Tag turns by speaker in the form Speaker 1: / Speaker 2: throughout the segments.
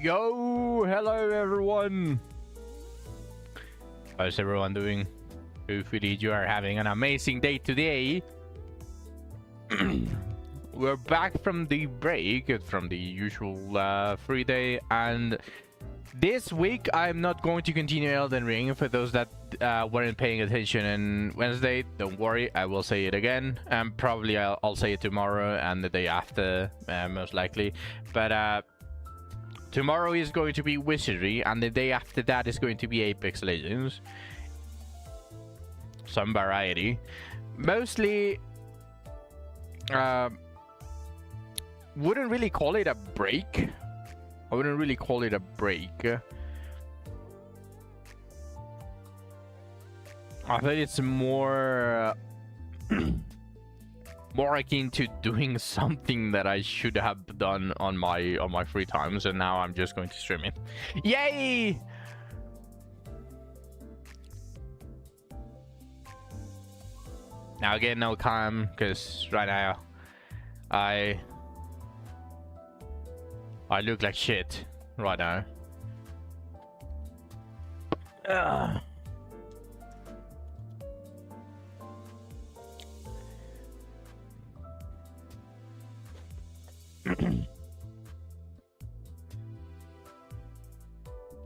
Speaker 1: Yo, hello everyone. How's everyone doing? Hopefully you are having an amazing day today. We're back from the break, from the usual free day, and this week I'm not going to continue Elden Ring. For those that weren't paying attention on Wednesday, don't worry, I will say it again, and probably I'll say it tomorrow and the day after, most likely. But tomorrow is going to be Wizardry, and the day after that is going to be Apex Legends. Some variety. Mostly, wouldn't really call it a break. I wouldn't really call it a break. I think it's more more akin to doing something that I should have done on my free time. So now I'm just going to stream it. Yay! Now again, no cam, because right now I look like shit right now.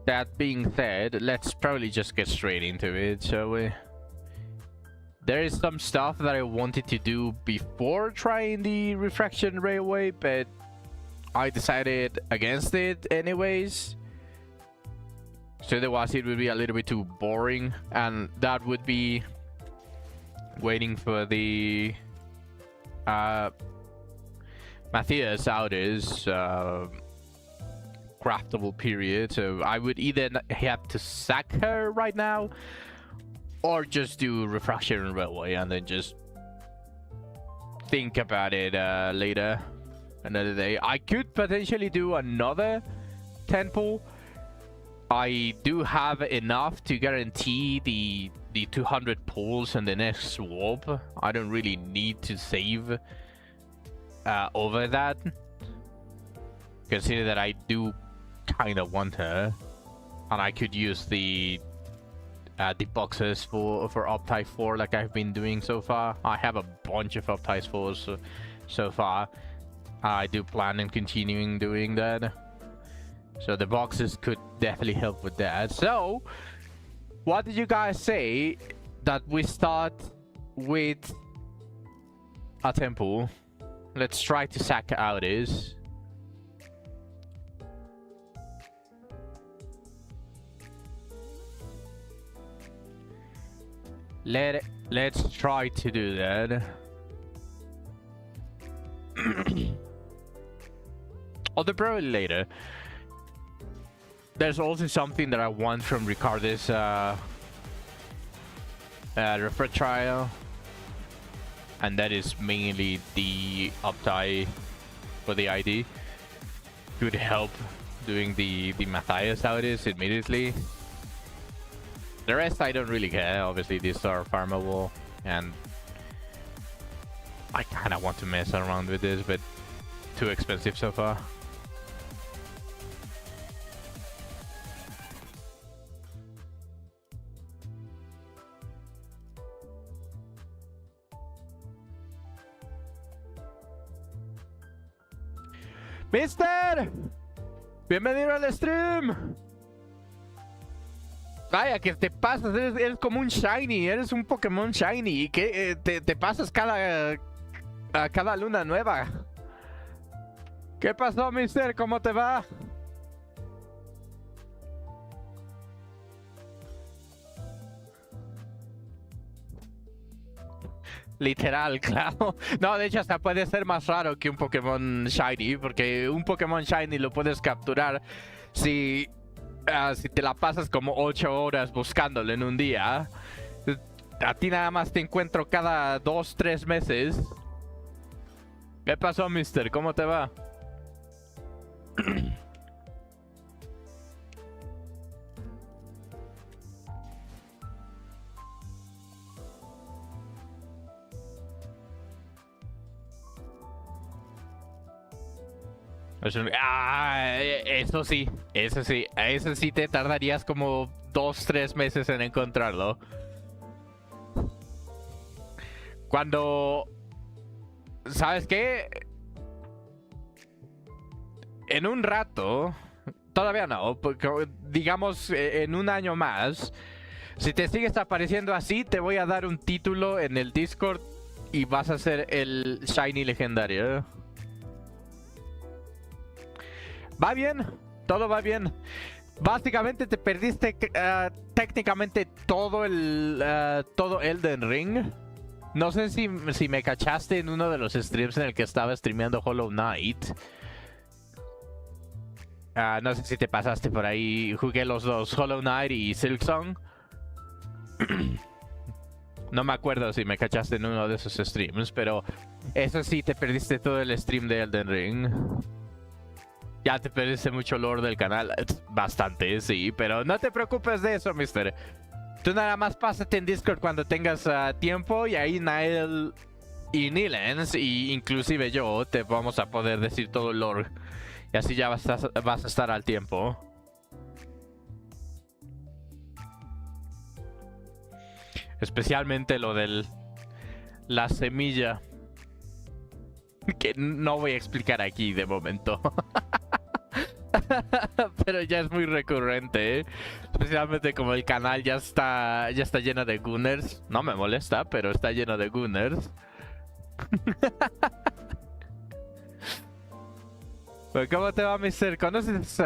Speaker 1: That being said, let's probably just get straight into it, shall we? There is some stuff that I wanted to do before trying the Reflection Railway, but I decided against it anyways. So otherwise it would be a little bit too boring, and that would be waiting for the Matthias Audi's craftable period. So I would either have to sack her right now or just do Reflection Railway and then just think about it later, another day. I could potentially do another temple. I do have enough to guarantee the 200 pulls in the next swap. I don't really need to save over that. Consider that I do kind of want her, and I could use the boxes for Optite 4 like I've been doing so far. I have a bunch of Optite 4s so far. I do plan on continuing doing that. So the boxes could definitely help with that. So, what did you guys say that we start with a temple? Let's try to sack out this. Let's try to do that. Although probably later. There's also something that I want from Ricardo's Reflectrial, and that is mainly the uptie for the ID. Could help doing the Matthias Audi's immediately. The rest I don't really care. Obviously these are farmable, and I kind of want to mess around with this, but too expensive so far. ¡Mister! ¡Bienvenido al stream! Vaya, que te pasas, eres como un Shiny, eres un Pokémon Shiny, y que te pasas a cada luna nueva. ¿Qué pasó, Mister? ¿Cómo te va? Literal, claro. No, de hecho hasta puede ser más raro que un Pokémon Shiny, porque un Pokémon Shiny lo puedes capturar si te la pasas como 8 horas buscándolo en un día. A ti nada más te encuentro cada 2-3 meses. ¿Qué pasó, Mister? ¿Cómo te va? Eso sí, eso sí te tardarías como 2, 3 meses en encontrarlo. Cuando... ¿Sabes qué? En un rato... Todavía no, porque digamos en un año más, si te sigues apareciendo así, te voy a dar un título en el Discord y vas a ser el Shiny legendario. Va bien, todo va bien. Básicamente te perdiste técnicamente todo todo Elden Ring. No sé si me cachaste en uno de los streams en el que estaba streameando Hollow Knight. No sé si te pasaste por ahí. Jugué los dos, Hollow Knight y Silksong. No me acuerdo si me cachaste en uno de esos streams, pero eso sí, te perdiste todo el stream de Elden Ring. Ya te perdiste mucho lore del canal. Bastante, sí, pero no te preocupes de eso, mister. Tú nada más pásate en Discord cuando tengas tiempo y ahí Nael y Nilens, y inclusive yo, te vamos a poder decir todo el lore. Y así ya vas a estar al tiempo. Especialmente lo de la semilla. Que no voy a explicar aquí de momento. Pero ya es muy recurrente, ¿eh? Especialmente como el canal ya está lleno de Gunners. No me molesta, pero está lleno de Gunners. ¿Cómo te va, mister? ¿Conoces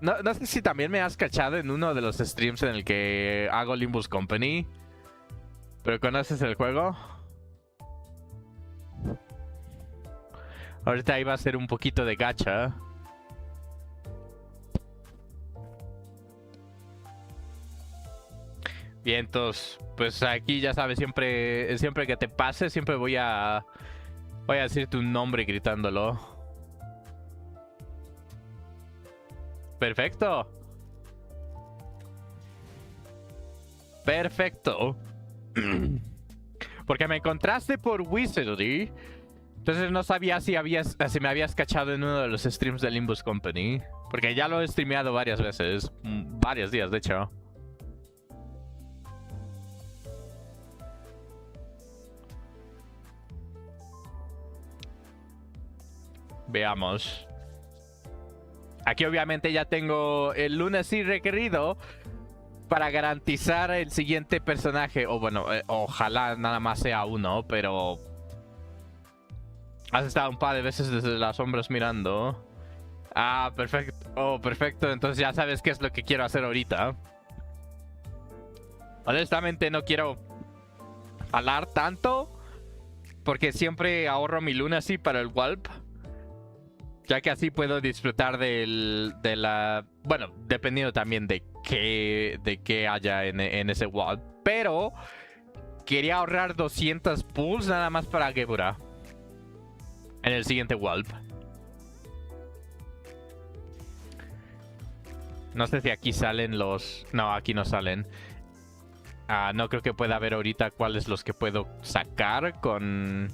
Speaker 1: no sé si también me has cachado en uno de los streams en el que hago Limbus Company? ¿Pero conoces el juego? Ahorita iba a ser un poquito de gacha. Bien, entonces, pues aquí ya sabes, siempre que te pase, siempre voy a decir tu nombre gritándolo. Perfecto. Perfecto. Porque me encontraste por Wizardry. Entonces no sabía si me habías cachado en uno de los streams de Limbus Company. Porque ya lo he streameado varias veces. Varios días, de hecho. Veamos. Aquí obviamente ya tengo el lunacy requerido para garantizar el siguiente personaje. O bueno, ojalá nada más sea uno, pero... Has estado un par de veces desde las sombras mirando. Ah, perfecto. Oh, perfecto. Entonces ya sabes qué es lo que quiero hacer ahorita. Honestamente no quiero hablar tanto, porque siempre ahorro mi lunacy para el Walp. Ya que así puedo disfrutar de la... Bueno, dependiendo también de qué haya en ese Walp. Pero quería ahorrar 200 pulls nada más para Gebura. En el siguiente Walp. No sé si aquí salen los... No, aquí no salen. No creo que pueda ver ahorita cuáles los que puedo sacar con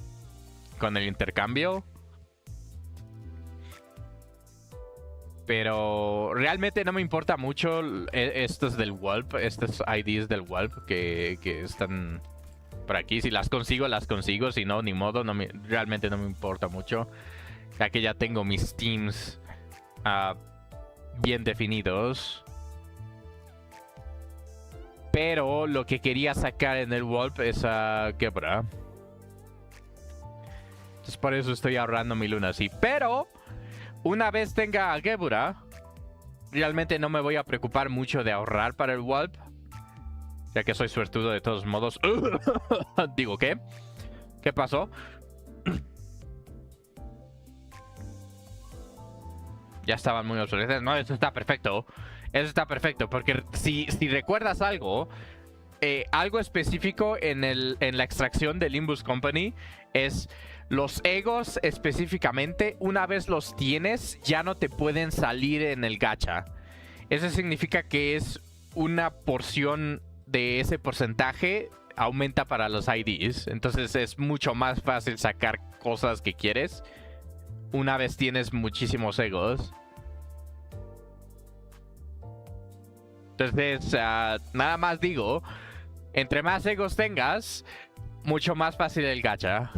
Speaker 1: el intercambio. Pero realmente no me importa mucho estos del Walp, estos IDs del Walp que están por aquí. Si las consigo, las consigo. Si no, ni modo. Realmente no me importa mucho. Ya que ya tengo mis teams bien definidos. Pero lo que quería sacar en el Walp es a Gebra. Entonces por eso estoy ahorrando mi lunacy. Pero... una vez tenga a Gebura, realmente no me voy a preocupar mucho de ahorrar para el Walp. Ya que soy suertudo de todos modos. Digo, ¿qué? ¿Qué pasó? Ya estaban muy obsoletos. No, eso está perfecto. Eso está perfecto. Porque si recuerdas algo... algo específico en la extracción de Limbus Company es... los egos específicamente, una vez los tienes, ya no te pueden salir en el gacha. Eso significa que es una porción de ese porcentaje aumenta para los IDs. Entonces es mucho más fácil sacar cosas que quieres una vez tienes muchísimos egos. Entonces, nada más digo, entre más egos tengas, mucho más fácil el gacha.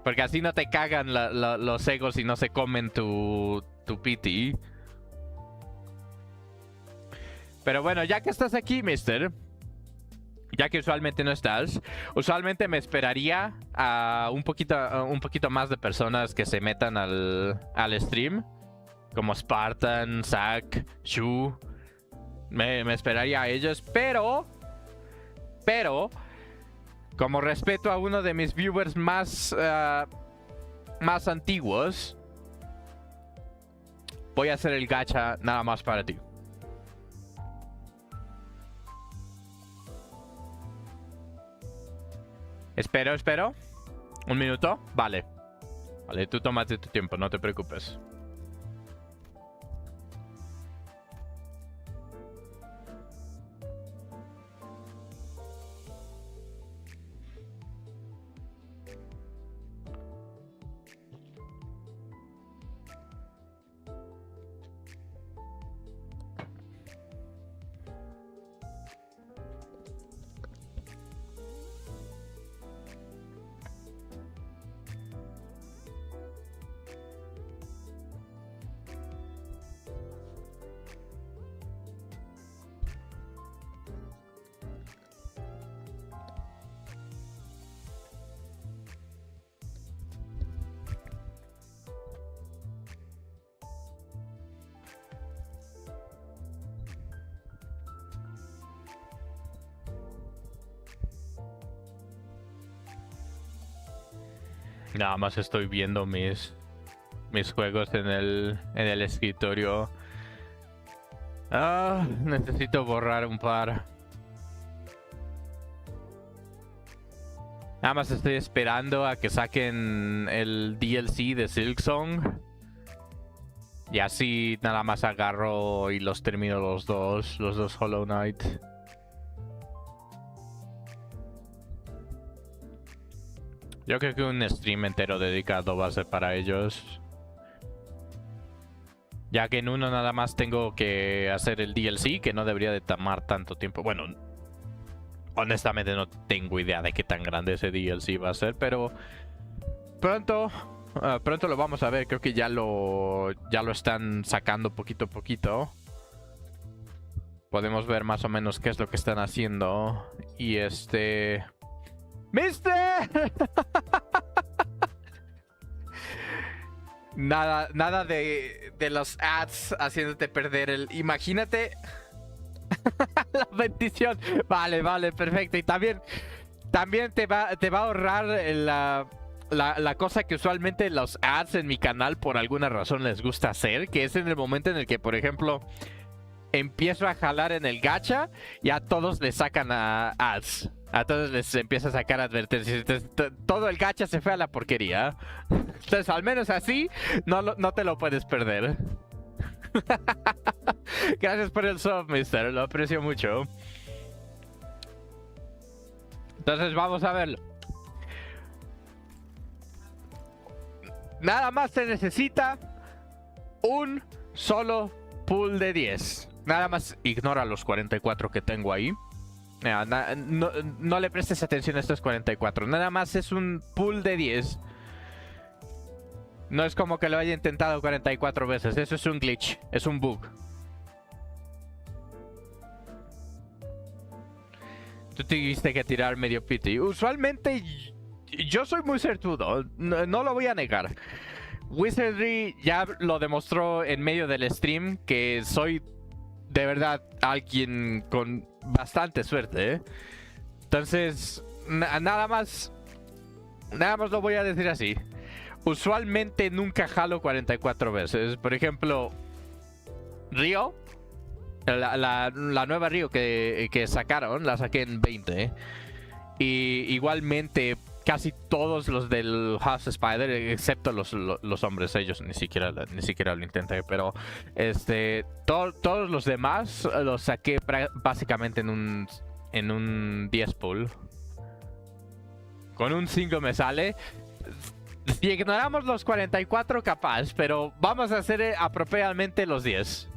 Speaker 1: Porque así no te cagan los egos y no se comen tu PT. Pero bueno, ya que estás aquí, mister, ya que usualmente no estás, usualmente me esperaría a un poquito más de personas que se metan al stream. Como Spartan, Zack, Shu. Me esperaría a ellos, pero como respeto a uno de mis viewers más antiguos, voy a hacer el gacha nada más para ti. Espero. Un minuto. Vale, tú tómate tu tiempo, no te preocupes. Nada más estoy viendo mis juegos en el escritorio. Necesito borrar un par. Nada más estoy esperando a que saquen el DLC de Silksong. Y así nada más agarro y los termino los dos Hollow Knight. Yo creo que un stream entero dedicado va a ser para ellos. Ya que en uno nada más tengo que hacer el DLC, que no debería de tomar tanto tiempo. Bueno, honestamente no tengo idea de qué tan grande ese DLC va a ser, pero pronto lo vamos a ver. Creo que ya lo están sacando poquito a poquito. Podemos ver más o menos qué es lo que están haciendo. Y ¡Mister! Nada de los ads haciéndote perder el... Imagínate... La bendición. Vale, perfecto. Y también te va a ahorrar la cosa que usualmente los ads en mi canal por alguna razón les gusta hacer, que es en el momento en el que, por ejemplo, empiezo a jalar en el gacha y a todos les sacan ads. A todos les empieza a sacar advertencias. Entonces, todo el gacha se fue a la porquería. Entonces, al menos así, no te lo puedes perder. Gracias por el sub, mister. Lo aprecio mucho. Entonces, vamos a verlo. Nada más se necesita un solo pool de 10. Nada más ignora los 44 que tengo ahí. No le prestes atención a estos 44. Nada más es un pool de 10. No es como que lo haya intentado 44 veces. Eso es un glitch. Es un bug. Tú tuviste que tirar medio pity. Usualmente yo soy muy certudo. No lo voy a negar. Wizardry ya lo demostró en medio del stream que soy de verdad alguien con bastante suerte, ¿eh? Entonces, nada más lo voy a decir así. Usualmente nunca jalo 44 veces. Por ejemplo, Río, la nueva Río que sacaron, la saqué en 20. Y igualmente casi todos los del House Spider, excepto los hombres, ellos ni siquiera lo intenté, pero todos los demás los saqué básicamente en un 10 pool. Con un 5 me sale. Si ignoramos los 44 capaz, pero vamos a hacer apropiadamente los 10.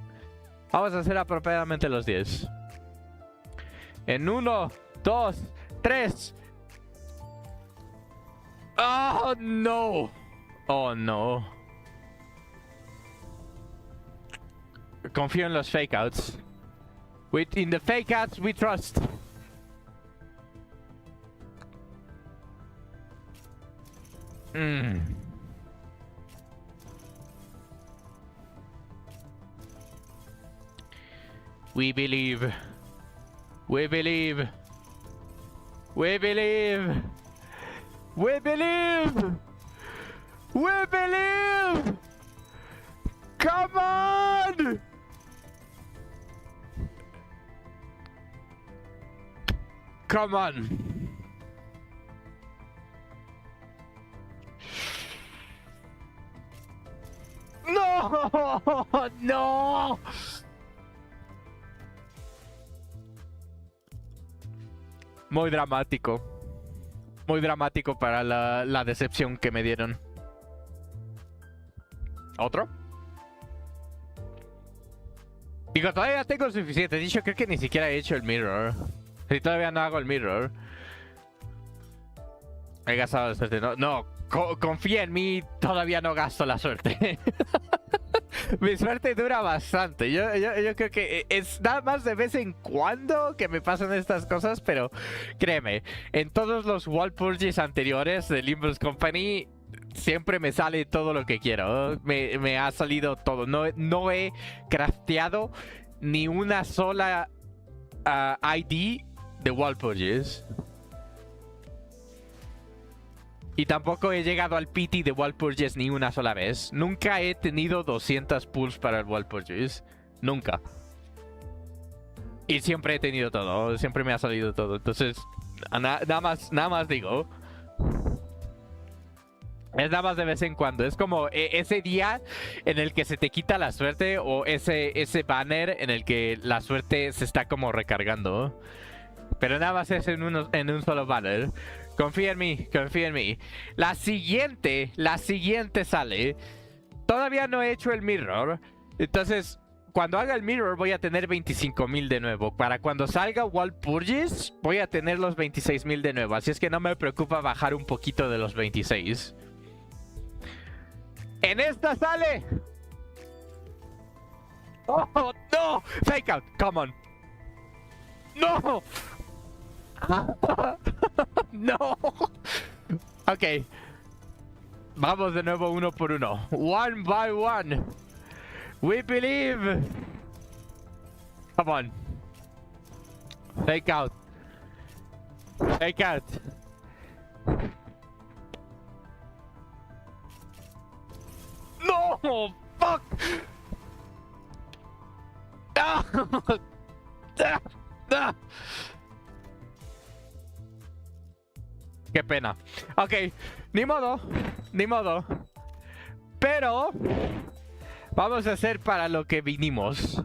Speaker 1: Vamos a hacer apropiadamente los 10. En 1, 2, 3. Oh, no. Oh, no. Confío en los fake outs. In the fake outs we trust. We believe. We believe. We believe. We believe. We believe. Come on. Come on. No, no. Muy dramático. Muy dramático para la decepción que me dieron. ¿Otro? Digo, todavía tengo suficiente. De hecho, creo que ni siquiera he hecho el mirror. Si todavía no hago el mirror. He gastado la suerte. No, confía en mí. Todavía no gasto la suerte. Mi suerte dura bastante. Yo creo que es nada más de vez en cuando que me pasan estas cosas, pero créeme, en todos los wall purges anteriores de Limbus Company siempre me sale todo lo que quiero. Me ha salido todo. No he crafteado ni una sola ID de wall purges. Y tampoco he llegado al PT de wall purges ni una sola vez. Nunca he tenido 200 pulls para el wall purges. Nunca. Y siempre he tenido todo. Siempre me ha salido todo. Entonces, nada más digo. Es nada más de vez en cuando. Es como ese día en el que se te quita la suerte. O ese banner en el que la suerte se está como recargando. Pero nada más es en un solo banner. Confía en mí, confía en mí. La siguiente sale. Todavía no he hecho el mirror. Entonces, cuando haga el mirror voy a tener 25,000 de nuevo. Para cuando salga wall purges, voy a tener los 26,000 de nuevo. Así es que no me preocupa bajar un poquito de los 26. ¡En esta sale! ¡Oh, no! Fake out, come on. ¡No! No. Ok. Vamos de nuevo uno por uno. One by one. We believe. Come on. Fake out. Fake out. No. Fuck. Ah. Qué pena. Ok, ni modo, ni modo. Pero vamos a hacer para lo que vinimos.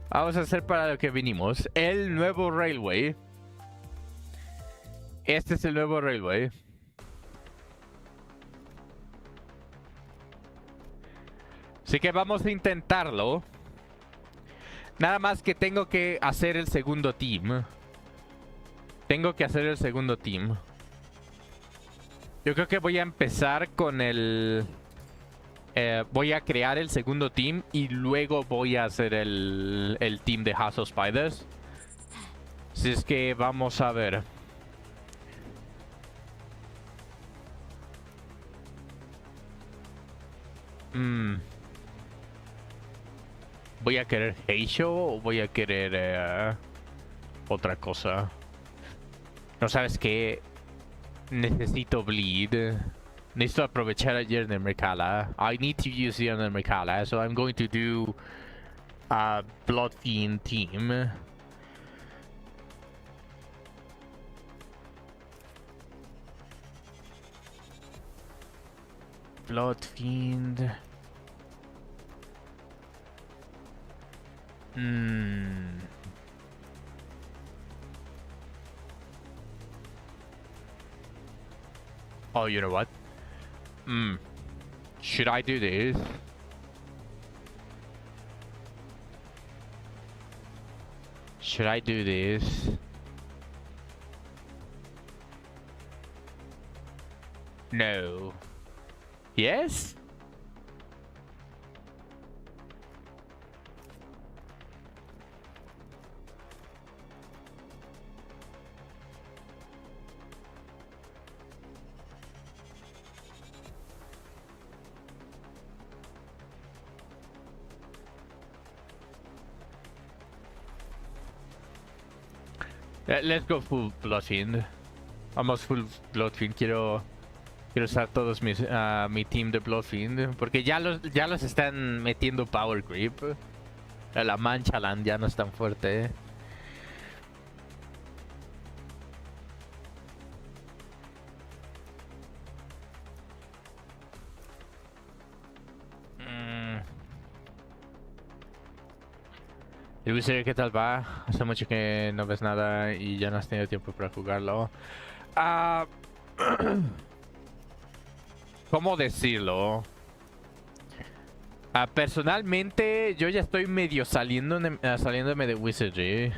Speaker 1: Vamos a hacer para lo que vinimos. El nuevo railway. Este es el nuevo railway. Así que vamos a intentarlo. Nada más que tengo que hacer el segundo team. Tengo que hacer el segundo team. Yo creo que voy a empezar con el... voy a crear el segundo team y luego voy a hacer el team de House of Spiders. Así es que vamos a ver. ¿Voy a querer Heisho o voy a querer otra cosa? No, ¿sabes qué? Necesito bleed. Necesito aprovechar a Yerner Mercala. I need to use Yerner Mercala, so I'm going to do a Blood Fiend team. Blood Fiend. Oh, you know what? Should I do this? Should I do this? No. Yes? Let's go full Bloodfiend. Vamos full Bloodfiend. Quiero usar todos mis mi team de Bloodfiend. Porque ya los están metiendo Power Grip. La Manchaland ya no es tan fuerte. El Wizard, ¿qué tal va? Hace mucho que no ves nada y ya no has tenido tiempo para jugarlo. ¿Cómo decirlo? Personalmente, yo ya estoy medio saliéndome de Wizardry.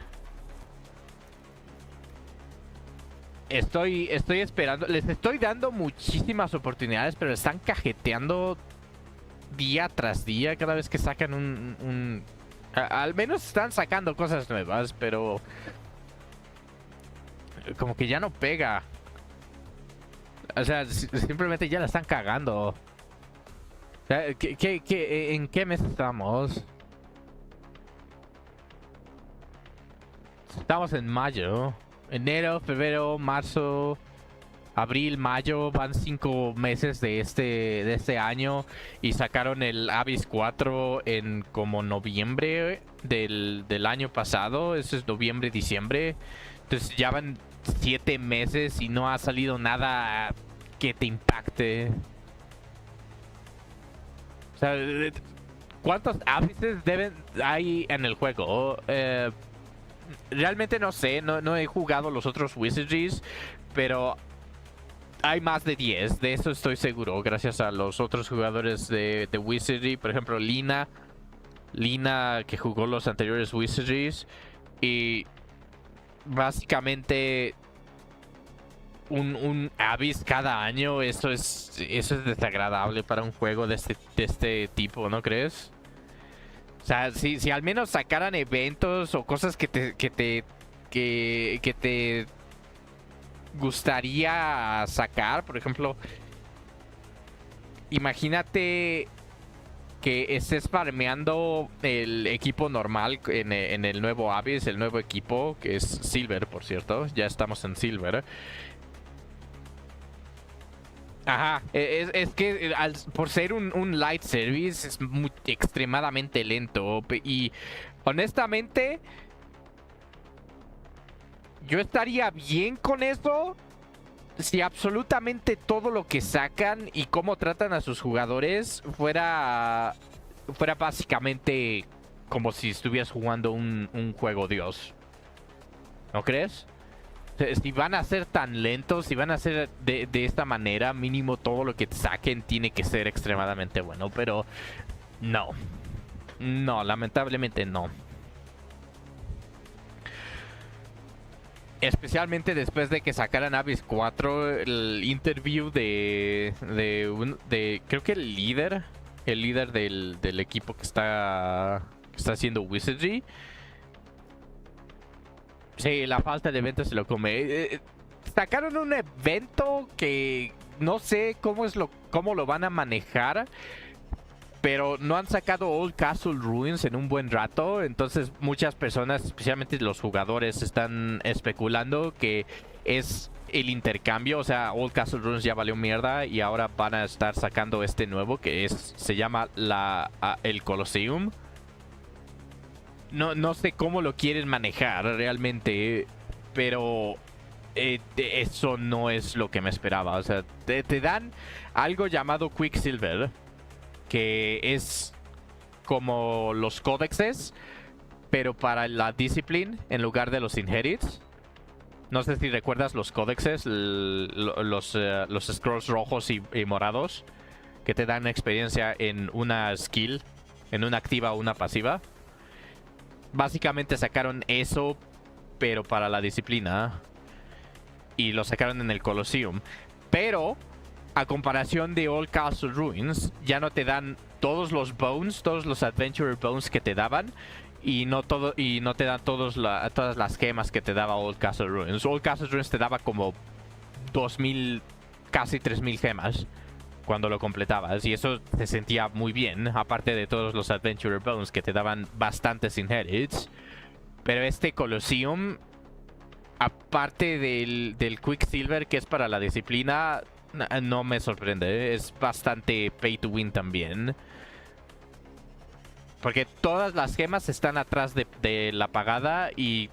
Speaker 1: Estoy esperando. Les estoy dando muchísimas oportunidades, pero están cajeteando día tras día cada vez que sacan al menos están sacando cosas nuevas, pero como que ya no pega. O sea, simplemente ya la están cagando. O sea, ¿en qué mes estamos? Estamos en mayo. Enero, febrero, marzo, abril, mayo. Van 5 meses de este año. Y sacaron el Abyss 4 en como noviembre del año pasado. Eso es noviembre, diciembre. Entonces ya van 7 meses y no ha salido nada que te impacte. O sea, ¿cuántos Abysses hay en el juego? Realmente no sé, no he jugado los otros Wizardries, pero hay más de 10, de eso estoy seguro, gracias a los otros jugadores de Wizardry. Por ejemplo, Lina, que jugó los anteriores Wizardries. Y básicamente un Abyss cada año, eso es desagradable para un juego de este tipo, ¿no crees? O sea, si al menos sacaran eventos o cosas que te gustaría sacar. Por ejemplo, imagínate que estés farmeando el equipo normal en el nuevo Abyss, el nuevo equipo, que es Silver, por cierto. Ya estamos en Silver. Ajá, es que por ser un light service es extremadamente lento. Y honestamente, yo estaría bien con eso si absolutamente todo lo que sacan y cómo tratan a sus jugadores fuera básicamente como si estuvieras jugando un juego Dios. ¿No crees? Si van a ser tan lentos, si van a ser de esta manera, mínimo todo lo que saquen tiene que ser extremadamente bueno. Pero no. No, lamentablemente no. Especialmente después de que sacaran Abyss 4, el interview de creo que el líder del equipo que está haciendo Wizardry. Sí, la falta de eventos se lo come. Sacaron un evento que no sé cómo lo van a manejar, pero no han sacado Old Castle Ruins en un buen rato. Entonces muchas personas, especialmente los jugadores, están especulando que es el intercambio. O sea, Old Castle Ruins ya valió mierda y ahora van a estar sacando este nuevo que se llama el Colosseum. No sé cómo lo quieren manejar realmente, pero eso no es lo que me esperaba. O sea, te dan algo llamado Quicksilver, que es como los códexes, pero para la Discipline en lugar de los Inherits. No sé si recuerdas los códexes, los scrolls rojos y morados. que te dan experiencia en una skill, en una activa o una pasiva. Básicamente sacaron eso, pero para la disciplina. Y lo sacaron en el Colosseum. Pero, a comparación de Old Castle Ruins, ya no te dan todos los bones, todos los Adventurer Bones que te daban. Y no te dan todas las gemas que te daba Old Castle Ruins. Old Castle Ruins te daba como 2000, casi 3000 gemas cuando lo completabas. Y eso se sentía muy bien. Aparte de todos los Adventurer Bones que te daban bastantes inherits. Pero este Colosseum, aparte del Quicksilver que es para la disciplina, no me sorprende. Es bastante pay to win también. Porque todas las gemas están atrás de la pagada y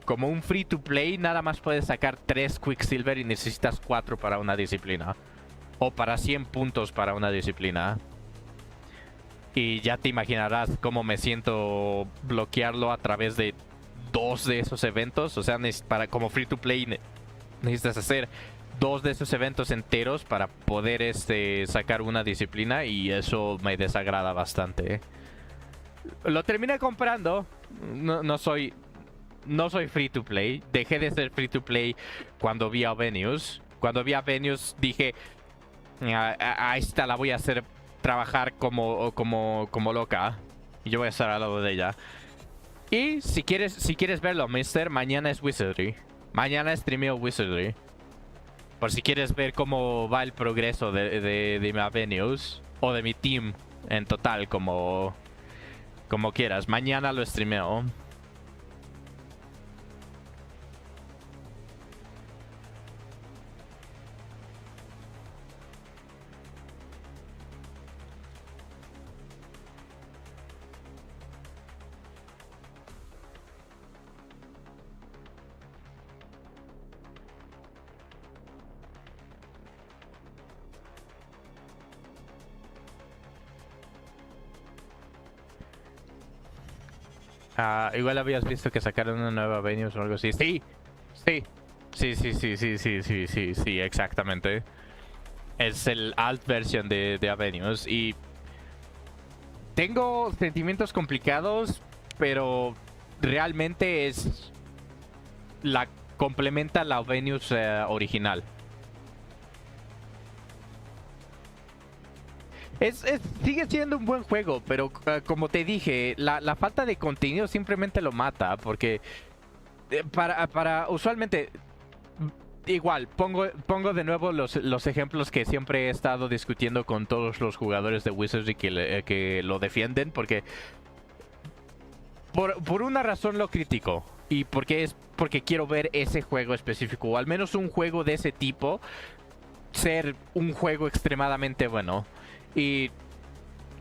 Speaker 1: como un free to play nada más puedes sacar 3 Quicksilver y necesitas 4 para una disciplina. O para 100 puntos para una disciplina. Y ya te imaginarás cómo me siento bloquearlo a través de 2 de esos eventos. O sea, como free to play necesitas hacer 2 de esos eventos enteros para poder sacar una disciplina y eso me desagrada bastante. Lo terminé comprando. No soy free to play. Dejé de ser free to play cuando vi a Venus. Cuando vi a Venus dije, a esta la voy a hacer trabajar como loca. Y yo voy a estar al lado de ella. Y si quieres verlo, mister, mañana es Wizardry. Mañana streameo Wizardry. Por si quieres ver cómo va el progreso de mi Venus. O de mi team en total, como quieras. Mañana lo streameo. Igual habías visto que sacaron una nueva Venus o algo así. Sí, exactamente. Es el alt version de Avenius y tengo sentimientos complicados, pero realmente complementa la Avenius original. Sigue siendo un buen juego, pero como te dije, la falta de contenido simplemente lo mata, porque usualmente, igual, pongo de nuevo los ejemplos que siempre he estado discutiendo con todos los jugadores de Wizardry que lo defienden, porque por una razón lo critico, y porque quiero ver ese juego específico, o al menos un juego de ese tipo, ser un juego extremadamente bueno. Y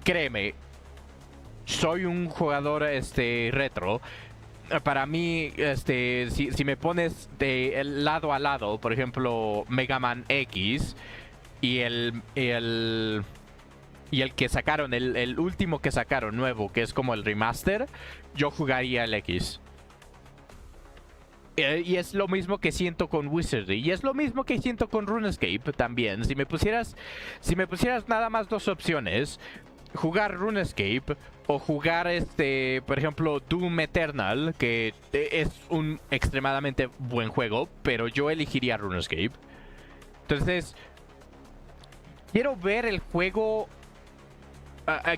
Speaker 1: créeme, soy un jugador retro. Para mí, si me pones de lado a lado, por ejemplo, Mega Man X y el que sacaron, el último que sacaron nuevo, que es como el remaster, yo jugaría el X. Y es lo mismo que siento con Wizardry. Y es lo mismo que siento con RuneScape también. Si me pusieras nada más 2 opciones, jugar RuneScape o jugar por ejemplo, Doom Eternal, que es un extremadamente buen juego, pero yo elegiría RuneScape. Entonces, quiero ver el juego.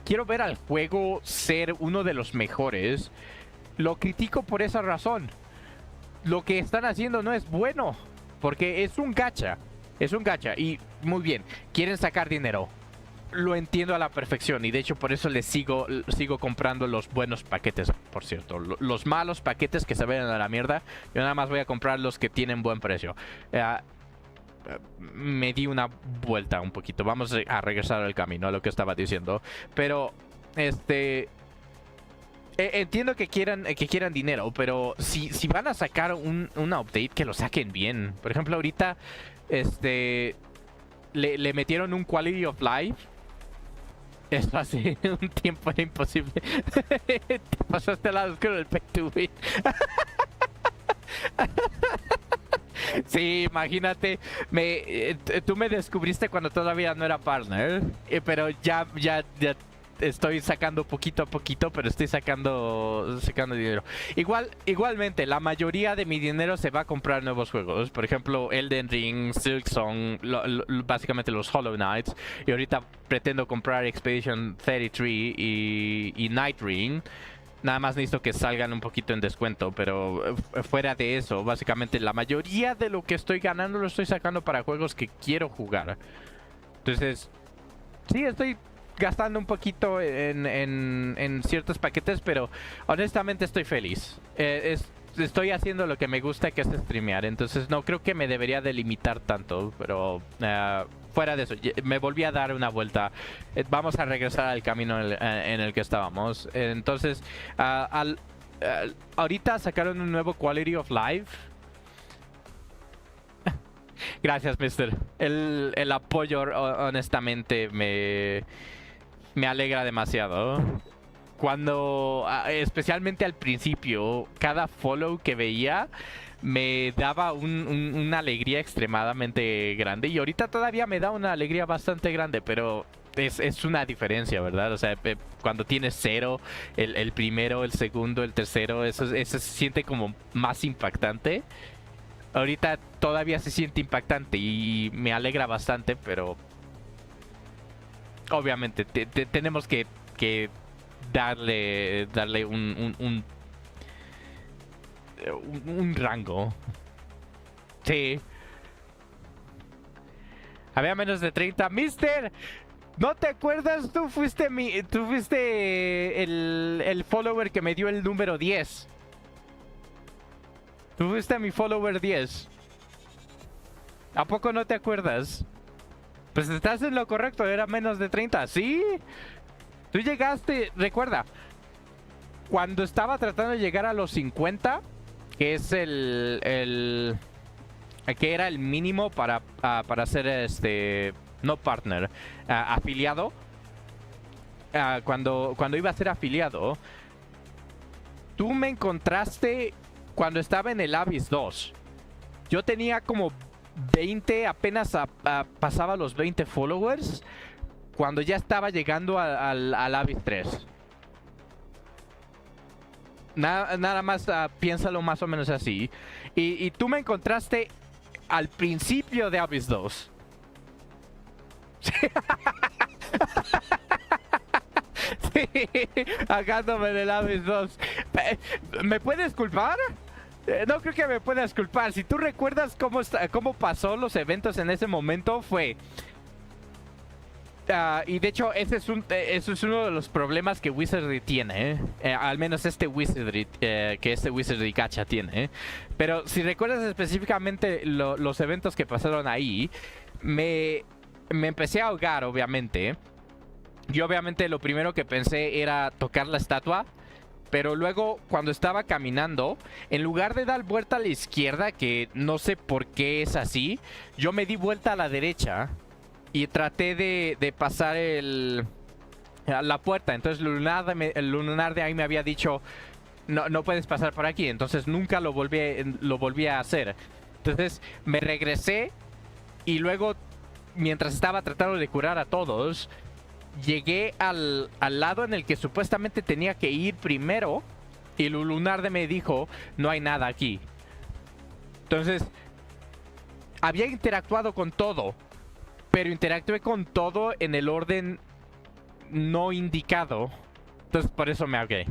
Speaker 1: Quiero ver al juego ser uno de los mejores. Lo critico por esa razón. Lo que están haciendo no es bueno, porque es un gacha. Es un gacha y muy bien, quieren sacar dinero. Lo entiendo a la perfección y de hecho por eso les sigo comprando los buenos paquetes, por cierto. Los malos paquetes que se vayan a la mierda, yo nada más voy a comprar los que tienen buen precio. Me di una vuelta un poquito. Vamos a regresar al camino, a lo que estaba diciendo. Pero, entiendo que quieran dinero, pero si van a sacar una update, que lo saquen bien. Por ejemplo, ahorita le metieron un quality of life. Esto hace un tiempo era imposible. Te pasaste al lado oscuro del pay to win. Sí, imagínate, tú me descubriste cuando todavía no era partner, pero ya estoy sacando poquito a poquito, pero estoy sacando dinero. Igualmente, la mayoría de mi dinero se va a comprar nuevos juegos. Por ejemplo, Elden Ring, Silksong, básicamente los Hollow Knights. Y ahorita pretendo comprar Expedition 33 y Night Ring. Nada más necesito que salgan un poquito en descuento, pero fuera de eso, básicamente la mayoría de lo que estoy ganando lo estoy sacando para juegos que quiero jugar. Entonces, sí, estoy gastando un poquito en ciertos paquetes, pero honestamente estoy feliz. Estoy haciendo lo que me gusta, que es streamear, entonces no creo que me debería delimitar tanto, pero fuera de eso, me volví a dar una vuelta. Vamos a regresar al camino en el que estábamos. Entonces, ahorita sacaron un nuevo Quality of Life. Gracias, mister. El apoyo, honestamente, me alegra demasiado. Cuando, especialmente al principio, cada follow que veía me daba una alegría extremadamente grande. Y ahorita todavía me da una alegría bastante grande, pero es una diferencia, ¿verdad? O sea, cuando tienes cero, el primero, el segundo, el tercero, eso se siente como más impactante. Ahorita todavía se siente impactante y me alegra bastante, pero obviamente tenemos que darle un rango. Sí. Había menos de 30. Mister, ¿no te acuerdas? Tú fuiste el follower que me dio el número 10. Tú fuiste mi follower 10. ¿A poco no te acuerdas? Pues estás en lo correcto, era menos de 30. ¿Sí? Tú llegaste, recuerda, cuando estaba tratando de llegar a los 50, que es que era el mínimo para ser no partner, afiliado. Cuando iba a ser afiliado, tú me encontraste cuando estaba en el Abyss 2. Yo tenía como 20, apenas pasaba los 20 followers cuando ya estaba llegando al Abyss 3. Nada más piénsalo más o menos así. Y tú me encontraste al principio de Abyss 2. Sí, hagándome del Abyss 2. ¿Me puedes culpar? No creo que me puedas culpar. Si tú recuerdas cómo pasó los eventos en ese momento, fue... y de hecho, ese es uno de los problemas que Wizardry tiene, al menos este Wizardry gacha tiene. Pero si recuerdas específicamente los eventos que pasaron ahí, me empecé a ahogar, obviamente. Y obviamente lo primero que pensé era tocar la estatua. Pero luego, cuando estaba caminando, en lugar de dar vuelta a la izquierda, que no sé por qué es así, yo me di vuelta a la derecha y traté de pasar la puerta. Entonces el lunar de ahí me había dicho, no puedes pasar por aquí. Entonces nunca lo volví a hacer. Entonces me regresé y luego, mientras estaba tratando de curar a todos, llegué al lado en el que supuestamente tenía que ir primero y el lunar me dijo, no hay nada aquí. Entonces, había interactuado con todo, pero interactué con todo en el orden no indicado. Entonces, por eso me ahogué.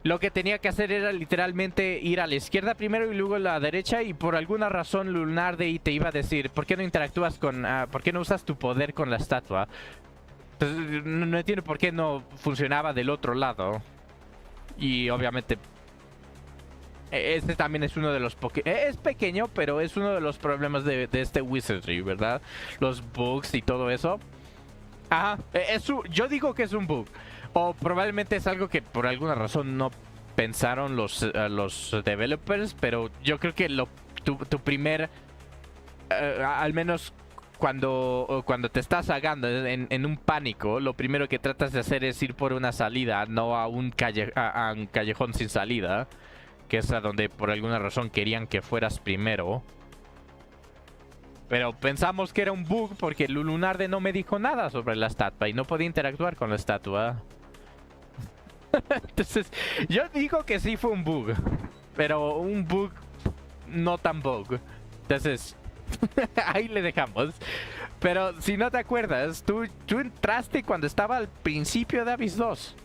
Speaker 1: Lo que tenía que hacer era literalmente ir a la izquierda primero y luego a la derecha, y por alguna razón Lunardi te iba a decir, ¿por qué no interactúas por qué no usas tu poder con la estatua? Entonces, no entiendo por qué no funcionaba del otro lado. Y obviamente este también es uno de los es pequeño, pero es uno de los problemas de este Wizardry, ¿verdad? Los bugs y todo eso. Ajá, yo digo que es un bug. O probablemente es algo que por alguna razón no pensaron los developers, pero yo creo que tu primer... al menos cuando te estás ahogando en un pánico, lo primero que tratas de hacer es ir por una salida, no a un callejón sin salida, que es a donde por alguna razón querían que fueras primero. Pero pensamos que era un bug porque Lunarde no me dijo nada sobre la estatua y no podía interactuar con la estatua. Entonces, yo digo que sí fue un bug. Pero un bug no tan bug. Entonces, ahí le dejamos. Pero si no te acuerdas, tú entraste cuando estaba al principio de Abyss 2.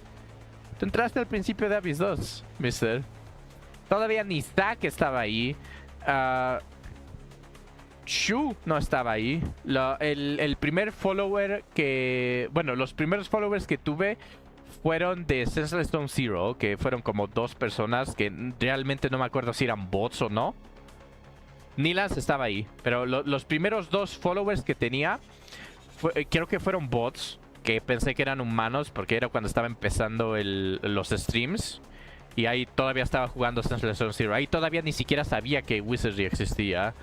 Speaker 1: Tú entraste al principio de Abyss 2, mister. Todavía ni Zack estaba ahí. Shu no estaba ahí. El primer follower que... Bueno, los primeros followers que tuve fueron de Senseless Stone Zero, que fueron como 2 personas que realmente no me acuerdo si eran bots o no. Nilans estaba ahí, pero los primeros 2 followers que tenía creo que fueron bots, que pensé que eran humanos porque era cuando estaba empezando los streams. Y ahí todavía estaba jugando Senseless Stone Zero. Ahí todavía ni siquiera sabía que Wizardry existía.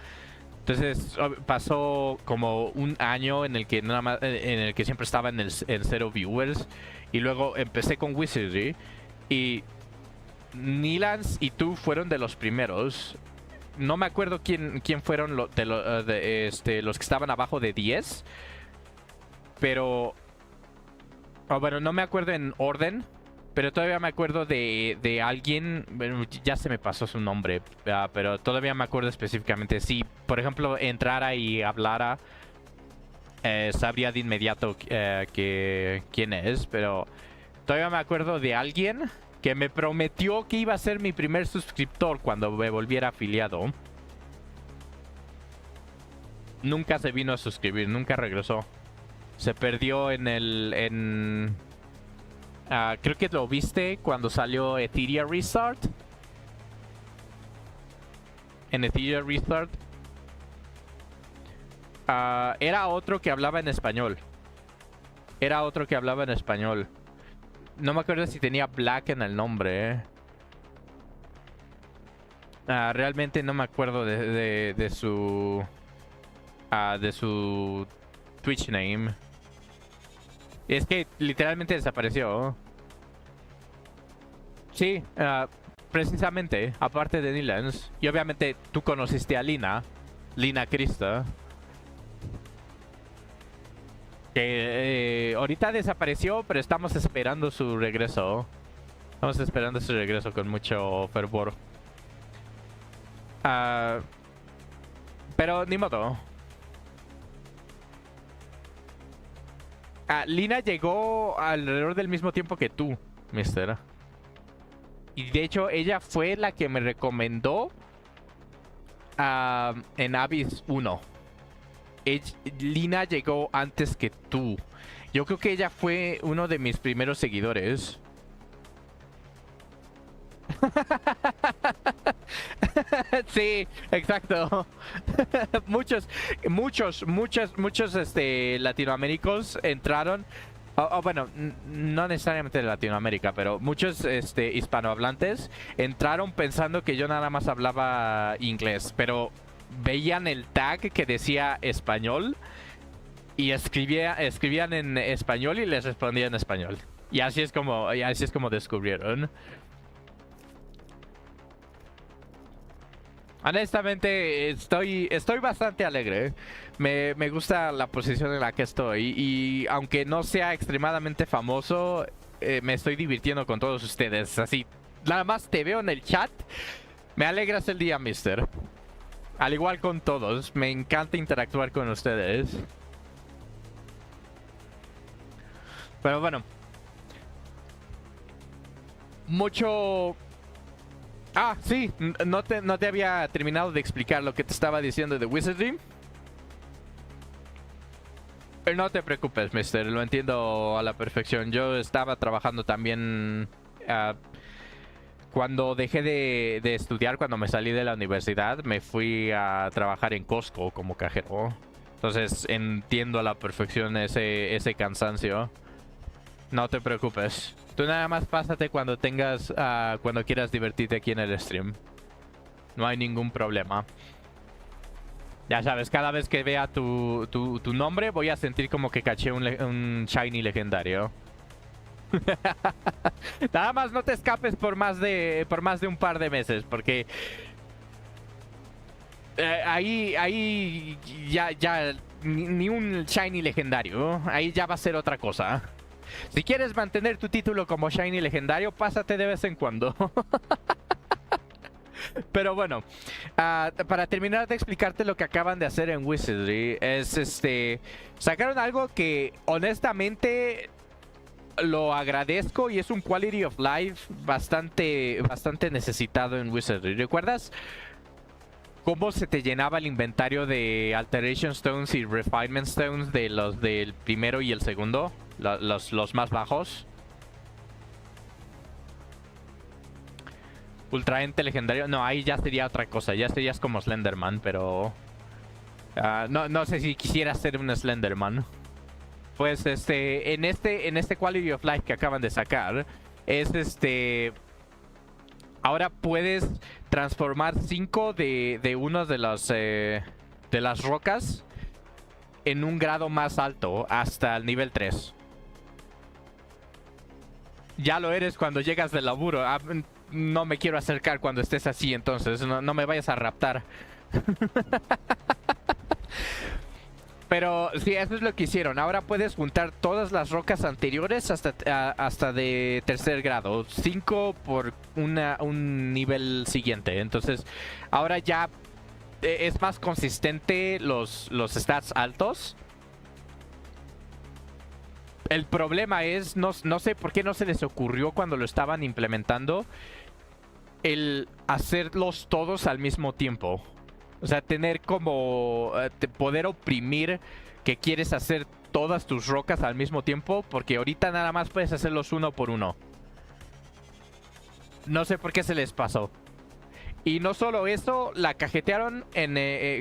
Speaker 1: Entonces pasó como un año en el que nada más, en el que siempre estaba en 0 viewers. Y luego empecé con Wizardry. Y Nilans y tú fueron de los primeros. No me acuerdo quién fueron los que estaban abajo de 10. Pero... bueno, no me acuerdo en orden. Pero todavía me acuerdo de alguien. Bueno, ya se me pasó su nombre. Pero todavía me acuerdo específicamente. Si, por ejemplo, entrara y hablara, sabría de inmediato quién es. Pero todavía me acuerdo de alguien que me prometió que iba a ser mi primer suscriptor cuando me volviera afiliado. Nunca se vino a suscribir, nunca regresó. Se perdió creo que lo viste cuando salió Ethereum Restart. En Ethereum Restart. Era otro que hablaba en español. No me acuerdo si tenía Black en el nombre. Realmente no me acuerdo de su Twitch name. Es que literalmente desapareció. Sí, precisamente, aparte de Nilans. Y obviamente tú conociste a Lina Krista. Que ahorita desapareció, pero estamos esperando su regreso. Estamos esperando su regreso con mucho fervor. Pero ni modo. Lina llegó alrededor del mismo tiempo que tú, mister. Y de hecho, ella fue la que me recomendó en Abyss 1. Lina llegó antes que tú. Yo creo que ella fue uno de mis primeros seguidores. Sí, exacto. muchos latinoamericanos entraron. Bueno, no necesariamente de Latinoamérica, pero muchos hispanohablantes entraron pensando que yo nada más hablaba inglés, pero veían el tag que decía español y escribían en español y les respondía en español. Y así es como descubrieron. Honestamente, estoy bastante alegre. Me gusta la posición en la que estoy. Y aunque no sea extremadamente famoso, me estoy divirtiendo con todos ustedes. Así, nada más te veo en el chat. Me alegras el día, mister. Al igual con todos. Me encanta interactuar con ustedes. Pero bueno. Mucho... sí, no te había terminado de explicar lo que te estaba diciendo de Wizardry. Pero no te preocupes, mister, lo entiendo a la perfección. Yo estaba trabajando también cuando dejé de estudiar, cuando me salí de la universidad, me fui a trabajar en Costco como cajero. Entonces entiendo a la perfección ese cansancio. No te preocupes. Tú nada más pásate cuando cuando quieras divertirte aquí en el stream. No hay ningún problema. Ya sabes, cada vez que vea tu nombre voy a sentir como que caché un shiny legendario. Nada más no te escapes por más de un par de meses, porque ahí ya ni un shiny legendario. Ahí ya va a ser otra cosa. Si quieres mantener tu título como shiny legendario, pásate de vez en cuando. Pero bueno, para terminar de explicarte lo que acaban de hacer en Wizardry, es sacaron algo que honestamente lo agradezco y es un quality of life bastante necesitado en Wizardry. ¿Recuerdas cómo se te llenaba el inventario de Alteration Stones y Refinement Stones de los del primero y el segundo? Los más bajos. Ultraente legendario. No, ahí ya sería otra cosa. Ya serías como Slenderman, pero... no sé si quisieras ser un Slenderman. Pues en este Quality of Life que acaban de sacar, es ahora puedes transformar 5 de uno de las rocas en un grado más alto hasta el nivel 3. Ya lo eres cuando llegas del laburo. No me quiero acercar cuando estés así, entonces no me vayas a raptar. Pero sí, eso es lo que hicieron. Ahora puedes juntar todas las rocas anteriores hasta de tercer grado. 5 por un nivel siguiente. Entonces, ahora ya es más consistente los stats altos. El problema es, no sé por qué no se les ocurrió cuando lo estaban implementando, el hacerlos todos al mismo tiempo. O sea, tener como poder oprimir que quieres hacer todas tus rocas al mismo tiempo, porque ahorita nada más puedes hacerlos uno por uno. No sé por qué se les pasó. Y no solo eso, la cajetearon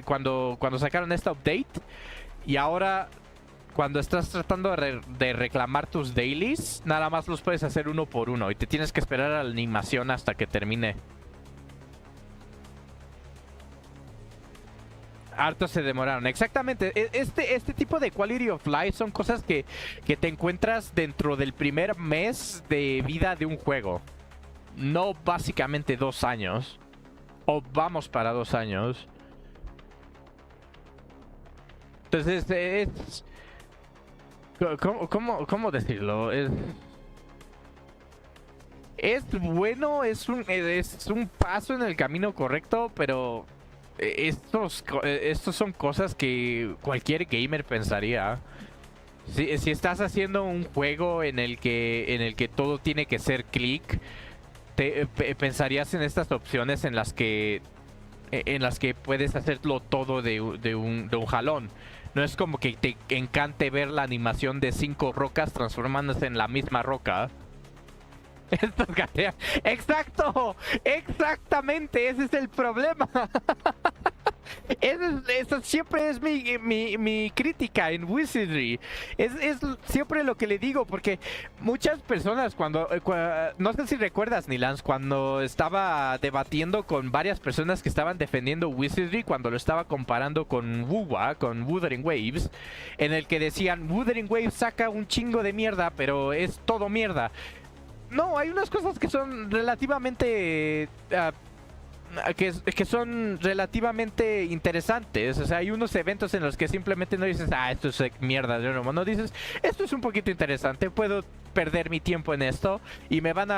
Speaker 1: cuando sacaron esta update. Y ahora, cuando estás tratando de reclamar tus dailies, nada más los puedes hacer uno por uno. Y te tienes que esperar a la animación hasta que termine. Harto se demoraron. Exactamente. Este tipo de quality of life son cosas que te encuentras dentro del primer mes de vida de un juego. No básicamente 2 años. O vamos para 2 años. Entonces es... ¿Cómo decirlo? Es bueno, es un paso en el camino correcto, pero... Estos son cosas que cualquier gamer pensaría. Si estás haciendo un juego en el que todo tiene que ser click, pensarías en estas opciones en las que puedes hacerlo todo de un jalón. No es como que te encante ver la animación de 5 rocas transformándose en la misma roca. ¡Exacto! ¡Exactamente! Ese es el problema. Eso siempre es mi crítica en Wizardry. Es siempre lo que le digo, porque muchas personas no sé si recuerdas, Nilans, cuando estaba debatiendo con varias personas que estaban defendiendo Wizardry, cuando lo estaba comparando con WUWA, con Wuthering Waves, en el que decían, Wuthering Waves saca un chingo de mierda, pero es todo mierda. No, hay unas cosas que son relativamente... que son relativamente interesantes. O sea, hay unos eventos en los que simplemente no dices, esto es mierda. No dices, esto es un poquito interesante, puedo perder mi tiempo en esto y me van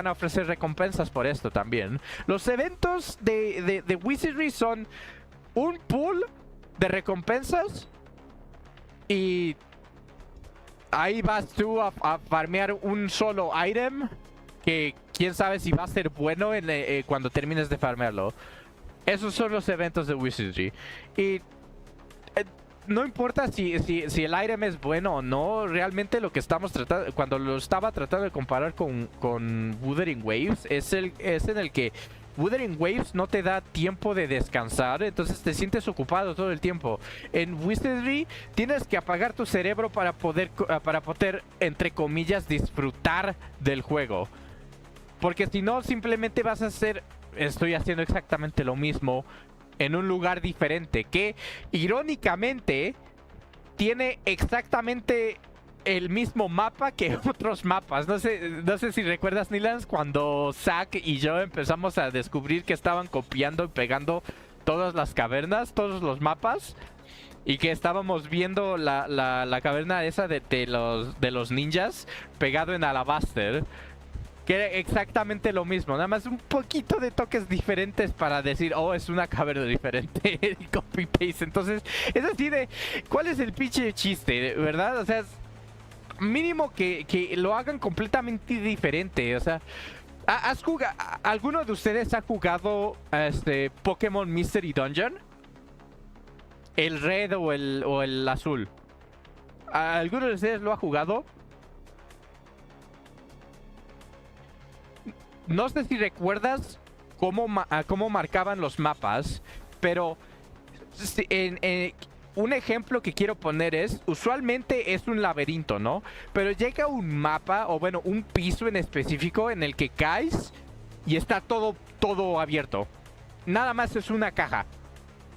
Speaker 1: a ofrecer recompensas por esto también. Los eventos de Wizardry son un pool de recompensas y... ahí vas tú a farmear un solo item que quién sabe si va a ser bueno cuando termines de farmearlo. Esos son los eventos de Wizardry. Y no importa si el item es bueno o no, realmente lo que estamos tratando, cuando lo estaba tratando de comparar con Wuthering Waves, es en el que Wuthering Waves no te da tiempo de descansar, entonces te sientes ocupado todo el tiempo. En Wizardry tienes que apagar tu cerebro para poder, entre comillas, disfrutar del juego. Porque si no, simplemente vas a hacer... Estoy haciendo exactamente lo mismo en un lugar diferente, que irónicamente tiene exactamente el mismo mapa que otros mapas. No sé si recuerdas, Nilans, cuando Zack y yo empezamos a descubrir que estaban copiando y pegando todas las cavernas, todos los mapas. Y que estábamos viendo la caverna esa de los ninjas pegado en Alabaster. Que era exactamente lo mismo, nada más un poquito de toques diferentes para decir, oh, es una caverna diferente. Y copy paste. Entonces, es así de, ¿cuál es el pinche chiste? ¿Verdad? O sea, mínimo que lo hagan completamente diferente. O sea, ¿alguno de ustedes ha jugado Pokémon Mystery Dungeon? ¿El red o el azul? ¿Alguno de ustedes lo ha jugado? No sé si recuerdas cómo marcaban los mapas, pero un ejemplo que quiero poner es, usualmente es un laberinto, ¿no? Pero llega un mapa, o bueno, un piso en específico en el que caes y está todo abierto. Nada más es una caja.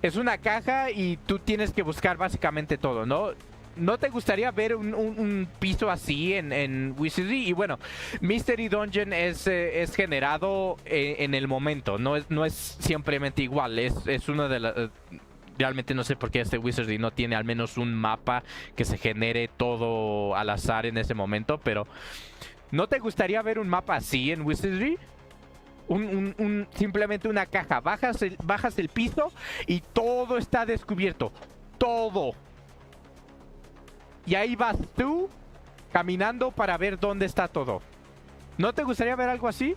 Speaker 1: Es una caja y tú tienes que buscar básicamente todo, ¿no? ¿No te gustaría ver un piso así en Wizardry? Y bueno, Mystery Dungeon es generado en el momento. No es simplemente igual. Es una de las... Realmente no sé por qué Wizardry no tiene al menos un mapa que se genere todo al azar en ese momento. Pero ¿no te gustaría ver un mapa así en Wizardry? Simplemente una caja. Bajas el piso y todo está descubierto. Todo. Y ahí vas tú caminando para ver dónde está todo. ¿No te gustaría ver algo así?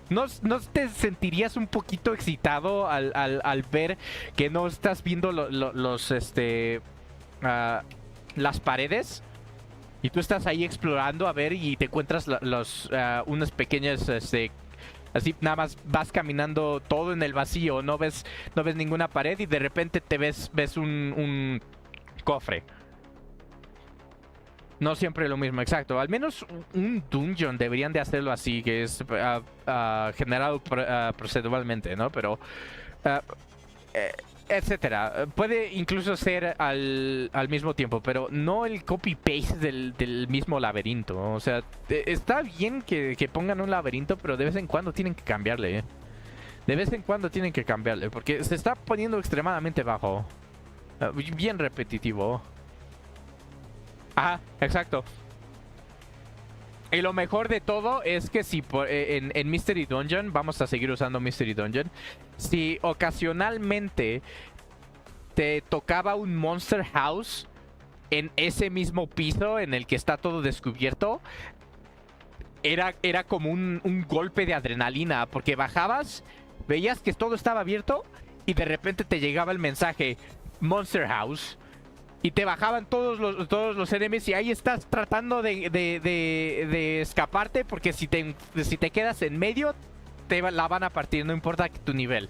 Speaker 1: ¿No te sentirías un poquito excitado al ver que no estás viendo las paredes? Y tú estás ahí explorando a ver y te encuentras unas pequeñas... así nada más vas caminando todo en el vacío. No ves ninguna pared y de repente ves un cofre. No siempre lo mismo, exacto. Al menos un dungeon deberían de hacerlo así, que es generado proceduralmente, ¿no? Pero, etcétera. Puede incluso ser al mismo tiempo, pero no el copy-paste del mismo laberinto. O sea, está bien que pongan un laberinto, pero de vez en cuando tienen que cambiarle. De vez en cuando tienen que cambiarle, porque se está poniendo extremadamente bajo. Bien repetitivo. Ajá, exacto. Y lo mejor de todo es que si en Mystery Dungeon, vamos a seguir usando Mystery Dungeon, si ocasionalmente te tocaba un Monster House en ese mismo piso en el que está todo descubierto, era como un golpe de adrenalina, porque bajabas, veías que todo estaba abierto y de repente te llegaba el mensaje Monster House. Y te bajaban todos los enemigos y ahí estás tratando de escaparte, porque si te quedas en medio, la van a partir, no importa tu nivel.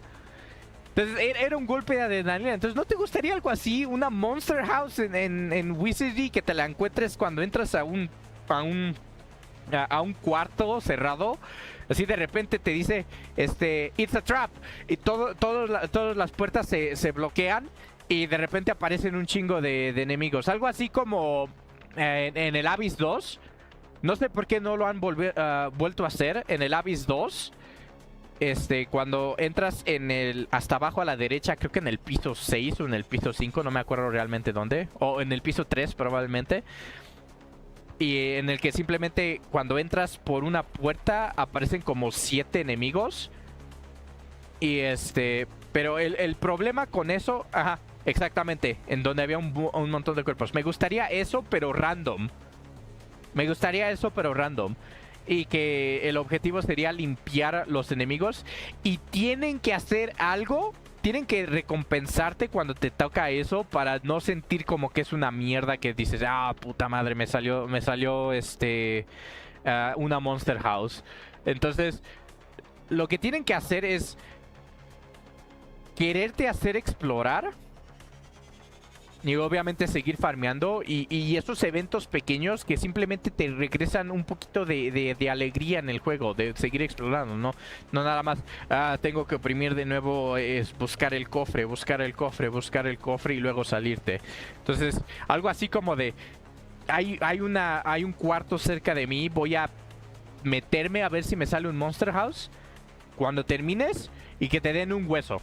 Speaker 1: Entonces era un golpe de adrenalina. Entonces, ¿no te gustaría algo así? Una Monster House en Wizardry, que te la encuentres cuando entras a un cuarto cerrado. Así de repente te dice, it's a trap. Y todas las puertas se bloquean. Y de repente aparecen un chingo de enemigos. Algo así como en el Abyss 2. No sé por qué no lo han vuelto a hacer. En el Abyss 2. Cuando entras hasta abajo a la derecha, creo que en el piso 6 o en el piso 5, no me acuerdo realmente dónde. O en el piso 3 probablemente. Y en el que simplemente cuando entras por una puerta aparecen como 7 enemigos. Y pero el problema con eso... Ajá. Exactamente, en donde había un montón de cuerpos. Me gustaría eso, pero random. Y que el objetivo sería limpiar los enemigos. Y tienen que hacer algo. Tienen que recompensarte cuando te toca eso, para no sentir como que es una mierda que dices, puta madre, me salió una Monster House. Entonces, lo que tienen que hacer es quererte hacer explorar. Y obviamente seguir farmeando y esos eventos pequeños que simplemente te regresan un poquito de alegría en el juego, de seguir explorando, no nada más tengo que oprimir de nuevo, es buscar el cofre y luego salirte. Entonces, algo así como de hay un cuarto cerca de mí, voy a meterme a ver si me sale un Monster House cuando termines y que te den un hueso.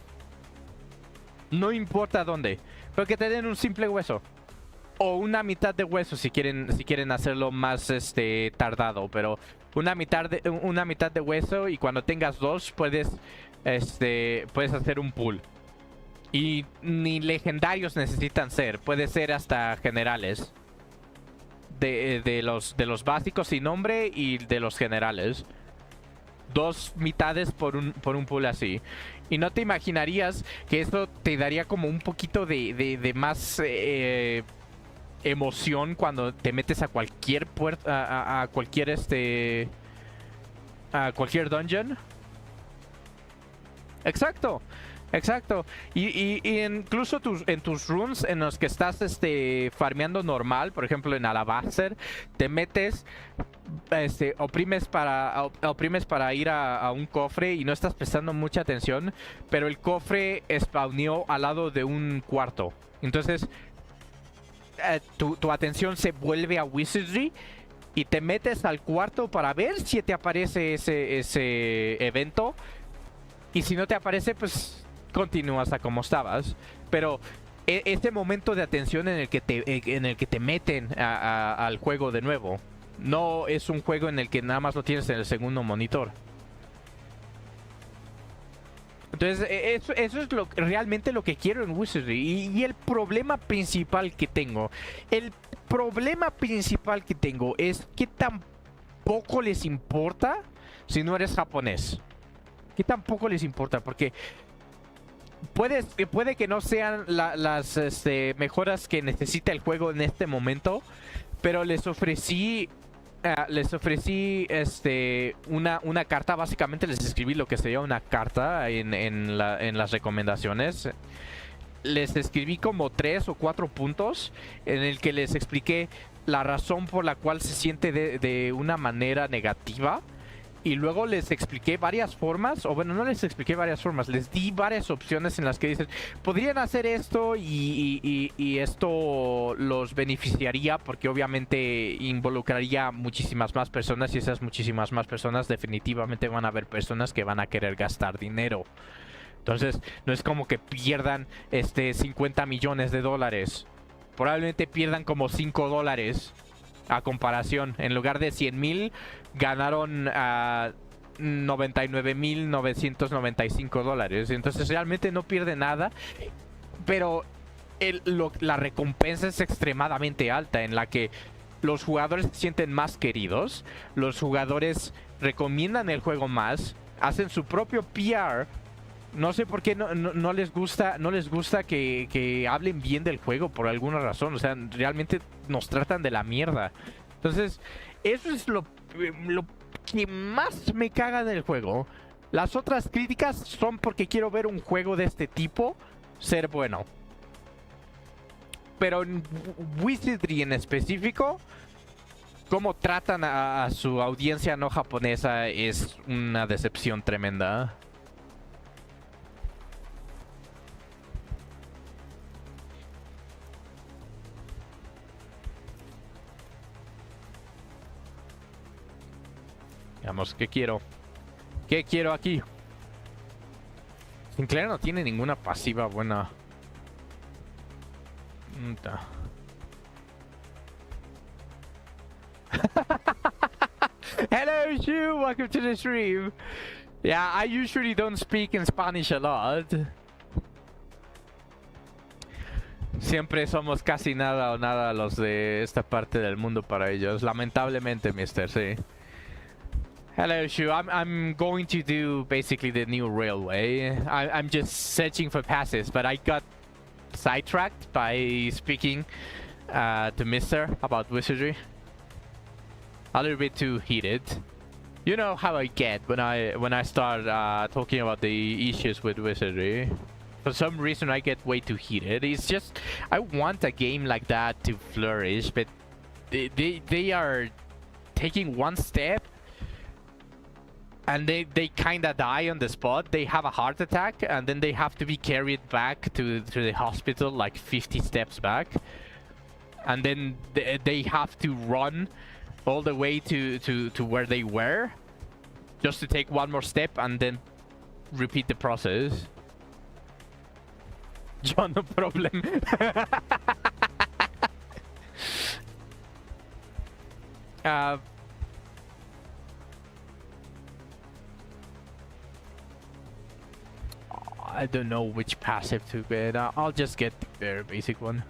Speaker 1: No importa dónde, pero que te den un simple hueso. O una mitad de hueso si quieren hacerlo más tardado, pero una mitad de hueso, y cuando tengas dos puedes hacer un pool. Y ni legendarios necesitan ser, puede ser hasta generales. De los básicos sin nombre y de los generales. Dos mitades por un pool así. Y no te imaginarías que eso te daría como un poquito de más emoción cuando te metes a cualquier puerta, a cualquier a cualquier dungeon. Exacto. Exacto. Y incluso en tus runs en los que estás farmeando normal, por ejemplo en Alabaster, te metes, oprimes para ir a un cofre y no estás prestando mucha atención, pero el cofre spawneó al lado de un cuarto. Entonces tu atención se vuelve a Wizardry y te metes al cuarto para ver si te aparece ese evento. Y si no te aparece, pues continúas a como estabas. Pero este momento de atención en el que te meten al juego de nuevo, no es un juego en el que nada más lo tienes en el segundo monitor. Entonces eso es realmente lo que quiero en Wizardry. Y el problema principal que tengo, es que tampoco les importa si no eres japonés. Que tampoco les importa, porque puede que no sean las mejoras que necesita el juego en este momento, pero les ofrecí una carta. Básicamente les escribí lo que sería una carta en las recomendaciones. Les escribí como 3 o 4 puntos en el que les expliqué la razón por la cual se siente de una manera negativa. Y luego les expliqué varias formas, o bueno, no les expliqué varias formas, les di varias opciones en las que dicen, podrían hacer esto y esto los beneficiaría porque obviamente involucraría muchísimas más personas, y esas muchísimas más personas definitivamente van a haber personas que van a querer gastar dinero. Entonces, no es como que pierdan 50 millones de dólares. Probablemente pierdan como 5 dólares. A comparación, en lugar de 100,000, ganaron a 99,995 dólares. Entonces realmente no pierde nada. Pero la recompensa es extremadamente alta, en la que los jugadores se sienten más queridos. Los jugadores recomiendan el juego más. Hacen su propio PR. No sé por qué no les gusta que hablen bien del juego por alguna razón. O sea, realmente nos tratan de la mierda. Entonces, eso es lo que más me caga del juego. Las otras críticas son porque quiero ver un juego de este tipo ser bueno. Pero en Wizardry en específico, cómo tratan a su audiencia no japonesa es una decepción tremenda. Veamos, ¿qué quiero? ¿Qué quiero aquí? Sinclair no tiene ninguna pasiva buena. Hello, Shu! Welcome to the stream. Yeah, I usually don't speak in Spanish a lot. Siempre somos casi nada o nada los de esta parte del mundo para ellos. Lamentablemente, mister, sí. Hello, Shu. I'm going to do basically the new railway. I'm just searching for passes, but I got sidetracked by speaking to Mister about Wizardry. A little bit too heated. You know how I get when I start talking about the issues with Wizardry. For some reason, I get way too heated. It's just I want a game like that to flourish, but they are taking one step. And they kind of die on the spot. They have a heart attack, and then they have to be carried back to the hospital like 50 steps back. And then they have to run all the way to where they were, just to take one more step and then repeat the process. Yo no problem. uh, I don't know which passive to get. I'll just get the very basic one.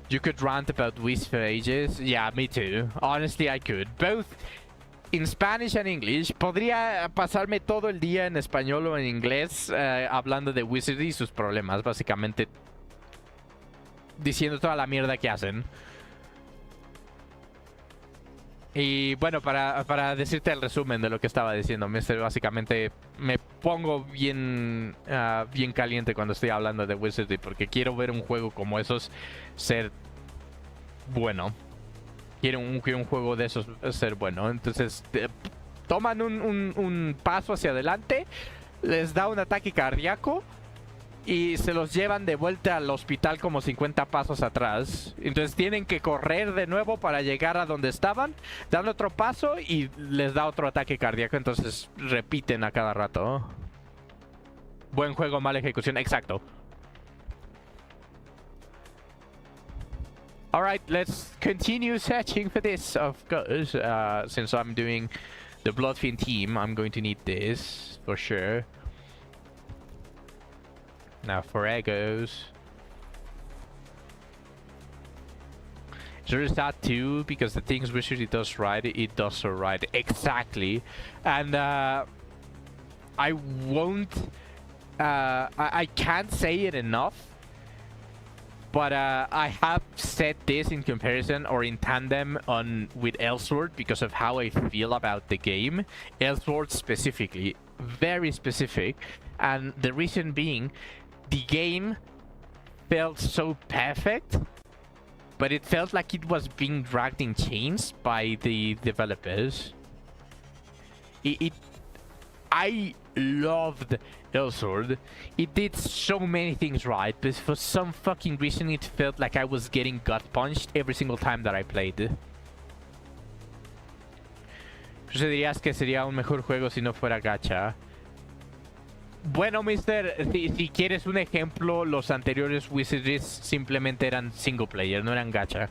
Speaker 1: You could rant about Wiz for ages. Yeah, me too. Honestly, I could. Both in Spanish and English. Podría pasarme todo el día en español o en inglés hablando de Wizardry y sus problemas. Básicamente diciendo toda la mierda que hacen. Y bueno, para decirte el resumen de lo que estaba diciendo, Mister, básicamente me pongo bien, bien caliente cuando estoy hablando de Wizardry porque quiero ver un juego como esos ser bueno. Quiero un juego de esos ser bueno. Entonces toman un paso hacia adelante, les da un ataque cardíaco y se los llevan de vuelta al hospital como 50 pasos atrás. Entonces tienen que correr de nuevo para llegar a donde estaban, dan otro paso y les da otro ataque cardíaco. Entonces repiten a cada rato. Buen juego, mala ejecución. Exacto. Alright, let's continue searching for this, of course. Since I'm doing the Bloodfiend team, I'm going to need this for sure. Now for egos. There is that too, because the things Wizardry does right, it does so right. Exactly. And I won't... I can't say it enough. But I have said this in comparison or in tandem with Elsword because of how I feel about the game. Elsword specifically. Very specific. And the reason being... the game felt so perfect, but it felt like it was being dragged in chains by the developers. I loved Elsword. It did so many things right, but for some fucking reason it felt like I was getting gut punched every single time that I played. ¿Tú dirías que sería un mejor juego si no fuera gacha? Bueno, Mister, si quieres un ejemplo, los anteriores Wizardries simplemente eran single player, no eran gacha.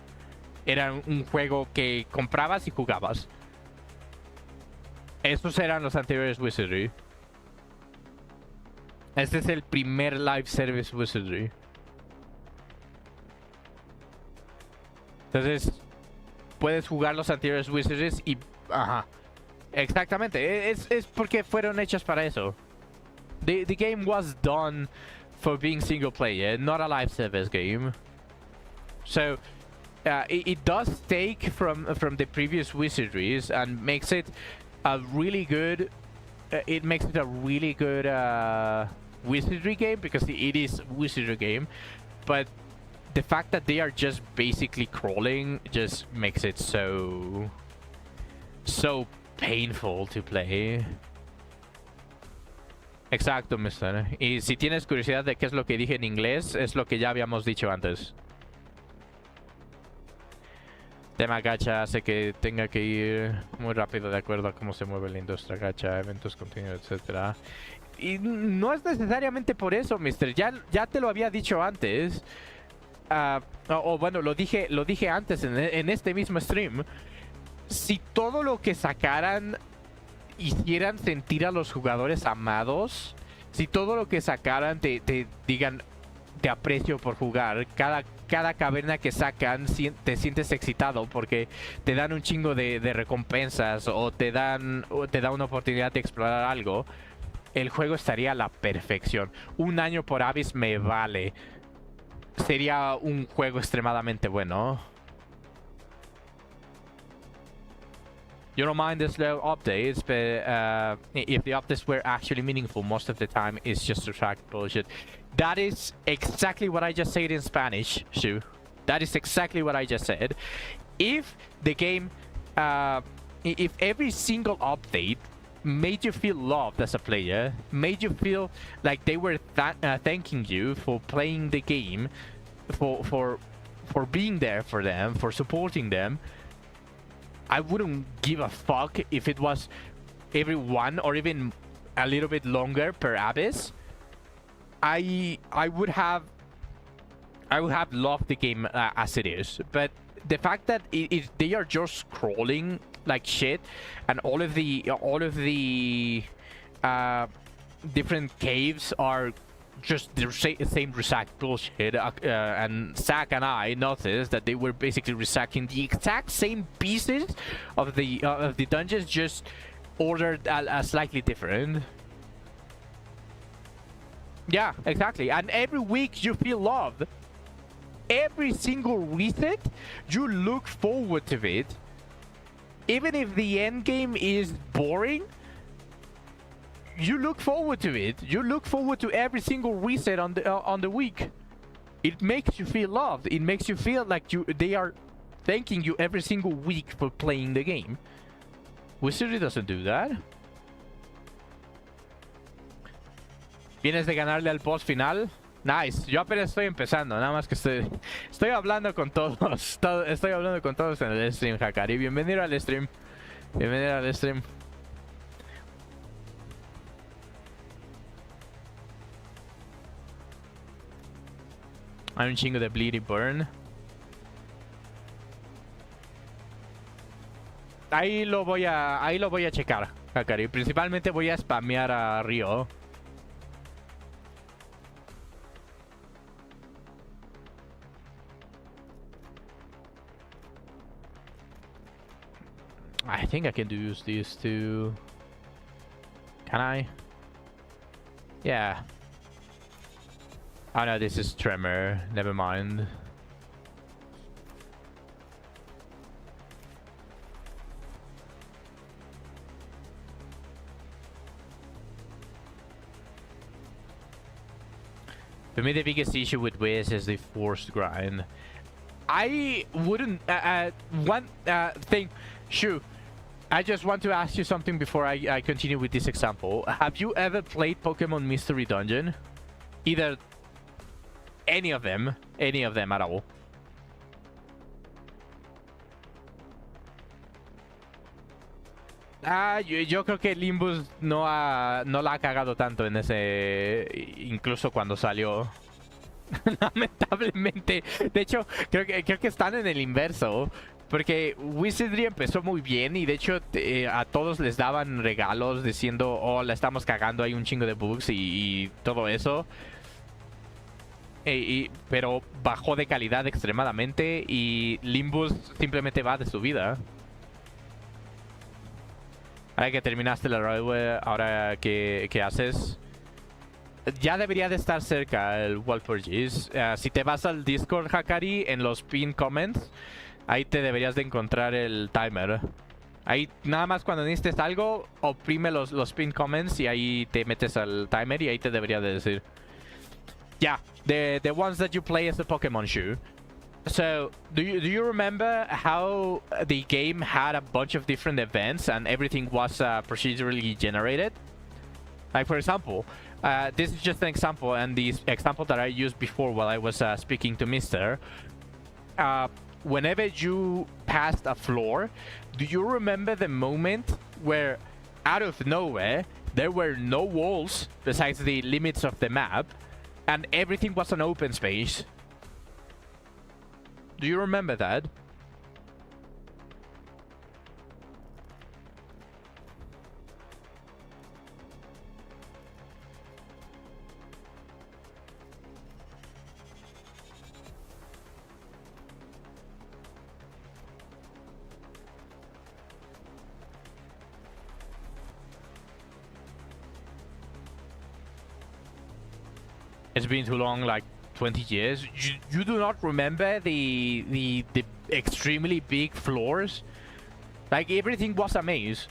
Speaker 1: Eran un juego que comprabas y jugabas. Estos eran los anteriores Wizardry. Este es el primer live service Wizardry. Entonces, puedes jugar los anteriores Wizardries y... Ajá. Exactamente, es porque fueron hechos para eso. The game was done for being single player, not a live service game. So it does take from the previous Wizardries and makes it a really good. It makes it a really good Wizardry game because it is a Wizardry game. But the fact that they are just basically crawling just makes it so painful to play. Exacto, Mister. Y si tienes curiosidad de qué es lo que dije en inglés, es lo que ya habíamos dicho antes. Tema gacha hace que tenga que ir muy rápido de acuerdo a cómo se mueve la industria gacha, eventos continuos, etc. Y no es necesariamente por eso, Mister. Ya te lo había dicho antes. Bueno, lo dije antes en este mismo stream. Si todo lo que sacaran hicieran sentir a los jugadores amados, si todo lo que sacaran te digan te aprecio por jugar, cada caverna que sacan te sientes excitado porque te dan un chingo de recompensas o te da una oportunidad de explorar algo, el juego estaría a la perfección. Un año por Abyss me vale. Sería un juego extremadamente bueno. You don't mind the slow updates, but if the updates were actually meaningful, most of the time it's just a track bullshit. That is exactly what I just said in Spanish, Shu. That is exactly what I just said. If the game, if every single update made you feel loved as a player, made you feel like they were thanking you for playing the game, for being there for them, for supporting them, I wouldn't give a fuck if it was every one or even a little bit longer per Abyss. I would have loved the game as it is, but the fact that they are just scrolling like shit, and all of the different caves are just the same resack bullshit, and Zach and I noticed that they were basically resacking the exact same pieces of the dungeons, just ordered slightly different. Yeah, exactly. And every week you feel loved. Every single reset, you look forward to it. Even if the end game is boring, you look forward to it. You look forward to every single reset on the week. It makes you feel loved. It makes you feel like they are thanking you every single week for playing the game. Wizardry doesn't do that. ¿Vienes de ganarle al boss final? Nice. Yo apenas estoy empezando. Nada más que estoy hablando con todos. Estoy hablando con todos en el stream, Hakari. Bienvenido al stream. Bienvenido al stream. Hay un chingo de Bleedy Burn. Ahí lo voy a checar, Hakari. Principalmente voy a spamear a Río. I think I can use these two. Can I? Yeah. Oh no, this is Tremor. Never mind. For me, the biggest issue with Wiz is the forced grind. I wouldn't... one thing... Shu, I just want to ask you something before I continue with this example. Have you ever played Pokemon Mystery Dungeon? Either... any of them at all. Yo creo que Limbus no la ha cagado tanto en ese... incluso cuando salió. Lamentablemente. De hecho, creo que están en el inverso. Porque Wizardry empezó muy bien y de hecho a todos les daban regalos diciendo, oh, la estamos cagando, hay un chingo de bugs y todo eso. Pero bajó de calidad extremadamente y Limbus simplemente va de su vida. Ahora que terminaste la railway, ahora ¿qué haces? Ya debería de estar cerca el Wall4Gs. Si te vas al Discord, Hakari, en los pin comments, ahí te deberías de encontrar el timer. Ahí nada más cuando necesites algo, oprime los pin comments y ahí te metes al timer y ahí te debería de decir. Yeah, the ones that you play as the Pokemon Shu. So, do you remember how the game had a bunch of different events and everything was procedurally generated? Like, for example, this is just an example, and the example that I used before while I was speaking to Mr. Whenever you passed a floor, do you remember the moment where, out of nowhere, there were no walls besides the limits of the map, and everything was an open space? Do you remember that? It's been too long, like 20 years. You do not remember the extremely big floors? Like, everything was a maze.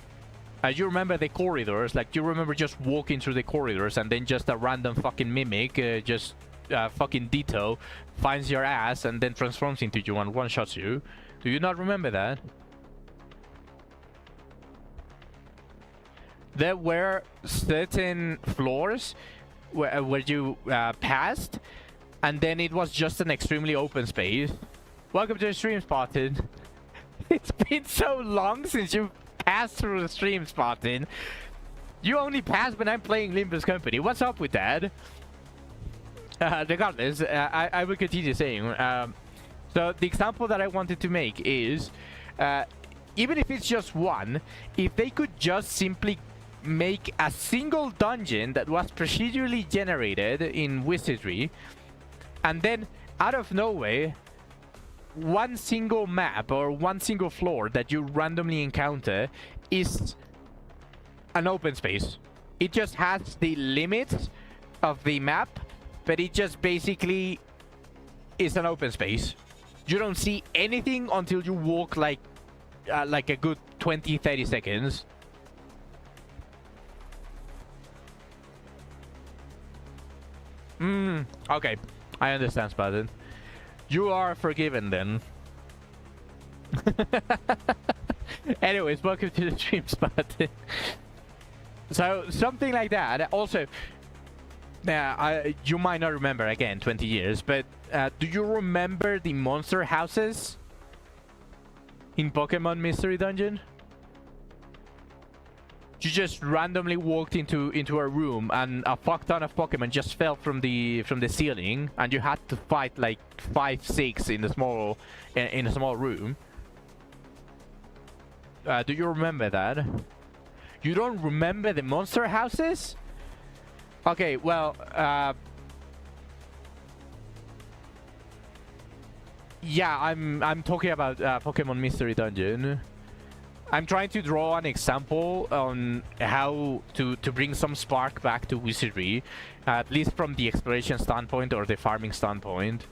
Speaker 1: You remember the corridors, like you remember just walking through the corridors and then just a random fucking mimic, just fucking Ditto, finds your ass and then transforms into you and one-shots you. Do you not remember that? There were certain floors where you passed, and then it was just an extremely open space. Welcome to the stream, Spartan. It's been so long since you passed through the stream, Spartan. You only pass when I'm playing Limbus Company. What's up with that? regardless, I will continue saying. So the example that I wanted to make is, even if it's just one, if they could just simply make a single dungeon that was procedurally generated in Wizardry, and then out of nowhere, one single map or one single floor that you randomly encounter is an open space. It just has the limits of the map, but it just basically is an open space. You don't see anything until you walk like a good 20-30 seconds. Okay. I understand, Spartan. You are forgiven then. Anyways, welcome to the stream, Spartan. So, something like that. Also, you might not remember, again, 20 years, but do you remember the monster houses in Pokemon Mystery Dungeon? You just randomly walked into a room and a fuck ton of Pokemon just fell from the ceiling, and you had to fight like 5-6 in a small room. Do you remember that? You don't remember the monster houses? Okay, well, yeah, I'm talking about Pokemon Mystery Dungeon. I'm trying to draw an example on how to bring some spark back to Wizardry, at least from the exploration standpoint or the farming standpoint.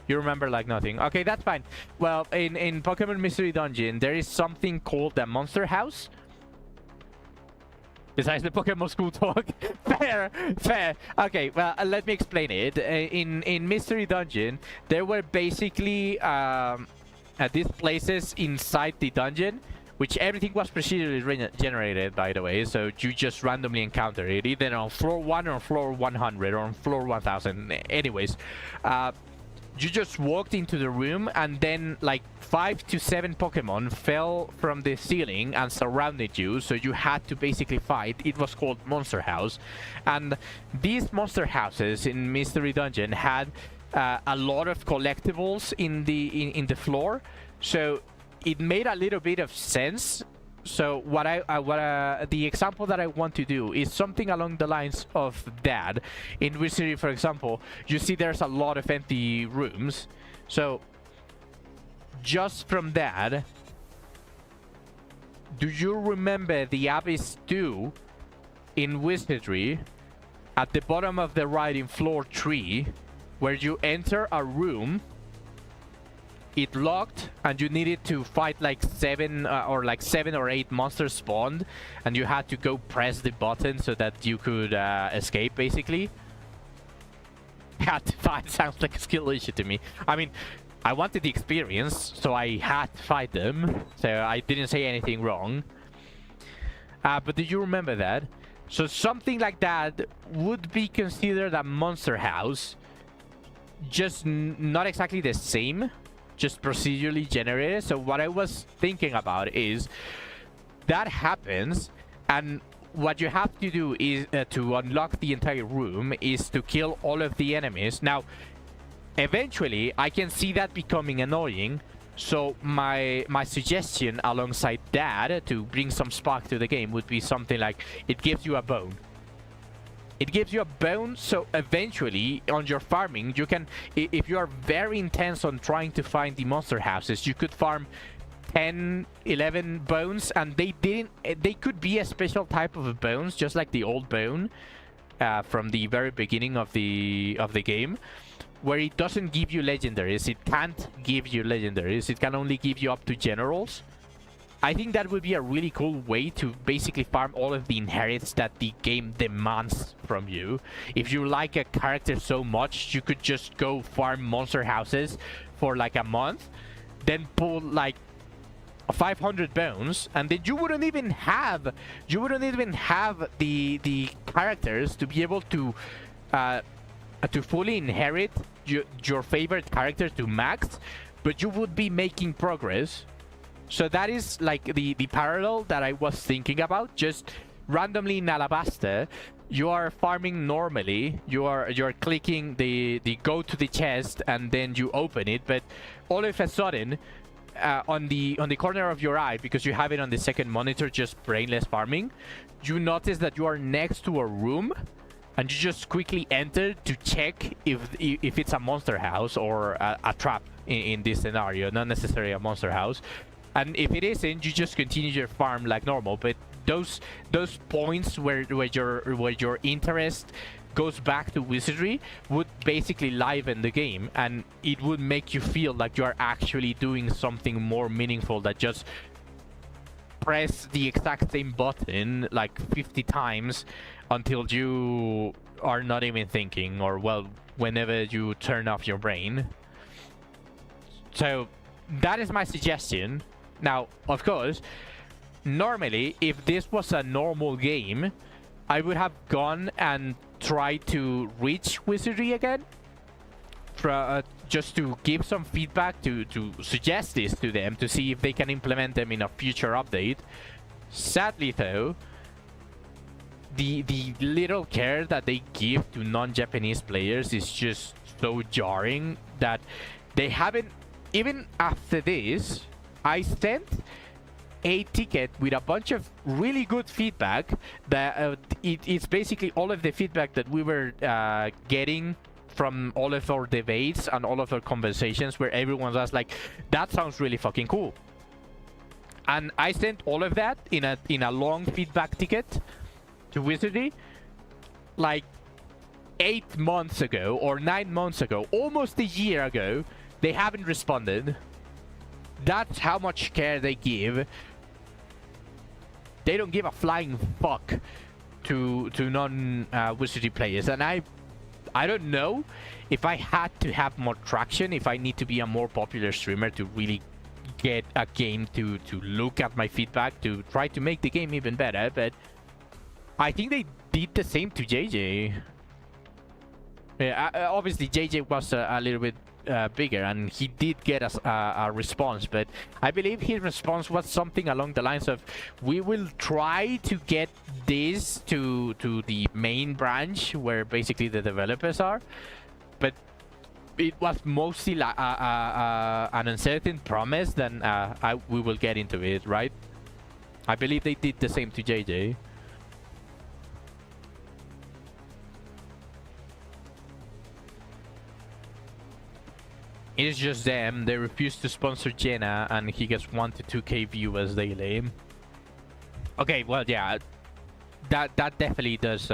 Speaker 1: You remember like nothing. Okay, that's fine. Well, in Pokemon Mystery Dungeon, there is something called the Monster House. Besides the Pokemon School talk. Fair, fair. Okay, well, let me explain it. In Mystery Dungeon, there were basically these places inside the dungeon, which everything was procedurally generated, by the way, so you just randomly encounter it, either on floor 1 or floor 100 or on floor 1000. Anyways, you just walked into the room, and then like 5 to 7 Pokemon fell from the ceiling and surrounded you, so you had to basically fight. It was called Monster House, and these monster houses in Mystery Dungeon had a lot of collectibles in the floor, so it made a little bit of sense. So the example that I want to do is something along the lines of that. In Wizardry, for example, you see there's a lot of empty rooms. So just from that, do you remember the Abyss 2 in Wizardry at the bottom of the right in floor 3, where you enter a room, it locked, and you needed to fight like 7 or 8 monsters spawned, and you had to go press the button so that you could escape, basically? Had to fight sounds like a skill issue to me. I mean, I wanted the experience, so I had to fight them, so I didn't say anything wrong. But do you remember that? So something like that would be considered a monster house, just not exactly the same, just procedurally generated. So what I was thinking about is that happens, and what you have to do is to unlock the entire room is to kill all of the enemies. Now, eventually, I can see that becoming annoying. So my suggestion alongside that to bring some spark to the game would be something like, it gives you a bone. It gives you a bone, so eventually on your farming, you can, if you are very intense on trying to find the monster houses, you could farm 10, 11 bones, and they could be a special type of bones, just like the old bone from the very beginning of the game, where it doesn't give you legendaries. It can't give you legendaries. It can only give you up to generals. I think that would be a really cool way to basically farm all of the inherits that the game demands from you. If you like a character so much, you could just go farm monster houses for like a month, then pull like 500 bones, and then you wouldn't even have the characters to be able to fully inherit your favorite character to max, but you would be making progress. So that is like the parallel that I was thinking about. Just randomly in Alabasta, you are farming normally. You're clicking the go to the chest and then you open it, but all of a sudden, on the corner of your eye, because you have it on the second monitor, just brainless farming, you notice that you are next to a room, and you just quickly enter to check if it's a monster house or a trap in this scenario, not necessarily a monster house. And if it isn't, you just continue your farm like normal. But those points where your interest goes back to wizardry would basically liven the game, and it would make you feel like you are actually doing something more meaningful than just press the exact same button like 50 times until you are not even thinking, or well, whenever you turn off your brain. So that is my suggestion. Now, of course, normally, if this was a normal game, I would have gone and tried to reach wizardry again, just to give some feedback, to suggest this to them, to see if they can implement them in a future update. Sadly, though, the little care that they give to non-Japanese players is just so jarring that they haven't. Even after this, I sent a ticket with a bunch of really good feedback. That it's basically all of the feedback that we were getting from all of our debates and all of our conversations, where everyone was like, that sounds really fucking cool. And I sent all of that in a long feedback ticket to Wizardry like 8 months ago or 9 months ago, almost a year ago. They haven't responded. That's how much care they give. They don't give a flying fuck to non-wizardry players. And I don't know if I had to have more traction, if I need to be a more popular streamer to really get a game to look at my feedback, to try to make the game even better. But I think they did the same to JJ. Yeah, obviously JJ was a little bit bigger, and he did get a response, but I believe his response was something along the lines of, we will try to get this to the main branch where basically the developers are, but it was mostly like an uncertain promise. Then we will get into it, right? I believe they did the same to JJ. It's just them. They refuse to sponsor Jenna, and he gets 1 to 2k viewers daily. Okay, well, yeah, that definitely does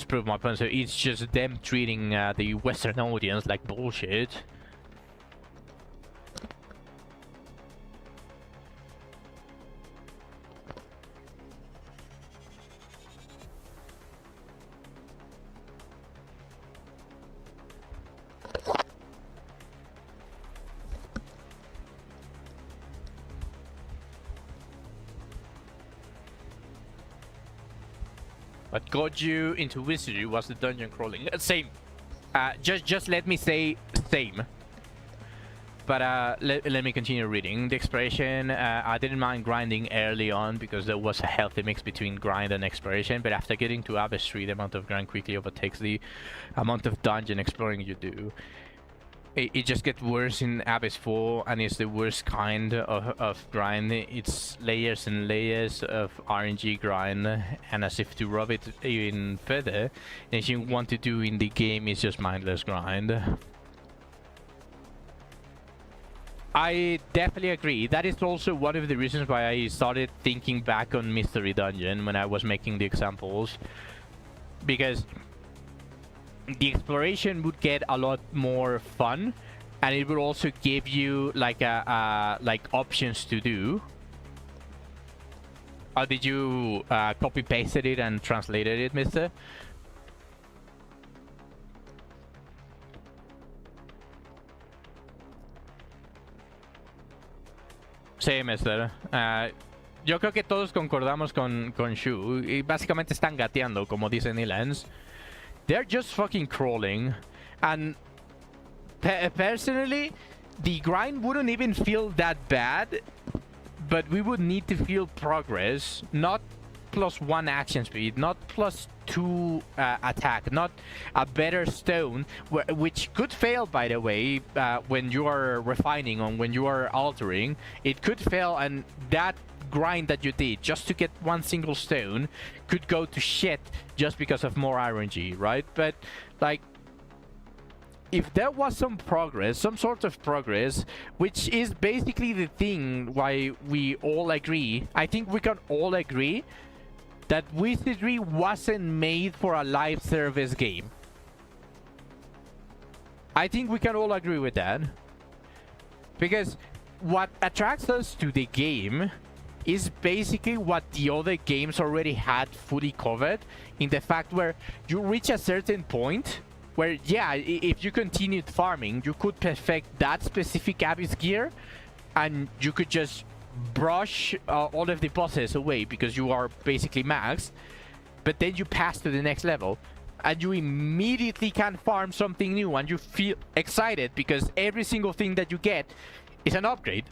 Speaker 1: prove my point. So it's just them treating the Western audience like bullshit. What got you into wizardry was the dungeon crawling. Same. Just let me say same. But let me continue reading. The exploration, I didn't mind grinding early on because there was a healthy mix between grind and exploration. But after getting to Abyss 3, the amount of grind quickly overtakes the amount of dungeon exploring you do. It just gets worse in Abyss 4, and it's the worst kind of grind. It's layers and layers of RNG grind, and as if to rub it even further, and you want to do in the game is just mindless grind. I definitely agree. That is also one of the reasons why I started thinking back on Mystery Dungeon when I was making the examples, because the exploration would get a lot more fun, and it would also give you like like options to do. Or did you copy pasted it and translated it, mister? Sí, mister. Yo creo que todos concordamos con Shu. Y básicamente están gateando, como dice Nilens. They're just fucking crawling. And personally, the grind wouldn't even feel that bad. But we would need to feel progress. Not +1 action speed, not +2 attack, not a better stone, which could fail, by the way, when you are refining, on when you are altering. It could fail, and that grind that you did just to get one single stone could go to shit just because of more RNG, right? But like, if there was some progress, some sort of progress, which is basically the thing why we all agree, I think we can all agree that Wizardry wasn't made for a live service game. I think we can all agree with that. Because what attracts us to the game is basically what the other games already had fully covered, in the fact where you reach a certain point where, yeah, if you continued farming, you could perfect that specific Abyss gear, and you could just brush all of the bosses away because you are basically maxed. But then you pass to the next level, and you immediately can farm something new, and you feel excited because every single thing that you get is an upgrade.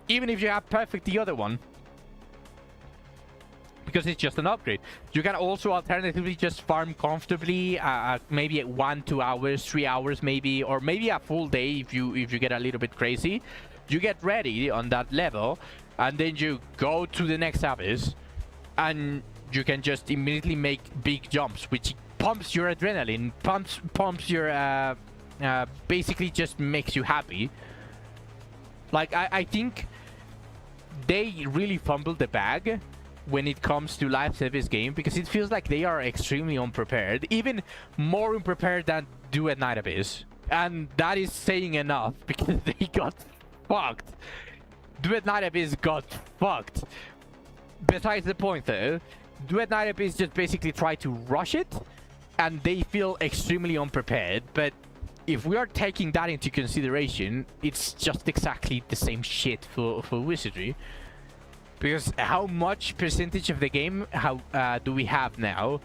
Speaker 1: Even if you have perfect the other one, because it's just an upgrade. You can also alternatively just farm comfortably, maybe at 1, 2 hours, 3 hours maybe, or maybe a full day if you get a little bit crazy. You get ready on that level, and then you go to the next Abyss, and you can just immediately make big jumps, which pumps your adrenaline, pumps your basically just makes you happy. Like, I think they really fumbled the bag when it comes to live service game, because it feels like they are extremely unprepared, even more unprepared than Do at Night Abyss. And that is saying enough, because they got fucked. Do at Night Abyss got fucked. Besides the point though, Do at Night Abyss just basically tried to rush it, and they feel extremely unprepared. But if we are taking that into consideration, it's just exactly the same shit for Wizardry. Because how much percentage of the game do we have now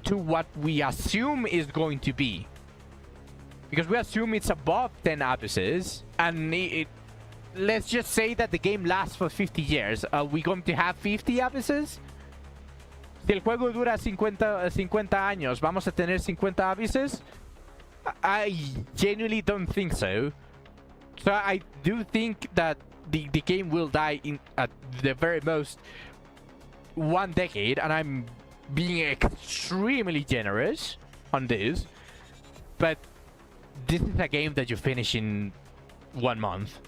Speaker 1: to what we assume is going to be? Because we assume it's above 10 abysses, and let's just say that the game lasts for 50 years. Are we going to have 50 abysses? Si el juego dura 50 años, ¿vamos a tener 50 abysses? I genuinely don't think so. So I do think that the game will die in at the very most 1 decade, and I'm being extremely generous on this. But this is a game that you finish in 1 month.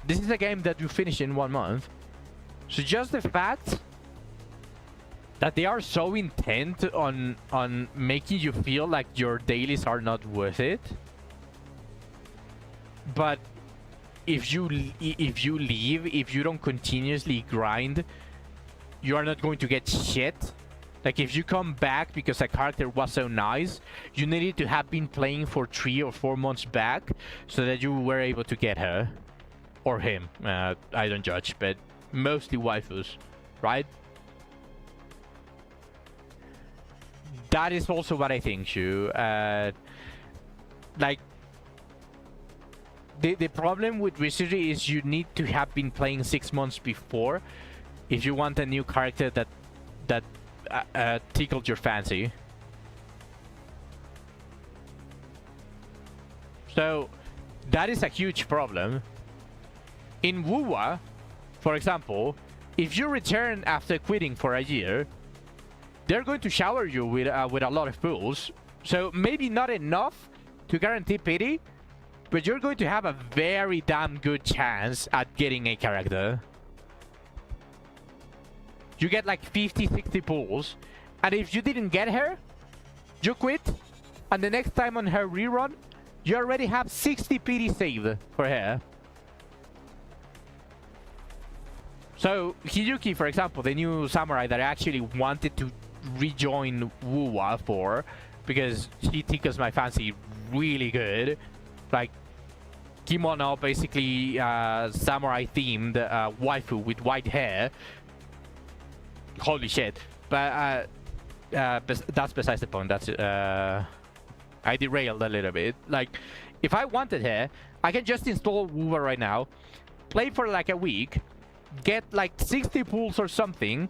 Speaker 1: This is a game that you finish in 1 month. So just the fact that they are so intent on making you feel like your dailies are not worth it. But if you leave, if you don't continuously grind, you are not going to get shit. Like, if you come back because a character was so nice, you needed to have been playing for 3 or 4 months back so that you were able to get her. Or him. I don't judge, but mostly waifus, right? That is also what I think, Shu. Like, the problem with Wizardry is you need to have been playing 6 months before if you want a new character that tickled your fancy. So that is a huge problem. In WoWA, for example, if you return after quitting for a year, they're going to shower you with a lot of pools. So maybe not enough to guarantee pity, but you're going to have a very damn good chance at getting a character. You get like 50, 60 pulls, and if you didn't get her, you quit, and the next time on her rerun, you already have 60 pity saved for her. So Hiyuki, for example, the new samurai that I actually wanted to rejoin WoWA for, because she tickles my fancy really good. Like, kimono, basically samurai themed waifu with white hair. Holy shit. But that's besides the point. That's I derailed a little bit. Like, if I wanted her, I can just install WoWA right now, play for like a week, get like 60 pulls or something.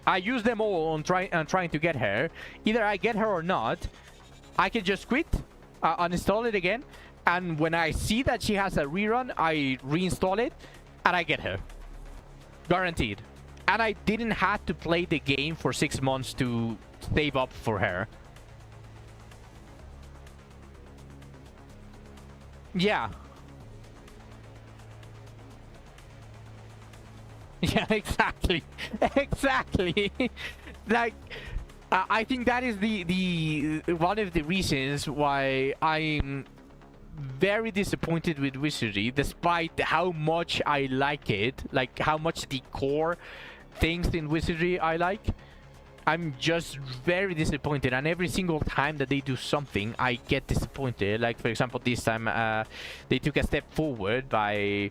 Speaker 1: I use them all on trying to get her. Either I get her or not. I can just quit, uninstall it again, and when I see that she has a rerun, I reinstall it, and I get her. Guaranteed. And I didn't have to play the game for 6 months to save up for her. Yeah. Yeah, exactly. Exactly. Like, I think that is the one of the reasons why I'm very disappointed with Wizardry, despite how much I like it, like how much the core things in Wizardry I like. I'm just very disappointed, and every single time that they do something, I get disappointed. Like, for example, this time they took a step forward by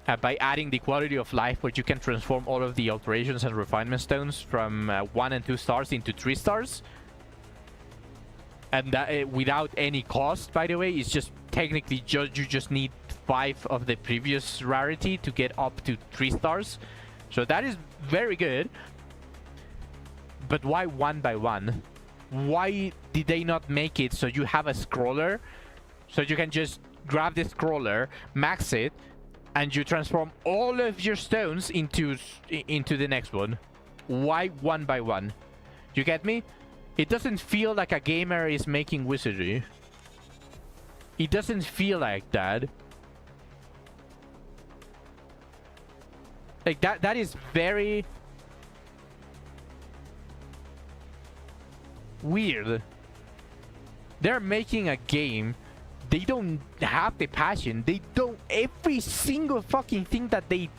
Speaker 1: adding the quality of life, where you can transform all of the alterations and refinement stones from 1 and 2 stars into 3 stars. And that without any cost, by the way. It's just technically you just need 5 of the previous rarity to get up to 3 stars. So that is very good. But why 1 by 1? Why did they not make it so you have a scroller? So you can just grab the scroller, max it, and you transform all of your stones into the next one. Why 1 by 1? You get me? It doesn't feel like a gamer is making Wizardry. It doesn't feel like that. Like that is very weird. They're making a game. They don't have the passion. They don't. Every single fucking thing that they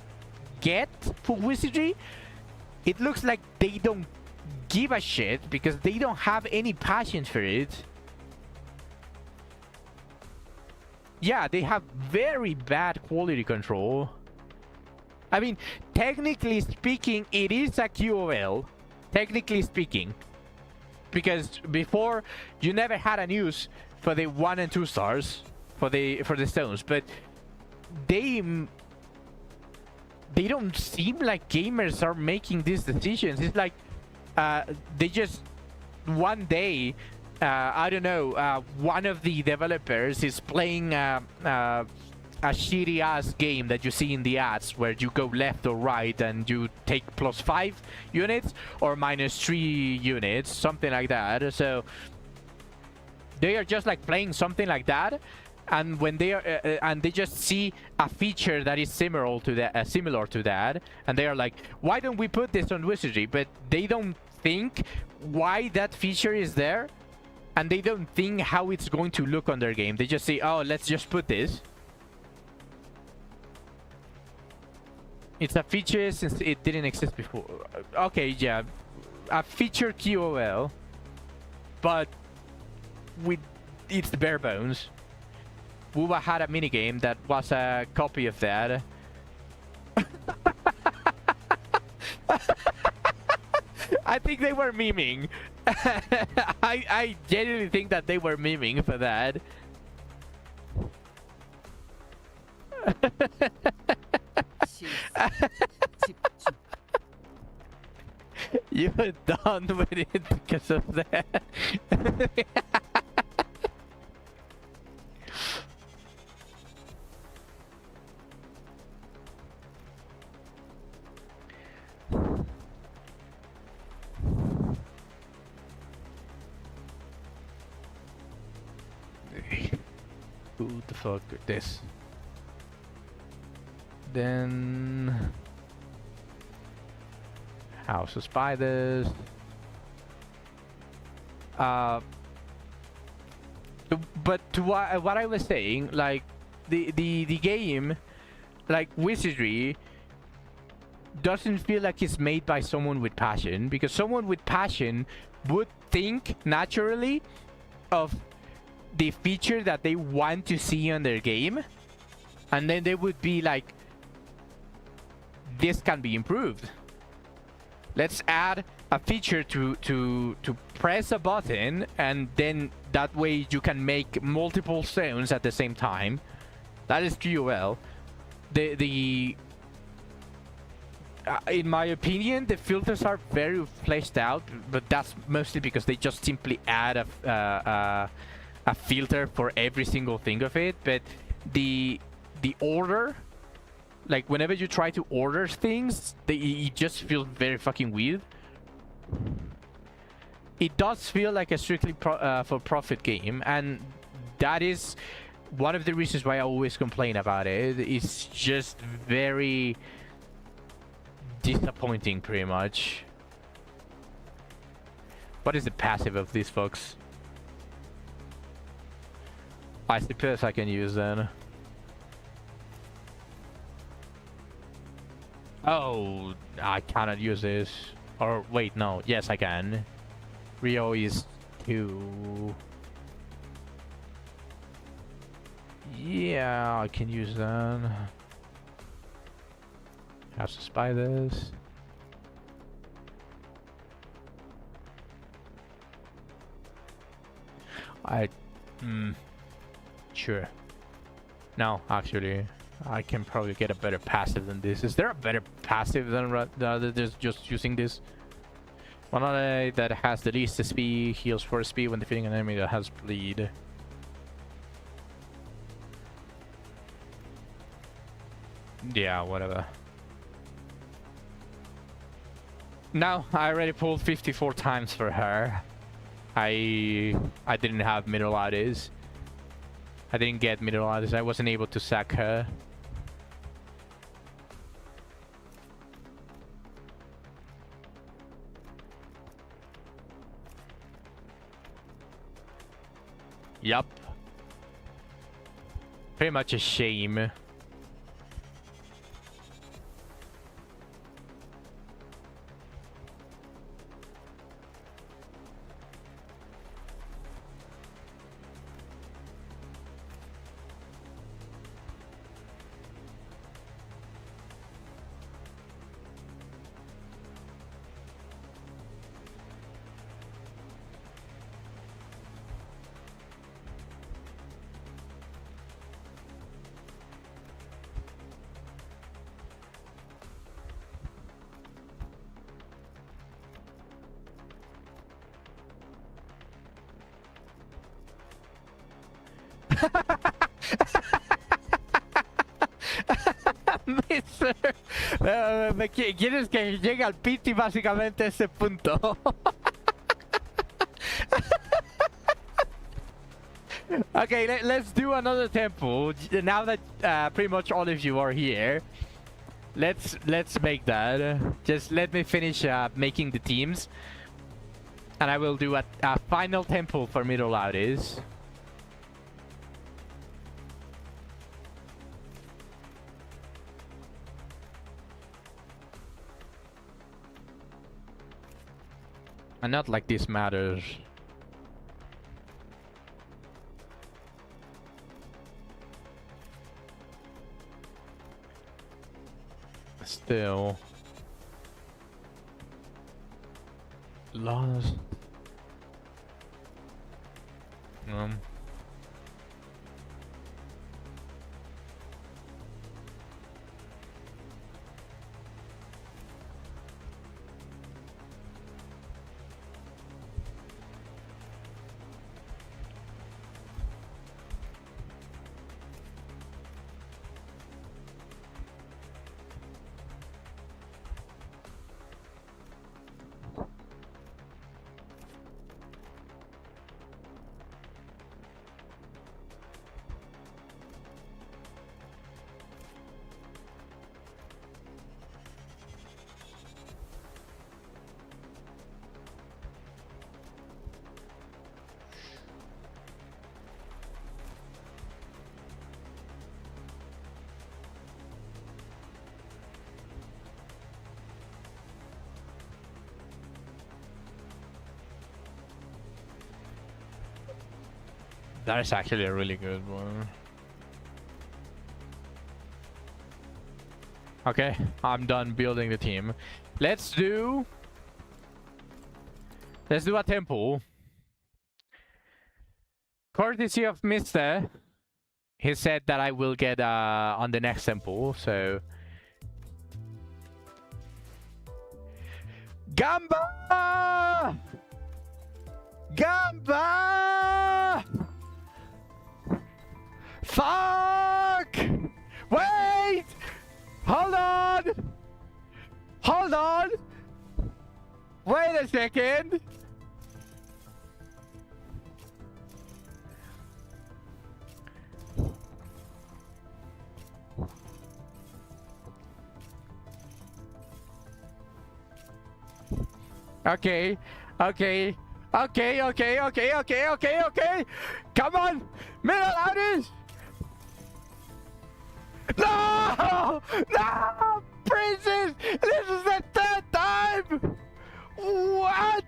Speaker 1: get for Wizardry, it looks like they don't give a shit because they don't have any passion for it. Yeah, they have very bad quality control. I mean, technically speaking, it is a QOL. Technically speaking. Because before, you never had a news for the 1 and 2 stars for the stones, but they don't seem like gamers are making these decisions. It's like they just one day, I don't know, one of the developers is playing a shitty ass game that you see in the ads, where you go left or right and you take +5 units or -3 units, something like that. So they are just like playing something like that, and when they are and they just see a feature that is similar to that, and they are like, why don't we put this on Wizardry? But they don't think why that feature is there, and they don't think how it's going to look on their game. They just say, oh, let's just put this. It's a feature since it didn't exist before. Okay, yeah, a feature QOL, but with it's the bare bones. Wuba had a minigame that was a copy of that. I think they were memeing. I genuinely think that they were memeing for that. You were done with it because of that. Who the fuck this? Then House of Spiders. But to what I was saying, like the game, like Wizardry, doesn't feel like it's made by someone with passion, because someone with passion would think naturally of the feature that they want to see on their game, and then they would be like, this can be improved. Let's add a feature to press a button, and then that way you can make multiple stones at the same time. That is QOL. The in my opinion, the filters are very fleshed out, but that's mostly because they just simply add a filter for every single thing of it. But the order, like whenever you try to order things, it just feels very fucking weird. It does feel like a strictly for profit game, and that is one of the reasons why I always complain about it. It's just very disappointing, pretty much. What is the passive of these folks? I suppose I can use then. Oh, I cannot use this. Or wait, no. Yes, I can. Rio is 2. Yeah, I can use that. Have to spy this. Sure. No, actually, I can probably get a better passive than this. Is there a better passive than just using this? One ally that has the least speed heals 4 speed when defeating an enemy that has bleed. Yeah, whatever. Now, I already pulled 54 times for her. I didn't have middle items. I didn't get middle items. I wasn't able to sack her. Yup. Pretty much a shame. ¿Quieres que llegue al piti básicamente a ese punto? Okay, let's do another temple. Now that pretty much all of you are here, let's make that. Just let me finish making the teams, and I will do a final temple for Middle Audis. And not like this matters. Still. Lost. That is actually a really good one. Okay, I'm done building the team. Let's do a temple. Courtesy of Mr. He said that I will get on the next temple, so Gamba! Gamba! Fuck! Wait! Hold on! Hold on! Wait a second! Okay, okay, okay, okay, okay, okay, okay, okay. Come on, middle outies. No, no, princess. This is the third time. What?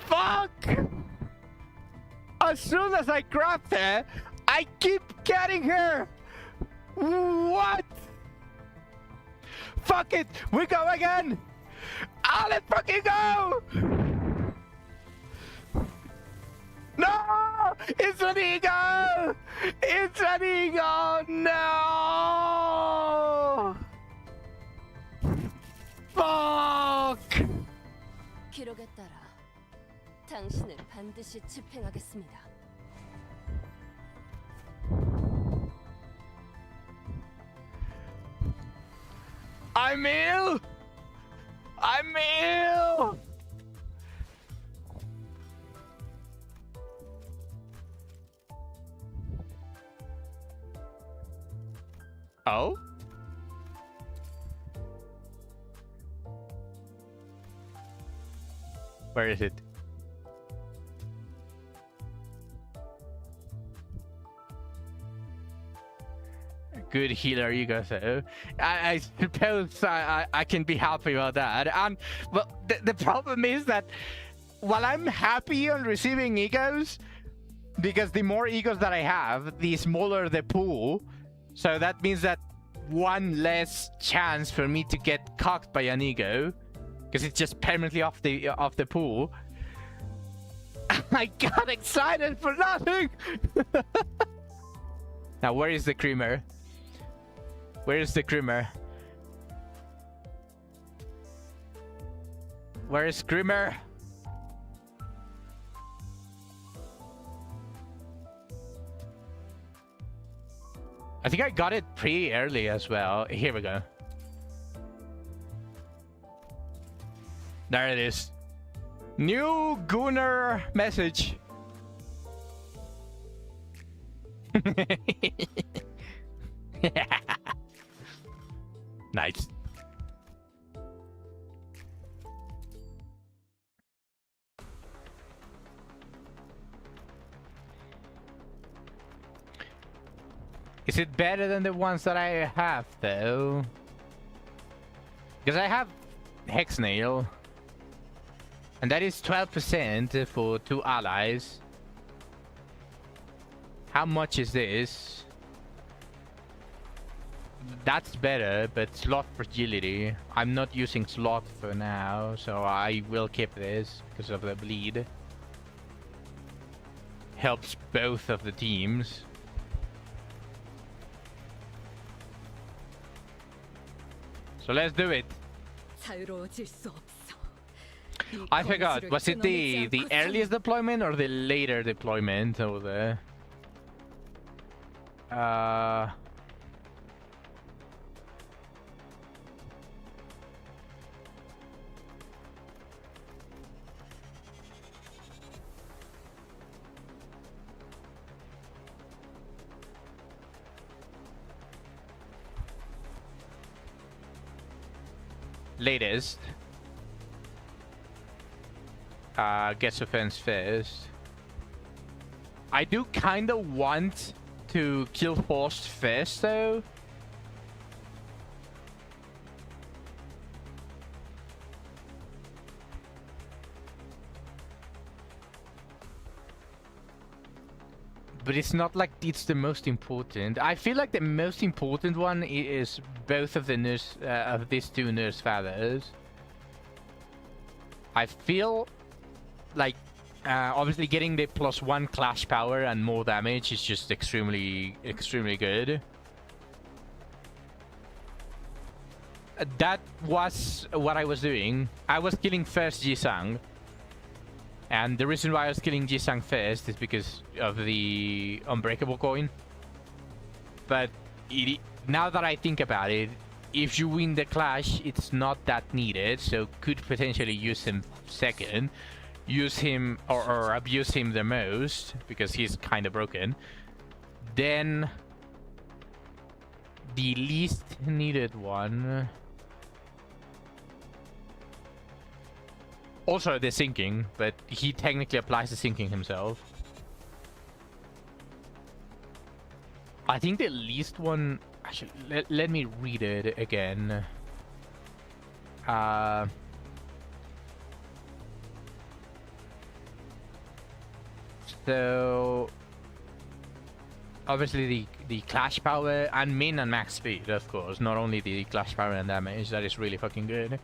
Speaker 1: Fuck. As soon as I grab her, I keep getting her. What? Fuck it! We go again! Ah, let's fucking go! No! It's an ego! It's an ego! No! Fuck!
Speaker 2: 기록에 따라 당신을 반드시 집행하겠습니다.
Speaker 1: I'm ill! I'm ill! Oh? Where is it? Good healer you go, so I suppose I can be happy about that. And well, the problem is that while I'm happy on receiving egos, because the more egos that I have, the smaller the pool. So that means that one less chance for me to get cocked by an ego, because it's just permanently off the pool. I got excited for nothing. Now where is the creamer? Where is the creamer? Where is creamer? I think I got it pretty early as well. Here we go. There it is. New Gunnar message. Nice. Is it better than the ones that I have though? Because I have Hexnail, and that is 12% for 2 allies. How much is this? That's better, but slot fragility. I'm not using slot for now, so I will keep this because of the bleed. Helps both of the teams. So let's do it. I forgot, was it the earliest deployment or the later deployment over there? Latest. Gets offense first. I do kind of want to kill Force first though. But it's not like it's the most important. I feel like the most important one is both of the nurse of these two nurse fathers. I feel like obviously getting the +1 clash power and more damage is just extremely good. that was what I was doing. I was killing first Jisang. And the reason why I was killing Jisang first is because of the unbreakable coin. But now that I think about it, if you win the clash, it's not that needed. So could potentially use him second. Use him or abuse him the most because he's kind of broken. Then the least needed one. Also the sinking, but he technically applies the sinking himself. I think the least one... Actually, let me read it again. So... Obviously the clash power and min and max speed, of course. Not only the clash power and damage, that is really fucking good.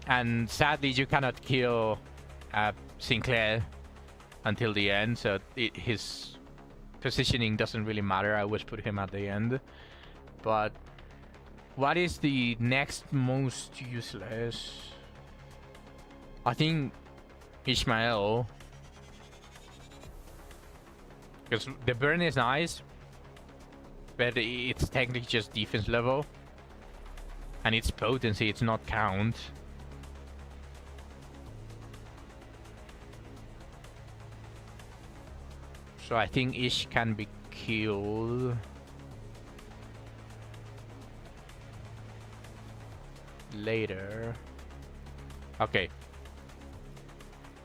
Speaker 1: And sadly, you cannot kill Sinclair until the end, so his positioning doesn't really matter. I always put him at the end. But what is the next most useless? I think Ishmael. Because the burn is nice, but it's technically just defense level. And its potency, it's not count. So I think Ish can be killed later. Okay.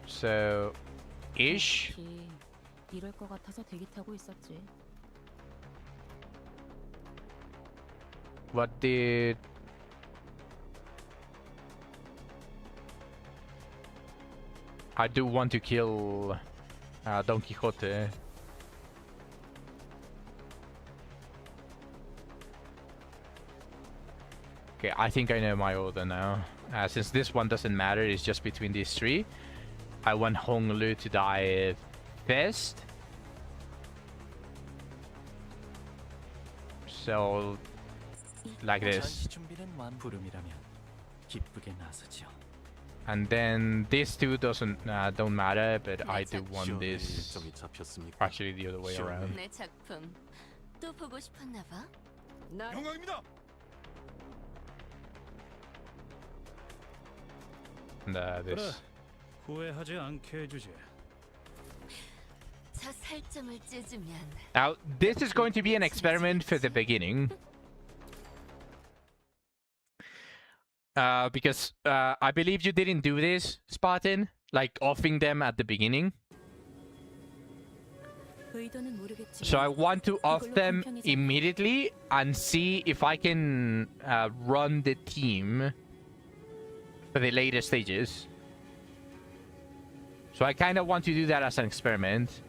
Speaker 1: So Ish.
Speaker 3: 이럴 것 같아서 대기 타고 있었지.
Speaker 1: What did... I do want to kill Don Quixote. Okay, I think I know my order now. Since this one doesn't matter, it's just between these three. I want Hong Lu to die first. So, like this. And then these two don't matter, but I do want this. Actually, the other way around.
Speaker 2: 내 작품 또 보고 싶었나 봐.
Speaker 4: 영광입니다.
Speaker 1: And this.
Speaker 4: 후회하지 않게 해주지.
Speaker 2: 저 살점을 찢으면
Speaker 1: Now, this is going to be an experiment for the beginning. Because I believe you didn't do this, Spartan, like offing them at the beginning.
Speaker 3: 의도는 모르겠지만
Speaker 1: So I want to off them immediately and see if I can run the team for the later stages. So I kind of want to do that as an experiment.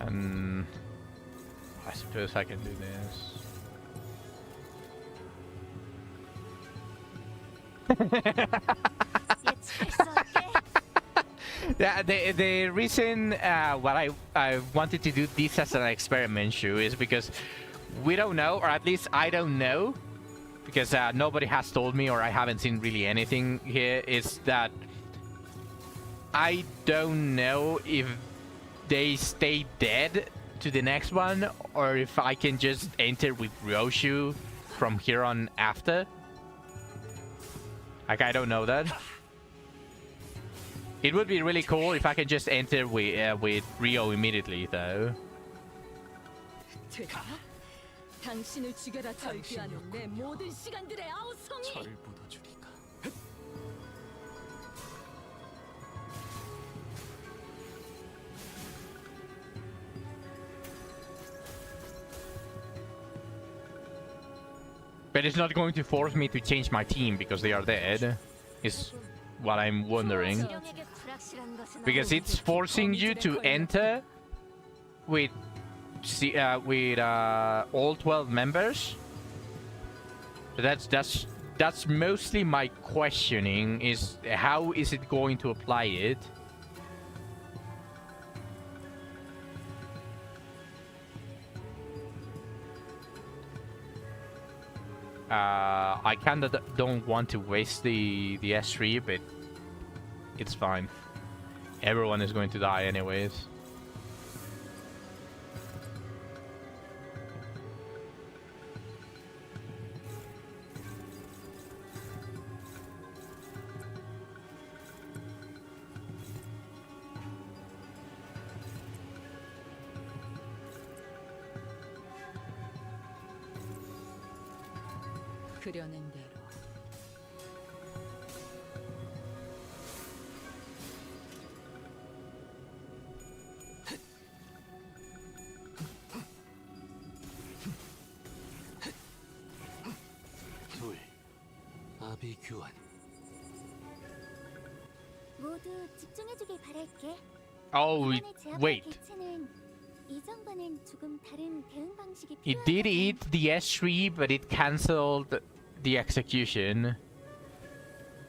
Speaker 1: And I suppose I can do this. Yeah, the reason what I wanted to do this as an experiment show is because we don't know, or at least I don't know, because nobody has told me, or I haven't seen really anything here, is that I don't know if they stay dead to the next one, or if I can just enter with Ryoshu from here on after. Like, I don't know that. It would be really cool if I can just enter with Ryo immediately, though.
Speaker 3: 당신을 죽여라 절규하는 내 모든 시간들의 아우성이.
Speaker 1: But it's not going to force me to change my team because they are dead, is what I'm wondering.
Speaker 2: 지령에게 불확실한 것은
Speaker 1: Because it's forcing you to enter with all 12 members. So that's mostly my questioning, is how is it going to apply it? I kinda don't want to waste the S3, but it's fine. Everyone is going to die anyways.
Speaker 3: 그려낸 대로.
Speaker 5: 둘, 아비 교환.
Speaker 6: 모두 집중해주길 바랄게.
Speaker 1: Oh,
Speaker 6: 이번에 제압할
Speaker 1: wait.
Speaker 6: 개체는 이전과는 조금 다른 대응 방식이
Speaker 1: It did
Speaker 6: 필요하거든.
Speaker 1: eat the S3, but it cancelled the execution.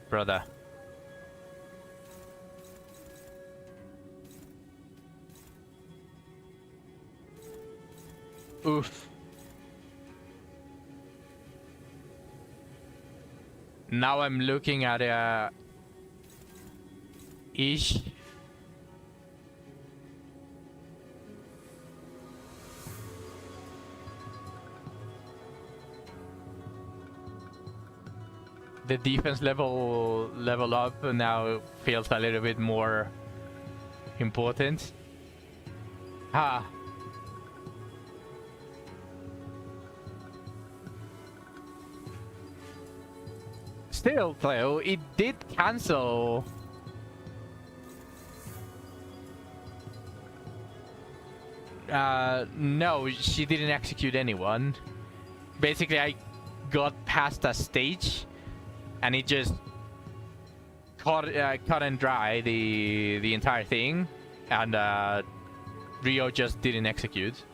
Speaker 1: Brother. Oof. Now I'm looking at Ish. The defense level up now feels a little bit more important. Ha. Still, though, it did cancel. No, she didn't execute anyone. Basically, I got past a stage, and it just cut and dry the entire thing, and Rio just didn't execute.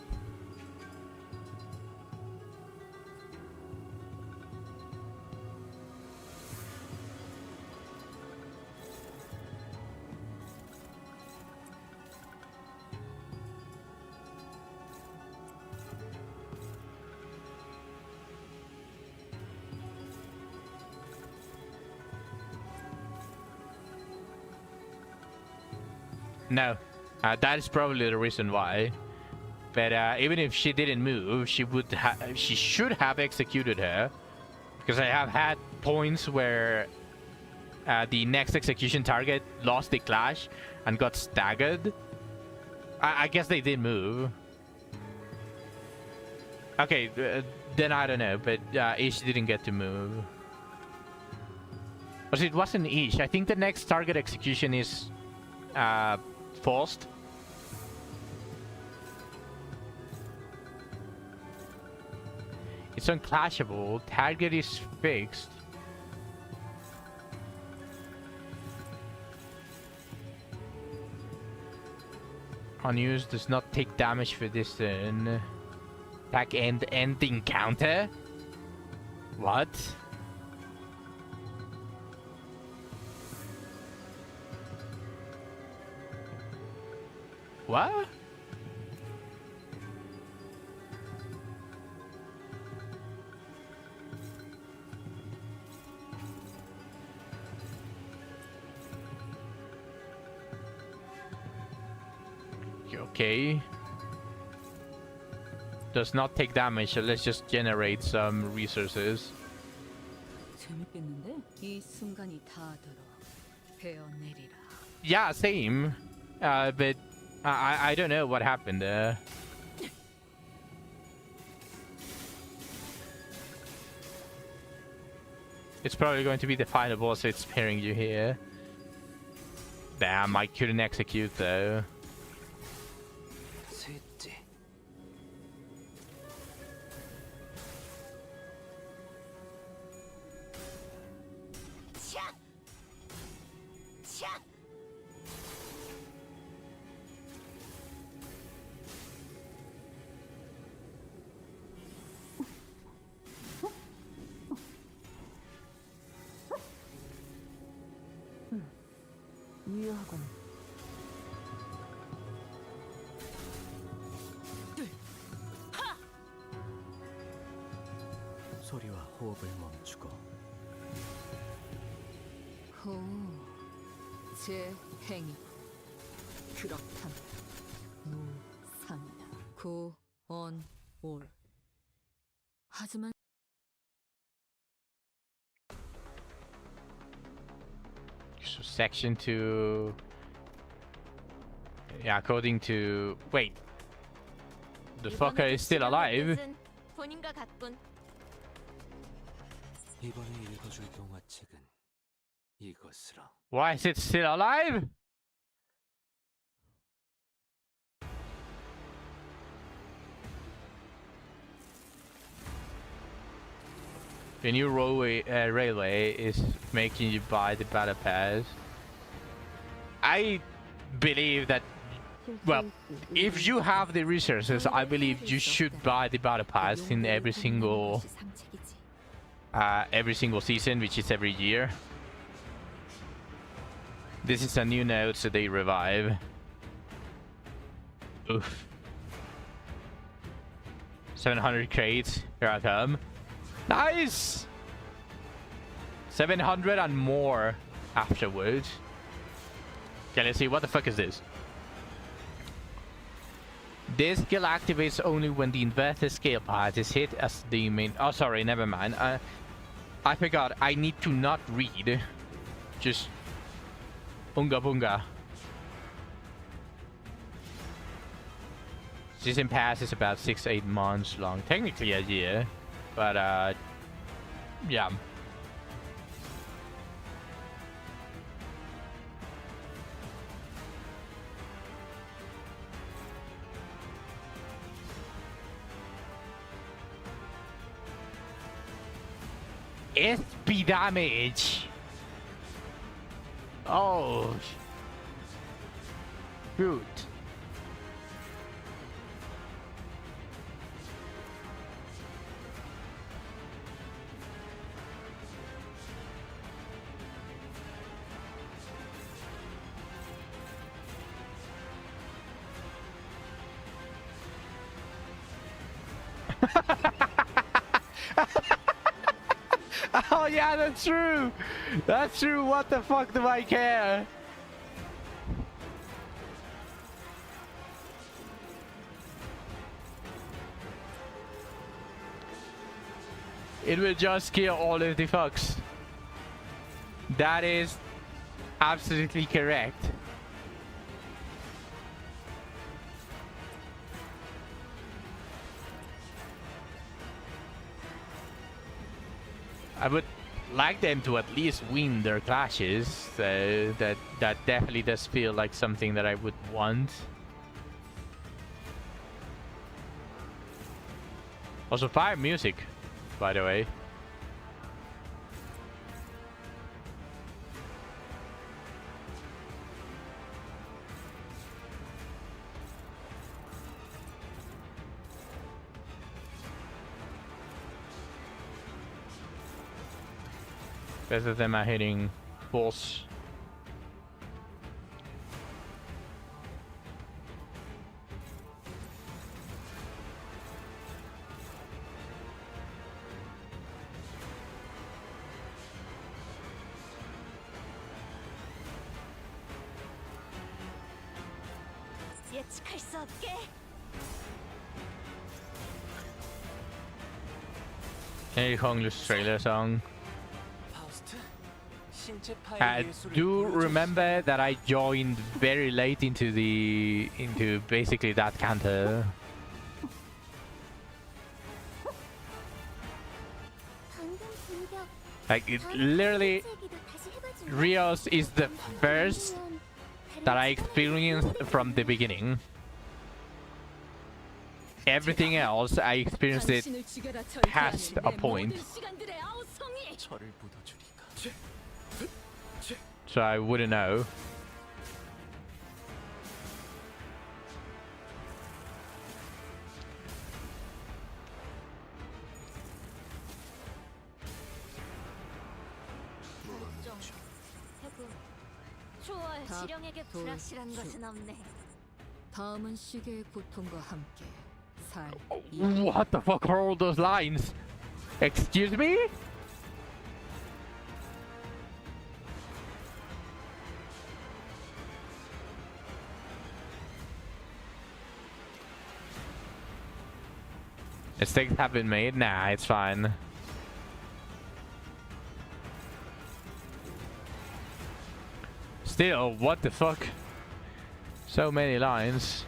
Speaker 1: No, that is probably the reason why. But even if she didn't move, she should have executed her, because I have had points where the next execution target lost the clash and got staggered. I guess they did move. Okay, then I don't know, but Ish didn't get to move. But it wasn't Ish. I think the next target execution is forced. It's unclashable. Target is fixed. Unused does not take damage for this turn. Attack ending counter? What? What? Okay. Does not take damage, so let's just generate some resources.
Speaker 3: 재밌겠는데? 이 순간이 닿도록 베어내리라.
Speaker 1: Yeah, same. But I don't know what happened there. It's probably going to be the final boss, so it's pairing you here. Damn, I couldn't execute though.
Speaker 5: 셋째. 。 . 。 . 。 . 。 . 。 . 。 . . . . . . . . . 。 . . . . . . . . 。 . . 。 . . . 。 . 。 . . . . . . . . . 。
Speaker 3: 유효하군.
Speaker 4: 소리와 호흡을 멈추고
Speaker 3: 오, 제 행위. 그렇다면 무상이다. 구원올. 하지만
Speaker 1: So section 2. Yeah, according to... Wait. The fucker is still alive?
Speaker 2: 본인과 같군.
Speaker 5: 이번에 읽어줄 동화책은 이것으로.
Speaker 1: Why is it still alive? The new railway is making you buy the battle pass. I believe that, well, if you have the resources, I believe you should buy the battle pass in every single season, which is every year. This is a new note, so they revive. Oof. 700 crates, here I come. Nice! 700 and more afterwards. Okay, let's see, what the fuck is this? This skill activates only when the inverted scale path is hit as the main... Oh, sorry, never mind. I forgot, I need to not read. Just... Bunga bunga. Season pass is about 6-8 months long. Technically a year. But, yeah. SP damage. Oh. Shoot. Oh yeah, that's true. That's true. What the fuck do I care? It will just kill all of the fucks. That is absolutely correct. I would like them to at least win their clashes. That definitely does feel like something that I would want. Also, fire music, by the way. Both of them are hitting boss.
Speaker 2: 예측할 수 없게.
Speaker 1: Hey, Kongl's trailer song. I do remember that I joined very late into basically that canter. Like it literally, Rios is the first that I experienced from the beginning. Everything else I experienced it past a point. So I wouldn't know.
Speaker 2: 초월
Speaker 3: 다
Speaker 2: 지령에게
Speaker 3: 돌,
Speaker 2: 불확실한
Speaker 3: 주.
Speaker 2: 것은 없네.
Speaker 3: 다음은 시계의 고통과 함께 살.
Speaker 1: What the fuck are all those lines? Excuse me? Mistakes have been made? Nah, it's fine. Still, what the fuck? So many lines.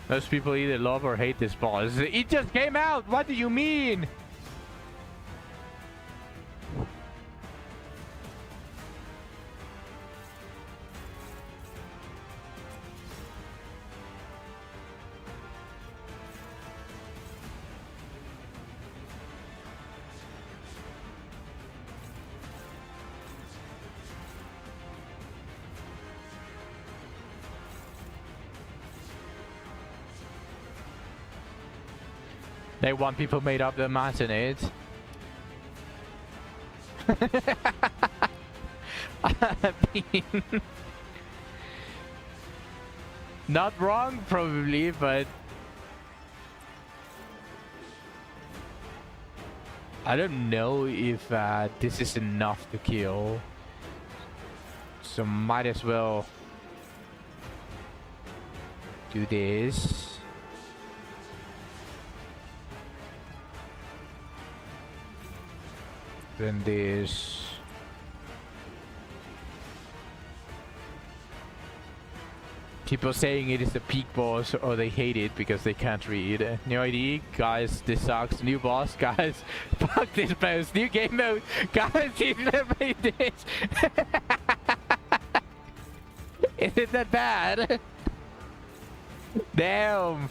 Speaker 1: Most people either love or hate this boss. It just came out! What do you mean? They want people made up their minds in it. I mean, not wrong, probably, but I don't know if this is enough to kill. So might as well do this. Then this. People saying it is the peak boss or they hate it because they can't read. New ID, guys, this sucks. New boss, guys, fuck this boss. New game mode, guys, he's never made this. Isn't that bad? Damn.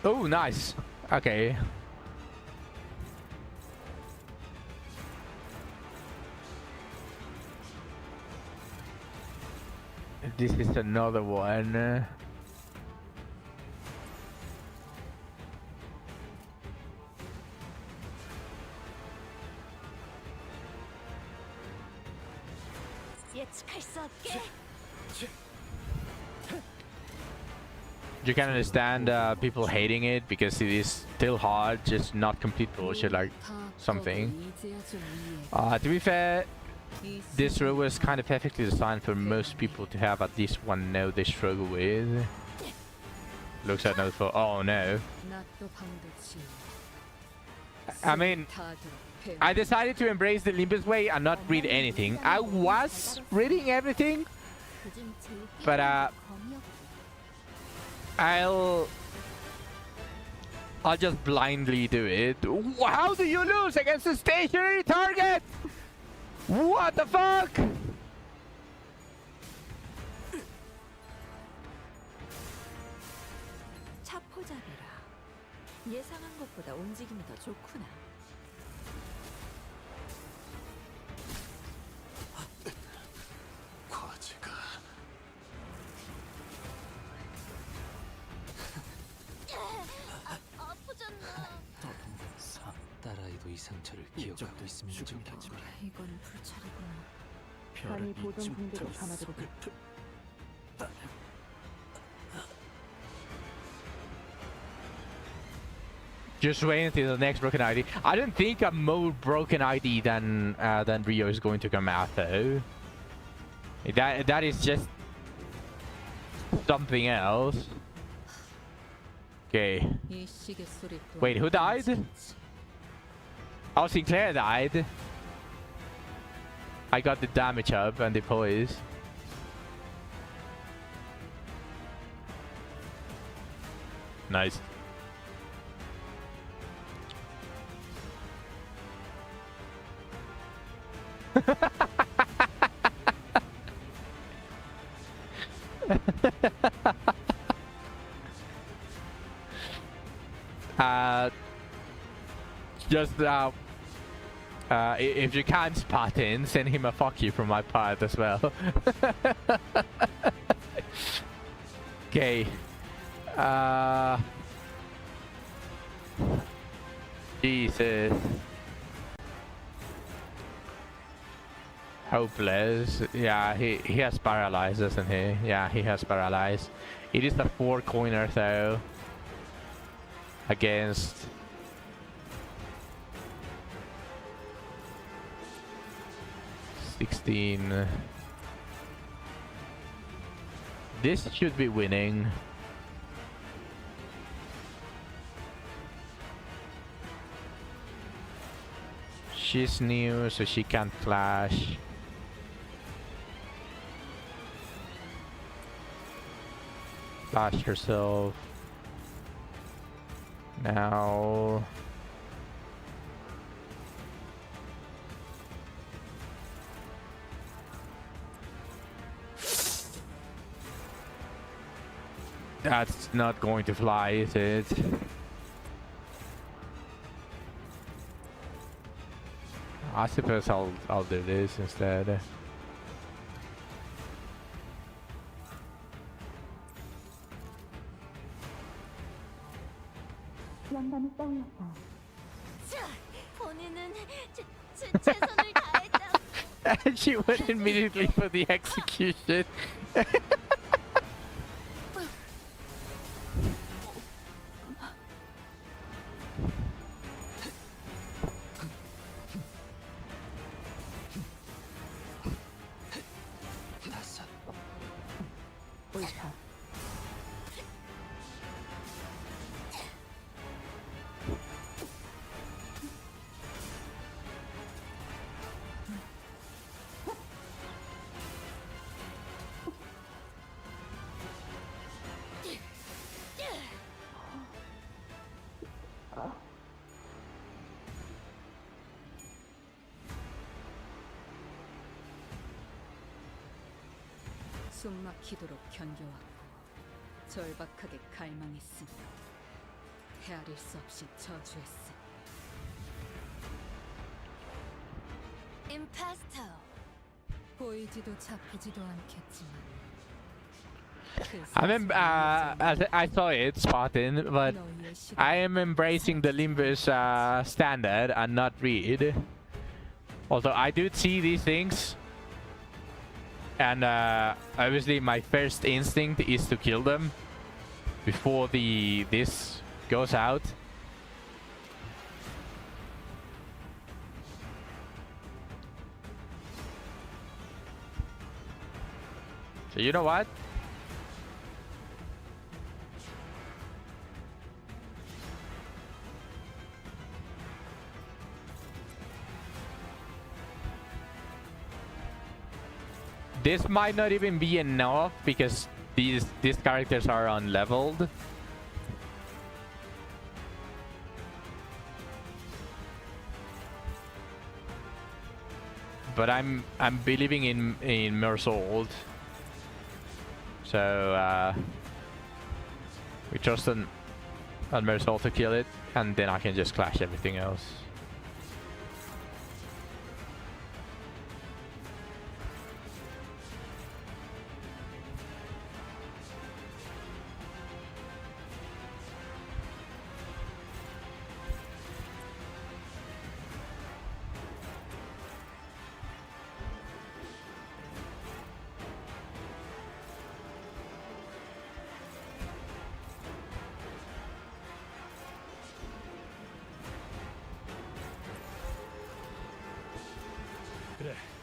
Speaker 1: Oh, nice. Okay. This is another one.
Speaker 2: 예측할 수 없게.
Speaker 1: You can understand people hating it because it is still hard, just not complete bullshit like something. To be fair, this row was kind of perfectly designed for most people to have at least one node they struggle with. Looks at node for oh no. I mean, I decided to embrace the Limbus way and not read anything. I was reading everything,
Speaker 6: 요즘 제일
Speaker 1: but
Speaker 6: 검역
Speaker 1: I'll just blindly do it. How do you lose against a stationary target? What the fuck?
Speaker 2: 차포잡이라. 예상한 것보다 움직임이 더 좋구나.
Speaker 5: 과제가
Speaker 2: 아프잖아.
Speaker 5: 딸아이도 이 상처를 기억하고 있으면 좋겠지만
Speaker 2: 이건 불찰이구나.
Speaker 4: 별을 보던 붕대로 감아들고
Speaker 1: Just wait until the next broken ID. I don't think a more broken ID than Rio is going to come out though. That is just something else. Okay. Wait, who died? Oh, Sinclair died. I got the damage up and the poise. Nice. If you can't spot in, send him a fuck you from my part as well. Okay. Uh, Jesus. Hopeless. Yeah, he has paralyzed, doesn't he? Yeah, he has paralyzed. It is the 4-coiner though. Against 16. This should be winning. She's new, so she can't flash. Flash herself. Now. That's not going to fly, is it? I suppose I'll do this instead.
Speaker 6: 양반이 떠올랐다.
Speaker 2: 자, 본인은 최선을 다했다.
Speaker 1: And she went immediately for the execution.
Speaker 4: 옳다.
Speaker 3: 숨막히도록 견뎌왔고 절박하게 갈망했으니 헤아릴 수 없이 저주했으니
Speaker 2: 임파스터.
Speaker 3: 보이지도 잡히지도 않겠지만
Speaker 1: I saw it, Spartan, but I am embracing the Limbus standard and not read. Although I do see these things. And obviously my first instinct is to kill them before this goes out. So you know what? This might not even be enough because these characters are unleveled. But I'm believing in Mersault. So we trust on Mersault to kill it, and then I can just clash everything else.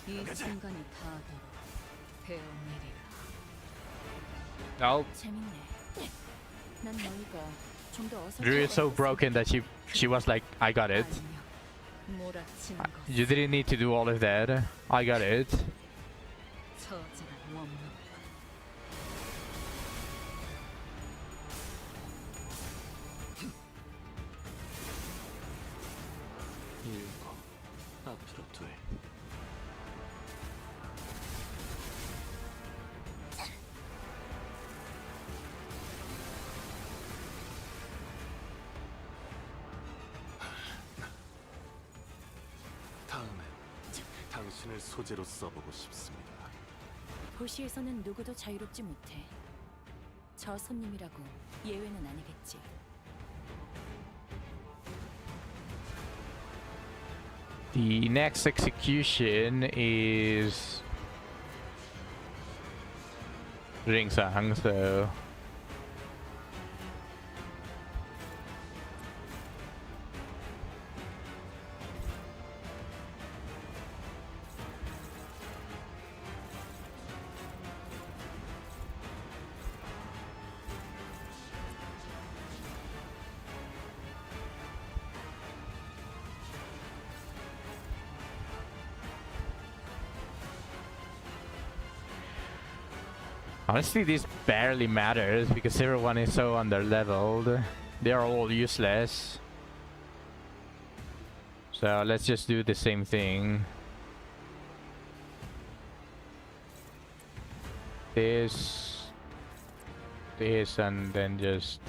Speaker 3: 이 순간이 닿도록 베어내리라.
Speaker 1: Oh,
Speaker 2: 재밌네. 난 너희가 좀 더 어서.
Speaker 1: Drew is so broken that she was like, I got it.
Speaker 3: 아니면 몰아치는 것
Speaker 1: You didn't need to do all of that. I got it.
Speaker 3: 처절한 원망.
Speaker 5: 일곱, 앞으로 둘. 다음엔 당신을 소재로 써보고 싶습니다.
Speaker 2: 도시에서는 누구도 자유롭지 못해. 저 손님이라고 예외는 아니겠지.
Speaker 1: The next execution is Ringsang, so honestly, this barely matters because everyone is so under-leveled. They are all useless. So let's just do the same thing. This, and then just...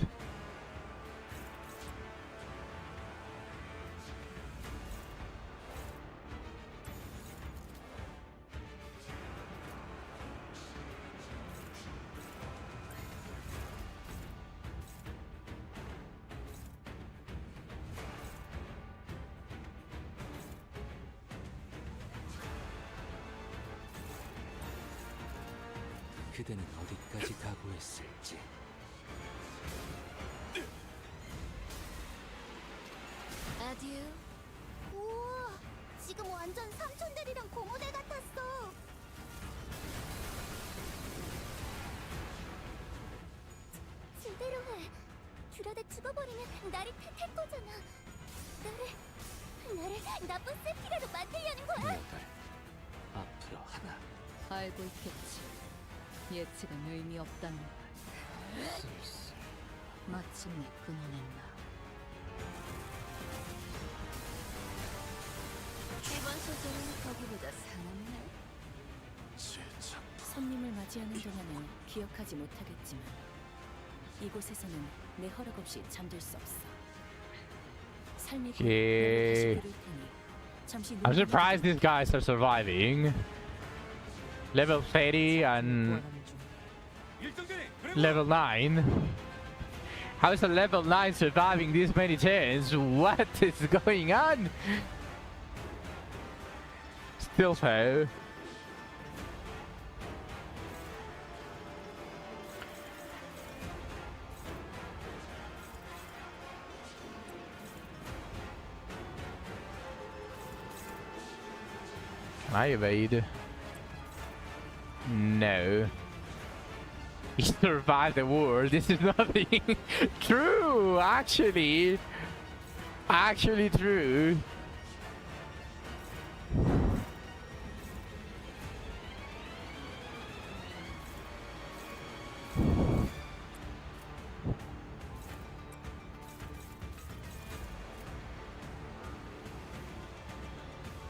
Speaker 5: 그대는 어디까지 각오했을지.
Speaker 6: 아듀. 우와, 지금 완전 삼촌들이랑 고모들 같았어. 제대로 해. 듀라데 죽어버리면 날이 탈 거잖아. 나를 나쁜 세피라로 만들려는 거야?
Speaker 5: 여덟, 앞으로 하나.
Speaker 3: 알고 있겠지. 예측은 의미 없다는 걸.
Speaker 5: 슬슬.
Speaker 3: 마침내 끊어낸다.
Speaker 6: 이번 소재는 거기보다 상한네.
Speaker 5: 제작.
Speaker 2: 손님을 맞이하는 동안은 기억하지 못하겠지만 이곳에서는 내 허락 없이 잠들 수 없어. 삶이
Speaker 1: 예.
Speaker 2: 내가 다시 부를 테니 잠시
Speaker 1: I'm surprised these guys are surviving. Level 30 and level 9. How is a level 9 surviving this many turns? What is going on? Still so. Can I evade? No. He survived the war. This is nothing. True, actually. Actually true.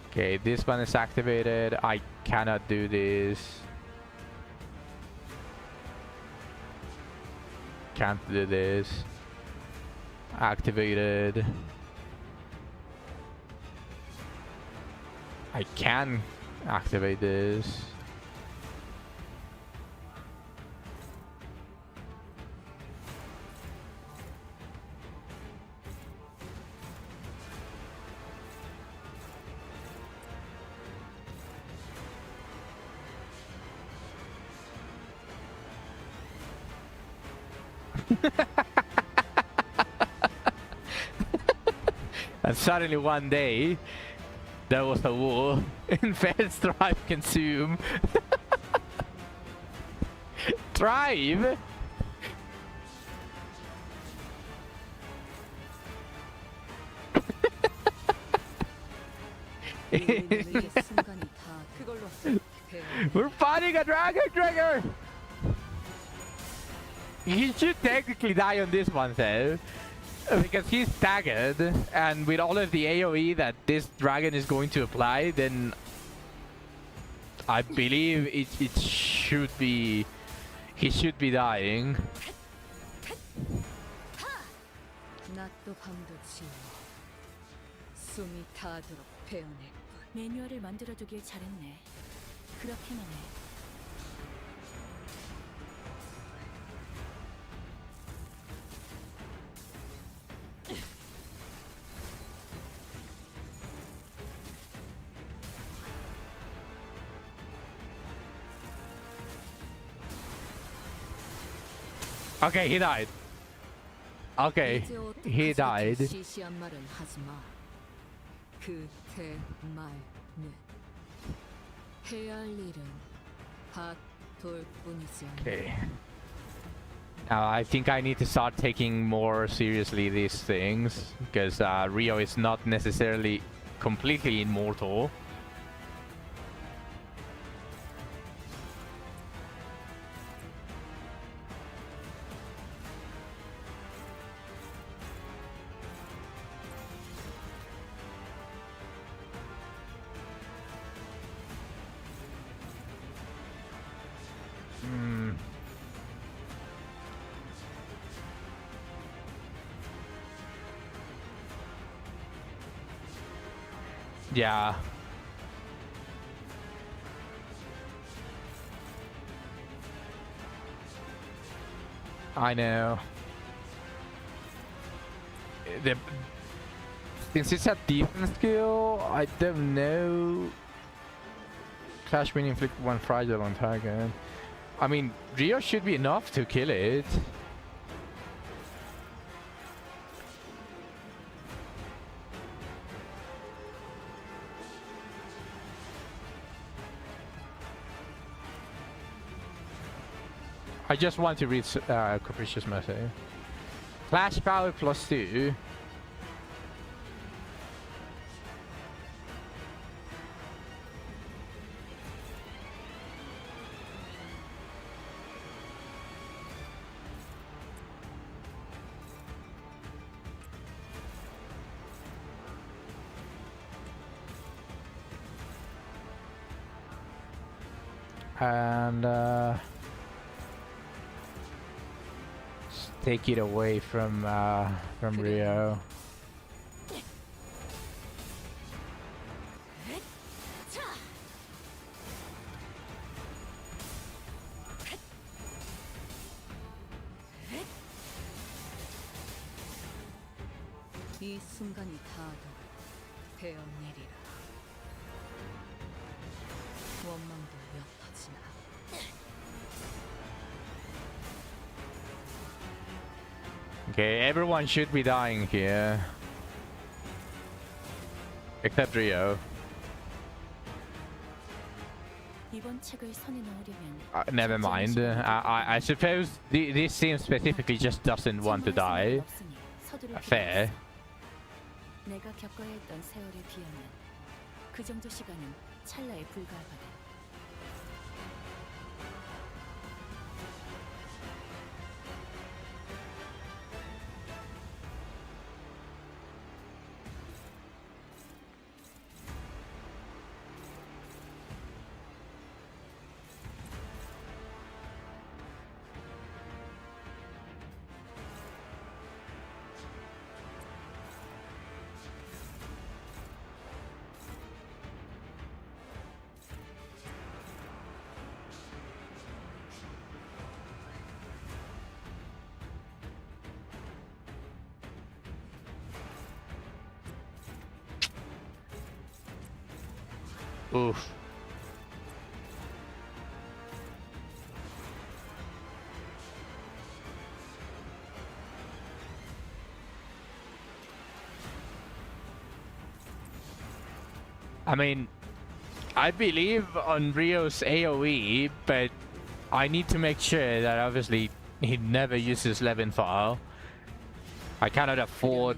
Speaker 1: Okay, this one is activated. I cannot do this. Can't do this. Activated. I can activate this. And suddenly one day, there was a war in Fed's Thrive Consume. Thrive?
Speaker 3: 순간이 다 그걸로
Speaker 1: We're fighting a dragon trigger! He should technically die on this one though. Because he's staggered, and with all of the AoE that this dragon is going to apply, then I believe it should be... he should be dying.
Speaker 3: 낮도 밤도 지워 숨이 닿도록 베어냈군.
Speaker 2: 매뉴얼을 만들어두길 잘했네. 그렇게만 해.
Speaker 1: Okay, he died. Okay,
Speaker 3: 이제 어떻게
Speaker 1: he died.
Speaker 3: 그렇게 시시한 말은 하지 마. 그 대말는 해야 할 일은 밭돌뿐이지 않나.
Speaker 1: Okay. Now I think I need to start taking more seriously these things because Rio is not necessarily completely immortal. Yeah. I know. Since it's a defense skill, I don't know. Clash Wind inflict one fragile on target. I mean, Rio should be enough to kill it. I just want to read Capricious Mercy. Flash power +2. And take it away from Rio.
Speaker 3: 이 순간이 다도 되어내리라. 원망도 옅어지나.
Speaker 1: Okay, everyone should be dying here. Except Rio.
Speaker 2: 이번 책을 손에 넣으려면
Speaker 1: Never mind. I suppose this scene specifically just doesn't want to die. Fair.
Speaker 2: 내가 겪어야 했던 세월에 비하면 그 정도 시간은 찰나에 불과하거든.
Speaker 1: Oof. I mean, I believe on Rio's AoE, but I need to make sure that obviously he never uses Levin file. I cannot afford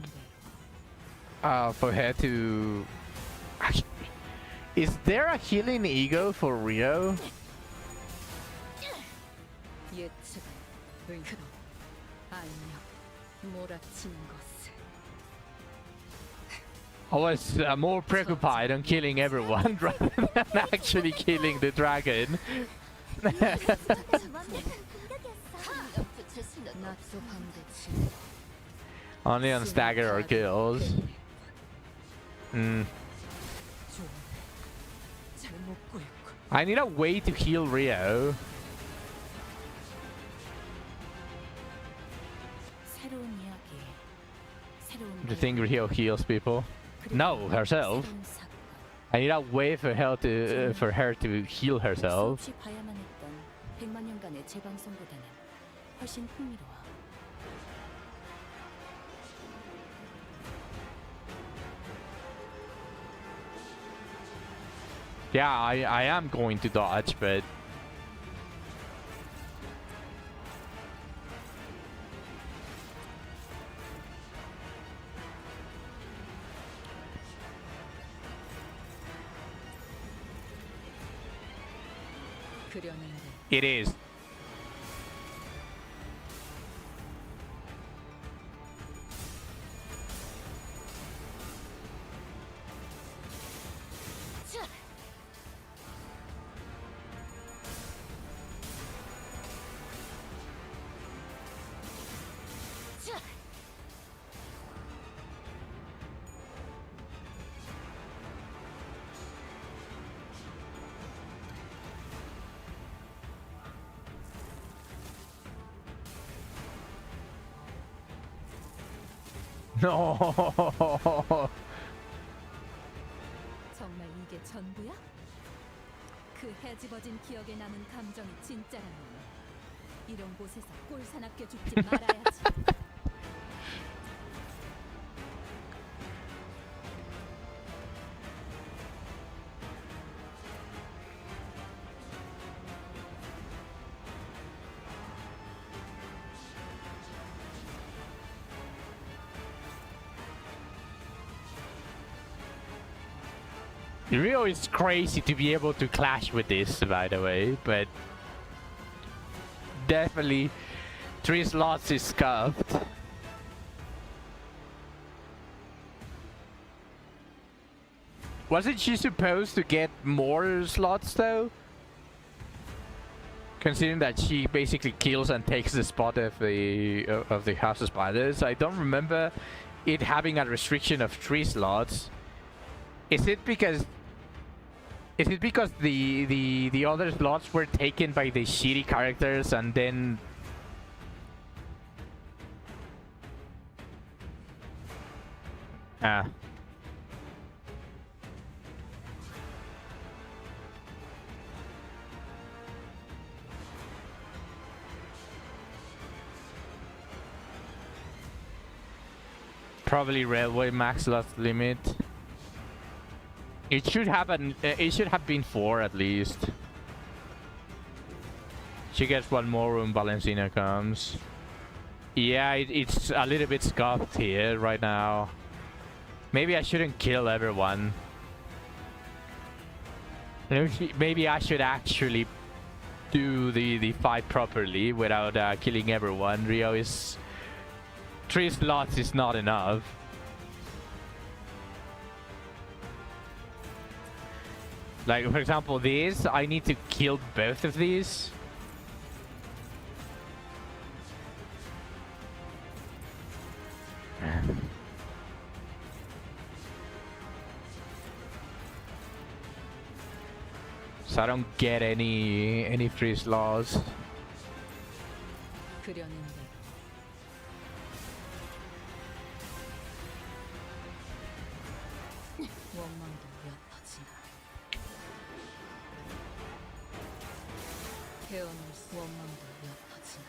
Speaker 1: for her to... Is there a healing ego for Rio?
Speaker 3: 예측은 불크로 안녕 몰아치는 것을.
Speaker 1: I was more preoccupied on killing everyone rather than actually killing the dragon.
Speaker 3: 낫소 반대치.
Speaker 1: Only on stagger or kills. I need a way to heal Rio.
Speaker 2: 새로운 이야기, 새로운
Speaker 1: Do you think Rio heals people? No, herself.
Speaker 2: 새로운 사건.
Speaker 1: I need a way for her to heal herself.
Speaker 2: 수없이 봐야만 했던 100만 년간의 재방송보다는 훨씬 흥미로워.
Speaker 1: Yeah, I am going to dodge, but...
Speaker 3: 그려는데
Speaker 1: It is. No.
Speaker 2: 정말 이게 전부야? 그 헤집어진 기억에 남은 감정이 진짜라면 이런 곳에서 꼴사납게 죽지 말아야지.
Speaker 1: Rio is crazy to be able to clash with this, by the way, but definitely 3 slots is scuffed. Wasn't she supposed to get more slots though? Considering that she basically kills and takes the spot of the House of Spiders, I don't remember it having a restriction of 3 slots. Is it because the other slots were taken by the shitty characters and then probably railway max slot limit. It should have been 4 at least. She gets 1 more when Valencina comes. Yeah, it's a little bit scuffed here right now. Maybe I shouldn't kill everyone. Maybe I should actually do the fight properly without killing everyone. Rio is 3 slots is not enough. Like, for example, this, I need to kill both of these. So I don't get any free slots.
Speaker 3: 그려는데 원망도 옅어지나 태어날 수 원망도 옅어지나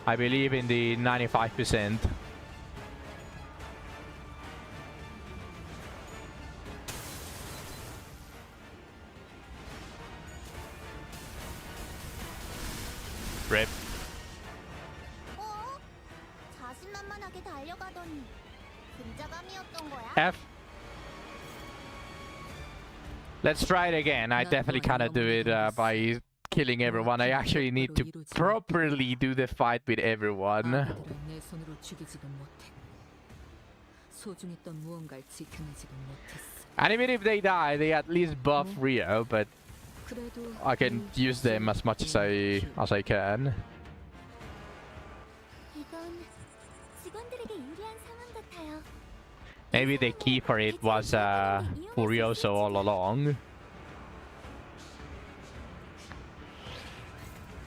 Speaker 1: I believe in the 95%. Rip.
Speaker 6: 자신만만하게 달려가더니 근자감이었던 거야?
Speaker 1: F. Let's try it again. I definitely cannot do it by killing everyone. I actually need to properly do the fight with everyone.
Speaker 3: 아들을 내 손으로 죽이지도 못했고 소중했던 무언가를 지켜내지도 못했어.
Speaker 1: And even if they die, they at least buff Rio, but
Speaker 3: 그래도
Speaker 1: I can use them as much as I can.
Speaker 6: 이건 직원들에게 유리한 상황 같아요.
Speaker 1: Maybe the key for it was Furioso all along.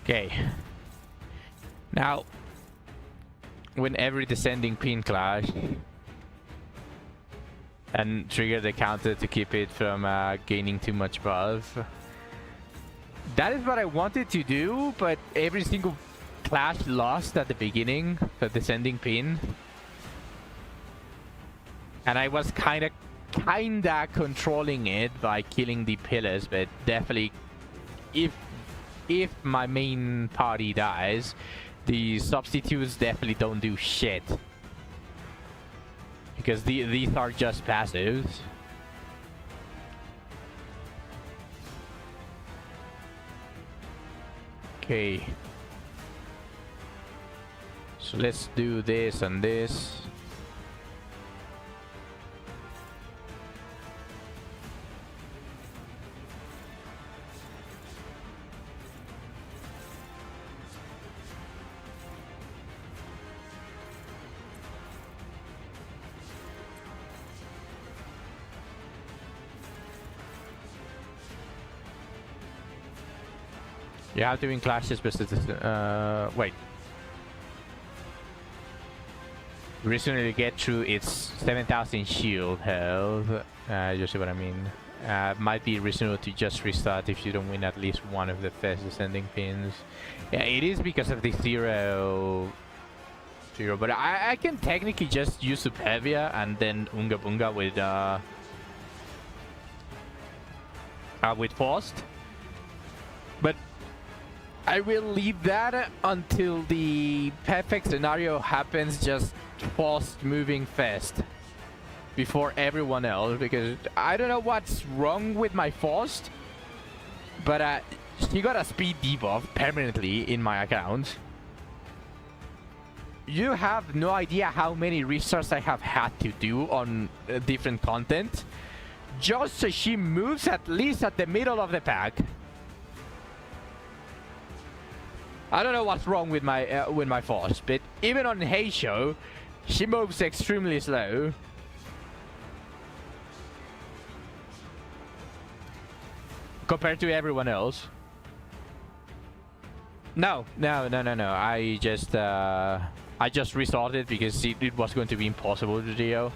Speaker 1: Okay. Now, when every descending pin clash and trigger the counter to keep it from gaining too much buff. That is what I wanted to do, but every single clash lost at the beginning, the descending pin. And I was kinda controlling it by killing the pillars, but definitely if my main party dies, the substitutes definitely don't do shit. Because these are just passives. Okay. So let's do this and this. You have to win clashes, but wait. Recently get through its 7,000 shield health. You see what I mean? Might be reasonable to just restart if you don't win at least one of the first descending pins. Yeah, it is because of the zero. But I can technically just use Superbia and then Unga Bunga with Faust. But I will leave that until the perfect scenario happens, just Faust moving fast before everyone else, because I don't know what's wrong with my Faust, but she got a speed debuff permanently in my account. You have no idea how many restarts I have had to do on different content just so she moves at least at the middle of the pack. I don't know what's wrong with my Faust, but even on Heisho, she moves extremely slow. Compared to everyone else. No. I just restarted because it was going to be impossible to do.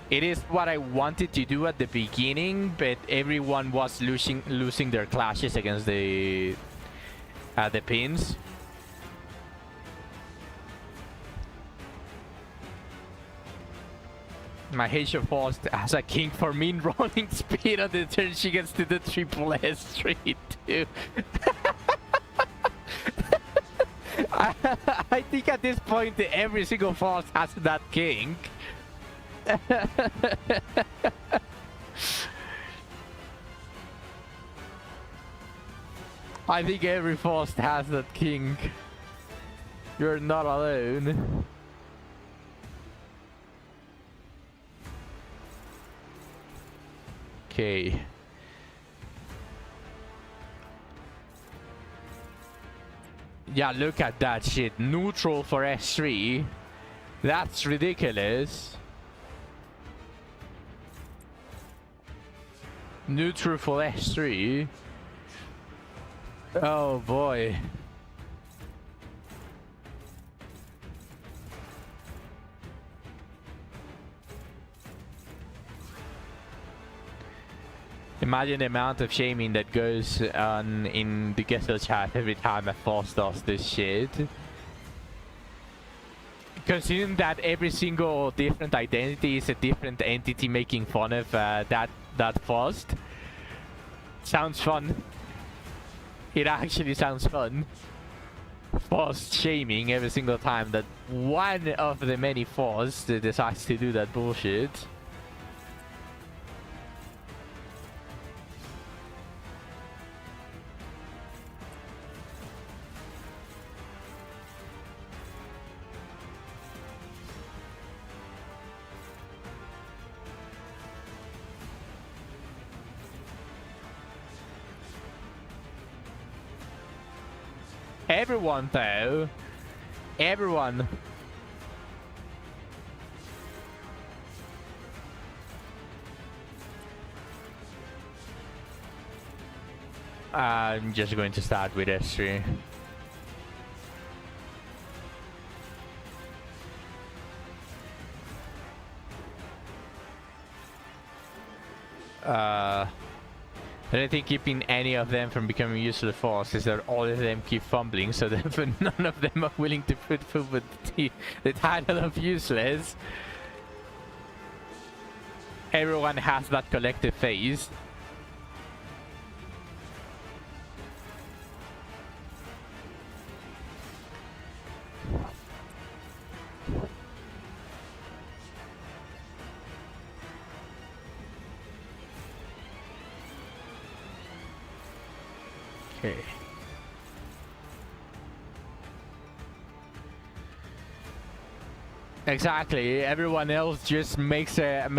Speaker 1: It is what I wanted to do at the beginning, but everyone was losing their clashes against the pins. My Heisho Faust has a king for mean rolling speed on the turn she gets to the triple S3 too. I think at this point every single Faust has that king. I think every Faust has that king. You're not alone. Okay. Yeah, look at that shit. Neutral for S3. That's ridiculous. Neutral for S3. Oh boy. Imagine the amount of shaming that goes on in the Ghetto chat every time a Faust does this shit. Considering that every single different identity is a different entity making fun of that Faust. Sounds fun. It actually sounds fun. Faust shaming every single time that one of the many Fausts decides to do that bullshit. Everyone though. Everyone. I'm just going to start with S3. I don't think keeping any of them from becoming useless Faust is that all of them keep fumbling, so that none of them are willing to put forward the title of useless. everyone has that collective phase. Okay. Exactly. Everyone else just makes it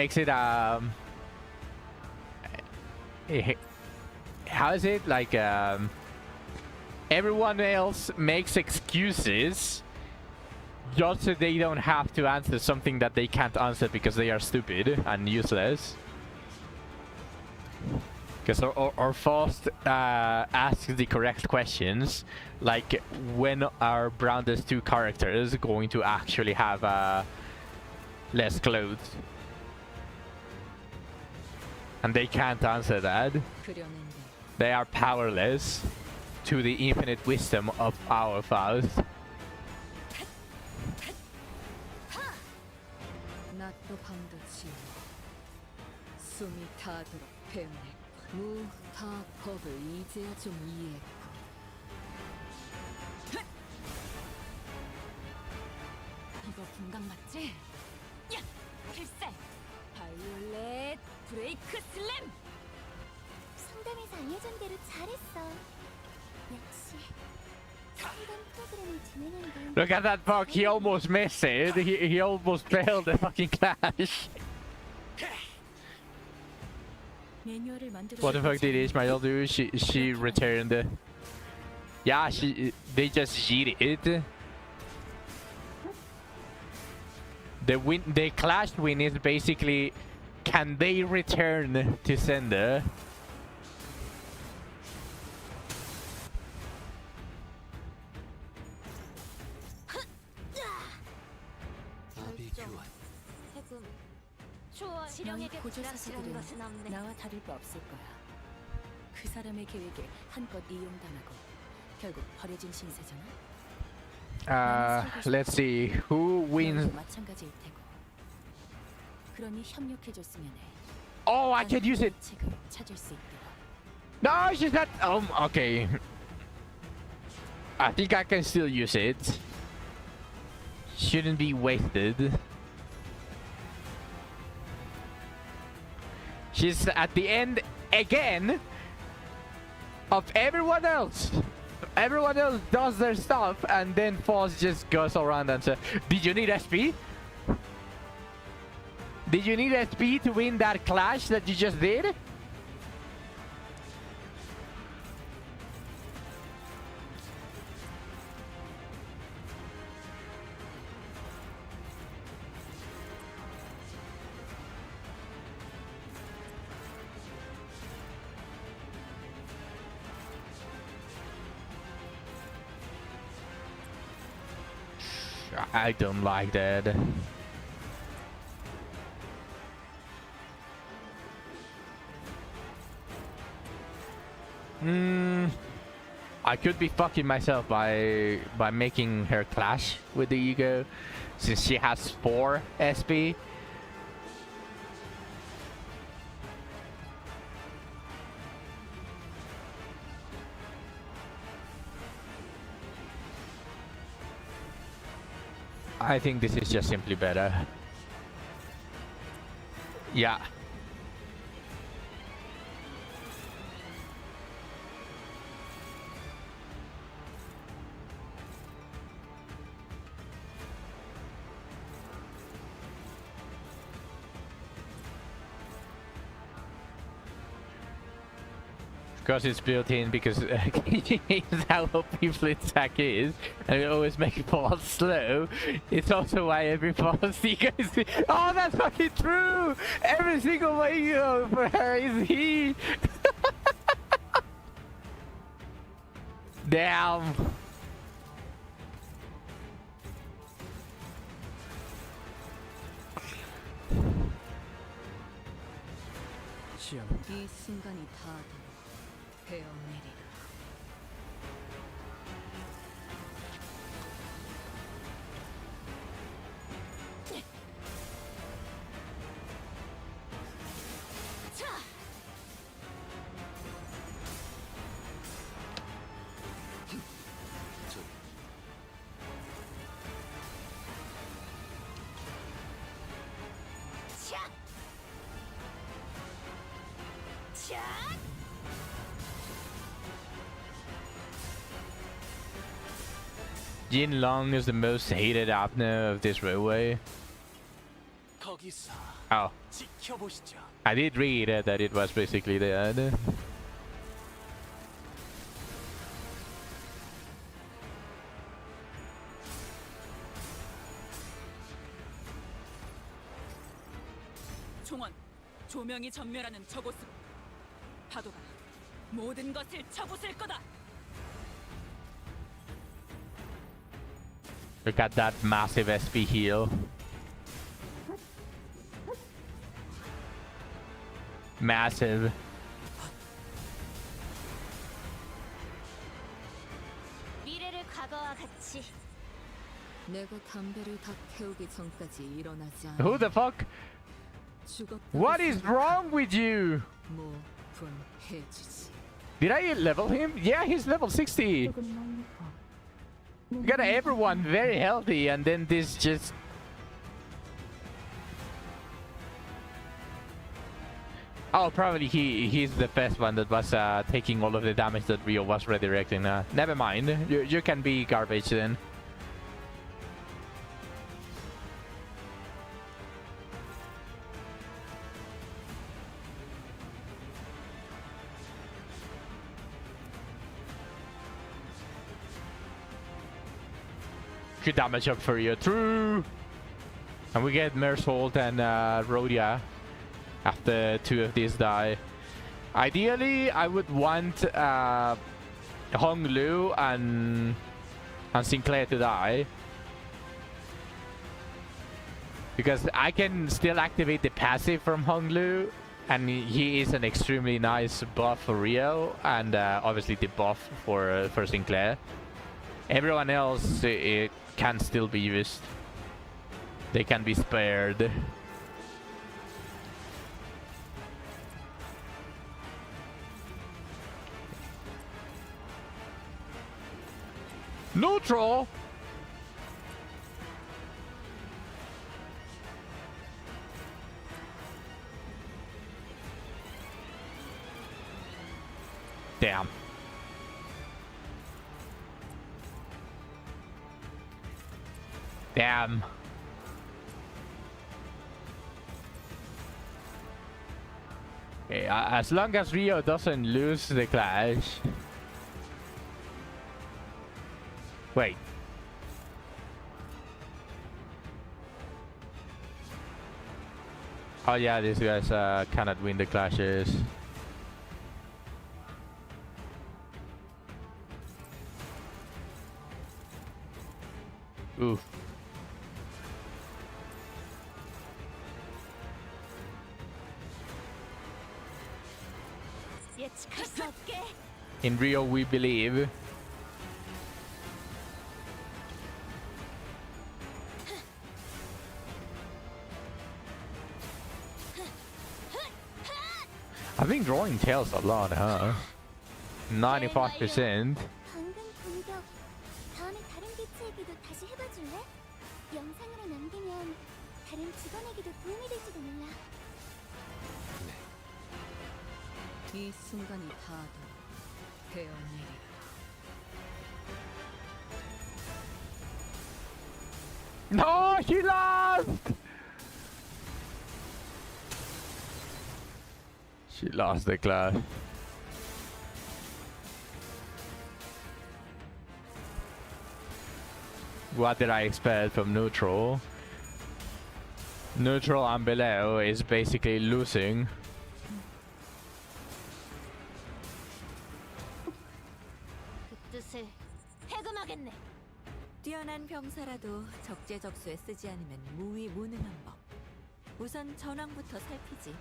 Speaker 1: how is it like everyone else makes excuses just so they don't have to answer something that they can't answer because they are stupid and useless. Because our first asks the correct questions, like when are Brown's two characters going to actually have less clothes? And they can't answer that.
Speaker 3: 그려낸 게
Speaker 1: They are powerless to the infinite wisdom of our Faust.
Speaker 3: 낮도 밤도 지워 숨이 타도록 배우네. 무타 법을 이제야 좀 이해했고.
Speaker 2: 이거 분강 맞지? 야! 필살! 바이올렛 브레이크 슬램!
Speaker 6: 상담에서 알려준 대로 잘했어. 역시 상담 프로그램을 진행한 건
Speaker 1: Look at that fuck, he almost missed it. He almost failed the fucking clash.
Speaker 2: 매뉴얼을 만들어
Speaker 1: What the fuck did Ismail do? She returned. Yeah, they just cheated. The clash win is basically, can they return to sender?
Speaker 5: 아비 교환.
Speaker 6: 해금 초월
Speaker 2: 너희
Speaker 6: 지령에게
Speaker 2: 고조사사들은
Speaker 6: 불확실한 것은 없네.
Speaker 2: 나와 다를 바 없을 거야. 그 사람의 계획에 한껏 이용당하고 결국 버려진 신세잖아.
Speaker 1: Let's see who wins.
Speaker 2: 너희도 마찬가지일 테고. 그러니 협력해줬으면 해.
Speaker 1: Oh, I can use it.
Speaker 2: 책을 찾을 수 있도록.
Speaker 1: No, she's not. Okay. I think I can still use it. Shouldn't be wasted. She's at the end again of everyone else. Everyone else does their stuff and then Foz just goes around and says, did you need SP? Did you need SP to win that clash that you just did? I don't like that. I could be fucking myself by making her clash with the ego, since she has 4 SP. I think this is just simply better. Yeah. Of course it's built in because it's how people attack is, and we always make it fall slow. It's also why every false seeker is... Oh, that's fucking true! Every single way for her is he! Damn!
Speaker 3: 이 순간이 다 베어내리라.
Speaker 1: Jin Long is the most hated Abner of this railway.
Speaker 5: 거기서
Speaker 1: Oh,
Speaker 5: 지켜보시죠.
Speaker 1: I did read that it was basically that.
Speaker 2: 총원, 조명이 전멸하는 저곳으로. 파도가 모든 것을 쳐부술 거다.
Speaker 1: Look at that massive SP heal. Massive.
Speaker 6: 미래를 과거와 같이
Speaker 3: 내가 담배를 다 태우기 전까지 일어나지 않아.
Speaker 1: Who the fuck?
Speaker 3: 죽었다고
Speaker 1: What is
Speaker 3: 생각-
Speaker 1: wrong with you?
Speaker 3: 뭐 분해주지.
Speaker 1: Did I level him? Yeah, he's level 60.
Speaker 4: 조금만 더.
Speaker 1: You got everyone very healthy, and then this just... Oh, probably he's the first one that was taking all of the damage that Rio was redirecting. Never mind. You can be garbage then. Good damage up for you. True. And we get Mersault and Rhodia after two of these die. Ideally, I would want Hong Lu and Sinclair to die, because I can still activate the passive from Hong Lu, and he is an extremely nice buff for Rio, and obviously the buff for Sinclair. Everyone else, it can still be used. They can be spared. Neutral. Damn. Damn. Okay, as long as Rio doesn't lose the clash. Wait. Oh yeah, these guys cannot win the clashes. Oof.
Speaker 6: 예측할 수 없게
Speaker 1: In Rio, we believe. I've been drawing tails a lot, huh? 95%.
Speaker 6: 방금 공격 다음에 다른 개체에게도 다시 해봐줄래? 영상으로 남기면 다른 직원에게도 도움이 될지도 몰라.
Speaker 3: 이 순간이 다도 되어 내리라.
Speaker 1: No, she lost! She lost the class. What did I expect from neutral? Neutral and below is basically losing.
Speaker 6: 그 뜻을 해금하겠네.
Speaker 7: 뛰어난 병사라도 적재적소에 쓰지 않으면 무위무능한 법. 우선 전황부터 살피지.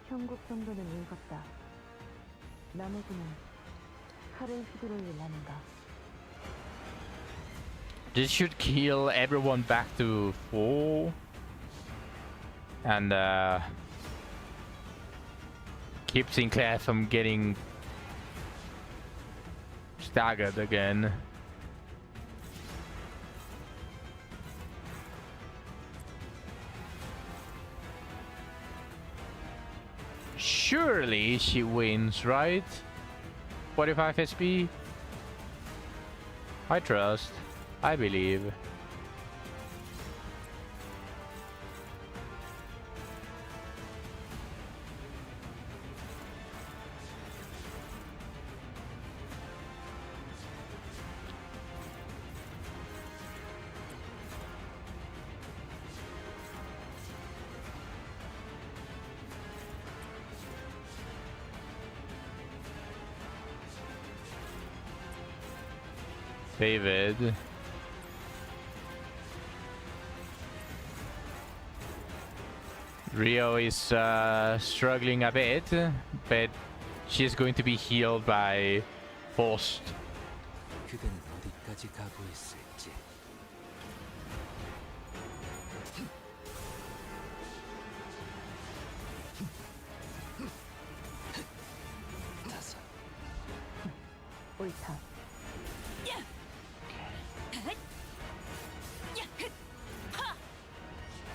Speaker 4: 형국 정도는 읽었다. 나머지는 칼을 휘두를 일 아닌가.
Speaker 1: This should heal everyone back to full. And keep Sinclair from getting staggered again. Surely she wins, right? 45 SP? I trust. I believe. David. Rio is struggling a bit, but she's going to be healed by Forced.
Speaker 5: 그대는 어디까지 가고 있을지. 다섯.
Speaker 4: 옳다.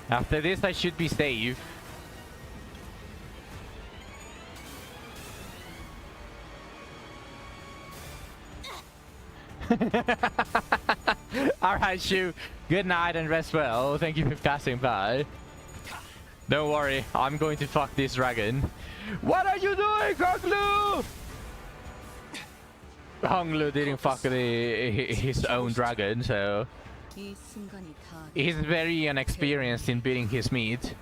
Speaker 1: After this, I should be safe. Alright, Shu. Good night and rest well. Thank you for passing by. Don't worry, I'm going to fuck this dragon. What are you doing, Honglu? Honglu didn't fuck his own dragon, so
Speaker 3: 이 순간이 다
Speaker 1: he's very inexperienced in beating his meat.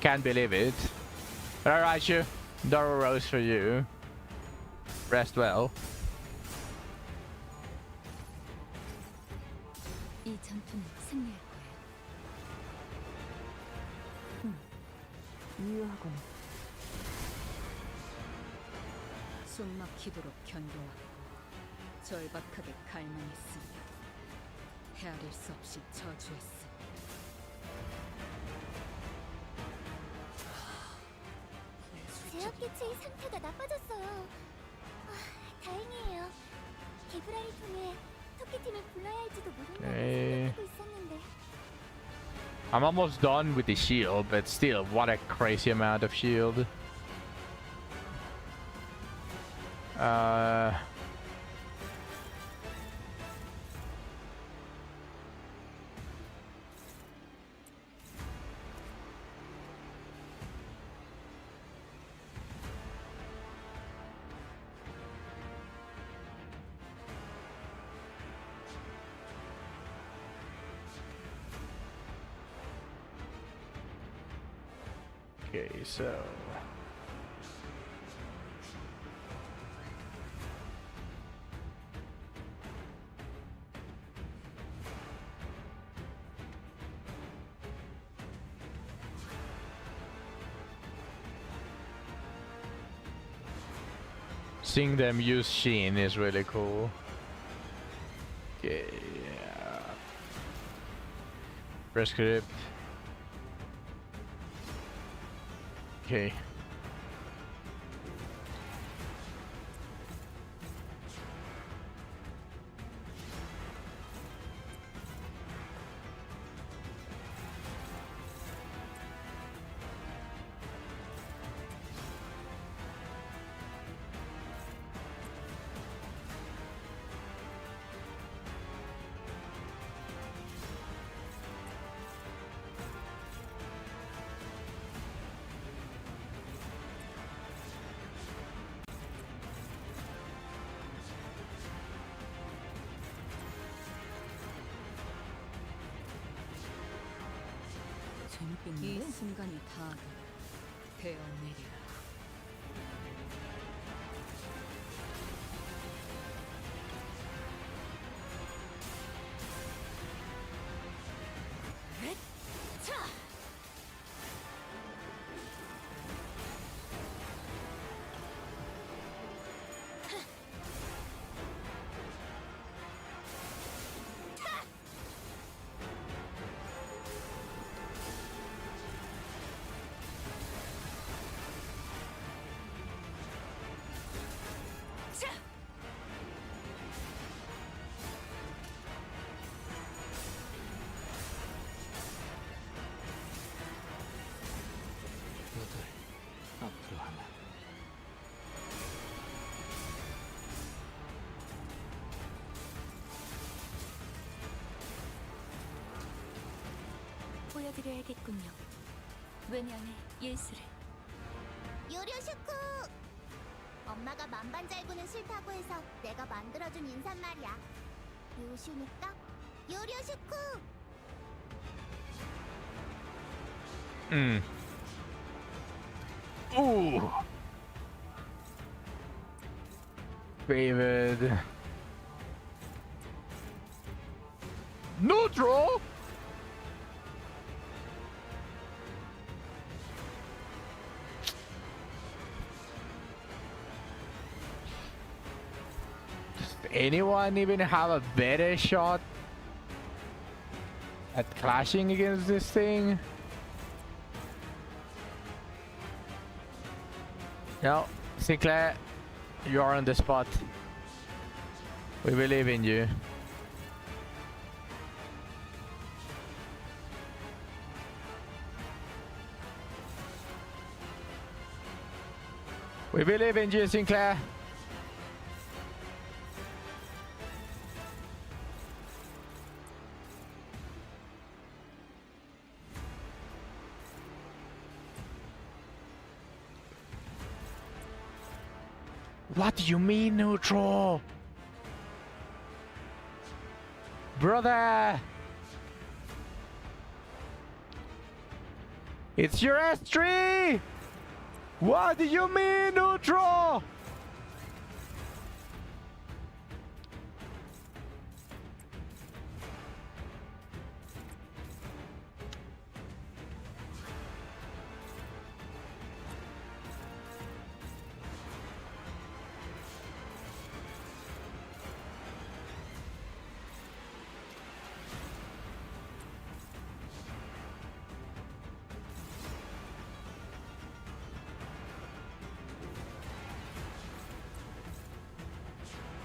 Speaker 1: Can't believe it. Alright, Shu. Doro rose for you. Rest well.
Speaker 3: 이 전투는 승리할 거야.
Speaker 4: 유효하군.
Speaker 3: 숨막히도록 견뎌왔고 절박하게 갈망했으며 헤아릴 수 없이 저주했으니
Speaker 6: 제압기체의 상태가 나빠졌어요. 다행이에요. 기브라를 통해 토끼팀을 불러야 할지도 모른다고
Speaker 1: 에이.
Speaker 6: 생각하고 있었는데.
Speaker 1: I'm almost done with the shield, but still, what a crazy amount of shield. Okay, so seeing them use Sheen is really cool. Okay, yeah. Prescript. Okay.
Speaker 3: 이 순간이 다 되어내리라.
Speaker 2: 드려야겠군요. 외면의 예술을.
Speaker 6: 요료슈쿠! 엄마가 만반잘구는 싫다고 해서 내가 만들어준 인사말이야. 요슈니까 요료슈쿠!
Speaker 1: Ooh. David. Neutral. Does anyone even have a better shot at clashing against this thing? No, Sinclair, you are on the spot. We believe in you. We believe in you, Sinclair. What do you mean, neutral? Brother! It's your S3! What do you mean, neutral?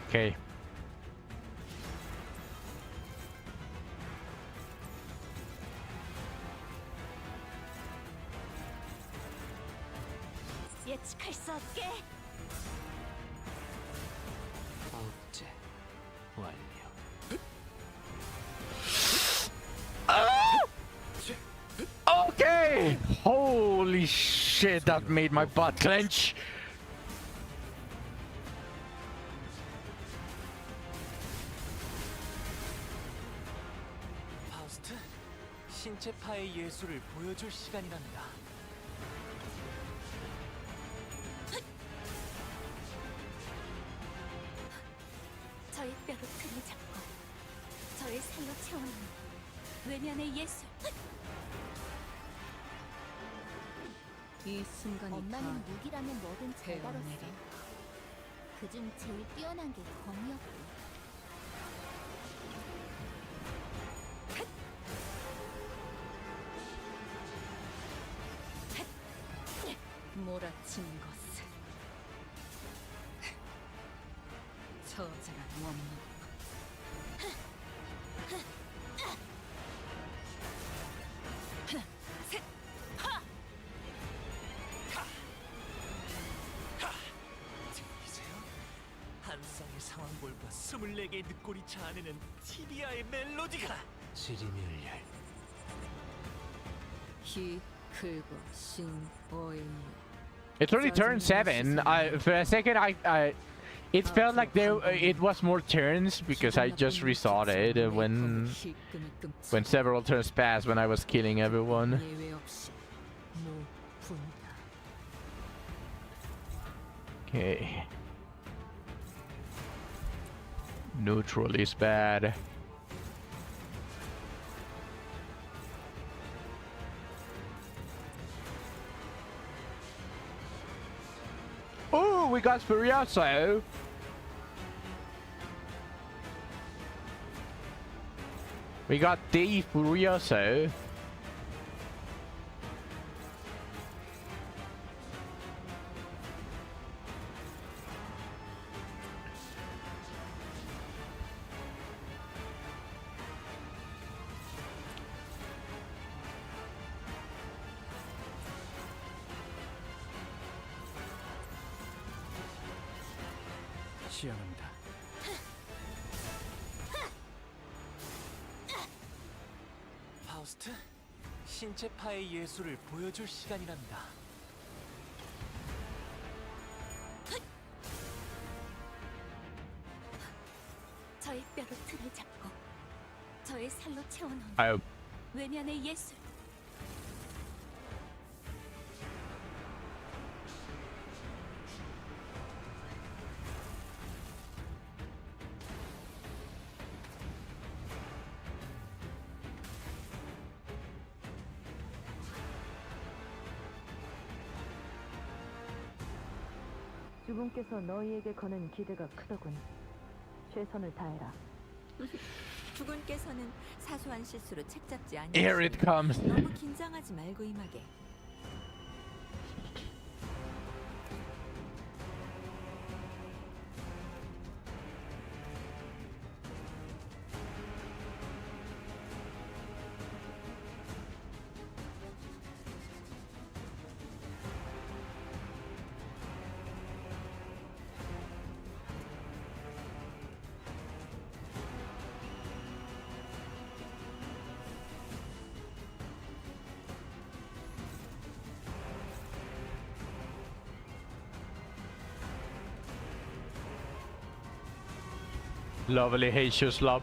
Speaker 1: Okay.
Speaker 2: 예측할 수 없게.
Speaker 5: 억제 완료.
Speaker 1: Okay! Holy shit, that made my butt clench.
Speaker 5: 파우스트, 신체파의 예술을 보여줄 시간이랍니다.
Speaker 2: 저의 뼈로 틈을 잡고 저의 살로 채우는 외면의 예술.
Speaker 3: 이 순간이
Speaker 6: 엄마는
Speaker 3: 다
Speaker 6: 무기라면 뭐든 잘 다뤘어.
Speaker 3: 배워내리.
Speaker 6: 그중 제일 뛰어난 게 검이었고.
Speaker 3: 몰아친 것을 저자가 원망.
Speaker 5: 들리세요? 한 쌍의 상황볼과 24개의 늑골이 자아내는 티비아의 멜로디가 지리멸렬.
Speaker 3: 히 클고 신 오인.
Speaker 1: It's already turned 7. For a second, it felt like it was more turns because I just restarted when several turns passed when I was killing everyone.
Speaker 3: 예외 없이 모분다.
Speaker 1: Okay. Neutral is bad. Oh, we got Furioso. We got the Furioso.
Speaker 5: 시연합니다. 파우스트, 신체파의 예술을 보여줄 시간이란다.
Speaker 6: 저의 뼈로 틀을 잡고 저의 살로 채워넣은
Speaker 1: 아유,
Speaker 6: 외면의 예술.
Speaker 4: 주군께서 너희에게 거는 기대가 크더군. 최선을 다해라.
Speaker 7: 주군께서는 사소한 실수로 책 잡지
Speaker 1: here it
Speaker 7: 아니하시니
Speaker 1: comes.
Speaker 7: 너무 긴장하지 말고 임하게.
Speaker 1: Lovely Heishu slop.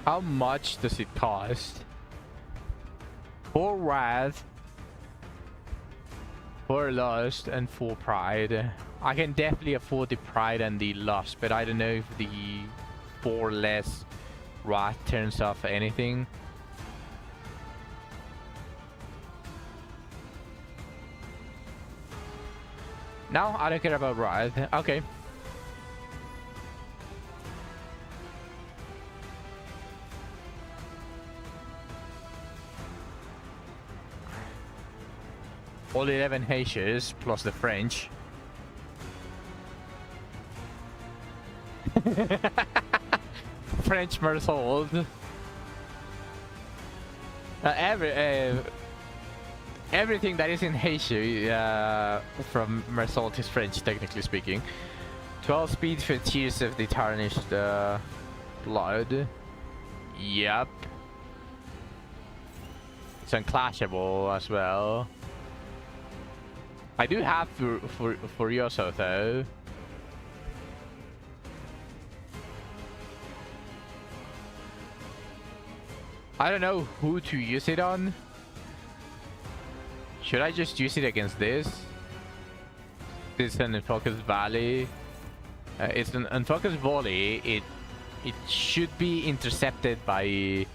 Speaker 1: How much does it cost? 4 wrath, 4 lust, and 4 pride. I can definitely afford the pride and the lust, but I don't know if the 4 less wrath turns off anything. No, I don't care about wrath. Okay. All 11 Haitians plus the French. French Mersault. Everything that is in Haiti from Mersault is French, technically speaking. 12 speed for tears of the tarnished blood. Yep. It's unclashable as well. I do have Furioso though. I don't know who to use it on. Should I just use it against this? This is an Unfocused Valley. It's an Unfocused Volley. It should be intercepted by...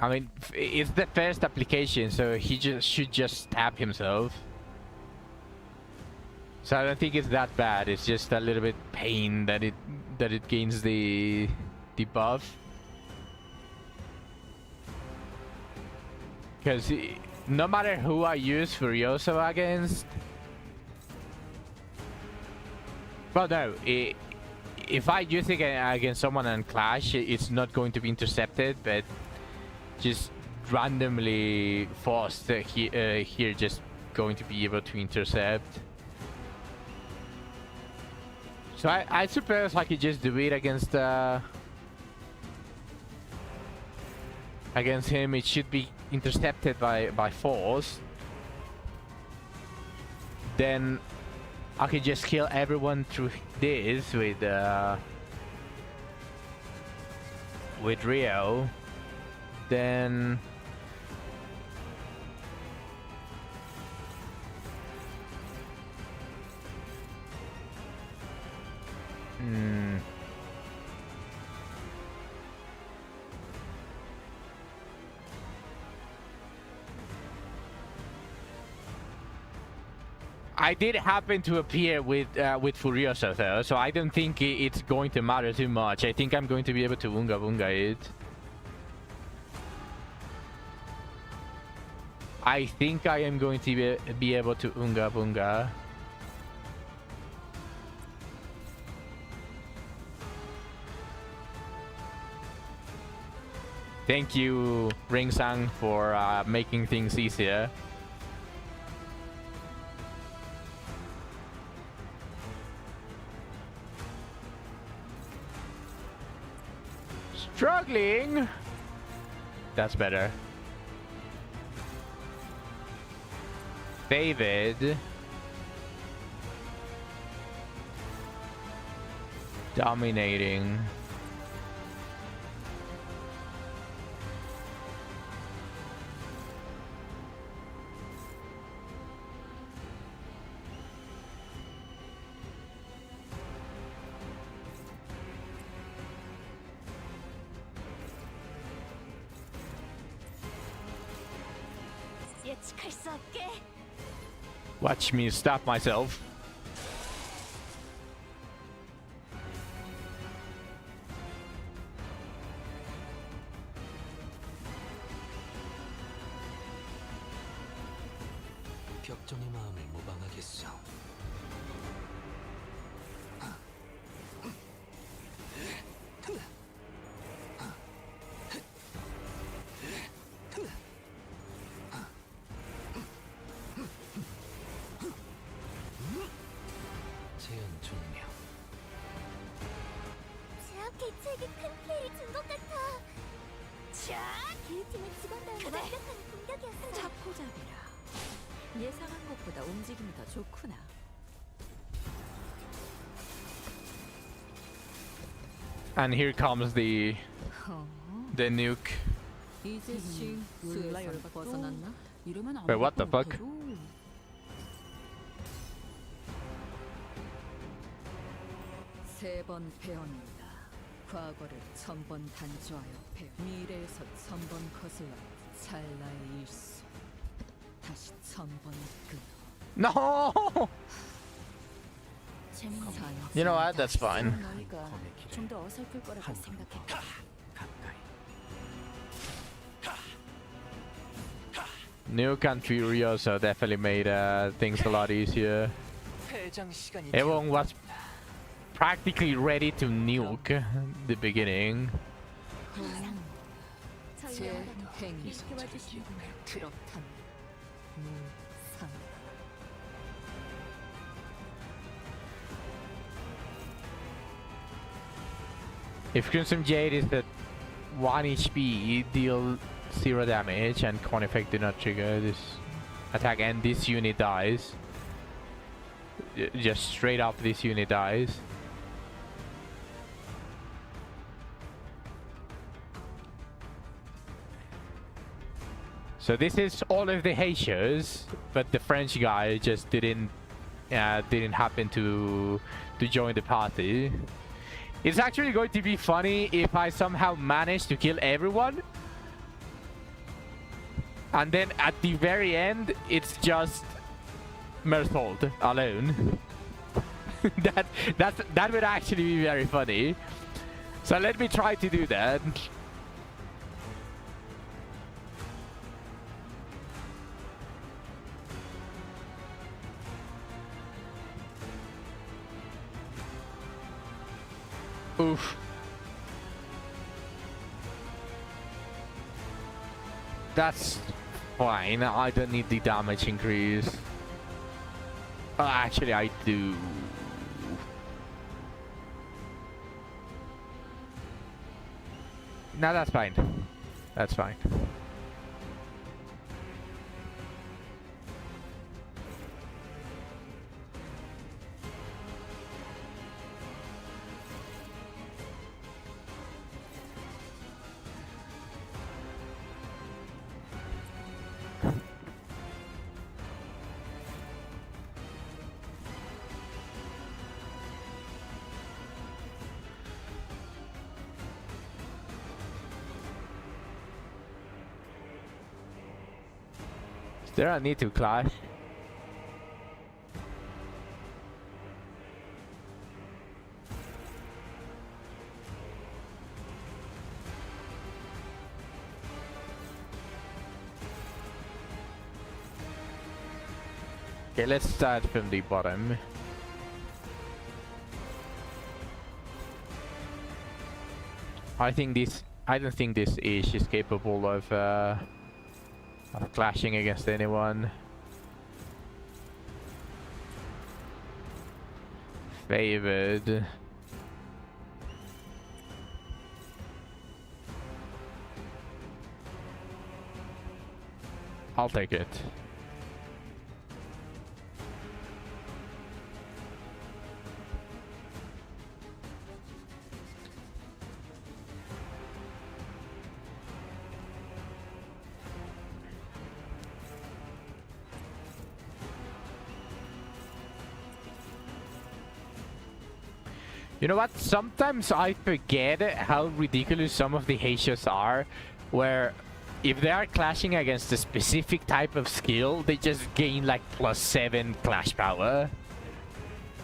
Speaker 1: I mean, it's the first application, so he should just stab himself. So I don't think it's that bad. It's just a little bit pain that it gains the buff. Because no matter who I use Furioso against, well, no, if I use it against someone on Clash, it's not going to be intercepted, but just randomly forced here, just going to be able to intercept. So I suppose I could just do it against him. It should be intercepted by force. Then I could just kill everyone through this with Rio. Then Hmm. I did happen to appear with Furiosa though, so I don't think it's going to matter too much. I think I'm going to be able to Unga Bunga it. I think I am going to be able to Unga Bunga. Thank you, Ring-sang, for making things easier. Struggling. That's better. David. Dominating.
Speaker 6: 예측할 수 없게.
Speaker 1: Watch me stop myself.
Speaker 5: 격정의 마음을 모방하겠소. 제한 종료.
Speaker 6: 제압 개체에게 큰 피해를 준 것 같아. 자, 기후팀의 직원다운 완벽한 공격이었어.
Speaker 7: 차포잡이라. 예상한 것보다 움직임이 더 좋구나.
Speaker 1: And here comes the nuke.
Speaker 3: 이제 수에서 벗어났나?
Speaker 2: 이러면 안
Speaker 1: Wait, what the
Speaker 2: 될
Speaker 1: fuck?
Speaker 2: 것 같아도.
Speaker 3: 세 번 배웠는다. 과거를 1000번 단조하여 배워. 미래에서 1000번 거슬러 찰나의 일수. 다시 1000번 끊어.
Speaker 1: No!
Speaker 2: 재밌는
Speaker 1: You know what? That's fine.
Speaker 2: 너희가 좀 더 어설플 거라고 생각했다.
Speaker 5: 가까이.
Speaker 1: Nuke and Furiosa definitely made things a lot easier.
Speaker 5: 퇴장 시간이
Speaker 1: Everyone was practically ready to nuke the beginning.
Speaker 6: 저희
Speaker 3: 제
Speaker 6: 영화도
Speaker 3: 행위
Speaker 6: 일으켜와 주시는군요.
Speaker 3: 그렇다면 무상.
Speaker 1: If Crimson Jade is at 1 HP, deal 0 damage, and Con effect do not trigger this attack, and this unit dies. Just straight up, this unit dies. So this is all of the Haitians, but the French guy just didn't happen to join the party. It's actually going to be funny if I somehow manage to kill everyone, and then at the very end it's just Merthold alone. that would actually be very funny. So let me try to do that. Oof. That's fine. I don't need the damage increase. Actually, I do. No, that's fine. That's fine. There I need to clash. Okay, let's start from the bottom. I don't think this Ish is capable of clashing against anyone. Favored. I'll take it. You know what? Sometimes I forget how ridiculous some of the H's are, where if they are clashing against a specific type of skill, they just gain like +7 clash power.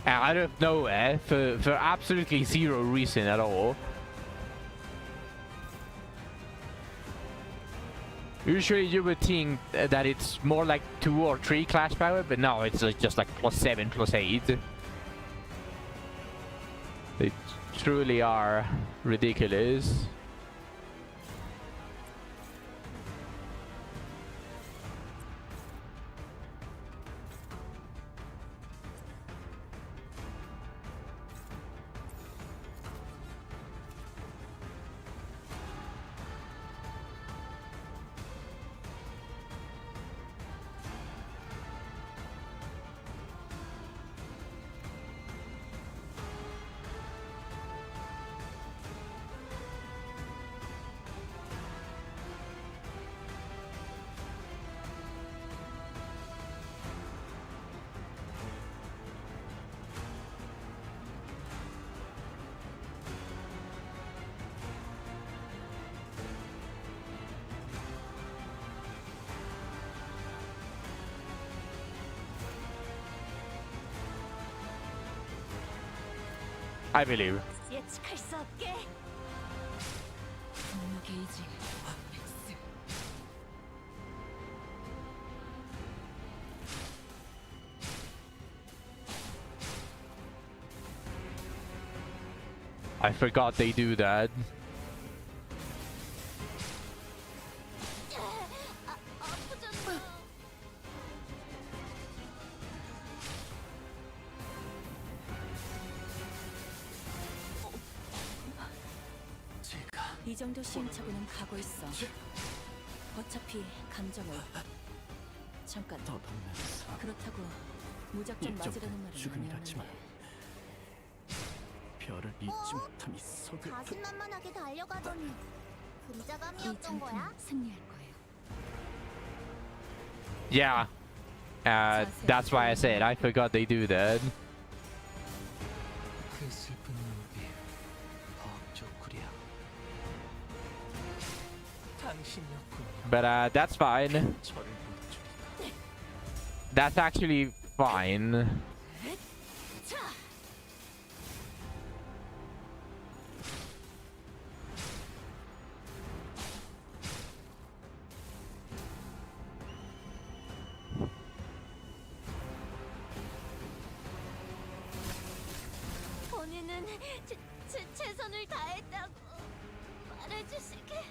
Speaker 1: Out of nowhere, for absolutely zero reason at all. Usually you would think that it's more like 2 or 3 clash power, but no, it's just like +7, +8. They truly are ridiculous. I believe.
Speaker 6: 예측할 수 없게.
Speaker 3: 분노 게이지 맥스.
Speaker 1: I forgot they do that.
Speaker 6: 아프잖아.
Speaker 5: 제가
Speaker 2: 이 정도 시행착오는 가고 있어. 어차피 감정을 잠깐.
Speaker 5: 떠돌면서
Speaker 2: 그렇다고 무작정 맞으려는 말은
Speaker 5: 죽음이라지만
Speaker 2: 아니었는데.
Speaker 5: 별을 잊지 못함이 서글픈
Speaker 6: 자신만만하게 달려가더니
Speaker 2: 이
Speaker 6: 근자감이었던
Speaker 2: 전투는
Speaker 6: 거야?
Speaker 2: 승리할 거예요.
Speaker 1: Yeah. That's why I said I forgot they do that.
Speaker 5: 그 슬픈 눈빛 벅조구려 당신이었군요.
Speaker 1: But that's fine.
Speaker 5: 저를 보여주니
Speaker 1: That's actually fine.
Speaker 6: 본인은 최선을 다했다고 말해주시게.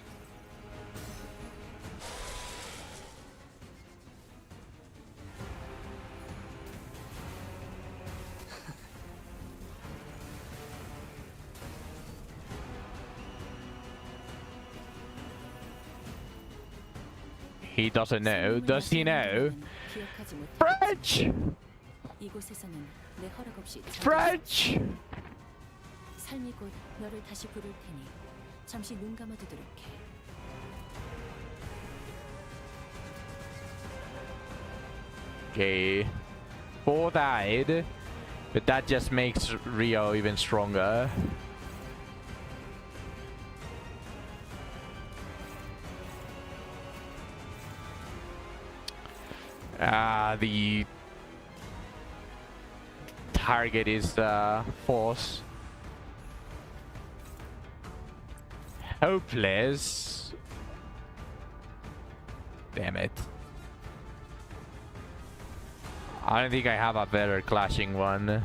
Speaker 1: He doesn't know. Does he know?
Speaker 2: 기억하지 못하겠지만
Speaker 1: French!
Speaker 2: 이곳에서는 내 허락 없이 잠들 수
Speaker 1: French!
Speaker 2: 삶이 곧 너를 다시 부를 테니 잠시 눈 감아두도록 해.
Speaker 1: Okay. 4 died. But that just makes Rio even stronger. The target is force. Hopeless. Damn it. I don't think I have a better clashing one.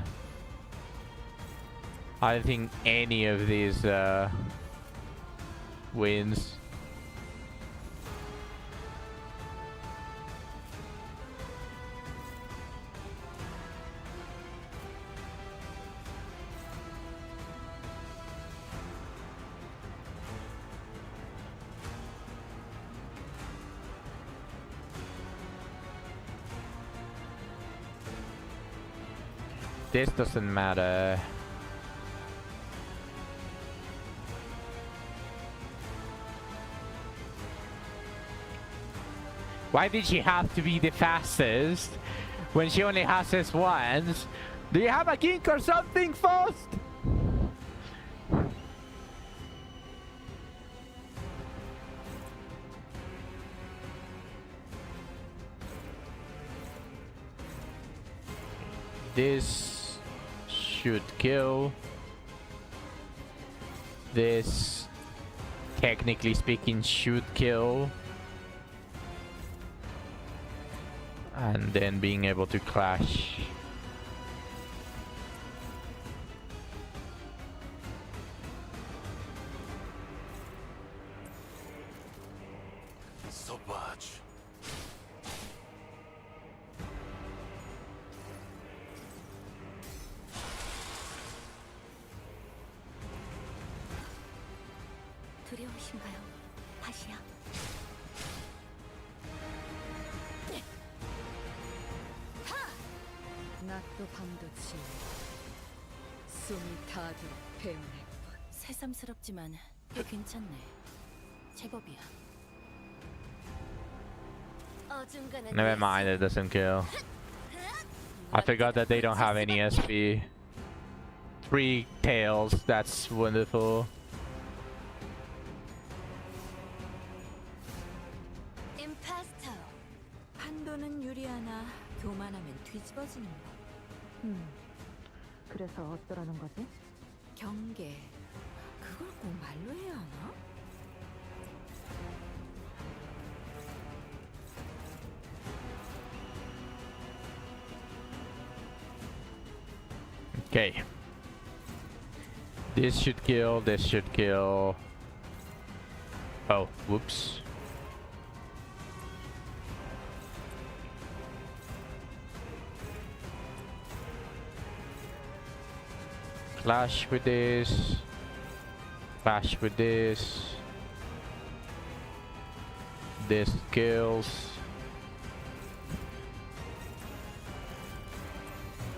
Speaker 1: I don't think any of these wins. This doesn't matter. Why did she have to be the fastest when she only has this once? Do you have a kink or something, Faust? This should kill. This, technically speaking, should kill. And then being able to clash.
Speaker 5: Sauvage.
Speaker 6: 두려우신가요, 바시야?
Speaker 3: 낮도 밤도 지우 숨이 닿도록 배운할 것.
Speaker 2: 새삼스럽지만 꽤 괜찮네. 제법이야. 어중간한
Speaker 1: Never mind, it doesn't kill. I forgot that they don't have any SP. 3 tails, that's wonderful.
Speaker 6: 임파스터.
Speaker 7: 판도는 유리하나 교만하면 뒤집어지는 법.
Speaker 4: 그래서 어쩌라는 거지?
Speaker 7: 경계. 그걸 꼭 말로 해야 하나?
Speaker 1: Okay. This should kill, this should kill. Oh, whoops. Clash with this. Clash with this. This kills.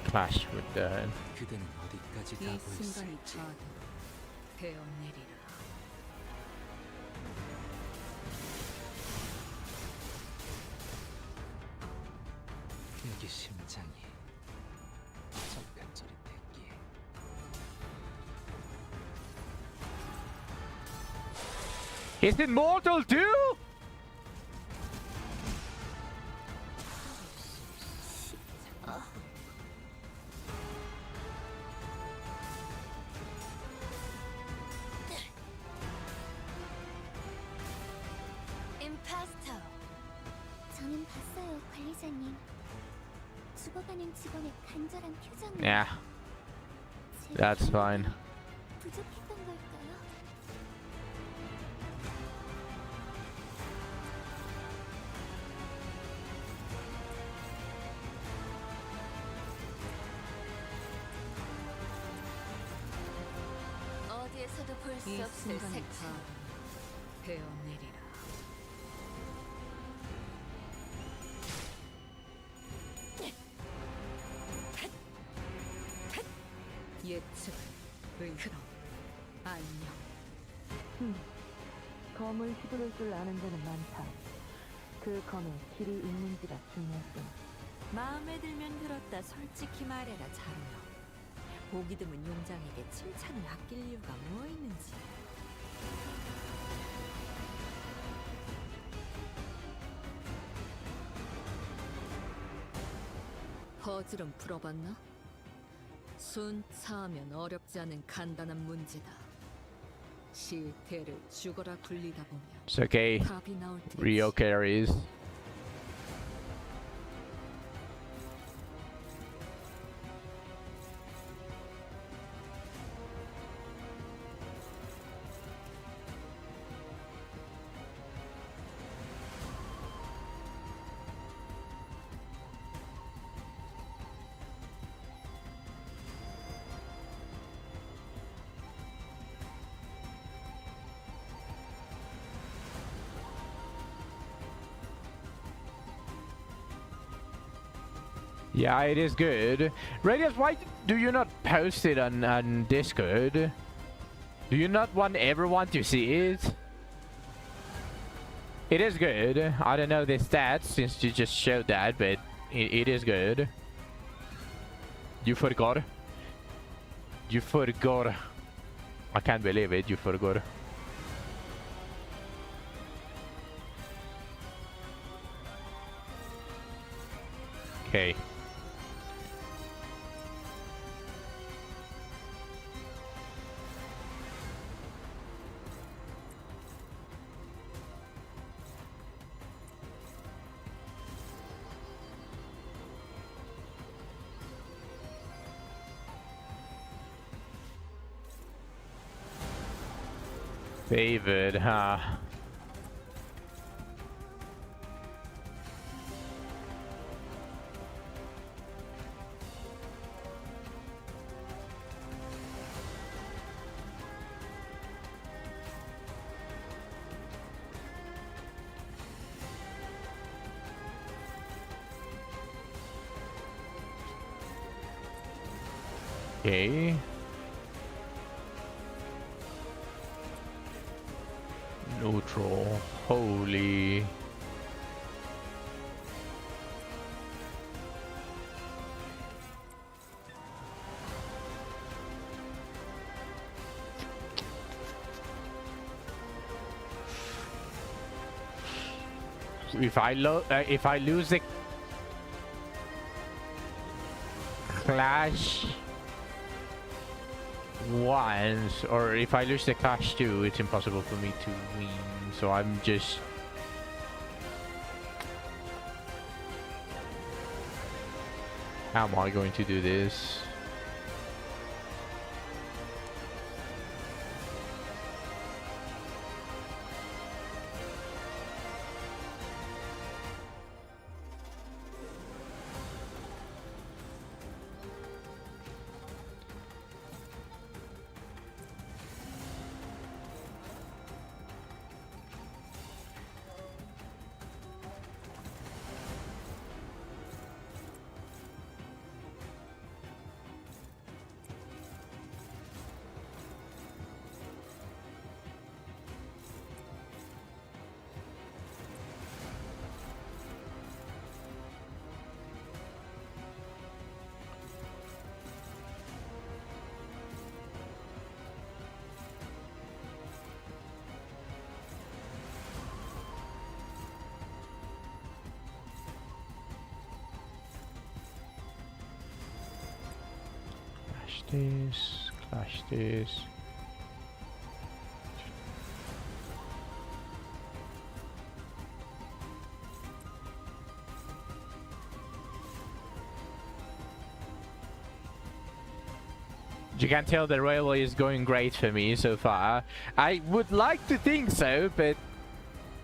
Speaker 1: Clash with that.
Speaker 5: 그대는 어디까지
Speaker 3: 이
Speaker 5: 가고
Speaker 3: 순간이
Speaker 5: 있을지.
Speaker 3: 닿도록 베어내리라.
Speaker 5: 여기 심장이 잠깐 저릿했기에.
Speaker 1: Is it mortal too?
Speaker 6: 임파스터. 저는 봤어요, 관리자님. 죽어가는 직원의 간절한 표정을.
Speaker 1: Yeah,
Speaker 6: 제가
Speaker 1: that's fine.
Speaker 6: 부족했던 걸까요? 어디에서도 볼 수
Speaker 3: 이
Speaker 6: 없을
Speaker 3: 순간이
Speaker 6: 색채.
Speaker 3: 닿도록 베어내리라. 예측은 그럼 안녕.
Speaker 4: 검을 휘두를 줄 아는 자는 많다. 그 검에 길이 있는지가 중요하지.
Speaker 7: 마음에 들면 들었다 솔직히 말해라 자루여. 보기 드문 용장에게 칭찬을 아낄 이유가 뭐 있는지.
Speaker 3: 퍼즐은 풀어봤나? 순차하면 어렵지 않은 간단한 문제다. 실태를 죽어라 굴리다 보면
Speaker 1: It's okay.
Speaker 3: 답이 나올 테지.
Speaker 1: Rio carries. Yeah, it is good. Radius, why do you not post it on Discord? Do you not want everyone to see it? It is good. I don't know the stats since you just showed that, but it is good. You forgot? You forgot. I can't believe it, you forgot. Okay. David, huh? Okay. Neutral. Holy. If I lose the clash once, or if I lose the clash too, it's impossible for me to win. So I'm just... How am I going to do this? Clash this. You can tell the railway is going great for me so far. I would like to think so, but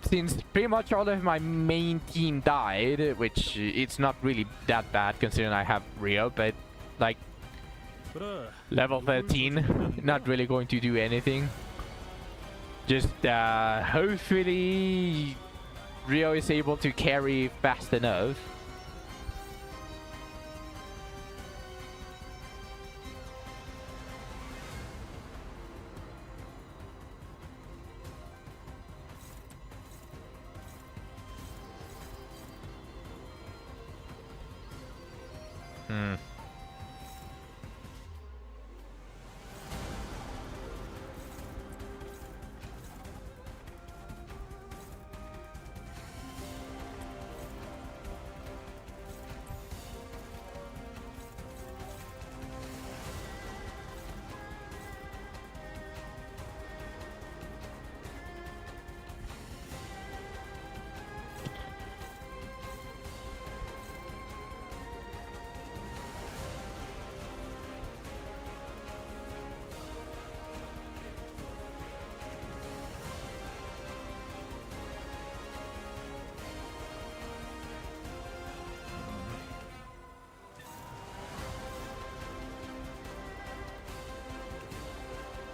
Speaker 1: since pretty much all of my main team died, which it's not really that bad considering I have Rio, but like level 13, not really going to do anything. Just hopefully Rio is able to carry fast enough.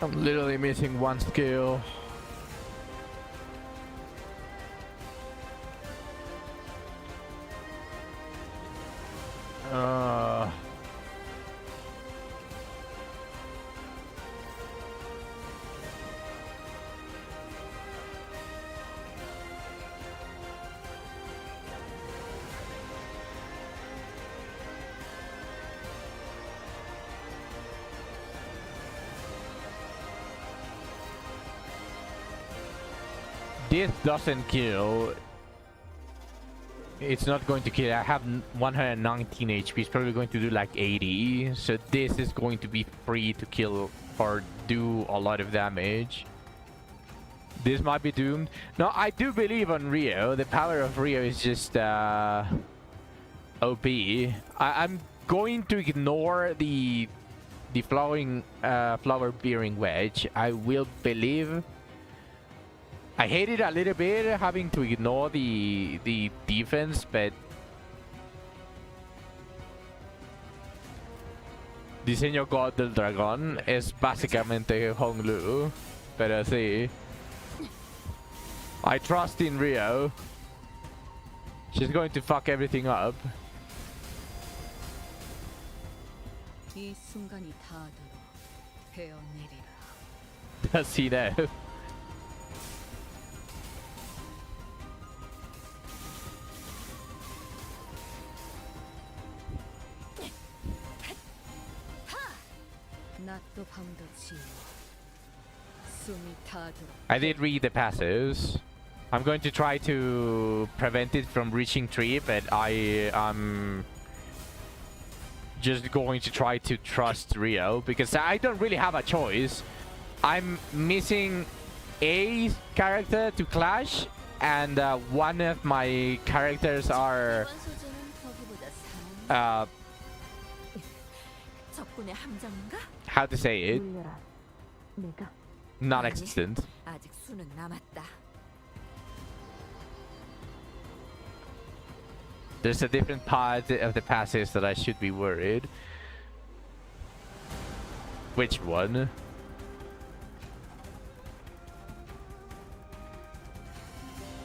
Speaker 1: I'm literally missing one skill. This doesn't kill. It's not going to kill. I have 119 HP. It's probably going to do like 80. So this is going to be free to kill or do a lot of damage. This might be doomed. No, I do believe on Rio. The power of Rio is just OP. I'm going to ignore the flower bearing wedge. I will believe. I hate it a little bit having to ignore the defense, but Diseño God del Dragón es básicamente Honglu, pero sí. I trust in Rio. She's going to fuck everything up.
Speaker 3: 이 순간이 다하도록 베어내리라.
Speaker 1: Does he know?
Speaker 3: 낮도 밤도 지워 숨이 다하도록.
Speaker 1: I did read the passives. I'm going to try to prevent it from reaching 3, but I'm just going to try to trust Rio because I don't really have a choice. I'm missing a character to clash, and one of my characters are
Speaker 7: 적군의 함정인가?
Speaker 1: how to say it,
Speaker 4: 물려라. 내가
Speaker 1: non-existent.
Speaker 7: 아직 수는 남았다.
Speaker 1: There's a different part of the passes that I should be worried. Which one?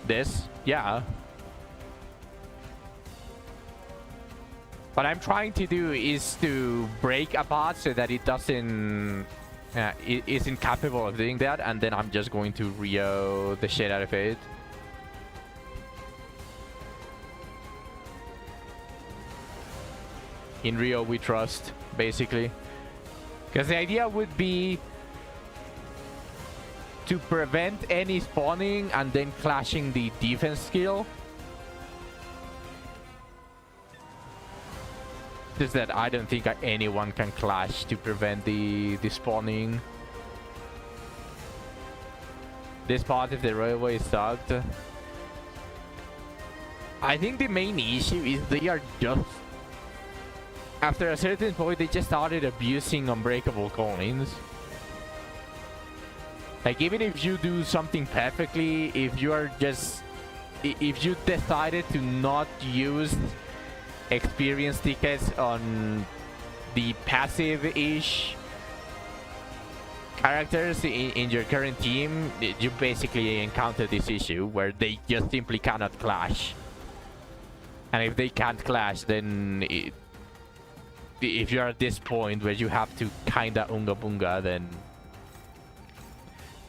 Speaker 1: This? Yeah. What I'm trying to do is to break a bot so that it doesn't... it isn't capable of doing that, and then I'm just going to Rio the shit out of it. In Rio we trust, basically. Because the idea would be to prevent any spawning and then clashing the defense skill. Just that I don't think anyone can clash to prevent the spawning. This part of the railway sucked. I think the main issue is they are just... After a certain point, they just started abusing unbreakable coins. Like, even if you do something perfectly, if you are just... If you decided to not use experience tickets on the passive-ish characters in your current team, you basically encounter this issue where they just simply cannot clash. And if they can't clash, then if you're at this point where you have to kinda unga bunga, then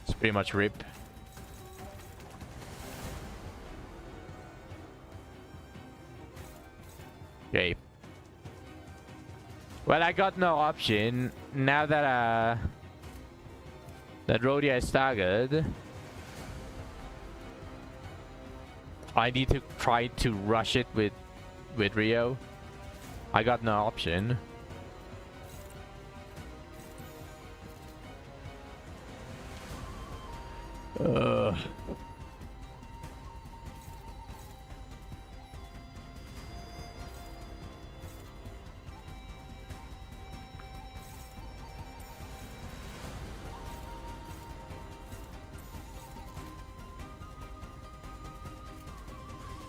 Speaker 1: it's pretty much rip. Okay. Well, I got no option now that that Rhodia is staggered. I need to try to rush it with Rio. I got no option.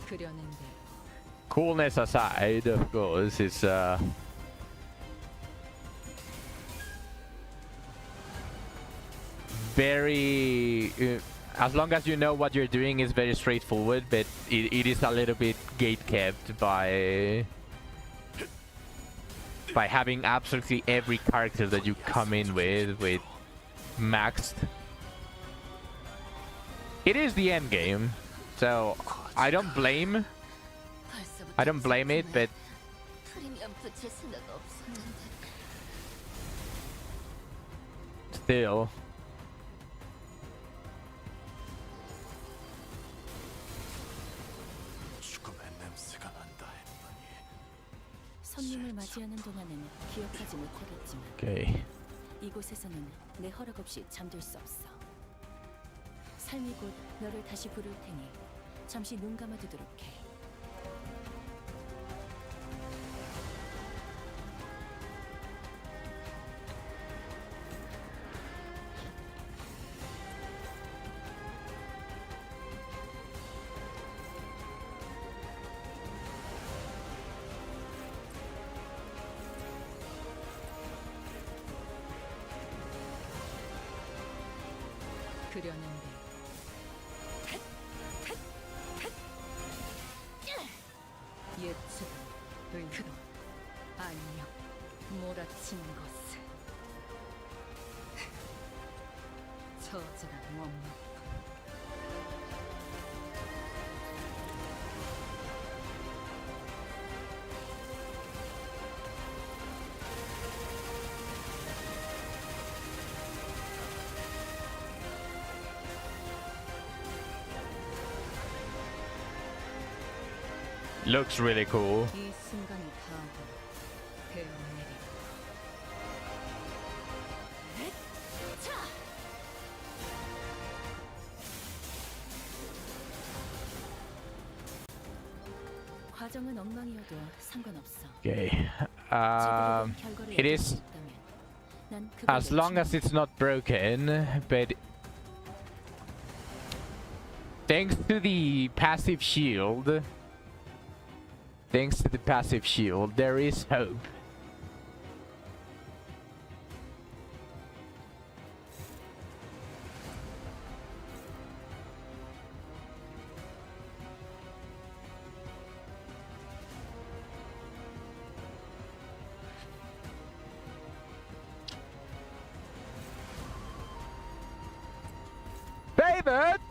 Speaker 3: 그려낸 대로
Speaker 1: Coolness aside, of course, it's very as long as you know what you're doing, it's very straightforward, but it is a little bit gate kept by having absolutely every character that you come in with maxed. It is the end game, so I don't blame it, but
Speaker 6: 프리미엄 붙일 생각 없었는데.
Speaker 1: still.
Speaker 5: 죽음의 냄새가 난다 했더니
Speaker 2: 손님을 맞이하는 동안은 기억하지 못하겠지만
Speaker 1: Okay.
Speaker 2: 이곳에서는 내 허락 없이 잠들 수 없어. 삶이 곧 너를 다시 부를 테니 잠시 눈 감아두도록 해.
Speaker 3: 그려는데 예측은 의로 안녕 몰아친 것을 저절한 원망
Speaker 1: Looks really cool.
Speaker 3: 이 순간이 다하고 배어내리
Speaker 2: 과정은 엉망이어도 상관없어.
Speaker 1: Okay.
Speaker 2: 제대로 된 결과를
Speaker 1: It
Speaker 2: 얻을
Speaker 1: is
Speaker 2: 수 있다면 난 그걸
Speaker 1: as long as
Speaker 2: 내치는
Speaker 1: it's not broken, but thanks to the passive shield, there is hope. David!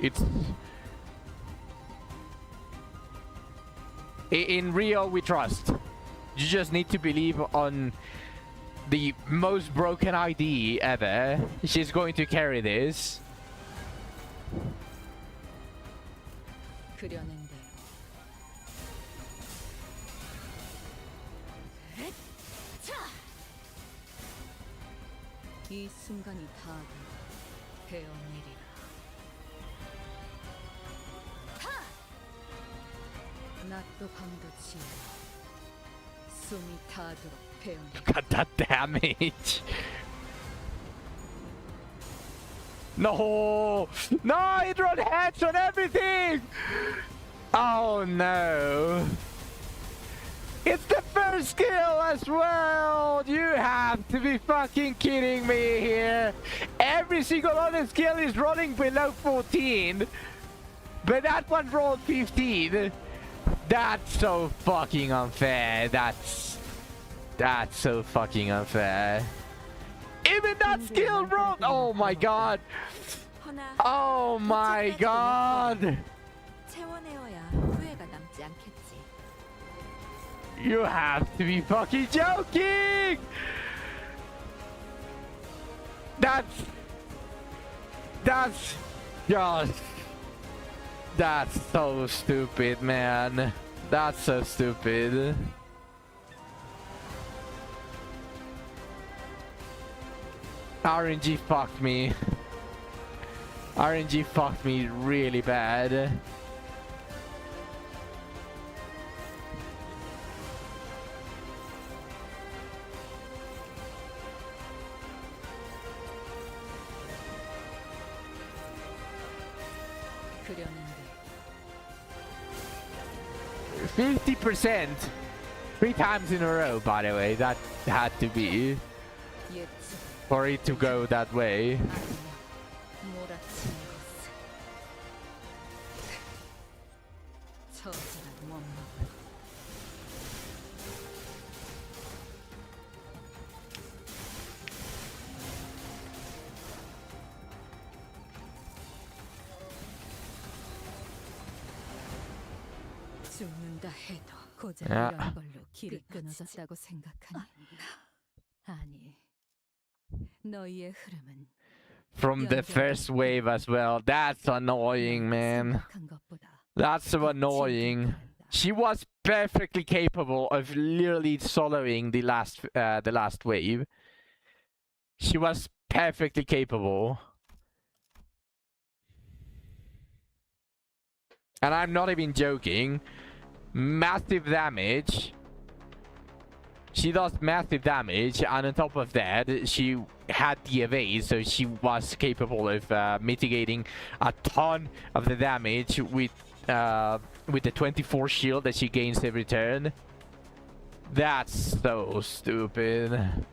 Speaker 1: It's in Rio we trust. You just need to believe on the most broken ID ever. She's going to carry this.
Speaker 3: 그려낸 대로 이 순간이 다하고 배어내리라 낮도 밤도 지어 숨이 닿도록 배어내리라
Speaker 1: Got that damage. No! No! It run heads on everything! Oh no! It's the first skill as well! You have to be fucking kidding me here! Every single other skill is running below 14, but that one rolled 15. That's so fucking unfair. That's so fucking unfair. Even that skill rolled. Oh my god.
Speaker 7: 허나
Speaker 1: Oh my god.
Speaker 7: 채워내어야 후회가 남지 않겠지.
Speaker 1: You have to be fucking joking. That's just. That's so stupid, man. That's so stupid. RNG fucked me. RNG fucked me really bad.
Speaker 3: 그려낸 대로
Speaker 1: 50%! 3 times in a row, by the way. That had to be.
Speaker 3: 예측
Speaker 1: For it to go that way.
Speaker 3: 아니면 몰아치는 것을. 처절한 원망으로. 죽는다 해도 고작
Speaker 1: 야.
Speaker 3: 이런 걸로 길이 끊어졌다고 생각하니? 아니, 너희의 흐름은
Speaker 1: From the first wave as well. That's annoying, man.
Speaker 3: 생각한 것보다
Speaker 1: That's so annoying. She was perfectly capable of literally soloing the last wave. She was perfectly capable. And I'm not even joking. Massive damage. She does massive damage, and on top of that, she had the evade, so she was capable of mitigating a ton of the damage with the 24 shield that she gains every turn. That's so stupid.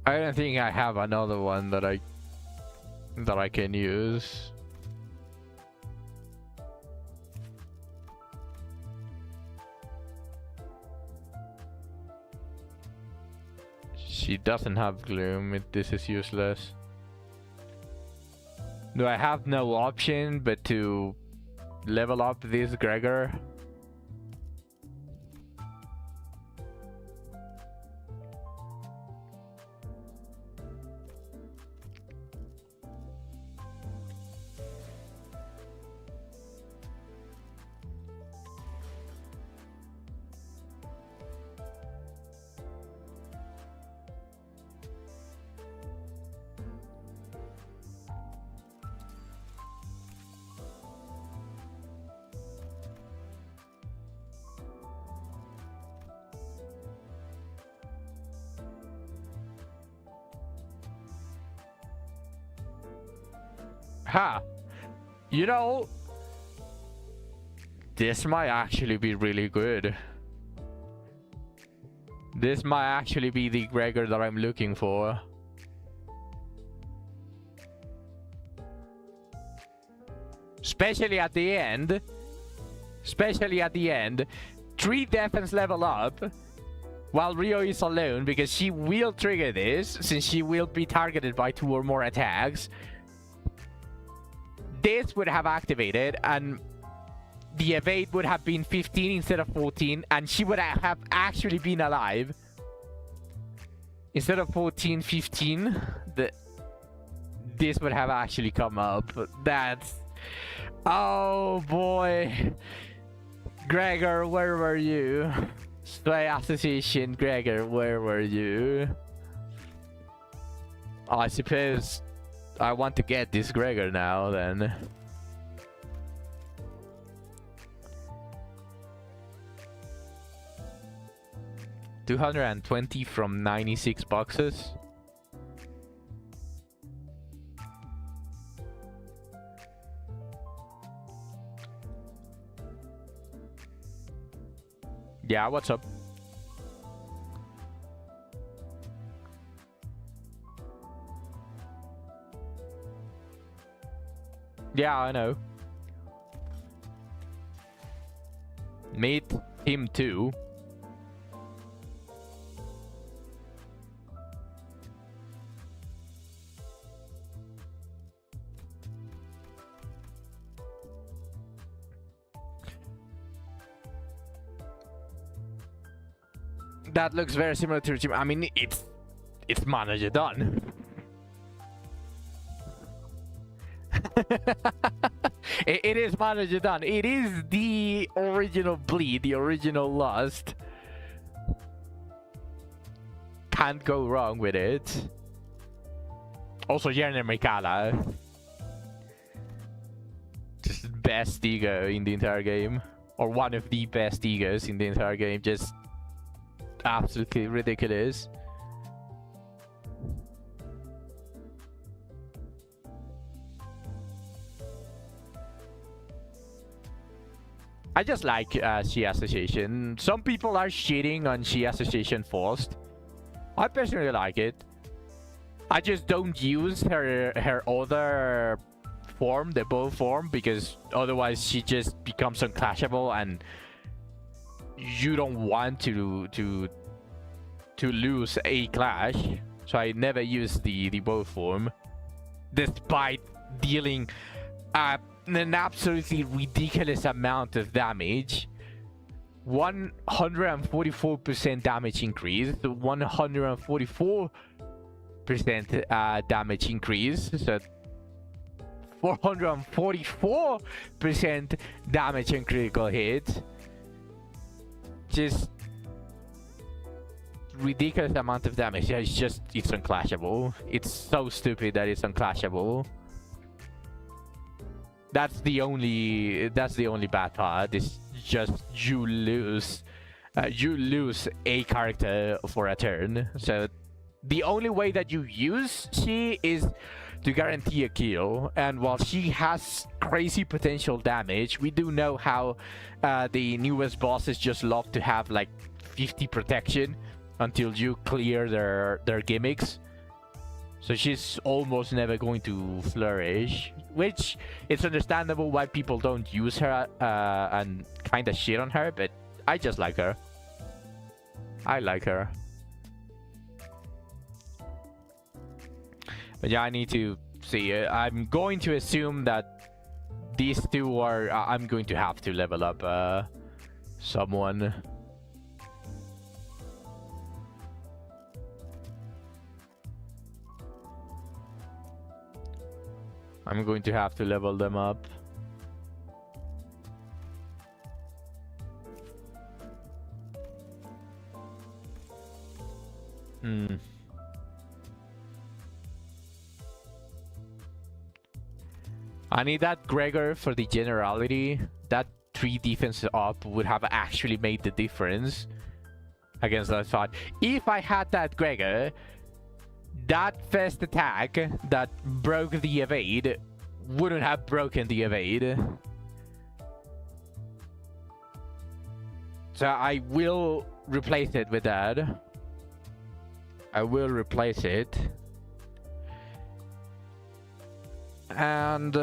Speaker 1: I don't think I have another one that I can use. She doesn't have gloom. This is useless. Do I have no option but to level up this Gregor? Ha! You know, this might actually be really good. This might actually be the Gregor that I'm looking for. Especially at the end. Especially at the end. 3 defense level up. While Rio is alone, because she will trigger this, since she will be targeted by 2 or more attacks. This would have activated, and the evade would have been 15 instead of 14, and she would have actually been alive. Instead of 14, 15, this would have actually come up. That's... Oh boy. Gregor, where were you? Stray Association, Gregor, where were you? I suppose I want to get this Gregor now, then. $220 from 96 boxes. Yeah, what's up? Yeah, I know. Meet him too. That looks very similar to the team. I mean, it's manager done. It is managed done. It is the original bleed, the original lust. Can't go wrong with it. Also, Yerner Mikala. Just best ego in the entire game. Or one of the best egos in the entire game. Just absolutely ridiculous. I just like She Association. Some people are shitting on She Association Forced. I personally like it. I just don't use her other form, the bow form, because otherwise she just becomes unclashable, and you don't want to lose a clash. So I never use the bow form, despite dealing an absolutely ridiculous amount of damage. 144% damage increase, 144% damage increase, so 444% damage and critical hit. Just ridiculous amount of damage. Yeah, it's unclashable. It's so stupid that it's unclashable. That's the only bad part. It's just you lose a character for a turn. So the only way that you use she is to guarantee a kill, and while she has crazy potential damage, we do know how the newest bosses just love to have like 50 protection until you clear their gimmicks. So she's almost never going to flourish, which it's understandable why people don't use her and kind of shit on her, but I just like her. I like her. But yeah, I need to see. I'm going to assume that these two are... I'm going to have to level up someone. I'm going to have to level them up. I need that Gregor for the generality. That 3 defense up would have actually made the difference against that fight. If I had that Gregor, that first attack that broke the evade wouldn't have broken the evade. So I will replace it with that. I will replace it. And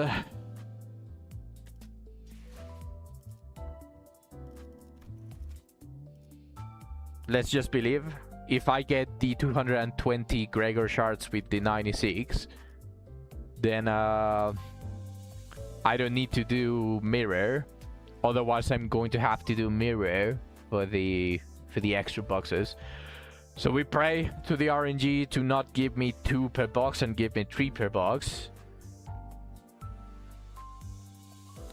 Speaker 1: let's just believe if I get the 220 Gregor shards with the 96, then I don't need to do mirror. Otherwise, I'm going to have to do mirror for the extra boxes. So we pray to the RNG to not give me 2 per box and give me 3 per box.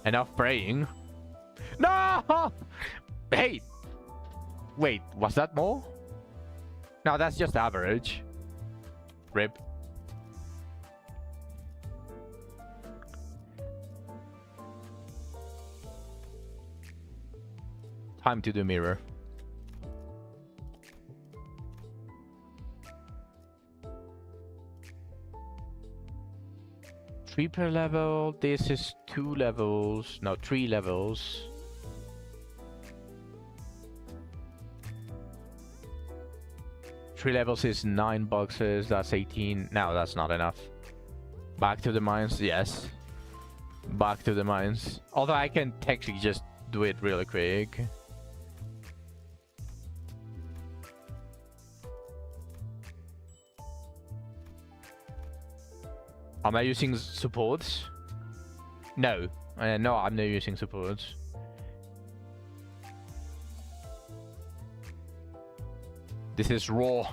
Speaker 1: Enough praying. No! Hey! Wait, was that more? No, that's just average. Rip. Time to do mirror. Three per level. This is 2 levels. No, 3 levels. Three levels is 9 boxes. That's 18. No, that's not enough. Back to the mines. Yes. Back to the mines. Although I can technically just do it really quick. Am I using supports? No. No, I'm not using supports. This is raw.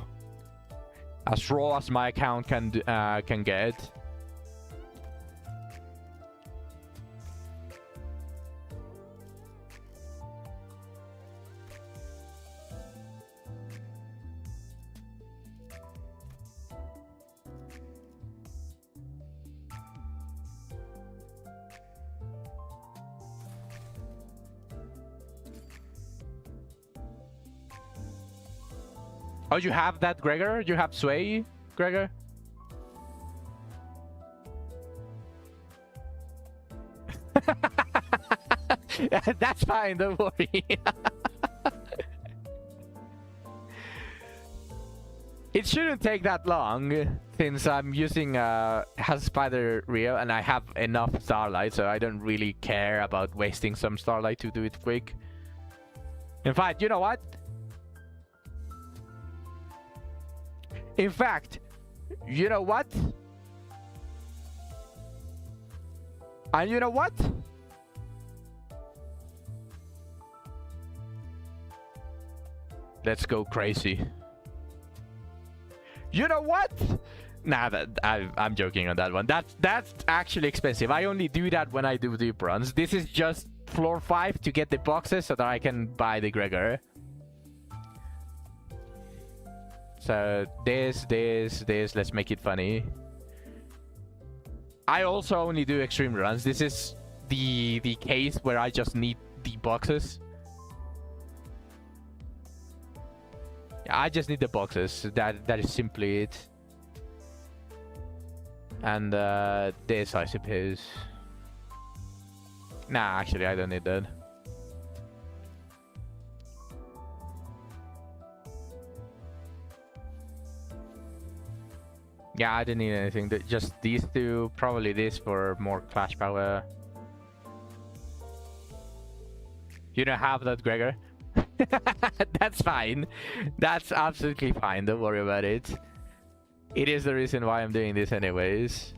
Speaker 1: As raw as my account can get. Oh, you have that, Gregor? You have Sway, Gregor? That's fine, don't worry. It shouldn't take that long since I'm using has Spider Rio and I have enough starlight, so I don't really care about wasting some starlight to do it quick. In fact, you know what? In fact, you know what? And you know what? Let's go crazy. You know what? Nah, I'm joking on that one. That's actually expensive. I only do that when I do deep runs. This is just floor 5 to get the boxes so that I can buy the Gregor. So this, let's make it funny. I also only do extreme runs. This is the case where I just need the boxes. Yeah, I just need the boxes. That is simply it. And this, I suppose. Nah, actually, I don't need that. Yeah, I didn't need anything. Just these two. Probably this for more clash power. You don't have that, Gregor? That's fine. That's absolutely fine. Don't worry about it. It is the reason why I'm doing this anyways.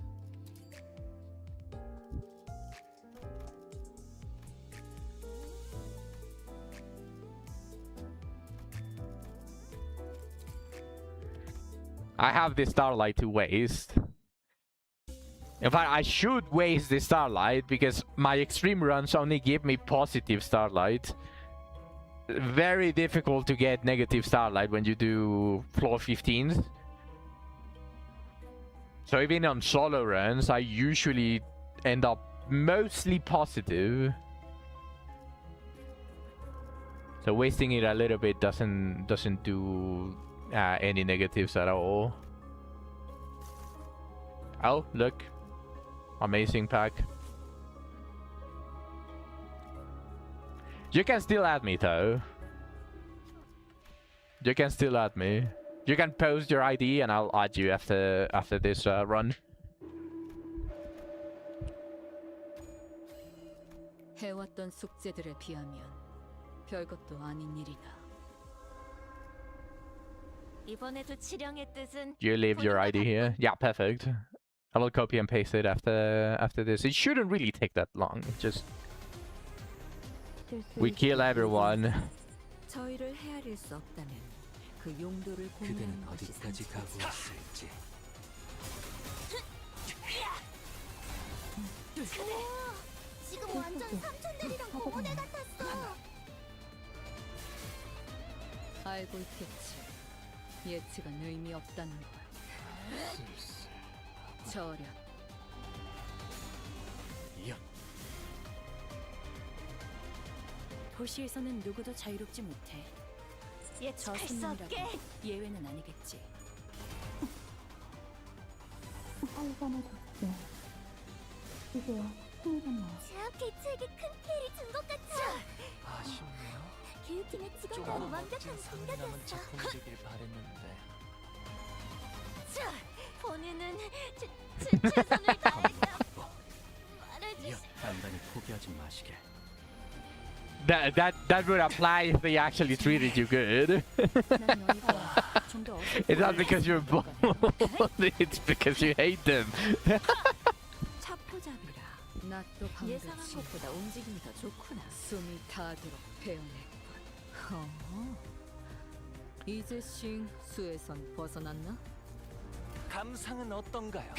Speaker 1: I have this starlight to waste. In fact, I should waste this starlight because my extreme runs only give me positive starlight. Very difficult to get negative starlight when you do floor 15s. So even on solo runs, I usually end up mostly positive. So wasting it a little bit doesn't do any negatives at all. Oh, look. Amazing pack. You can still add me though. You can still add me. You can post your ID and I'll add you after this run.
Speaker 3: 해왔던 숙제들에 비하면 별것도 아닌 일이다.
Speaker 7: 이번에도 치령의 뜻은
Speaker 1: You leave your ID here. Yeah, perfect. I will copy and paste it after this. It shouldn't really take that long. Just we kill everyone.
Speaker 7: 저희를 헤아릴 수 없다면 그 용도를
Speaker 5: 그대는
Speaker 7: 공유하는 것이
Speaker 5: 어디까지 가고 있을지.
Speaker 6: 지금 완전 삼촌들이랑 고모네 같았어.
Speaker 3: 알고 있겠지. 예측은 의미 없다는 걸. 저렴.
Speaker 2: 도시에서는 누구도 자유롭지 못해. 저
Speaker 7: 예측할 수
Speaker 2: 손님이라고
Speaker 7: 없게.
Speaker 2: 예외는 아니겠지.
Speaker 6: 제약 개츠에게 큰 피해를 준 것 같아.
Speaker 5: 아쉽네요.
Speaker 6: 교육팀의 직원과는
Speaker 5: 조금
Speaker 6: 완벽한
Speaker 5: 멋진 상이 남은
Speaker 6: 공격이었어.
Speaker 5: 작품이 되길 바랬는데.
Speaker 6: 본인은 최선을 다했다. 말해주시.
Speaker 5: 단단히 포기하지 마시게.
Speaker 1: That would apply if they actually treated you good.
Speaker 2: 난 너희가 좀더
Speaker 1: It's not because you're bold. It's because you hate them.
Speaker 7: 차포잡이라
Speaker 3: 낫도
Speaker 7: 예상한
Speaker 3: 방긋이
Speaker 7: 것보다 움직임이 더 좋구나.
Speaker 3: 숨이 닿도록 베어냈군. 허. 이제 싱 수에선 벗어났나?
Speaker 5: 감상은 어떤가요?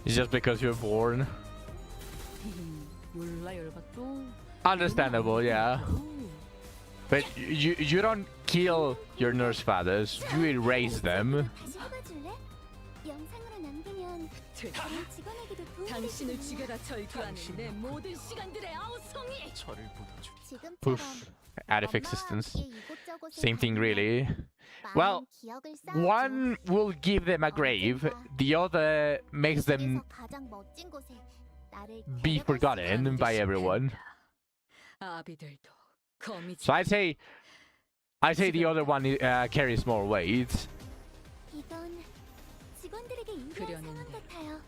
Speaker 1: It's just because you're born.
Speaker 3: 몰라 열받도.
Speaker 1: Understandable, yeah. But you don't kill your nurse fathers. You erase them.
Speaker 6: 다시 해봐줄래? 영상으로 남기면 다른 직원에게도 도움이
Speaker 3: 당신을
Speaker 6: 되지.
Speaker 3: 죽여라 절규하는 내 모든 시간들의 아우성이.
Speaker 5: 저를 묻어주리.
Speaker 6: 지금처럼
Speaker 1: Poof. out of existence. Same thing, really. Well, one will give them a grave, the other makes them be forgotten by everyone.
Speaker 3: 아비들도 거미
Speaker 1: So I'd say the other one carries more weight.
Speaker 6: 이건 직원들에게 유리한 상황
Speaker 3: 그려낸다.
Speaker 6: 같아요.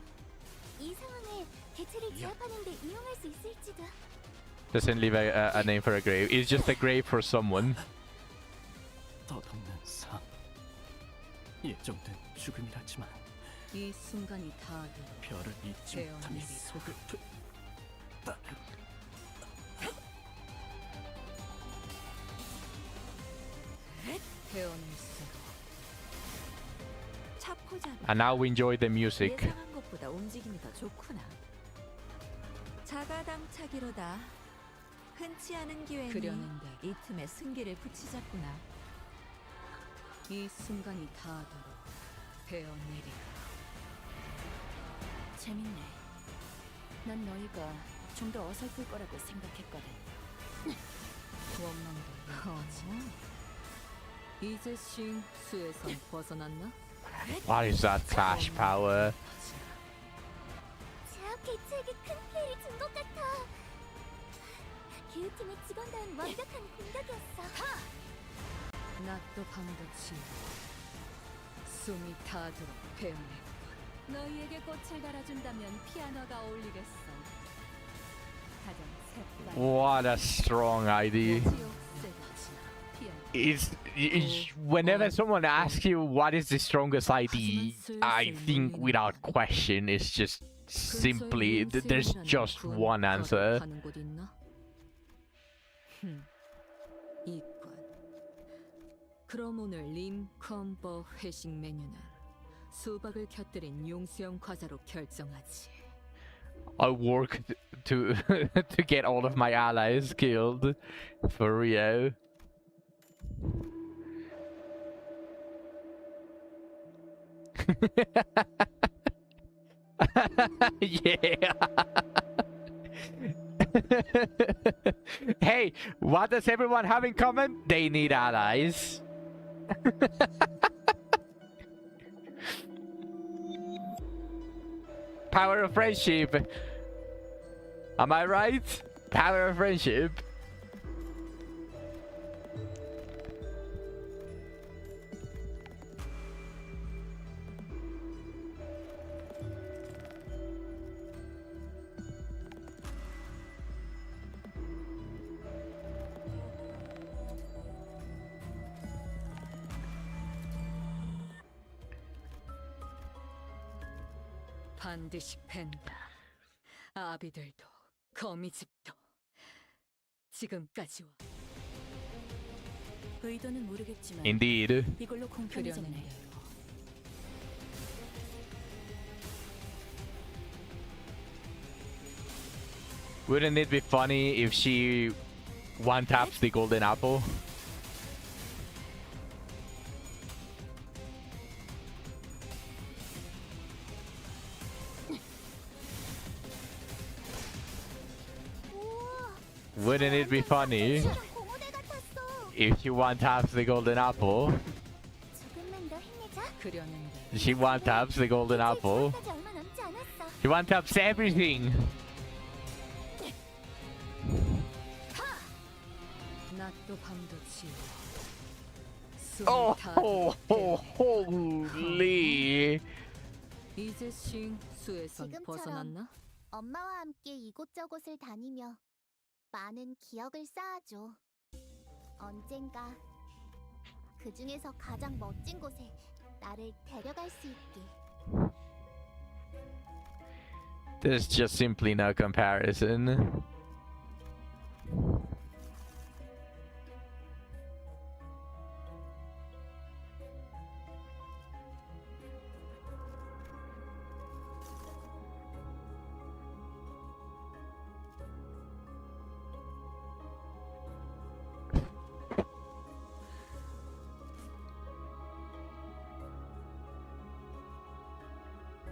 Speaker 6: 이 상황을 대체를 제압하는 데 이용할 수 있을지도.
Speaker 1: Doesn't leave a name for a grave. It's just a grave for someone.
Speaker 5: 덧없는 삶. 예정된 죽음이라지만
Speaker 3: 이 순간이 다가도
Speaker 5: 별을 잊지
Speaker 3: 태어난
Speaker 5: 못하니
Speaker 3: 일이
Speaker 5: 속을
Speaker 3: 태어날수록
Speaker 7: 차포자가
Speaker 1: And now we enjoy the music.
Speaker 7: 예상한 것보다 움직임이 더 좋구나. 자가당차기로다. 흔치 않은 기회니
Speaker 3: 그려낸다.
Speaker 7: 이 틈에 승기를 붙이자꾸나.
Speaker 3: 이 순간이 다하도록 베어내리라.
Speaker 2: 재밌네. 난 너희가 좀 더 어설플 거라고 생각했거든.
Speaker 3: 원망도 여기지. 이제 신 수에선 벗어났나?
Speaker 1: What is that flash power?
Speaker 6: 제압 개체에게 큰 피해를 준 것 같아. 기후팀의 직원다운 완벽한 공격이었어.
Speaker 3: 낮도 밤도 치워 숨이 닿도록 베어내.
Speaker 2: 너희에게 꽃을 달아준다면 피아노가 어울리겠어. 가장 색깔.
Speaker 1: What a strong idea. Whenever someone asks you what is the strongest ID, I think without question it's just simply there's just one answer.
Speaker 3: 이관. 그럼 오늘 림컨버 회식 메뉴는 수박을 곁들인 용수형 과자로 결정하지.
Speaker 1: I work to to get all of my allies killed for Rio. Yeah. Hey, what does everyone have in common? They need allies. Power of friendship. Am I right? Power of friendship.
Speaker 3: 반드시 팬다. 아비들도 거미집도 지금까지와
Speaker 2: 의도는 모르겠지만
Speaker 1: Indeed.
Speaker 2: 이걸로 공평해졌네.
Speaker 3: 그려낸 대로
Speaker 1: Wouldn't it be funny if she one taps the golden apple?
Speaker 6: 우와,
Speaker 1: Wouldn't it be funny
Speaker 6: 공허대 같았어.
Speaker 1: if she one taps the golden apple?
Speaker 6: 조금만 더 힘내자.
Speaker 3: 그려낸 대로
Speaker 1: She one taps the golden apple.
Speaker 6: 까지 얼마 남지 않았어.
Speaker 1: She one taps everything.
Speaker 3: 낮도 밤도 치워
Speaker 1: Oh,
Speaker 3: 숨이
Speaker 1: oh, oh,
Speaker 3: 닿도록
Speaker 1: holy!
Speaker 3: 이제 신 수에선
Speaker 6: 지금처럼.
Speaker 3: 벗어났나?
Speaker 6: 엄마와 함께 이곳저곳을 다니며 많은 기억을 쌓아줘. 언젠가 그 중에서 가장 멋진 곳에 나를 데려갈 수 있게.
Speaker 1: There's just simply no comparison.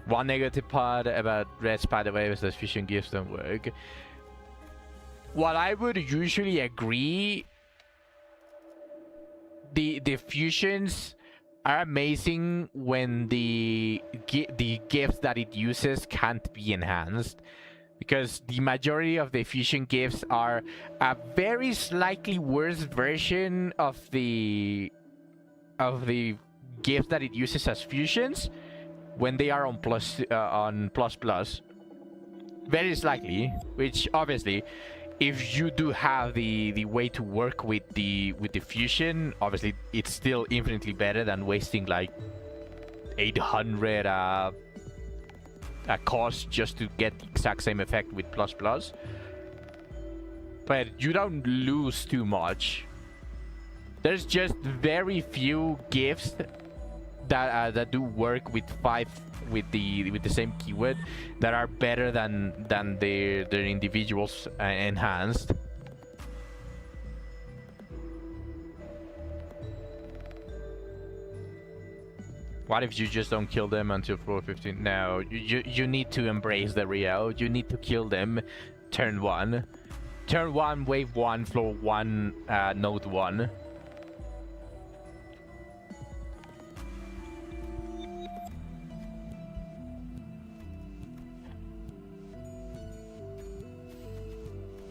Speaker 1: One negative part about Red Spider Wave is that fusion gifts don't work. What I would usually agree the fusions are amazing when the gifts that it uses can't be enhanced, because the majority of the fusion gifts are a very slightly worse version of the gift that it uses as fusions when they are on plus plus, very slightly. Which obviously, if you do have the way to work with the fusion, obviously it's still infinitely better than wasting like 800 cost just to get the exact same effect with plus plus. But you don't lose too much. There's just very few gifts that do work with the same keyword that are better than their individuals enhanced. What if you just don't kill them until floor 15? No, you need to embrace the Rio. You need to kill them turn 1. Turn 1, wave 1, floor 1, node 1.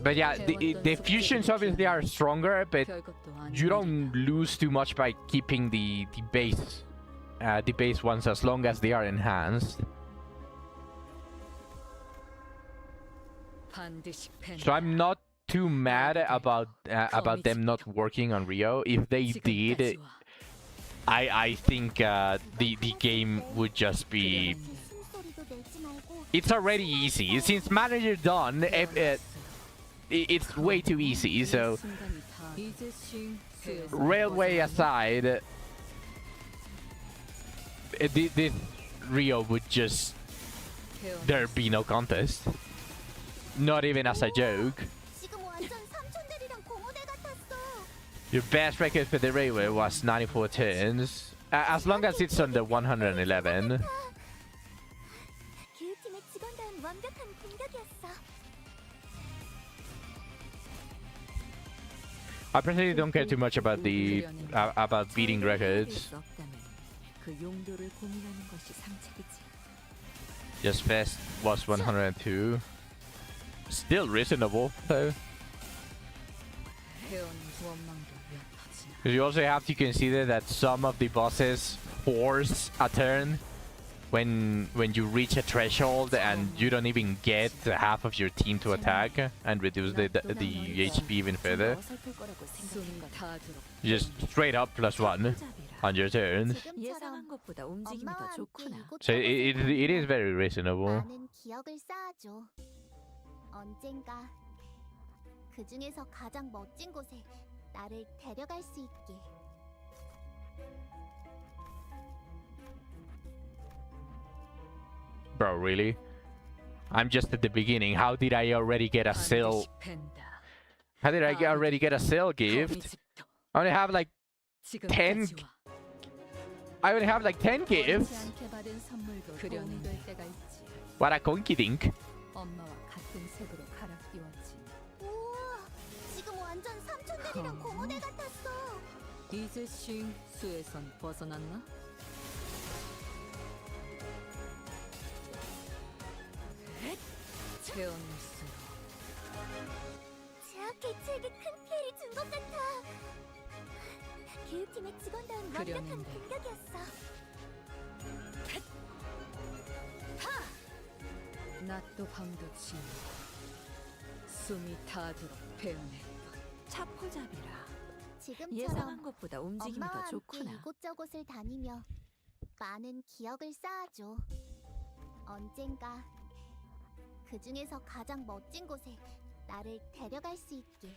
Speaker 1: But yeah, the fusions obviously are stronger, but you don't lose too much by keeping the base ones as long as they are enhanced. So I'm not too mad about them not working on Rio. If they did, I think the game would just be. It's already easy since manager done. It's way too easy. So railway aside, this Rio would just there be no contest. Not even as a joke. Your best record for the railway was 94 turns. As long as it's under 111. I personally don't care too much about the about beating records. Just fast was 102. Still reasonable though. Because you also have to consider that some of the bosses force a turn when you reach a threshold and you don't even get half of your team to attack and reduce the HP even further. Just straight up +1 on your turn. So it is very reasonable.
Speaker 6: 언젠가 그 중에서 가장 멋진 곳에 나를 데려갈 수 있게.
Speaker 1: Bro, really? I'm just at the beginning. How did I already get a sale? How did I already get a sale gift? I only have like 10. I only have like 10 gifts. What a conky dink.
Speaker 6: 우와, 지금 완전 삼촌들이랑 공원에 같았어.
Speaker 3: 이제 수에선 벗어났나? 체온일수록
Speaker 6: 제약 개체에게 큰 피해를 준 것 같아. 교육팀의 직원다운 완벽한 공격이었어.
Speaker 3: 낮도 밤도 지나 숨이 닿도록 배운했던
Speaker 7: 차포잡이라.
Speaker 6: 지금처럼
Speaker 7: 예상한 것보다 움직임이 더
Speaker 6: 엄마와 함께
Speaker 7: 좋구나.
Speaker 6: 이곳저곳을 다니며 많은 기억을 쌓아줘. 언젠가 그 중에서 가장 멋진 곳에 나를 데려갈 수 있게.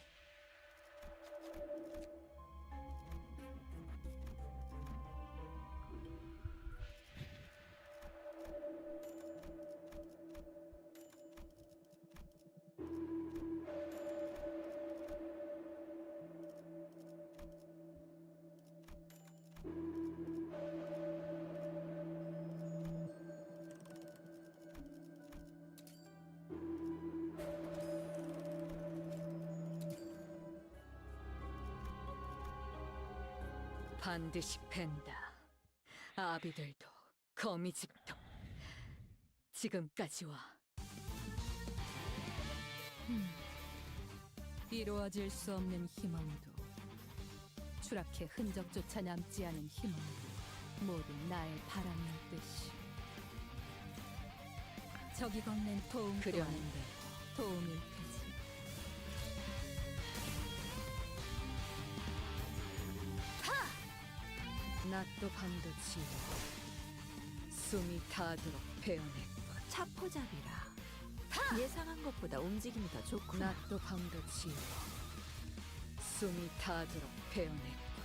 Speaker 3: 반드시 팬다. 아비들도 거미집도 지금까지 와. 이루어질 수 없는 희망도 추락해 흔적조차 남지 않은 희망도 모두 나의 바람이었듯이 저기 건넨 도움 그려는데 도움일 테지. 낮도 밤도 지워 숨이 닿도록 베어냈군.
Speaker 7: 차포잡이라. 예상한 것보다 움직임이 더 좋구나.
Speaker 3: 낮도 밤도 지워 숨이 닿도록 베어냈군.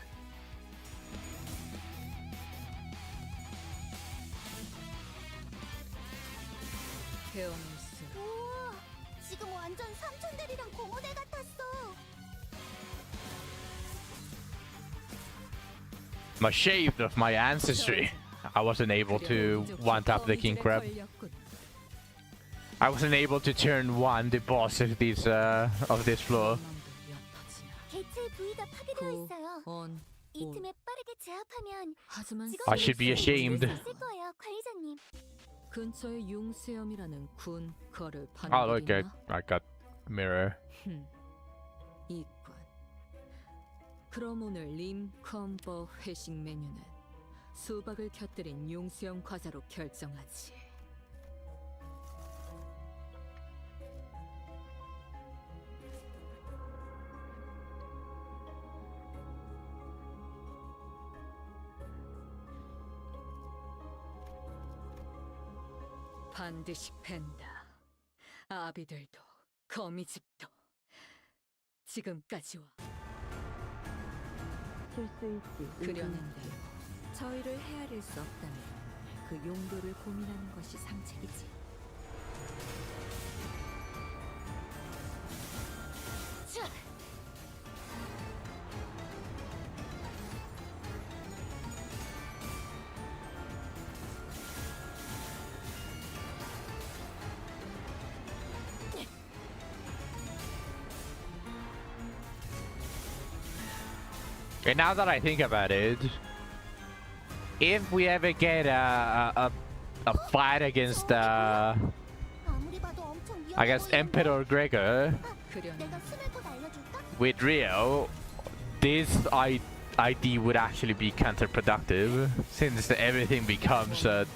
Speaker 3: 베어낼수록
Speaker 6: 우와, 지금 완전 삼촌들이랑 공호대 같았어.
Speaker 1: I'm ashamed of my ancestry. I wasn't able to one-tap the king crab. I wasn't able to turn one the boss of this floor.
Speaker 6: 개체의 부위가 파괴되어 있어요.
Speaker 3: 온,
Speaker 6: 이
Speaker 3: 올.
Speaker 6: 틈에 빠르게 제압하면
Speaker 3: 하지만
Speaker 1: I should be ashamed.
Speaker 6: 있을 거예요, 관리자님.
Speaker 3: 근처에 융수염이라는 군 거를 파는
Speaker 1: Oh, look,
Speaker 3: 길 있나?
Speaker 1: I got a mirror.
Speaker 3: 이건. 그럼 오늘 림 컴버 회식 메뉴는 수박을 곁들인 융수염 과자로 결정하지. 반드시 팬다. 아비들도 거미집도 지금까지 와.
Speaker 4: 쉴 수 있지.
Speaker 3: 그려는데
Speaker 7: 저희를 헤아릴 수 없다면 그 용도를 고민하는 것이 상책이지.
Speaker 1: Okay, now that I think about it, if we ever get a fight against
Speaker 6: 아무리 봐도 엄청
Speaker 1: I guess
Speaker 6: 위험해
Speaker 1: Emperor Gregor
Speaker 3: 그려는
Speaker 6: 내가 숨을 곳 알려줄까?
Speaker 1: with Rio, this ID would actually be counterproductive since everything becomes an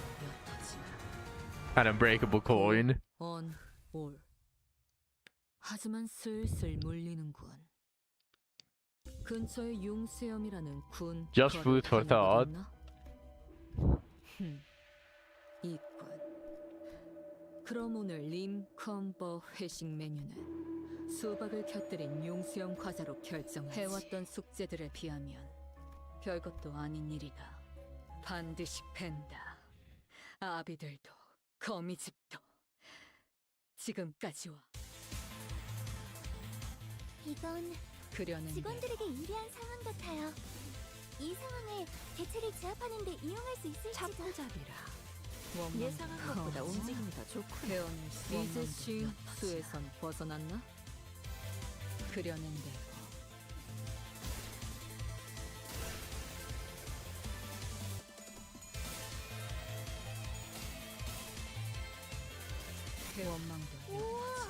Speaker 1: unbreakable coin.
Speaker 3: 온, 올. 하지만 슬슬 물리는군. 근처에 융수염이라는 군
Speaker 1: Just
Speaker 3: 거를
Speaker 1: food for
Speaker 3: 파는
Speaker 1: thought.
Speaker 3: 곳 있나? 있군. 그럼 오늘 림 컴버 회식 메뉴는 수박을 곁들인 융수염 과자로 결정하지. 해왔던 숙제들에 비하면 별것도 아닌 일이다. 반드시 팬다. 아비들도 거미집도 지금까지 와.
Speaker 6: 이건
Speaker 3: 그려는데
Speaker 6: 직원들에게 유리한 상황 같아요. 이 상황을 개체를 제압하는 데 이용할 수 있을지도.
Speaker 7: 차포잡이라.
Speaker 3: 원망
Speaker 7: 예상한 것보다 움직임이 더 좋구나.
Speaker 3: 배워낼 수 이제 쉼 수에선 벗어났나? 그려는데 원망도
Speaker 6: 우와,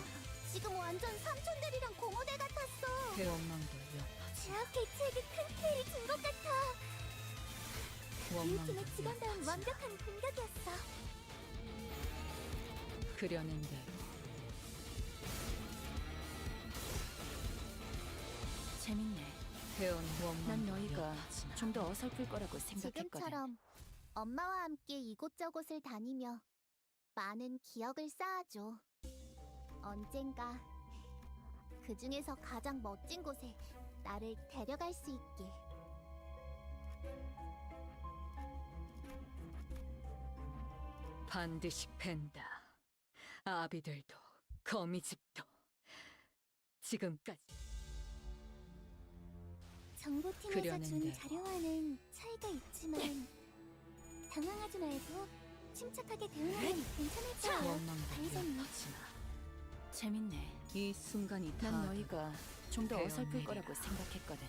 Speaker 6: 지금 완전 삼촌들이랑 공호대 같았어.
Speaker 3: 원망도 엿하지.
Speaker 6: 제압 개체에게 큰 피해를 준 것 같아. 이
Speaker 3: 원망도
Speaker 6: 팀의 직원다운
Speaker 3: 엿하지.
Speaker 6: 완벽한 공격이었어.
Speaker 3: 그려는데
Speaker 2: 재밌네.
Speaker 3: 회원 원망도
Speaker 2: 난 너희가
Speaker 3: 엿하지 마.
Speaker 2: 좀 더 어설플 거라고 생각했거든.
Speaker 6: 지금처럼 엄마와 함께 이곳저곳을 다니며 많은 기억을 쌓아줘. 언젠가 그 중에서 가장 멋진 곳에 나를 데려갈 수 있게.
Speaker 3: 반드시 팬다. 아비들도 거미집도 지금까지
Speaker 6: 정보팀에서 준
Speaker 3: 그려낸대요.
Speaker 6: 자료와는 차이가 있지만 당황하지 말고 침착하게 대응하면 괜찮을 거예요.
Speaker 3: 원망도
Speaker 6: 관리자님.
Speaker 3: 엿하지 마.
Speaker 2: 재밌네.
Speaker 3: 이 순간이
Speaker 2: 난
Speaker 3: 다
Speaker 2: 너희가 좀 더
Speaker 3: 배어
Speaker 2: 어설플
Speaker 3: 내리라.
Speaker 2: 거라고 생각했거든.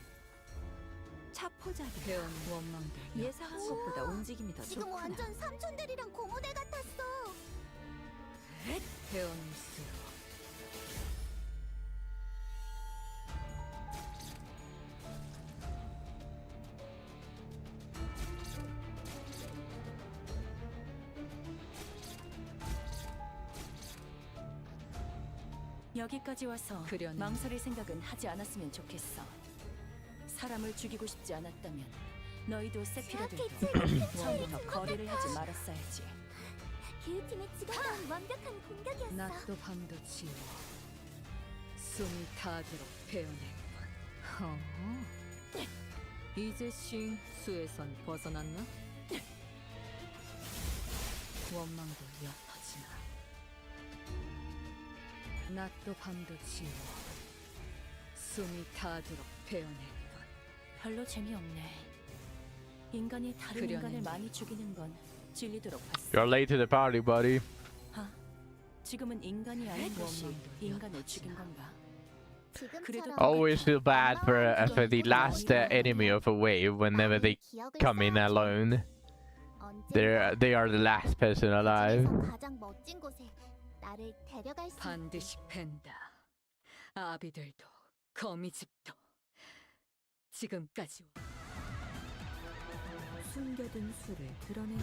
Speaker 7: 차포 체포작이야.
Speaker 3: 배운 원망들
Speaker 7: 예상한 것보다 움직임이 더
Speaker 6: 지금
Speaker 7: 좋구나.
Speaker 6: 완전 삼촌들이랑 고모대 같았어.
Speaker 3: 배운일수록
Speaker 2: 여기까지 와서
Speaker 3: 그려낸
Speaker 2: 망설일 생각은 하지 않았으면 좋겠어. 사람을 죽이고 싶지 않았다면 너희도 세피라들도 처음부터 거리를 하지 말았어야지.
Speaker 6: 기후팀의 직원은 완벽한 공격이었어.
Speaker 3: 낮도 밤도 지워 숨이 타도록 배워냈군. 이제 싱 수에선 벗어났나? 원망도 옅어지나. 낮도 밤도 지워 숨이 타도록 배워냈군.
Speaker 2: 별로 재미없네. 인간이 다른
Speaker 3: 그려낸
Speaker 2: 인간을
Speaker 3: 대로.
Speaker 2: 많이 죽이는 건 질리도록 봤어.
Speaker 1: You're late to the party, buddy.
Speaker 2: 지금은 인간이 아닌 것이
Speaker 3: 원망도
Speaker 2: 인간을
Speaker 3: 옅어지나.
Speaker 2: 죽인 건가?
Speaker 6: 지금처럼
Speaker 1: Always feel bad for the last enemy of a wave whenever they come in alone. They are the last person alive.
Speaker 6: 가장 멋진 곳에 나를 데려갈 수 있게.
Speaker 3: 반드시 팬다. 아비들도 거미집도 지금까지
Speaker 7: 숨겨둔 수를 드러낸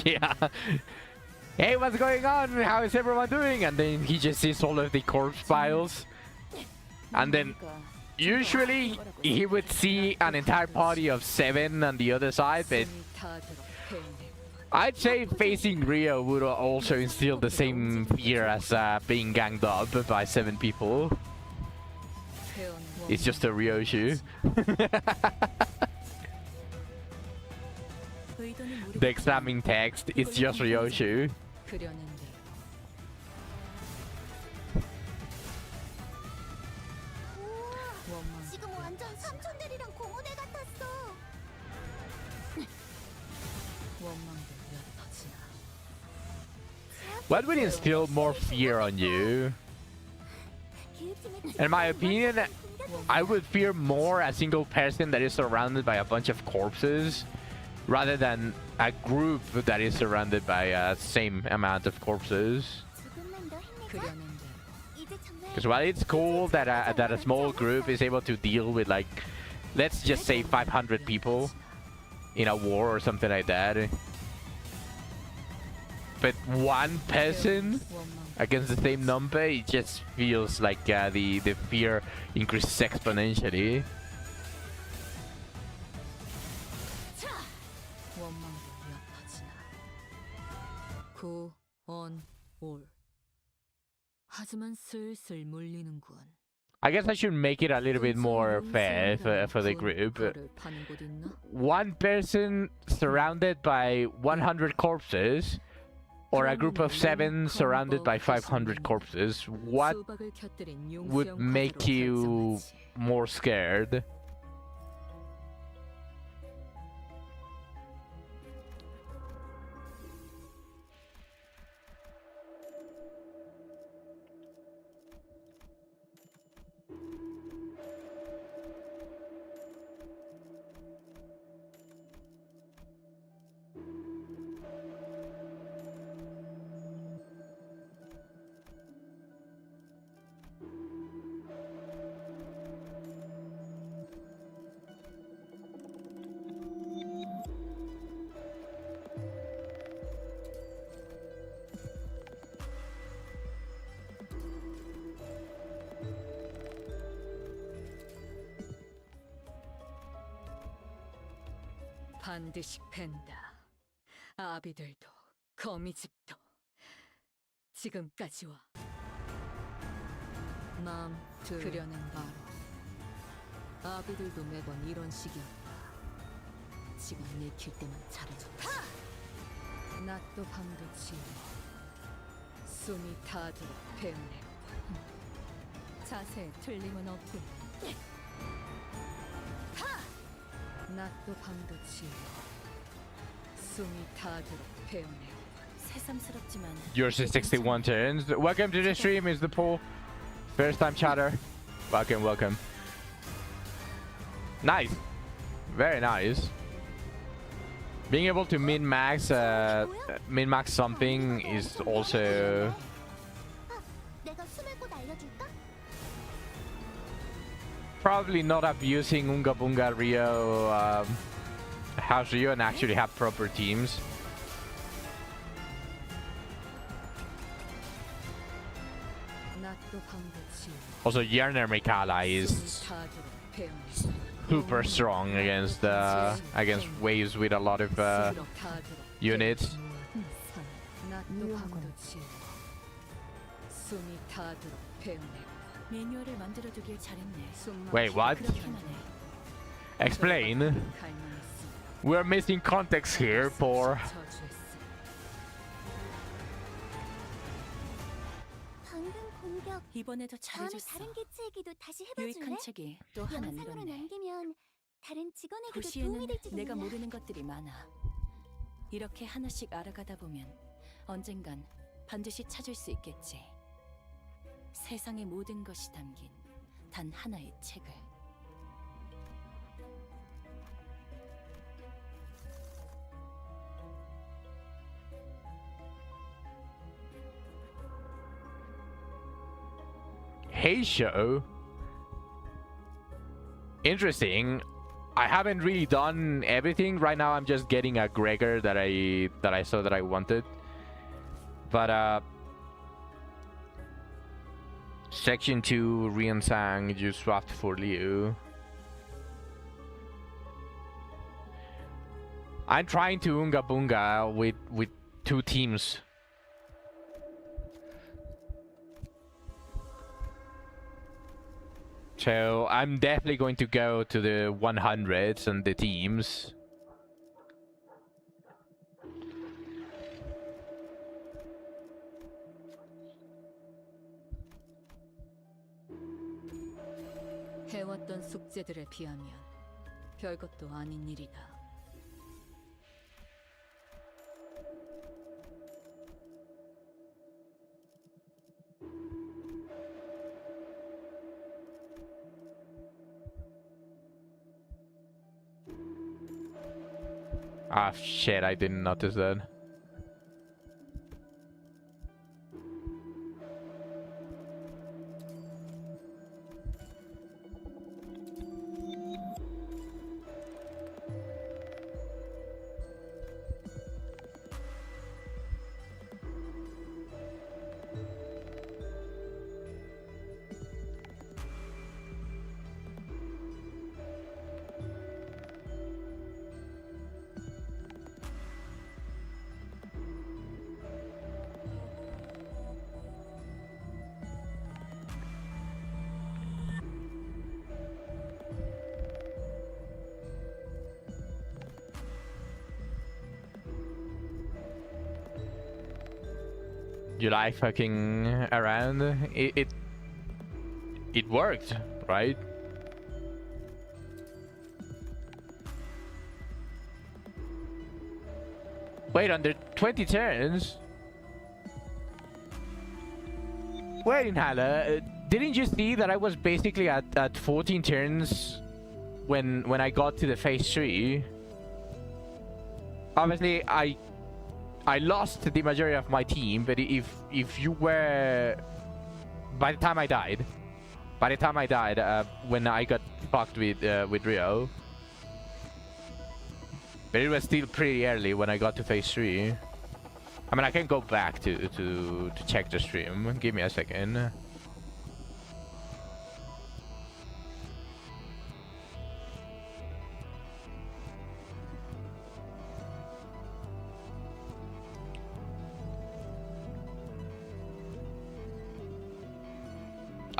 Speaker 1: Yeah. Hey, what's going on? How is everyone doing? And then he just sees all of the corpse piles. And then usually he would see an entire party of 7 on the other side, but
Speaker 3: 숨이 타도록 배워냈군.
Speaker 1: I'd say facing Rio would also instill the same fear as being ganged up by 7 people.
Speaker 3: 배운
Speaker 1: It's just a Ryoshu. The examining text, it's just Ryoshu.
Speaker 3: 그려낸 대로 원망
Speaker 6: 지금 완전 삼촌들이랑 고모대 같았어.
Speaker 3: 원망도 옅어지나.
Speaker 1: What would instill more fear on you? In my opinion, I would fear more a single person that is surrounded by a bunch of corpses rather than a group that is surrounded by a same amount of corpses.
Speaker 6: 조금만 더 힘내자.
Speaker 3: 그려낸 대로
Speaker 6: 이제 정말
Speaker 1: Because while it's cool that a small group is able to deal with, like, let's just say 500 people in a war or something like that, but one person
Speaker 3: 원망
Speaker 1: against the same number, it just feels like the fear increases exponentially.
Speaker 3: 원망도 옅어지나. 구원올 하지만 슬슬 물리는군.
Speaker 1: I guess I should make it a little bit more fair for the group.
Speaker 3: 벌을 파는 곳 있나?
Speaker 1: One person surrounded by 100 corpses, or a group of 7 surrounded by 500 corpses. What
Speaker 3: 수박을 곁들인
Speaker 1: would
Speaker 3: 용수형
Speaker 1: make
Speaker 3: 카드로
Speaker 1: you
Speaker 3: 결정하지.
Speaker 1: more scared?
Speaker 3: 반드시 팬다. 아비들도 거미집도 지금까지 와. 마음 그려낸 바로. 아비들도 매번 이런 식이었다. 지금 내킬 때만 잘해줬다. 낮도 밤도 지워 숨이 타도록 배우냈군. 자세에 틀림은 없군. 낮도 밤도 지워 숨이 타도록 배우냈군.
Speaker 2: 새삼스럽지만
Speaker 1: Yours is 61 turns. Welcome to the stream, is the poll. First time chatter. Welcome, welcome. Nice. Very nice. Being able to min-max something is also
Speaker 6: 내가 숨을 곳 알려줄까?
Speaker 1: probably not abusing Unga Bunga Rio, House Rio, and actually have proper teams.
Speaker 3: 낮도 밤도 치우
Speaker 1: Also, Yerner Mikala is
Speaker 3: 타도록 배운
Speaker 1: super strong against waves with a lot of
Speaker 3: 스스로 타도록
Speaker 1: units.
Speaker 3: 낮도 밤도 치우 숨이 타도록 배우네
Speaker 2: 매뉴얼을 만들어두길 잘했네.
Speaker 1: Wait, what?
Speaker 2: 그렇게만 해.
Speaker 1: Explain.
Speaker 3: 갈망했으니
Speaker 1: We're missing context here, poor.
Speaker 3: 저주했어.
Speaker 6: 방금 공격.
Speaker 2: 이번에도
Speaker 6: 다음에
Speaker 2: 잘해줬어.
Speaker 6: 다른 개체에게도 다시 해봐줄래?
Speaker 2: 유익한 책이 또 하나
Speaker 6: 영상으로
Speaker 2: 늘었네.
Speaker 6: 남기면 다른 직원에게도 도움이
Speaker 2: 도시에는
Speaker 6: 될지도
Speaker 2: 내가
Speaker 6: 몰라.
Speaker 2: 모르는 것들이 많아. 이렇게 하나씩 알아가다 보면 언젠간 반드시 찾을 수 있겠지. 세상의 모든 것이 담긴 단 하나의 책을.
Speaker 1: Hey show. Interesting. I haven't really done everything right now. I'm just getting a Gregor that I saw that I wanted. But Section 2 Rian Sang you swapped for Liu. I'm trying to Unga Bunga with two teams. So I'm definitely going to go to the 100s and the teams.
Speaker 3: 해왔던 숙제들에 비하면 별것도 아닌 일이다.
Speaker 1: Ah, shit, I didn't notice that. You like fucking around? It worked, right? Wait, under 20 turns? Wait, Inhala, didn't you see that I was basically at 14 turns when I got to the phase 3? Obviously, I lost the majority of my team, but if you were, by the time I died, when I got fucked with Rio, but it was still pretty early when I got to phase 3. I mean, I can go back to check the stream. Give me a second.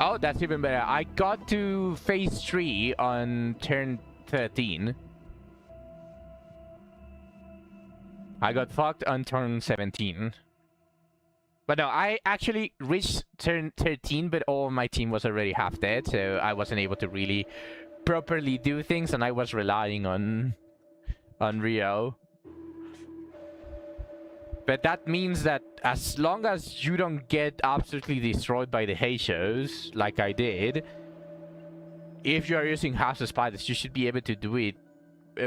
Speaker 1: Oh, that's even better. I got to phase 3 on turn 13. I got fucked on turn 17. But no, I actually reached turn 13, but all of my team was already half dead, so I wasn't able to really properly do things, and I was relying on Rio. But that means that as long as you don't get absolutely destroyed by the Heishos, like I did, if you are using House of Spiders, you should be able to do it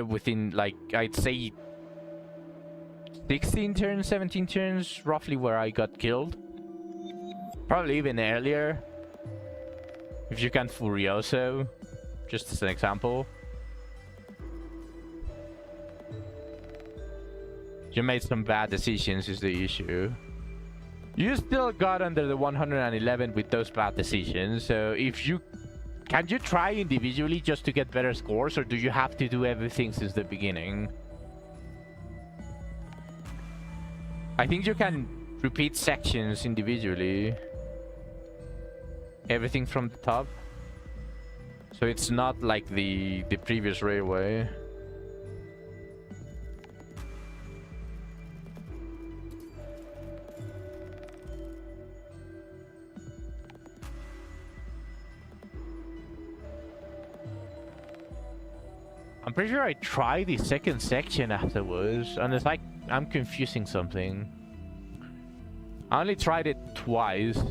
Speaker 1: within, like, I'd say 16 turns, 17 turns, roughly where I got killed. Probably even earlier. If you count Furioso, just as an example. You made some bad decisions is the issue. You still got under the 111 with those bad decisions, so if you... Can you try individually just to get better scores, or do you have to do everything since the beginning? I think you can repeat sections individually. Everything from the top. So it's not like the previous railway. I'm pretty sure I tried the second section afterwards, and it's like I'm confusing something. I only tried it twice.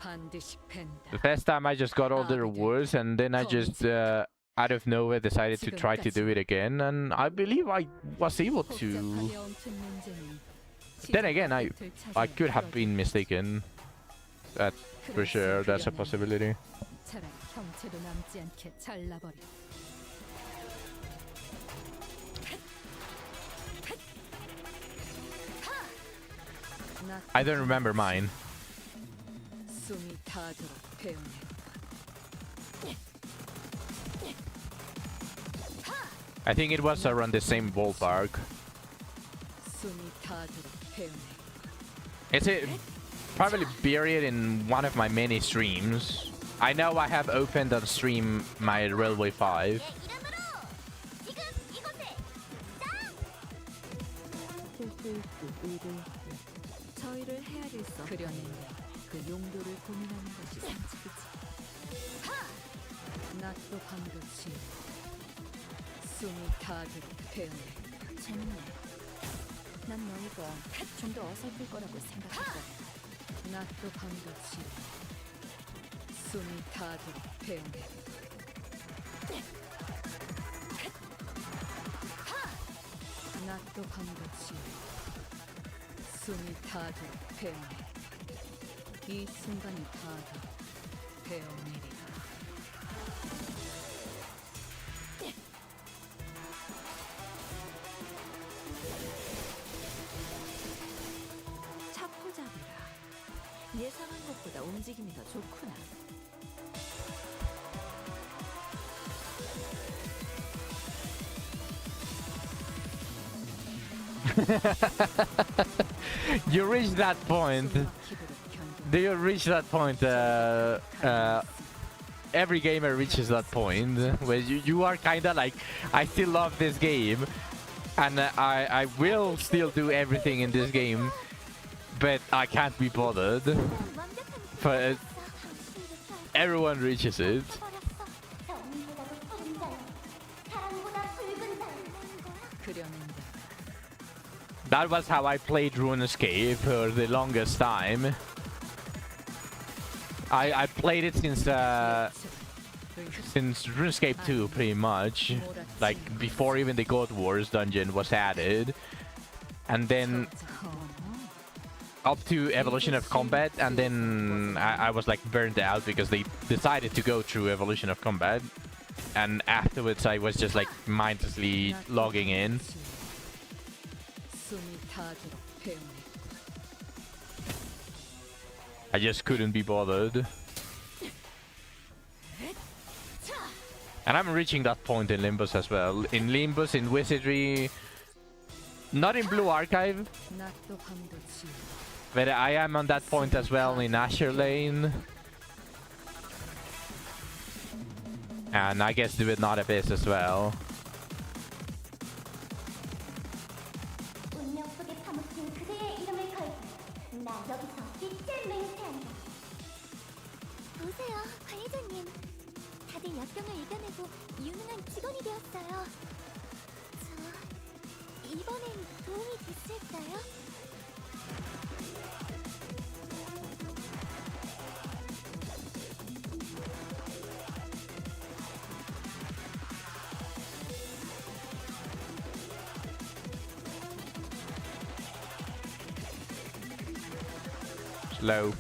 Speaker 3: 반드시 팬다.
Speaker 1: The first time I just got all the rewards, and then I just out of nowhere decided to try to do it again, and I believe I was able to.
Speaker 3: 복잡하게 엉킨 문제는
Speaker 1: Then again, I
Speaker 3: 시작부터
Speaker 1: could have
Speaker 3: 되찾아야
Speaker 1: been mistaken. That for sure, that's a possibility.
Speaker 3: 차라리 형체도 남지 않게 잘라버려.
Speaker 1: I don't remember mine.
Speaker 3: 숨이 닿도록 배우네.
Speaker 1: I think it was around the same ballpark.
Speaker 3: 숨이 닿도록 배우네.
Speaker 1: It's probably buried in one of my many streams. I know I have opened on stream my Railway 5.
Speaker 3: 저희를 헤아릴 수 그려내려 그 용도를 고민하는 것이 상책이지. 낫도 반듯이 숨이 닿도록 배우네.
Speaker 2: 재밌네. 난 너희가 좀 더 어설플 거라고 생각했거든.
Speaker 3: 낫도 반듯이 숨이 닿도록 배우네. 낫도 반듯이 숨이 닿도록 배우네. 이 순간이 닿도록 배워내리라.
Speaker 7: 차포잡이라. 예상한 것보다 움직임이 더 좋구나.
Speaker 1: You reach that point. Do you reach that point? Every gamer reaches that point where you are kind of like, I still love this game, and I will still do everything in this game, but I can't be bothered. But everyone reaches it. That was how I played RuneScape for the longest time. I played it since RuneScape 2 pretty much, like before even the God Wars dungeon was added, and then up to Evolution of Combat, and then I was like burned out because they decided to go through Evolution of Combat, and afterwards I was just like mindlessly logging in. I just couldn't be bothered. And I'm reaching that point in Limbus as well. In Limbus, in Wizardry, not in Blue Archive, but I am on that point as well in Asher Lane. And I guess with Not Abyss as well.
Speaker 6: 보세요, 관리자님. 다들 역경을 이겨내고 유능한 직원이 되었어요. 이번엔 도움이 됐을까요?
Speaker 1: Slow.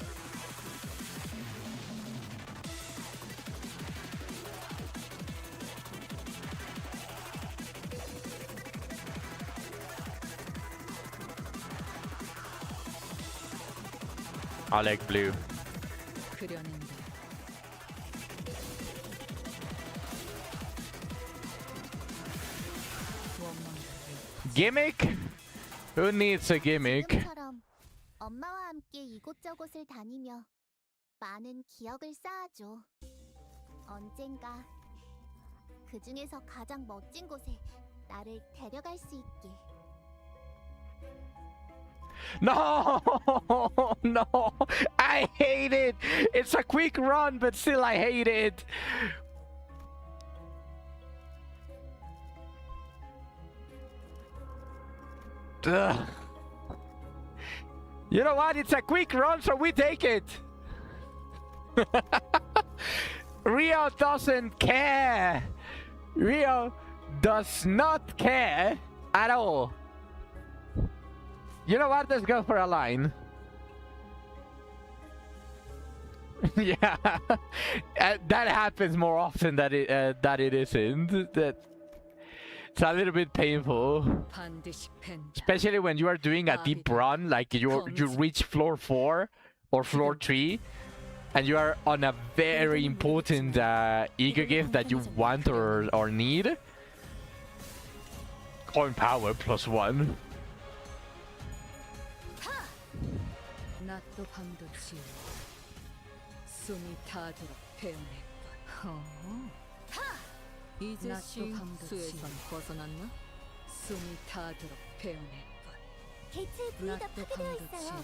Speaker 1: I like blue.
Speaker 3: 그려낸다.
Speaker 1: Gimmick? Who needs a gimmick?
Speaker 6: 지금처럼 엄마와 함께 이곳저곳을 다니며 많은 기억을 쌓아줘. 언젠가 그 중에서 가장 멋진 곳에 나를 데려갈 수 있게.
Speaker 1: No, no, I hate it. It's a quick run, but still I hate it. Ugh. You know what? It's a quick run, so we take it. Rio doesn't care. Rio does not care at all. You know what? Let's go for a line. Yeah, that happens more often than it isn't. That it's a little bit painful,
Speaker 3: 반드시 펜다.
Speaker 1: especially when you are doing a deep run, like you reach floor 4 or floor 3, and you are on a very important eager gift that you want or need. Coin power +1.
Speaker 3: 낮도 밤도 지워 숨이 타도록 배워냈군. 이제 낮도 밤도 수에선 벗어났나? 숨이 타도록 배워냈군.
Speaker 6: 게이트의 부위가
Speaker 3: 낮도
Speaker 6: 파괴되어
Speaker 3: 밤도
Speaker 6: 있어요.
Speaker 3: 지워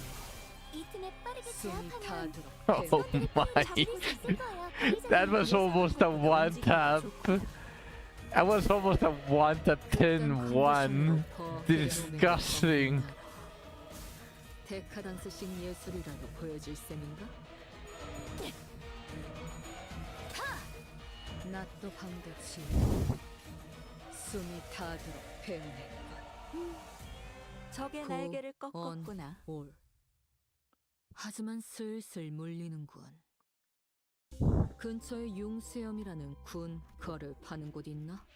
Speaker 6: 이 틈에 빠르게
Speaker 3: 숨이
Speaker 6: 제압하면
Speaker 3: 타도록
Speaker 1: Oh my! That was almost a one tap. That was almost a one tap 10-1. Disgusting.
Speaker 3: 데카단스식 예술이라도 보여줄 셈인가? 낮도 밤도 지워 숨이 타도록 배워냈군.
Speaker 7: 적의
Speaker 3: 구,
Speaker 7: 날개를
Speaker 3: 원,
Speaker 7: 꺾었구나.
Speaker 3: 올. 하지만 슬슬 물리는군. 근처에 융수염이라는 군 거를 파는 곳 있나?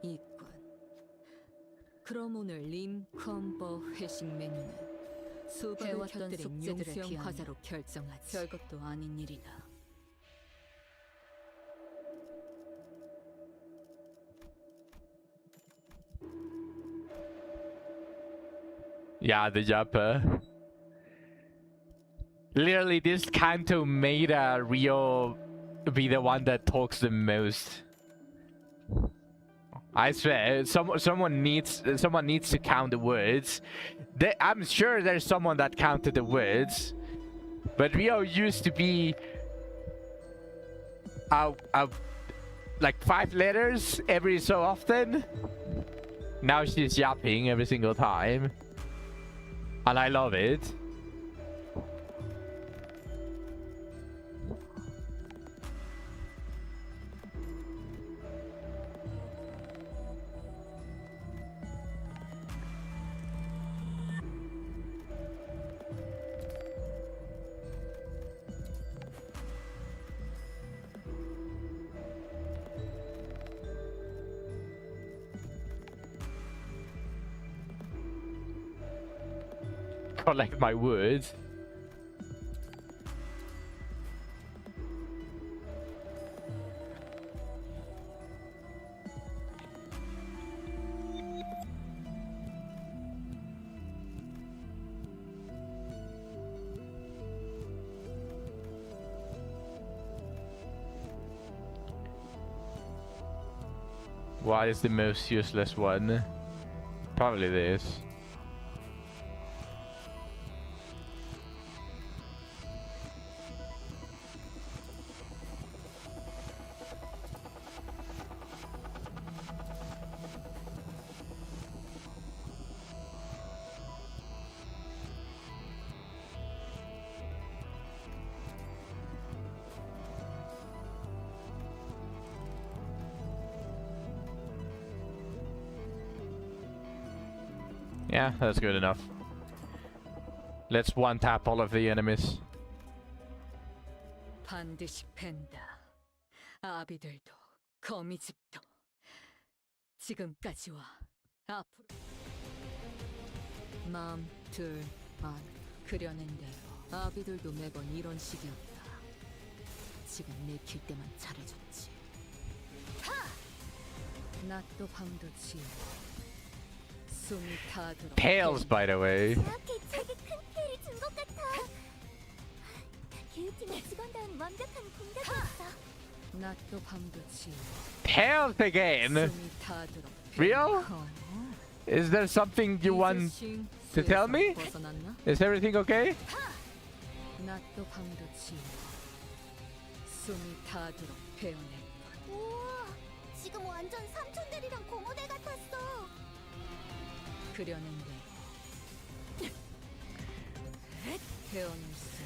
Speaker 3: 있군. 그럼 오늘 림 컴버 회식 메뉴는 수박을 곁들인 융수염 과자로 결정하지. 별것도 아닌 일이다.
Speaker 1: Yeah, the Japper. Literally, this Kanto made Rio be the one that talks the most. I swear, someone needs to count the words. I'm sure there's someone that counted the words, but Rio used to be like 5 letters every so often. Now she's yapping every single time, and I love it. Collect my words. What is the most useless one? Probably this. Yeah, that's good enough. Let's one tap all of the enemies.
Speaker 3: 반드시 팬다. 아비들도 거미집도 지금까지와 앞으로 마음 둘 안 그려낸 대로 아비들도 매번 이런 식이었다. 지금 내킬 때만 잘해줬지. 낮도 밤도 지워 숨이 타도록
Speaker 1: Tails, by the way.
Speaker 6: 제압 개체에게 큰 피해를 준 것 같아. 기후팀의 직원다운 완벽한 공격이었어.
Speaker 3: 낮도 밤도 지워
Speaker 1: Tails again.
Speaker 3: 숨이 타도록
Speaker 1: Real? Is there something you want to tell me?
Speaker 3: 벗어났나?
Speaker 1: Is everything okay?
Speaker 3: 낮도 밤도 지워 숨이 타도록 배워내.
Speaker 6: 우와, 지금 완전 삼촌들이랑 공호대 같았어.
Speaker 3: 그려낸 대로 배워낼수.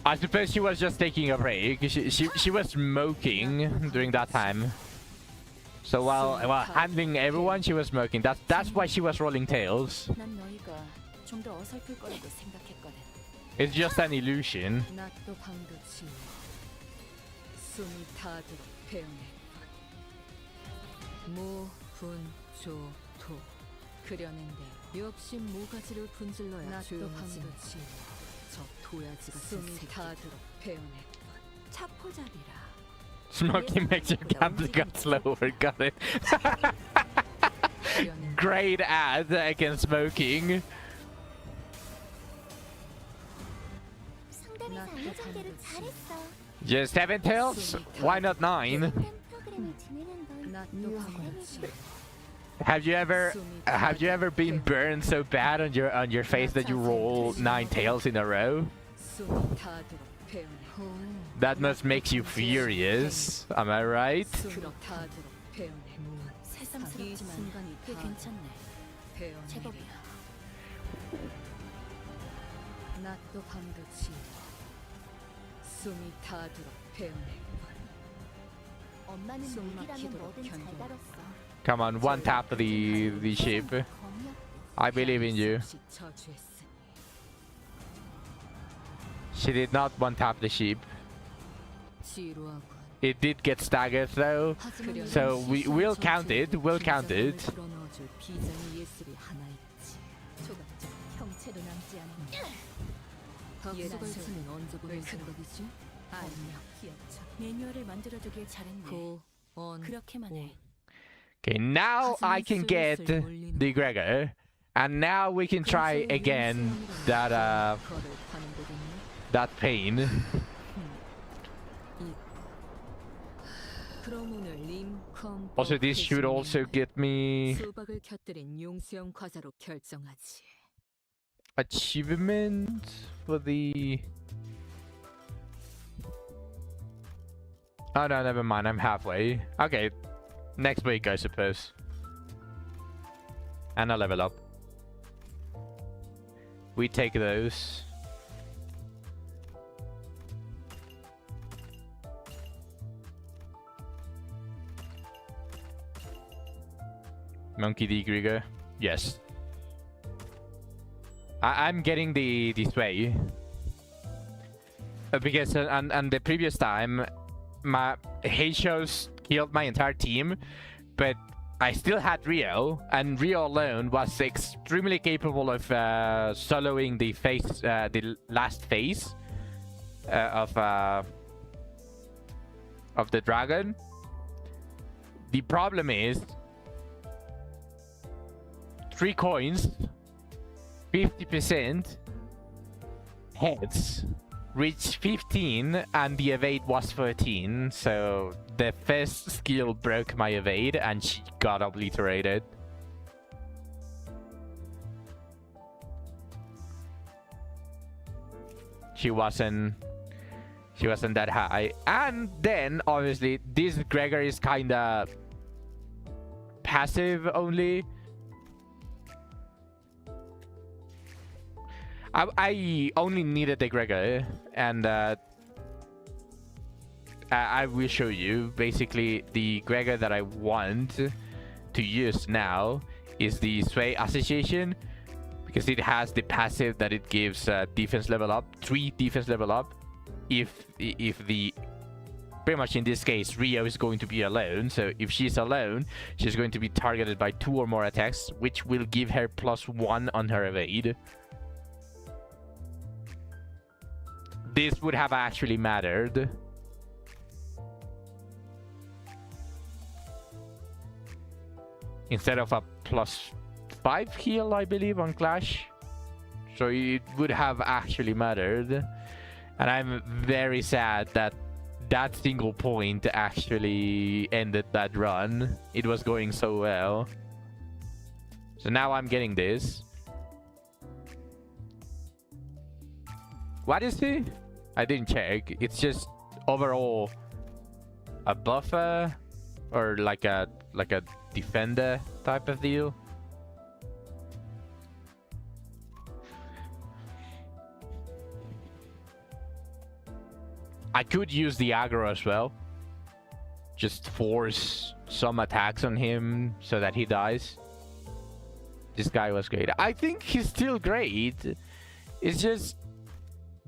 Speaker 1: I suppose she was just taking a break. She was smoking during that time. So while handling everyone, she was smoking. That's why she was rolling tails.
Speaker 2: 난 너희가 좀 더 어설플 거라고 생각했거든.
Speaker 1: It's just an illusion.
Speaker 3: 낮도 밤도 지워 숨이 타도록 배워낼 것. 모, 분, 조, 토 그려낸 대로 역시 모가지를 분질러야 낮도 밤도 지워 저 도야지가 숨이 타도록 배워낼 것. 차포잡이라
Speaker 1: Smoking makes your counter gun slower. Got it.
Speaker 3: 그려낸
Speaker 1: Great ad against smoking.
Speaker 6: 상담에서 알려준 대로 잘했어.
Speaker 1: Just 7 tails? Why not 9?
Speaker 6: 상담 프로그램을 진행한 건
Speaker 3: 낮도 밤도 지워
Speaker 1: Have you ever been burned so bad on your face that you roll 9 tails in a row?
Speaker 3: 숨이 타도록 배워낼 것.
Speaker 1: That must make you furious. Am I right?
Speaker 3: 숨이 타도록 배워낼 것.
Speaker 2: 새삼스럽지만 꽤 괜찮네.
Speaker 3: 배워내리라.
Speaker 2: 제법이야.
Speaker 3: 낮도 밤도 지워 숨이 타도록 배워낼 것.
Speaker 6: 엄마는
Speaker 3: 숨
Speaker 6: 얘기라면
Speaker 3: 막히도록
Speaker 6: 뭐든 잘
Speaker 3: 견뎌.
Speaker 6: 다뤘어.
Speaker 1: Come on, one tap the ship.
Speaker 6: 검이었고.
Speaker 1: I believe in you.
Speaker 3: 없이 저주했으니
Speaker 1: She did not one tap the ship.
Speaker 3: 지루하군.
Speaker 1: It did get staggered though. So we'll count it. We'll count it.
Speaker 3: 불어넣어줄 비장의 예술이 하나 있지. 조각적 형체도 남지 않은 박수걸스는 언제 보낼 생각이지? 안녕 기억자.
Speaker 2: 매뉴얼을 만들어두길 잘했네.
Speaker 3: 고언
Speaker 2: 그렇게만 해.
Speaker 1: Okay, now I can get the Gregor. And now we can try again that that pain. Also, this should also get me
Speaker 3: 수박을 곁들인 용수형 과자로 결정하지.
Speaker 1: achievement for the... Oh no, never mind, I'm halfway. Okay, next week I suppose. And I'll level up. We take those. Monkey D. Grieger. Yes. I'm getting the sway. Because on the previous time, my Heishos killed my entire team, but I still had Rio, and Rio alone was extremely capable of soloing the last phase of the dragon. The problem is 3 coins, 50% heads, reached 15, and the evade was 13. So the first skill broke my evade, and she got obliterated. She wasn't that high. And then obviously this Gregor is kinda passive only. I only needed the Gregor, and I will show you. Basically, the Gregor that I want to use now is the Sway Association, because it has the passive that it gives defense level up, 3 defense level up. If the pretty much in this case Rio is going to be alone, so if she's alone, she's going to be targeted by 2 or more attacks, which will give her +1 on her evade. This would have actually mattered. Instead of a +5 heal, I believe, on Clash. So it would have actually mattered. And I'm very sad that that single point actually ended that run. It was going so well. So now I'm getting this. What is it? I didn't check. It's just overall a buffer or like a defender type of deal. I could use the aggro as well. Just force some attacks on him so that he dies. This guy was great. I think he's still great. It's just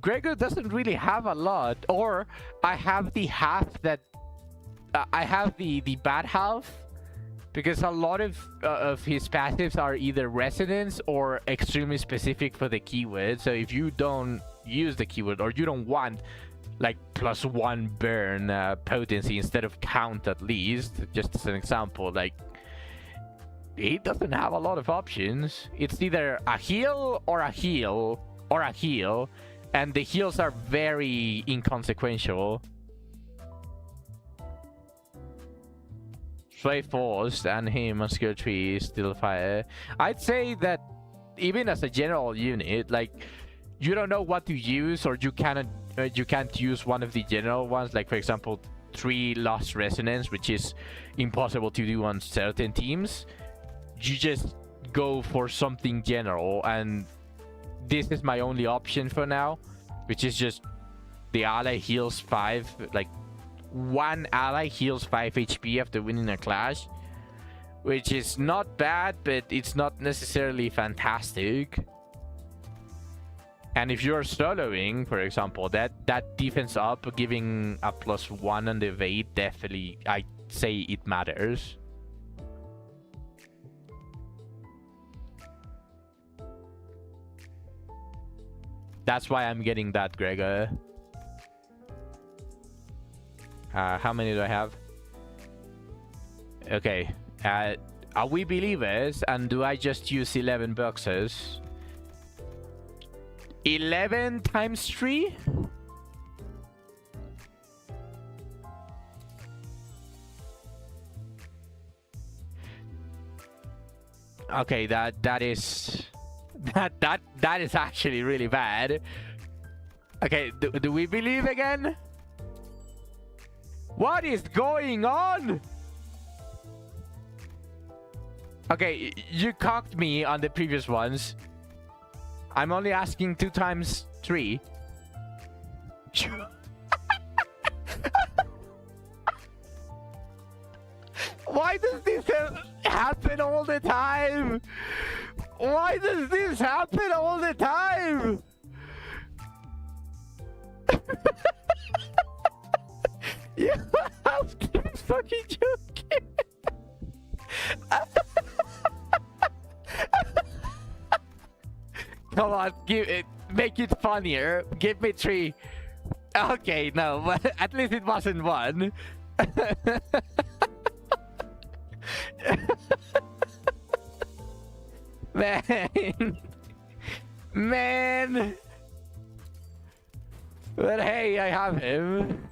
Speaker 1: Gregor doesn't really have a lot. Or I have the half that I have the bad half, because a lot of his passives are either resonance or extremely specific for the keyword. So if you don't use the keyword, or you don't want like +1 burn potency instead of count, at least, just as an example, like, he doesn't have a lot of options. It's either a heal or a heal or a heal, and the heals are very inconsequential. Sway Force and him on skill tree still fire. I'd say that even as a general unit, like, you don't know what to use, or you can't use one of the general ones, like for example 3 Lost Resonance, which is impossible to do on certain teams. You just go for something general, and this is my only option for now, which is just the ally heals 5, like 1 ally heals 5 HP after winning a clash, which is not bad, but it's not necessarily fantastic. And if you're soloing, for example, that defense up, giving a +1 on the evade, definitely, I'd say it matters. That's why I'm getting that, Gregor. How many do I have? Okay. Are we believers? And do I just use 11 boxes? 11 times 3? Okay, that is actually really bad. Okay, do we believe again? What is going on? Okay, you cocked me on the previous ones. I'm only asking 2 times 3. Why does this happen all the time? Why does this happen all the time? You have to be fucking joking. Come on, make it funnier. Give me 3. Okay, no, but at least it wasn't 1. Man. But hey, I have him.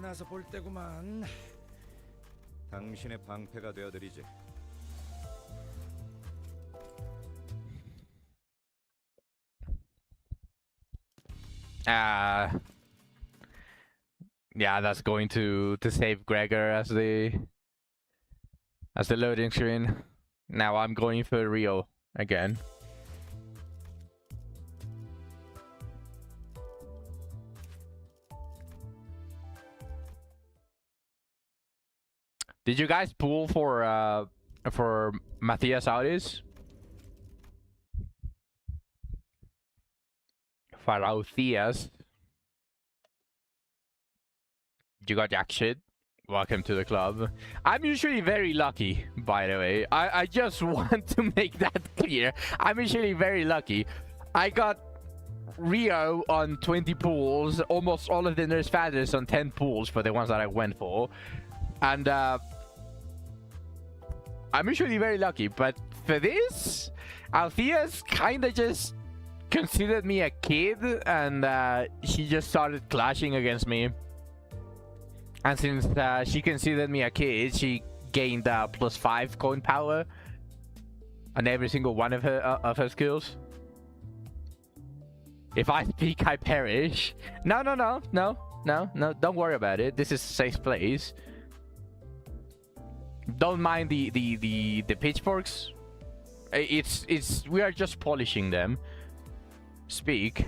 Speaker 8: 나서 볼 때구만. 당신의 방패가 되어드리지.
Speaker 1: Yeah, that's going to save Gregor as the loading screen. Now I'm going for Rio again. Did you guys pull for Matthias Audis? Farauthias. You got jack shit. Welcome to the club. I'm usually very lucky, by the way. I just want to make that clear. I'm usually very lucky. I got Rio on 20 pools, almost all of the Nurse Fathers on 10 pools for the ones that I went for. And I'm usually very lucky, but for this, Althea's kind of just considered me a kid, and she just started clashing against me. And since she considered me a kid, she gained +5 coin power on every single one of her skills. If I speak, I perish. No, don't worry about it. This is a safe place. Don't mind the pitchforks. We are just polishing them. Speak.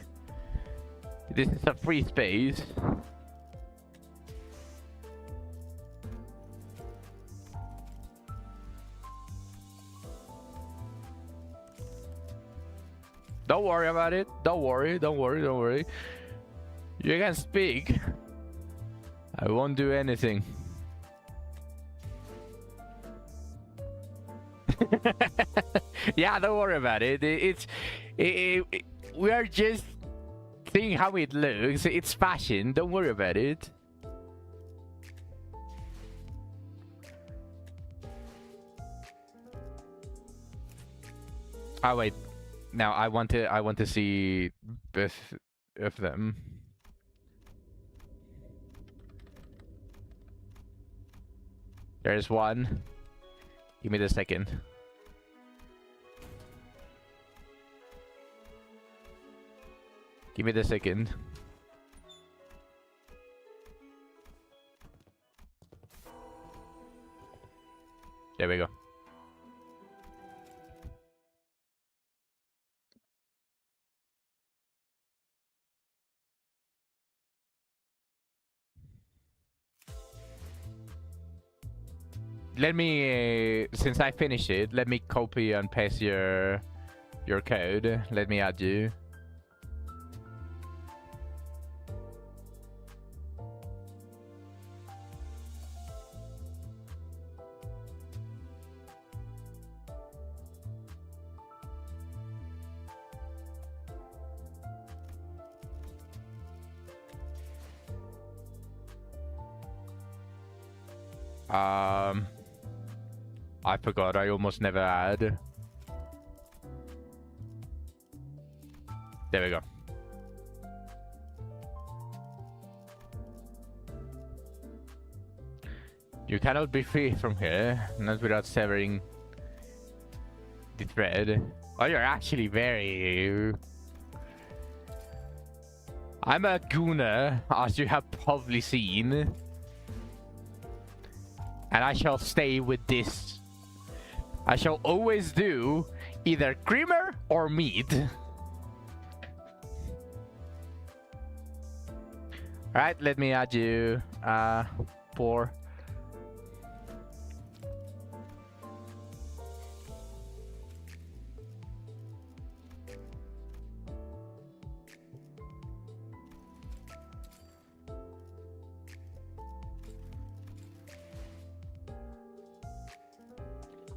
Speaker 1: This is a free space. Don't worry about it. Don't worry. You can speak. I won't do anything. Yeah, don't worry about it. We are just seeing how it looks. It's fashion. Don't worry about it. Oh wait. Now I want to see both of them. There's one. Give me the second. Give me the second. There we go. Let me, since I finished it, let me copy and paste your code. Let me add you. I forgot, I almost never add. There we go. You cannot be free from here, not without severing the thread. Oh, you're actually very... I'm a gooner, as you have probably seen. And I shall stay with this. I shall always do either creamer or meat. Alright, let me add you for...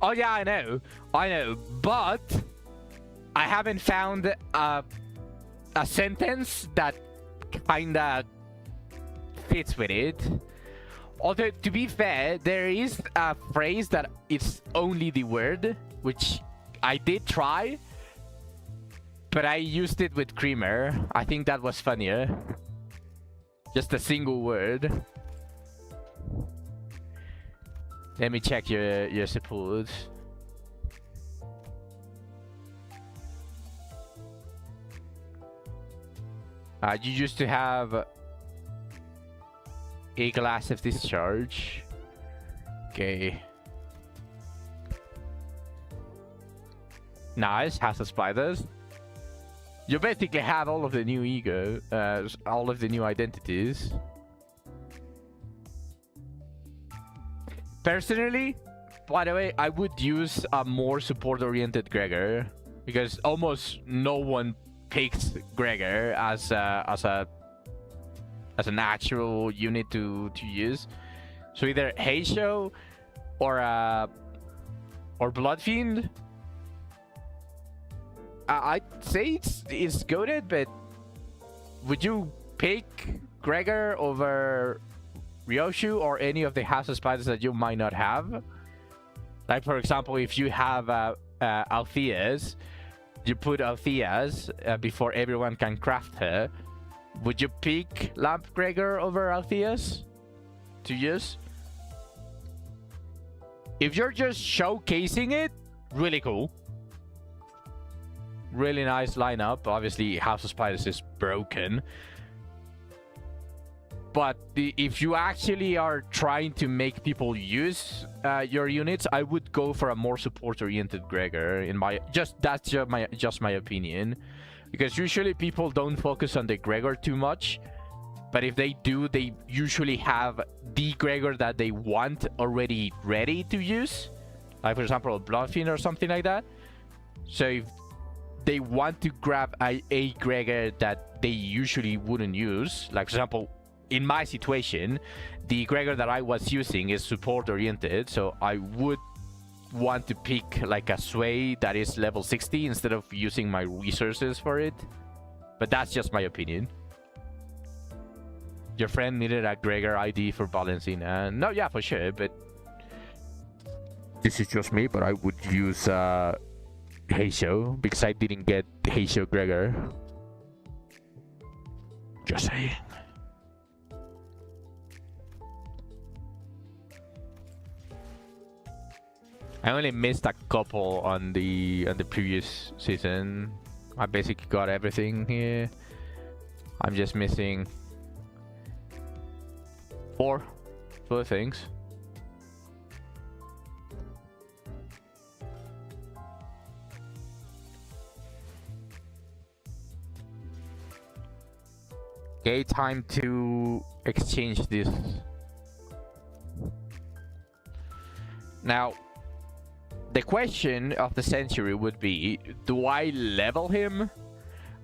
Speaker 1: Oh yeah, I know, but I haven't found a sentence that kinda fits with it. Although, to be fair, there is a phrase that it's only the word, which I did try, but I used it with creamer. I think that was funnier. Just a single word. Let me check your support. You used to have a glass of discharge. Okay. Nice, House of Spiders. You basically have all of the new ego, all of the new identities. Personally, by the way, I would use a more support-oriented Gregor because almost no one picks Gregor as a natural unit to use. So either Heisho or Bloodfiend. I'd say it's goated, but would you pick Gregor over Ryoshu or any of the House of Spiders that you might not have? Like, for example, if you have Althea's, you put Althea's before everyone can craft her. Would you pick Lamp Gregor over Althea's to use? If you're just showcasing it, really cool. Really nice lineup. Obviously, House of Spiders is broken. But if you actually are trying to make people use your units, I would go for a more support-oriented Gregor. That's just my opinion, because usually people don't focus on the Gregor too much. But if they do, they usually have the Gregor that they want already ready to use. Like, for example, a Bloodfiend or something like that. So if they want to grab a Gregor that they usually wouldn't use, like, for example, in my situation, the Gregor that I was using is support-oriented, so I would want to pick like a Sway that is level 60 instead of using my resources for it. But that's just my opinion. Your friend needed a Gregor ID for balancing. No, yeah, for sure, but this is just me, but I would use Heisho because I didn't get Heisho Gregor. Just saying. I only missed a couple on the previous season. I basically got everything here. I'm just missing four things. Okay, time to exchange this. Now, the question of the century would be, do I level him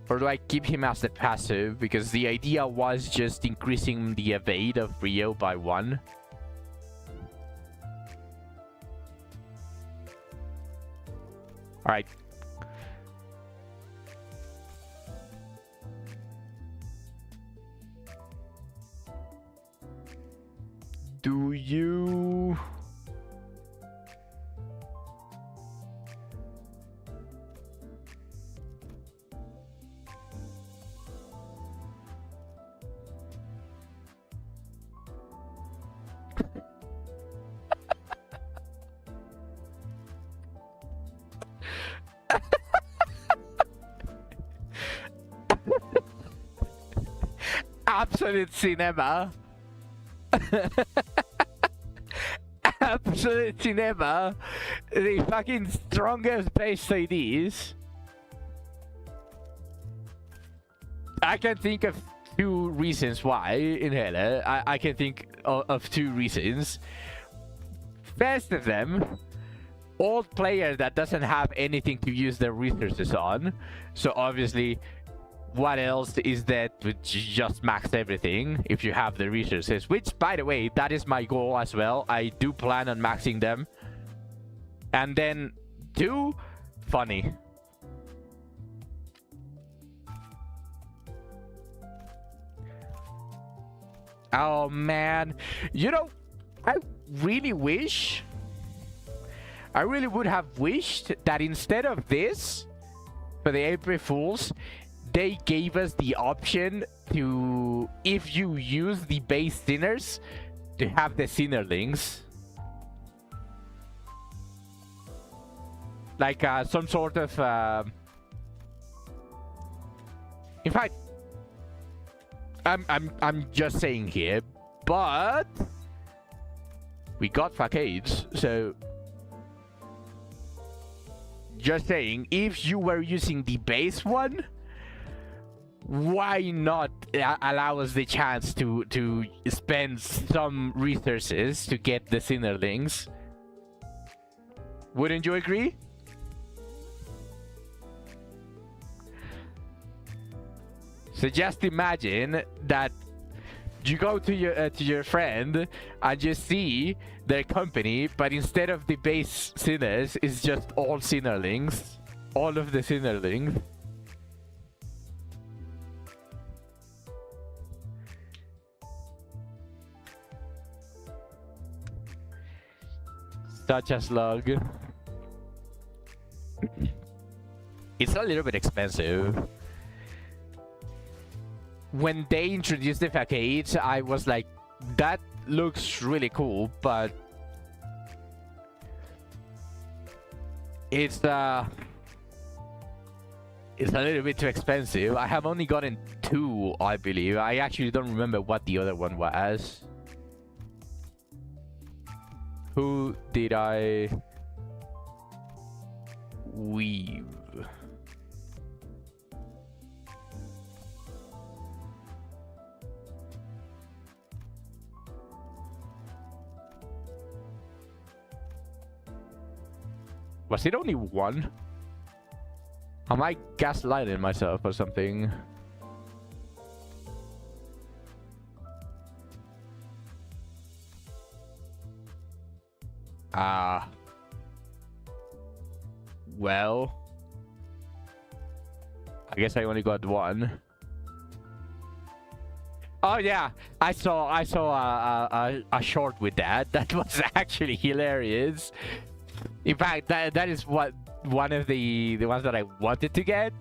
Speaker 1: or do I keep him as the passive? Because the idea was just increasing the evade of Rio by 1. Alright. Do you... Absolute cinema. Absolute cinema. The fucking strongest base IDs. I can think of 2 reasons why in Hela. I can think of 2 reasons. First of them, old player that doesn't have anything to use their resources on. So obviously, what else is that to just max everything if you have the resources? Which, by the way, that is my goal as well. I do plan on maxing them. And then 2, funny. Oh man, you know, I really would have wished that instead of this, for the April Fools, they gave us the option to, if you use the base sinners, to have the sinnerlings. Like some sort of... In fact, I'm just saying here, but we got facades, so just saying, if you were using the base one, why not allow us the chance to spend some resources to get the Sinnerlings? Wouldn't you agree? So just imagine that you go to your friend and you see their company, but instead of the base sinners, it's just all Sinnerlings, all of the Sinnerlings. Such a slug. It's a little bit expensive. When they introduced the facades, I was like, that looks really cool, but it's a little bit too expensive. I have only gotten 2, I believe. I actually don't remember what the other one was. Who did I weave? Was it only 1? Am I gaslighting myself or something? Well, I guess I only got 1. Oh yeah, I saw a short with that. That was actually hilarious. In fact, that is what one of the ones that I wanted to get.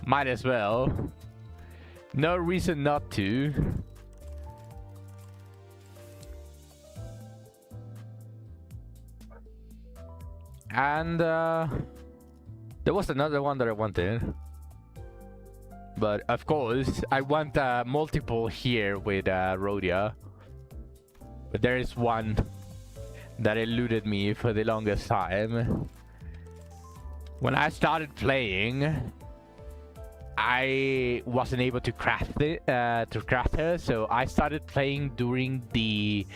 Speaker 1: Might as well. No reason not to. And there was another one that I wanted, but of course I want multiple here with Rhodia, but there is one that eluded me for the longest time. When I started playing, I wasn't able to craft it, to craft her, so I started playing during the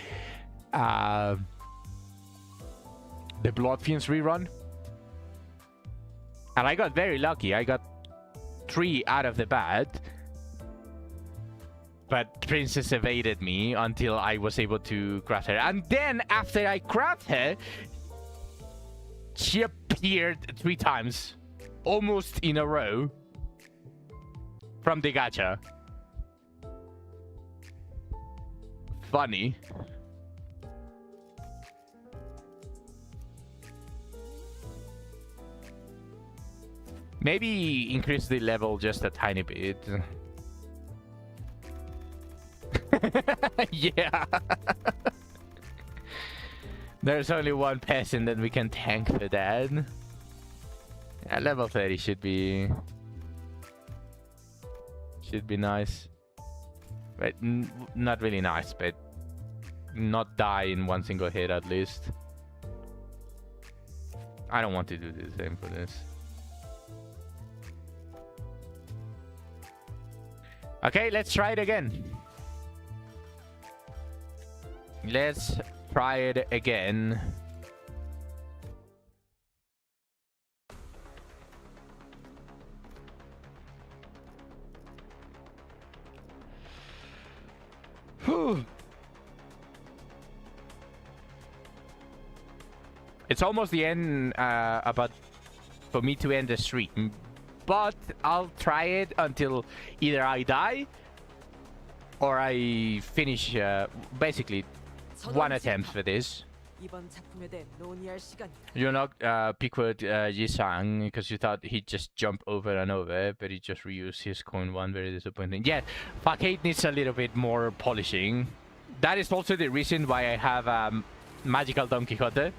Speaker 1: Blood Fiends rerun, and I got very lucky. I got 3 out of the bat, but Princess evaded me until I was able to craft her. And then after I craft her, she appeared 3 times, almost in a row, from the gacha. Funny. Maybe increase the level just a tiny bit. Yeah. There's only 1 person that we can tank for that. Yeah, level 30 should be nice. But not really nice, but not die in 1 single hit at least. I don't want to do the same for this. Okay, let's try it again. Let's try it again. Whew. It's almost the end about for me to end the stream, but I'll try it until either I die or I finish basically 1 attempt for this. You're not Piquet Yisang because you thought he'd just jump over and over, but he just reused his coin 1. Very disappointing. Yeah, Facade needs a little bit more polishing. That is also the reason why I have Magical Don Quixote.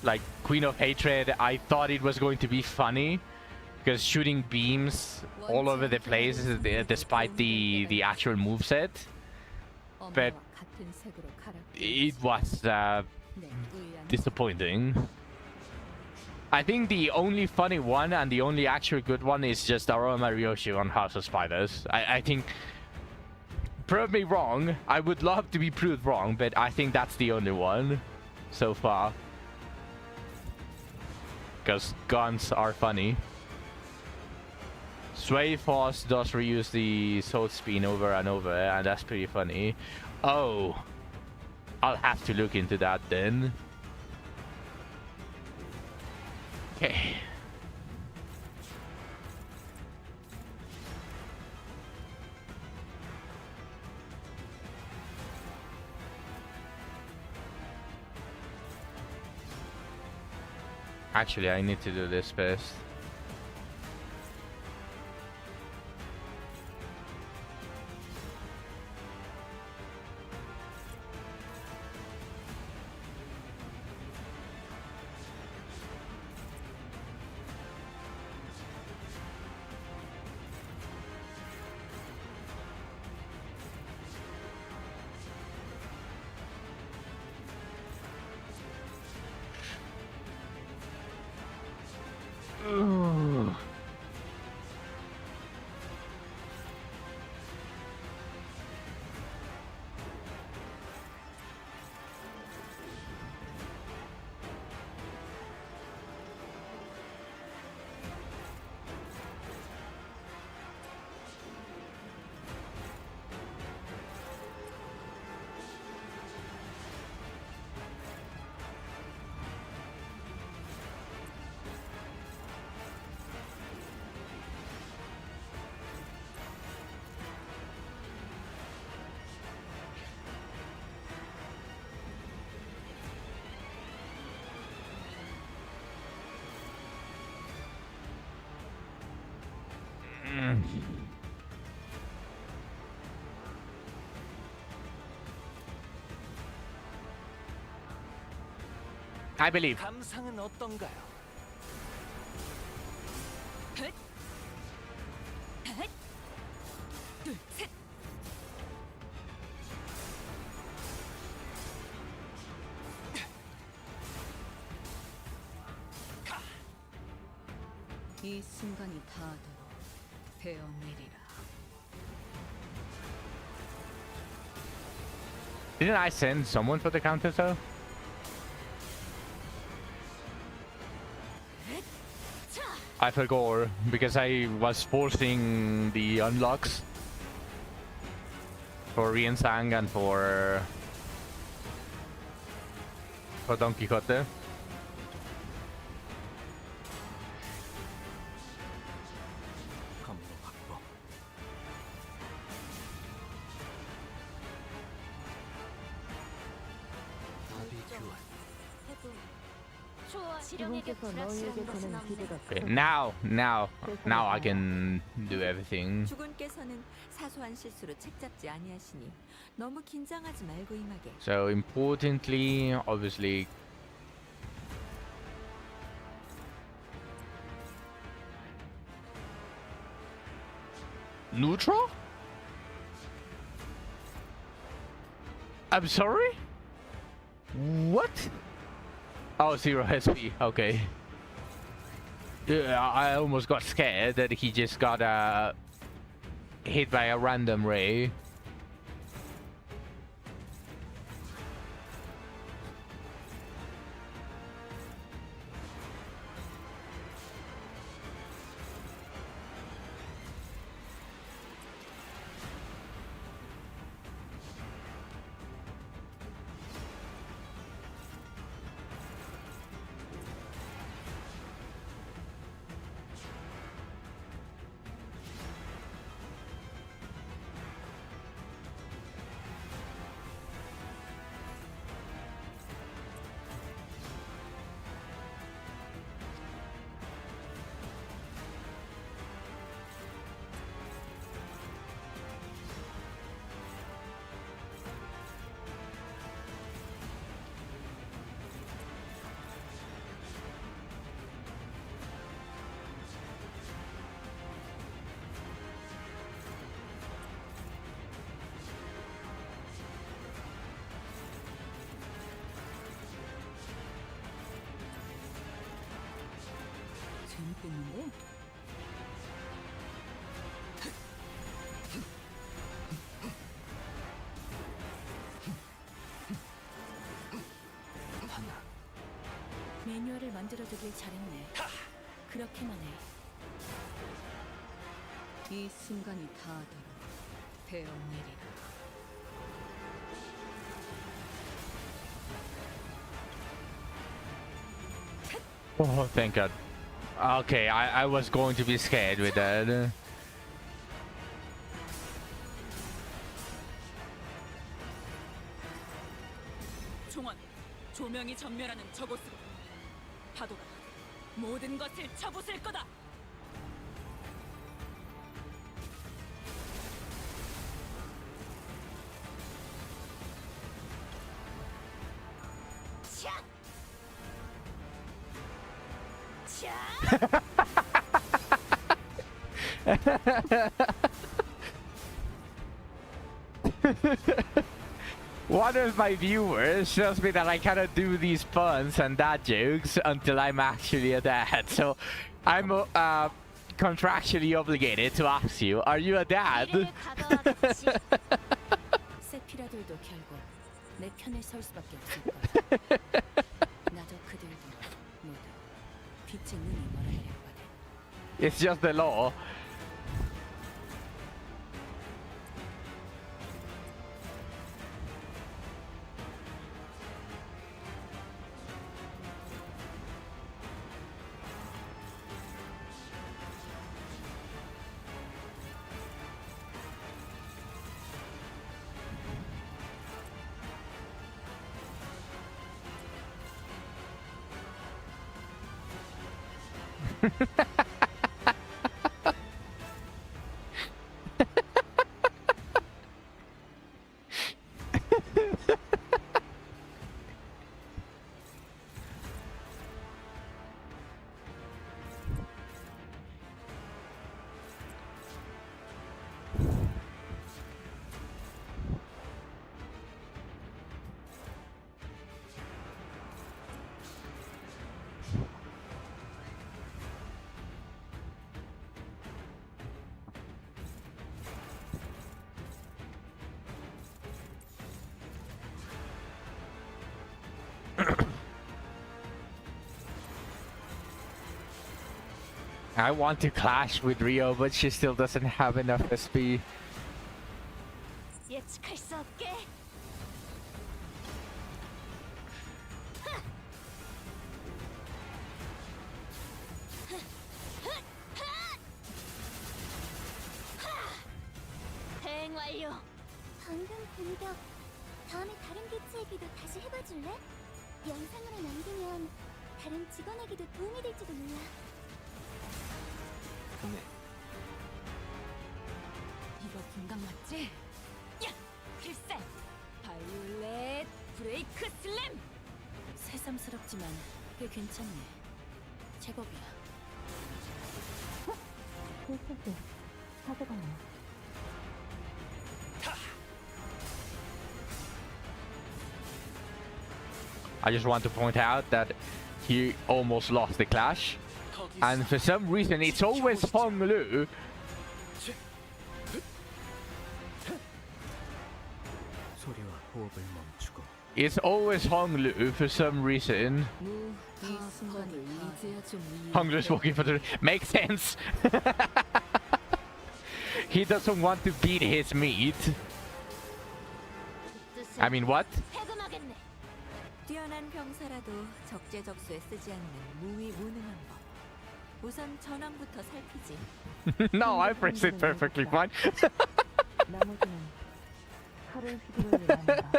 Speaker 1: Like Queen of Hatred, I thought it was going to be funny because shooting beams all over the place despite the actual moveset. But it was disappointing. I think the only funny one and the only actual good one is just Aroma Ryoshi on House of Spiders. I think, prove me wrong, I would love to be proved wrong, but I think that's the only one so far. Because guns are funny. Sway Force does reuse the sword spin over and over, and that's pretty funny. Oh, I'll have to look into that then. Okay. Actually, I need to do this first. I believe.
Speaker 5: 감상은 어떤가요?
Speaker 3: 이 순간이 닿아도 베어내리라.
Speaker 1: Didn't I send someone for the counter though? I forgot because I was forcing the unlocks for Riensang and for Don Quixote.
Speaker 5: 검로 확보. 답이 교환.
Speaker 4: 그분께서 너희에게 주는 기대가
Speaker 1: Okay, now I can do everything.
Speaker 7: 주군께서는 사소한 실수로 책 잡지 아니하시니 너무 긴장하지 말고 임하게.
Speaker 1: So importantly, obviously, neutral? I'm sorry? What? Oh, 0 SP. Okay. Yeah, I almost got scared that he just got hit by a random ray.
Speaker 2: 재밌겠는데?
Speaker 5: 하나.
Speaker 2: 매뉴얼을 만들어두길 잘했네. 그렇게만 해.
Speaker 3: 이 순간이 닿아도록 베어내리라.
Speaker 1: Oh, thank God. Okay, I was going to be scared with that.
Speaker 2: 종원, 조명이 전멸하는 저곳으로. 파도가 모든 것을 쳐부술 거다.
Speaker 1: One of my viewers tells me that I cannot do these puns and dad jokes until I'm actually a dad. So I'm contractually obligated to ask you, are you a dad?
Speaker 2: 세피라들도 결국 내 편에 설 수밖에 없을 거야. 나도 그들도 모두 빛의 눈이 멀어내렸거든.
Speaker 1: It's just the law. I want to clash with Rio, but she still doesn't have enough SP.
Speaker 6: 예측할 수 없게. 대응 완료. 방금 공격. 다음에 다른 개체에게도 다시 해봐줄래? 영상으로 남기면 다른 직원에게도 도움이 될지도 몰라.
Speaker 5: 네.
Speaker 2: 이거 분강 맞지? 야! 필살! 바이올렛 브레이크 슬램! 새삼스럽지만 꽤 괜찮네. 제법이야.
Speaker 4: 필수지. 가져가네.
Speaker 1: I just want to point out that he almost lost the clash. And for some reason, it's always Hong Lu.
Speaker 5: 소리와 호흡을 멈추고
Speaker 1: It's always Hong Lu for some reason.
Speaker 3: 이 순간을 이제야 좀
Speaker 1: Hong Lu's walking for the... Makes sense. He doesn't want to beat his meat. I mean, what?
Speaker 6: 해금하겠네.
Speaker 7: 뛰어난 병사라도 적재적소에 쓰지 않는 무위무능한 법. 우선 전황부터 살피지.
Speaker 1: No, I phrased it perfectly fine.
Speaker 4: 나머지는 칼을 휘두를 일 아닌가.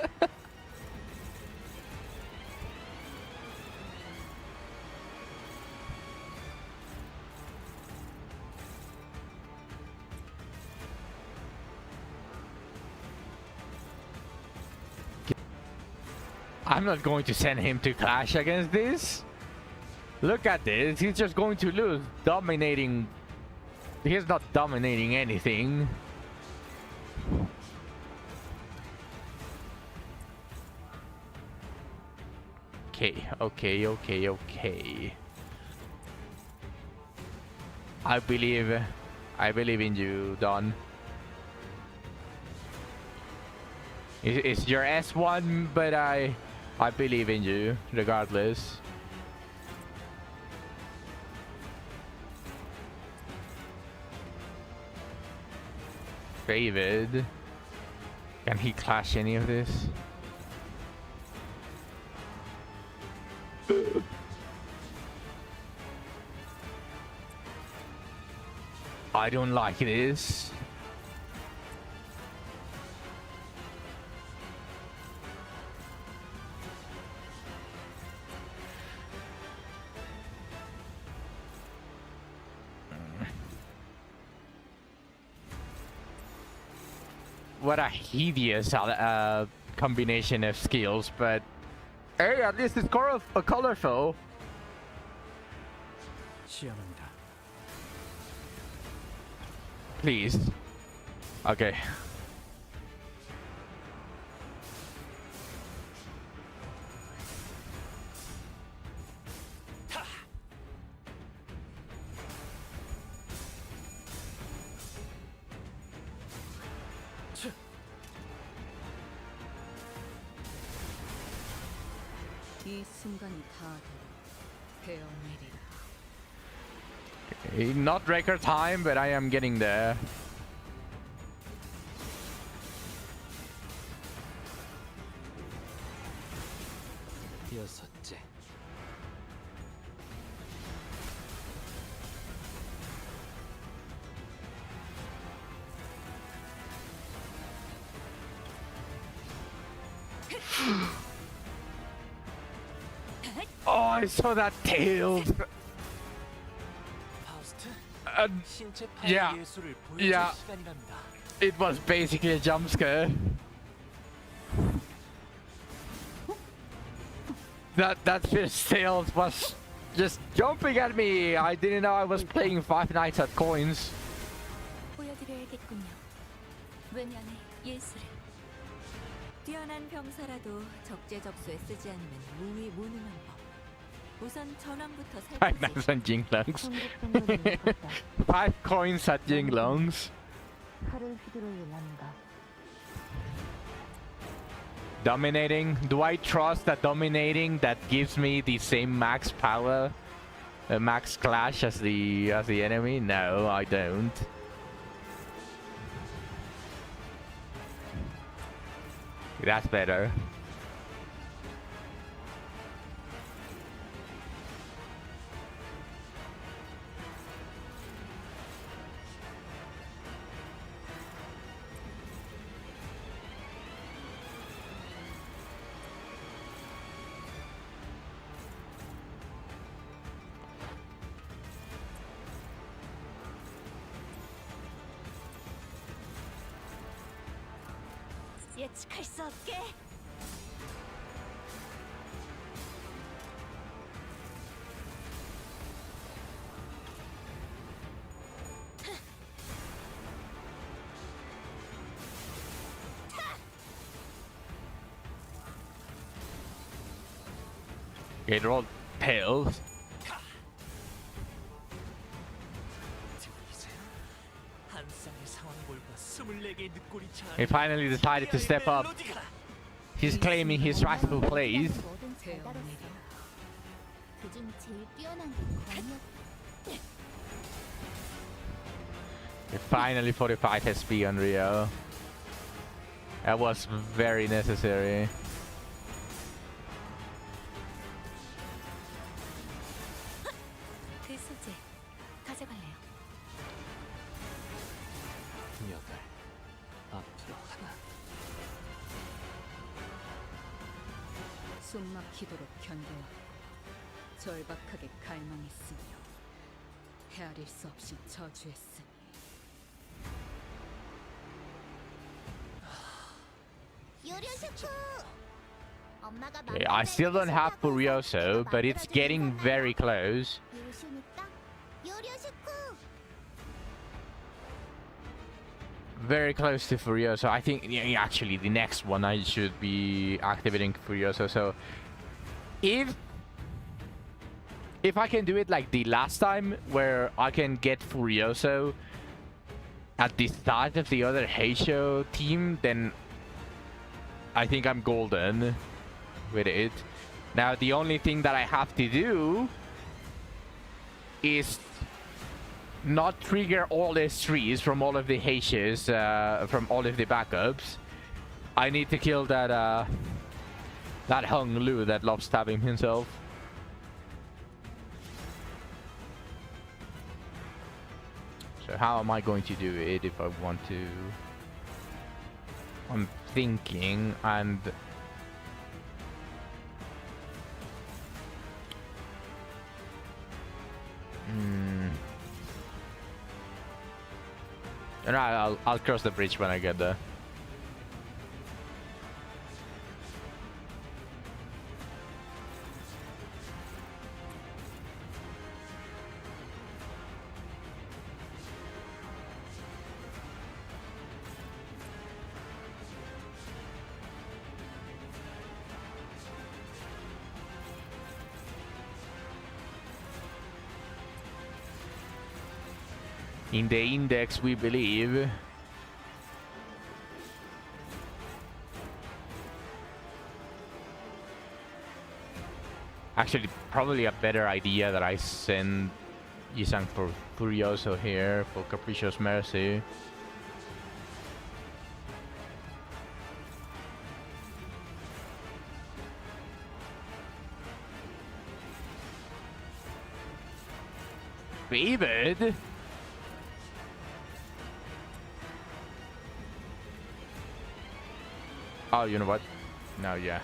Speaker 1: I'm not going to send him to clash against this. Look at this. He's just going to lose. Dominating. He's not dominating anything. Okay. I believe in you, Don. It's your S1, but I believe in you regardless. David, can he clash any of this? I don't like this. What a hideous combination of skills, but hey, at least it's colorful.
Speaker 5: 시험한다.
Speaker 1: Please. Okay.
Speaker 3: 이 순간이 다 되어내리라.
Speaker 1: Not record time, but I am getting there.
Speaker 5: 여섯째.
Speaker 1: Oh, I saw that tail.
Speaker 5: 파우스트. 신체
Speaker 1: yeah.
Speaker 5: 파괴 예술을 보여줄
Speaker 1: Yeah.
Speaker 5: 시간이랍니다.
Speaker 1: It was basically a jump scare. That fish tail was just jumping at me. I didn't know I was playing Five Nights at Coins.
Speaker 2: 보여드려야겠군요. 외면의 예술을.
Speaker 7: 뛰어난 병사라도 적재적소에 쓰지 않으면 무위무능한 법. 우선 전황부터
Speaker 1: Five
Speaker 7: 살피지.
Speaker 1: Nights at Jinglongs.
Speaker 4: 성급 정도는 익었다.
Speaker 1: 5 coins at Jinglongs.
Speaker 4: 칼을 휘두를 남인가.
Speaker 1: Dominating. Do I trust that dominating that gives me the same max power, max clash as the enemy? No, I don't. That's better.
Speaker 6: 예측할 수 없게.
Speaker 1: It rolled tails.
Speaker 5: 한 쌍의 상황볼과 24개의 늑골이
Speaker 1: He finally decided to step up. He's claiming his rightful place.
Speaker 6: 뭐든 잘 다뤘어. 그중 제일 뛰어난 게 검이었다.
Speaker 1: Finally 45 SP on Rio. That was very necessary.
Speaker 2: 그 소재 가져갈래요.
Speaker 5: 여덟. 앞으로 하나.
Speaker 3: 숨막히도록 견뎌왔고 절박하게 갈망했으며 헤아릴 수 없이 저주했으니
Speaker 6: 요리쇼쿠. 엄마가
Speaker 1: Okay, I still don't have Furioso, but it's getting very close.
Speaker 6: 요리쇼쿠.
Speaker 1: Very close to Furioso. I think yeah, actually the next one I should be activating Furioso. So if if I can do it like the last time, where I can get Furioso at the start of the other Heisho team, then I think I'm golden with it. Now, the only thing that I have to do is not trigger all S3s from all of the Heishos, from all of the backups. I need to kill that, that Hung Lu that loves stabbing himself. So how am I going to do it if I want to? I'm thinking, and and I'll cross the bridge when I get there. In the index, we believe. Actually, probably a better idea that I send Yisang for Furioso here for Capricious Mercy. David? Oh, you know what? No, yeah.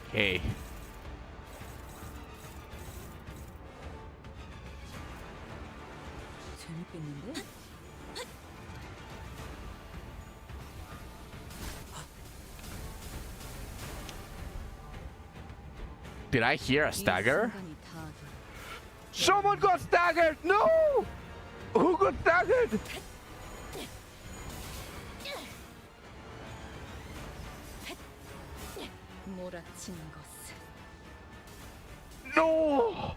Speaker 1: Okay.
Speaker 3: 재밌겠는데?
Speaker 1: Did I hear a stagger?
Speaker 3: 이 순간이 다
Speaker 1: Someone got staggered! No! Who got staggered?
Speaker 3: 몰아치는 것은
Speaker 1: No!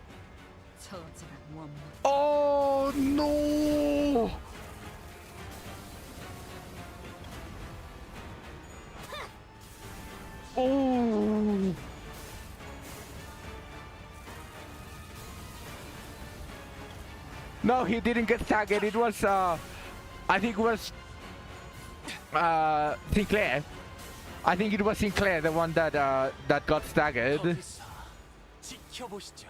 Speaker 3: 저지란 원망.
Speaker 1: Oh no! Oh! No, he didn't get staggered. It was, I think it was, Sinclair. I think it was Sinclair, the one that, that got staggered.
Speaker 5: 거기서 지켜보시죠.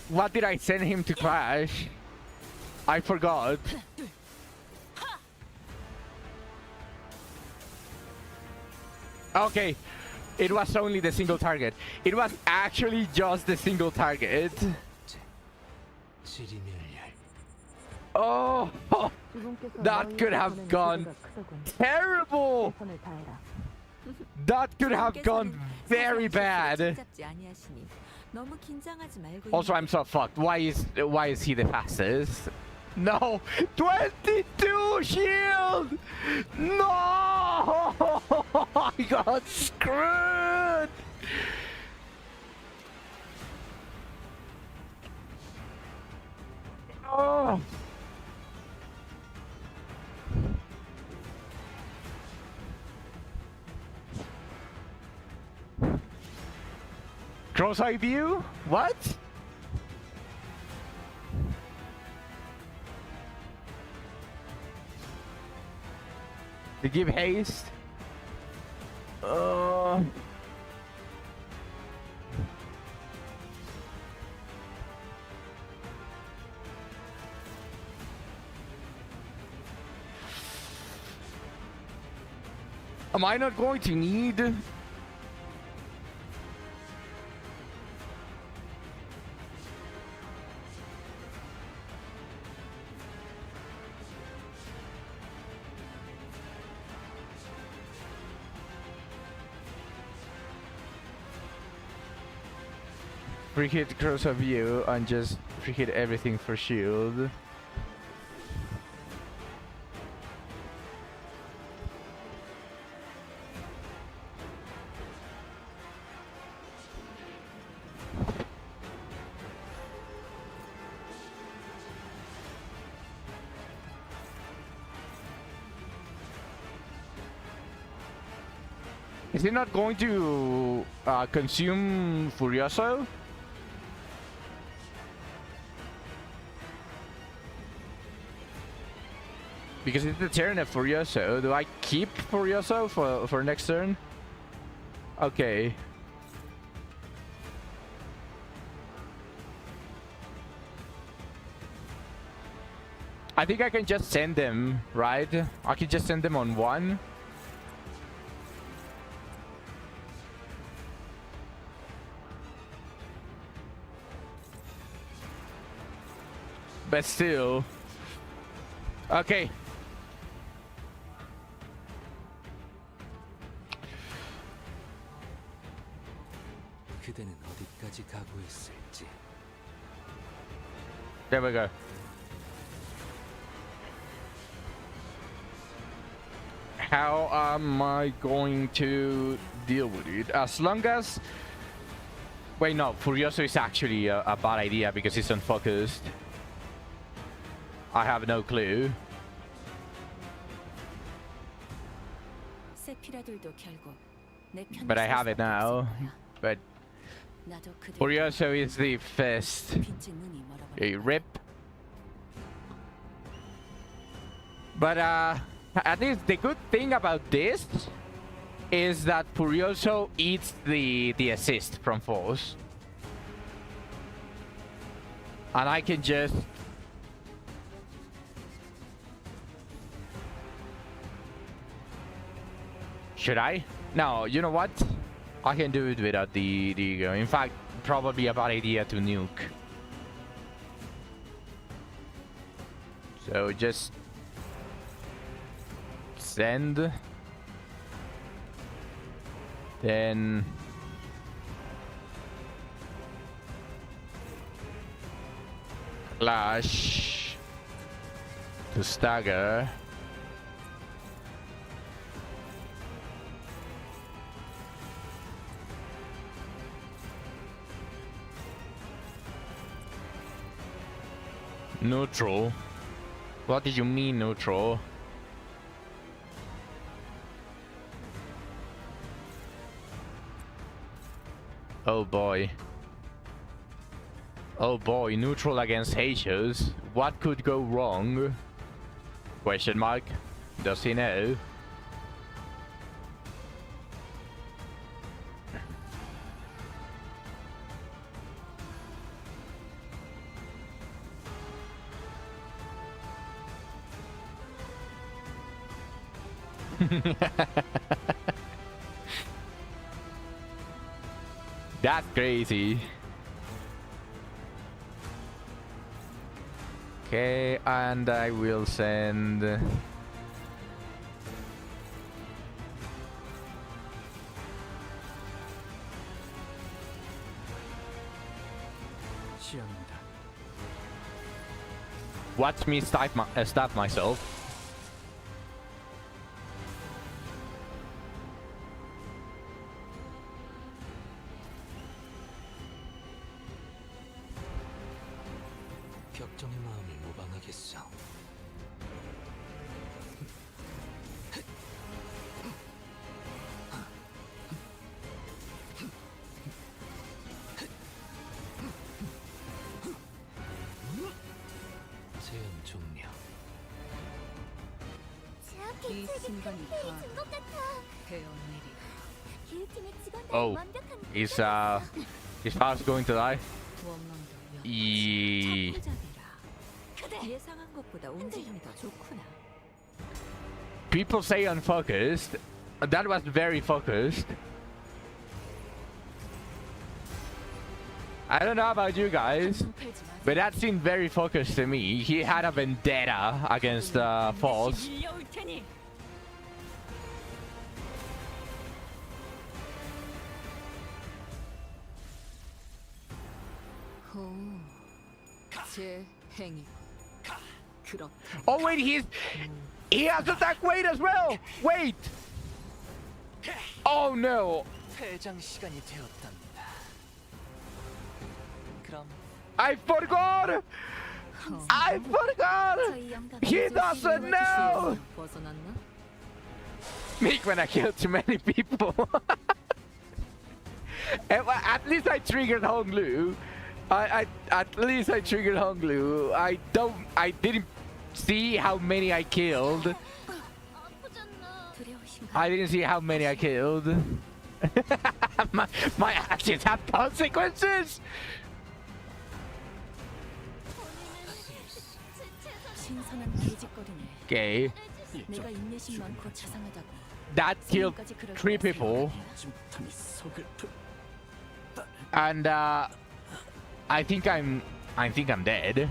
Speaker 1: What did I send him to crash? I forgot. Okay, it was only the single target. It was actually just the single target.
Speaker 5: 지리멸렬.
Speaker 1: Oh, that could have gone terrible.
Speaker 4: 최선을 다해라.
Speaker 1: That could have gone very bad.
Speaker 7: 잡지 아니하시니 너무 긴장하지 말고.
Speaker 1: Also, I'm so fucked. Why is he the fastest? No, 22 shield. No, I got screwed. Oh. Cross-eye view? What? They give haste? Am I not going to need... free hit cross of view and just free hit everything for shield. Is it not going to consume Furioso? Because it's the turn of Furioso. Do I keep Furioso for next turn? Okay. I think I can just send them, right? I can just send them on one. But still. Okay.
Speaker 5: 그대는 어디까지 가고 있을지.
Speaker 1: There we go. How am I going to deal with it? As long as... Wait, no. Furioso is actually a bad idea because it's unfocused. I have no clue.
Speaker 2: 세피라들도 결국 내 편에
Speaker 1: But I have
Speaker 2: 설
Speaker 1: it
Speaker 2: 수밖에
Speaker 1: now.
Speaker 2: 없을 거야.
Speaker 1: But
Speaker 2: 나도 그들
Speaker 1: Furioso is the first.
Speaker 2: 빛의 눈이 멀어버릴
Speaker 1: A
Speaker 2: 거야.
Speaker 1: rip. But at least the good thing about this is that Furioso eats the assist from Force. And I can just... Should I? No, you know what? I can do it without the ego. In fact, probably a bad idea to nuke. So just send. Then Clash to stagger. Neutral? What did you mean neutral? Oh boy. Oh boy, neutral against Hachos. What could go wrong? Question mark. Does he know? That's crazy. Okay, and I will send...
Speaker 5: 시험입니다.
Speaker 1: Watch me stab myself.
Speaker 5: 격정의 마음을 모방하겠어. 체험 종료.
Speaker 6: 제압기
Speaker 3: 이
Speaker 6: 책이
Speaker 3: 순간이 다
Speaker 6: 준것 같아.
Speaker 3: 배어내리.
Speaker 6: 기획팀의 직원들이
Speaker 1: Oh,
Speaker 6: 완벽한
Speaker 1: is Faust going to die?
Speaker 3: 원망도
Speaker 7: 차포잡이라. 예상한 것보다 움직임이 더 좋구나.
Speaker 1: People say unfocused. That was very focused. I don't know about you guys, but that seemed very focused to me. He had a vendetta against Falls.
Speaker 2: 밀려올 테니.
Speaker 3: 오, 제 행위. 그렇다.
Speaker 1: Oh wait, he has attack weight as well. Wait. Oh no.
Speaker 5: 퇴장 시간이 되었답니다. 그럼
Speaker 1: I forgot. I forgot.
Speaker 6: 저희 영감
Speaker 1: He doesn't know.
Speaker 3: 벗어났나?
Speaker 1: Make when I kill too many people. At least I triggered Hong Lu. At least I triggered Hong Lu. I didn't see how many I killed.
Speaker 6: 아프잖아.
Speaker 2: 두려우신가?
Speaker 1: I didn't see how many I killed. my actions have consequences.
Speaker 2: 신선한 개짓거리네.
Speaker 1: Okay,
Speaker 2: 내가 인내심 많고 자상하다고.
Speaker 1: that killed
Speaker 2: 지금까지 그럴
Speaker 1: 3
Speaker 2: 거라
Speaker 1: people,
Speaker 2: 생각해요.
Speaker 1: and I think I'm dead.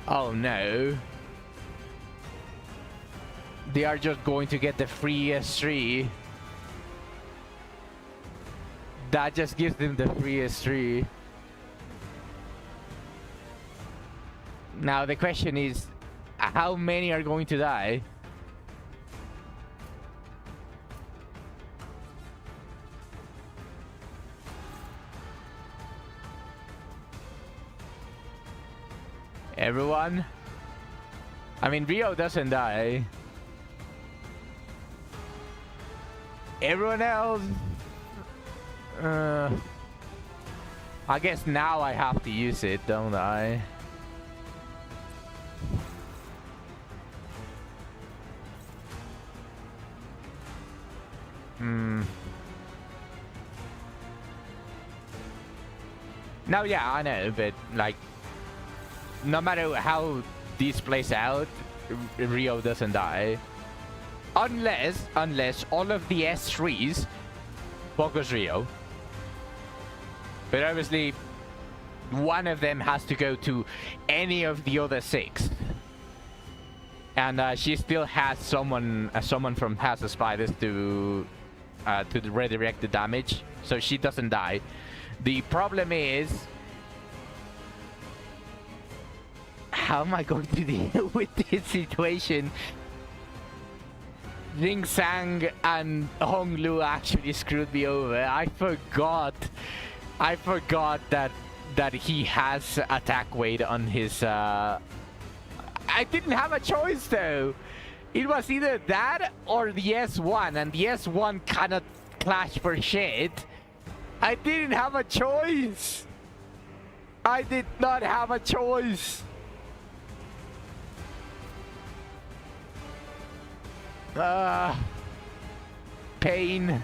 Speaker 1: Oh no. They are just going to get the free S3. That just gives them the free S3. Now the question is, how many are going to die? Everyone? I mean, Rio doesn't die. Everyone else? I guess now I have to use it, don't I? No, yeah, I know, but like, no matter how this plays out, Rio doesn't die. Unless all of the S3s focus Rio. But obviously, one of them has to go to any of the other 6. And she still has someone from House of Spiders to redirect the damage, so she doesn't die. The problem is, how am I going to deal with this situation? Ring Sang and Hong Lu actually screwed me over. I forgot that he has attack weight on his. I didn't have a choice though. It was either that or the S1, and the S1 cannot clash for shit. I didn't have a choice. I did not have a choice. Pain.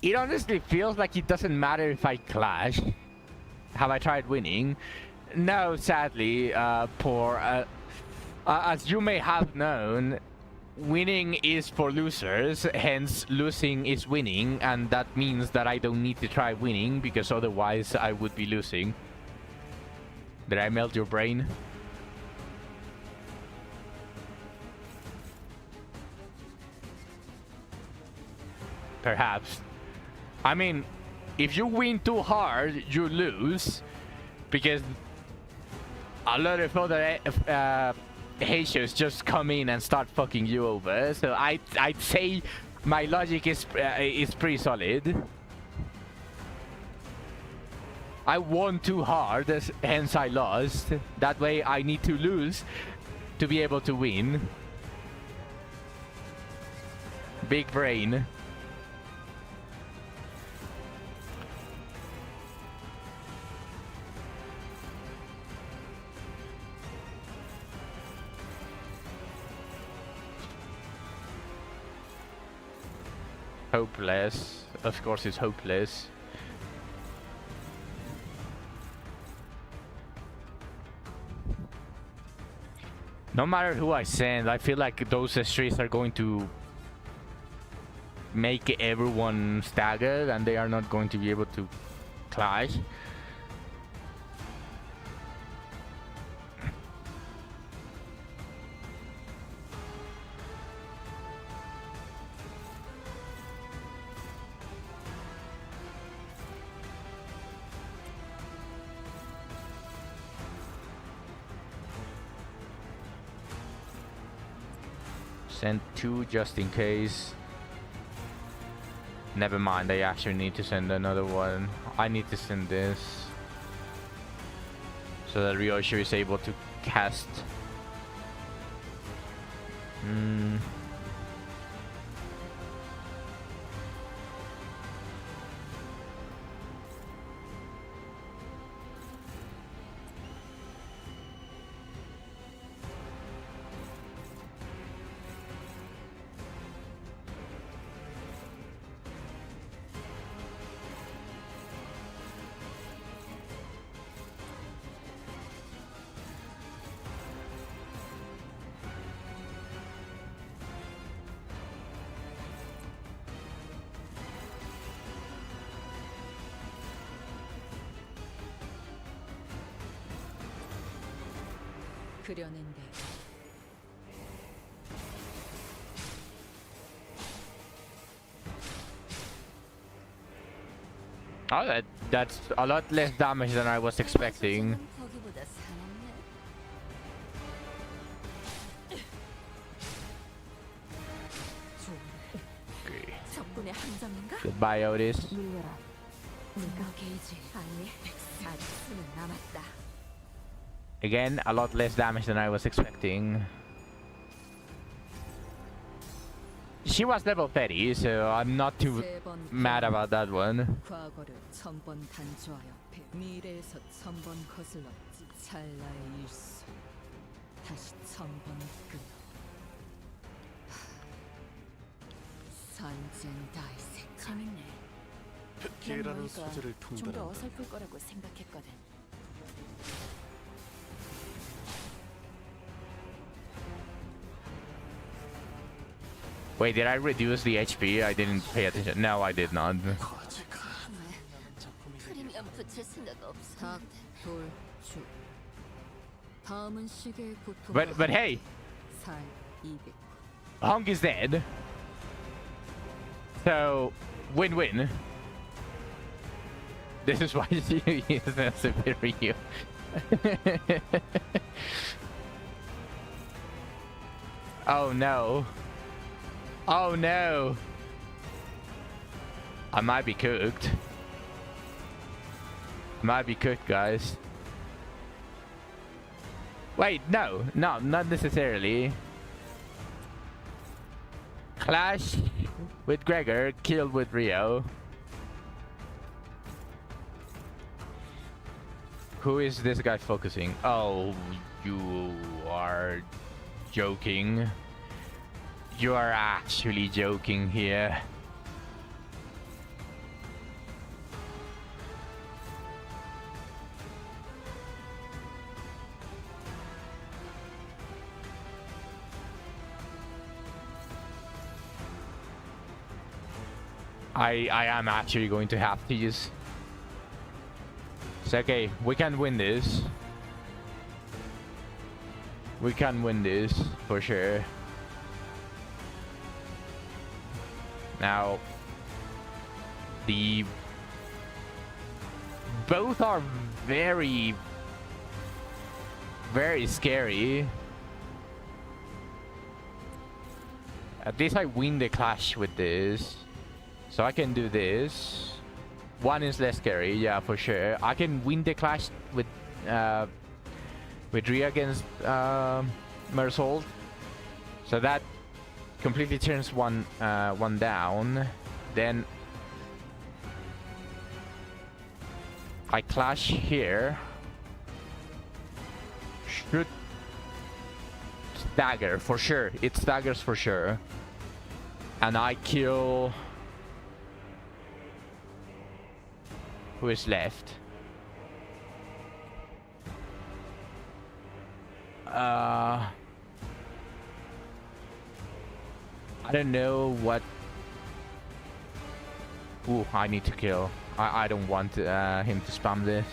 Speaker 1: It honestly feels like it doesn't matter if I clash. Have I tried winning? No, sadly, as you may have known, winning is for losers, hence losing is winning, and that means that I don't need to try winning, because otherwise I would be losing. Did I melt your brain? Perhaps. I mean, if you win too hard, you lose, because a lot of other Haitians just come in and start fucking you over. So I'd say my logic is pretty solid. I won too hard, hence I lost. That way I need to lose to be able to win. Big brain. Hopeless. Of course it's hopeless. No matter who I send, I feel like those streets are going to make everyone staggered and they are not going to be able to clash. Send 2 just in case. Never mind, I actually need to send another one. I need to send this. So that Ryoshu is able to cast.
Speaker 3: 그려낸데
Speaker 1: Oh, that's a lot less damage than I was expecting.
Speaker 7: 거기보다 사납네.
Speaker 1: Okay.
Speaker 7: 적군의 함정인가?
Speaker 1: Goodbye, Otis.
Speaker 4: 밀려라.
Speaker 7: 분노 게이지. 아니, 아직 수는 남았다.
Speaker 1: Again, a lot less damage than I was expecting. She was level 30, so I'm not too
Speaker 3: 세번
Speaker 1: mad about that one.
Speaker 3: 과거를 1000번 단조하여 미래에서 1000번 거슬렀지. 찰나의 일수 다시 1000번 끊어. 선젠다의 생각.
Speaker 2: 재밌네.
Speaker 5: 흑기라는 소재를
Speaker 2: 좀 더
Speaker 5: 통달한다.
Speaker 2: 어설플 거라고 생각했거든.
Speaker 1: Wait, did I reduce the HP? I didn't pay attention. No, I did not.
Speaker 6: 프리미엄 붙일 생각 없어.
Speaker 3: 닭돌주 다음은 시계의 고통.
Speaker 1: But hey,
Speaker 3: 살 200.
Speaker 1: Hunk is dead. So, win-win. This is why she is a superior. Oh no. Oh no. I might be cooked. Might be cooked, guys. Wait, no, not necessarily. Clash with Gregor, killed with Rio. Who is this guy focusing? Oh, you are joking. You are actually joking here. I am actually going to have to use. It's okay. We can win this. We can win this for sure. Now, both are very scary. At least I win the clash with this. So I can do this. One is less scary, yeah, for sure. I can win the clash with Rhea against Mersault. So that completely turns one down. Then I clash here. Should stagger for sure. It staggers for sure. And I kill. Who is left? I don't know what. Ooh, I need to kill. I don't want him to spam this.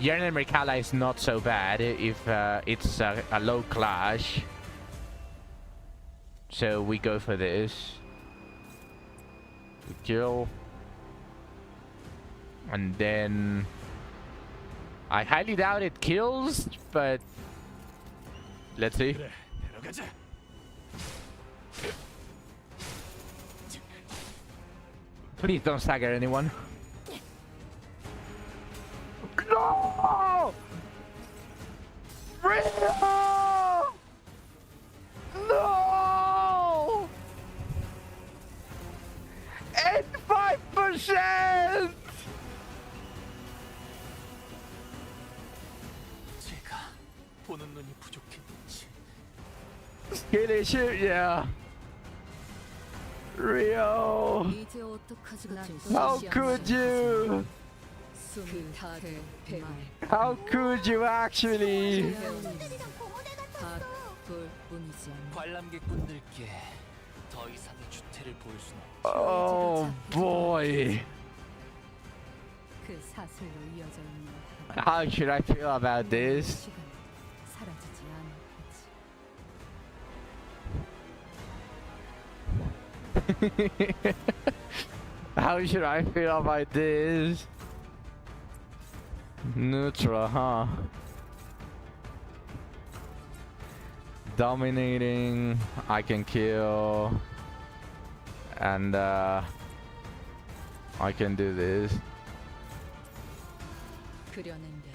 Speaker 1: Yernan Mercala is not so bad if it's a low clash. So we go for this. We kill. And then I highly doubt it kills, but Let's see.
Speaker 5: 그래, 데려가자.
Speaker 1: Please don't stagger anyone. No! Rio! No! 85%!
Speaker 5: 제가 보는 눈이 부족했지.
Speaker 1: Skinny shit, yeah. Rio!
Speaker 3: 이제 어떡하지가
Speaker 1: How could you?
Speaker 3: 숨이 다돼 배말
Speaker 1: How could you actually?
Speaker 6: 애들이랑 공원에 같았어.
Speaker 3: 둘뿐이지 않나.
Speaker 5: 관람객분들께 더 이상의 주태를 보일 수는
Speaker 1: Oh boy.
Speaker 3: 그 사슬로 이어져 있는
Speaker 1: How should I feel about this?
Speaker 3: 시간 사라지지 않을 거지.
Speaker 1: How should I feel about this? Neutral, huh? Dominating, I can kill, and I can do this.
Speaker 3: 그려낸 대로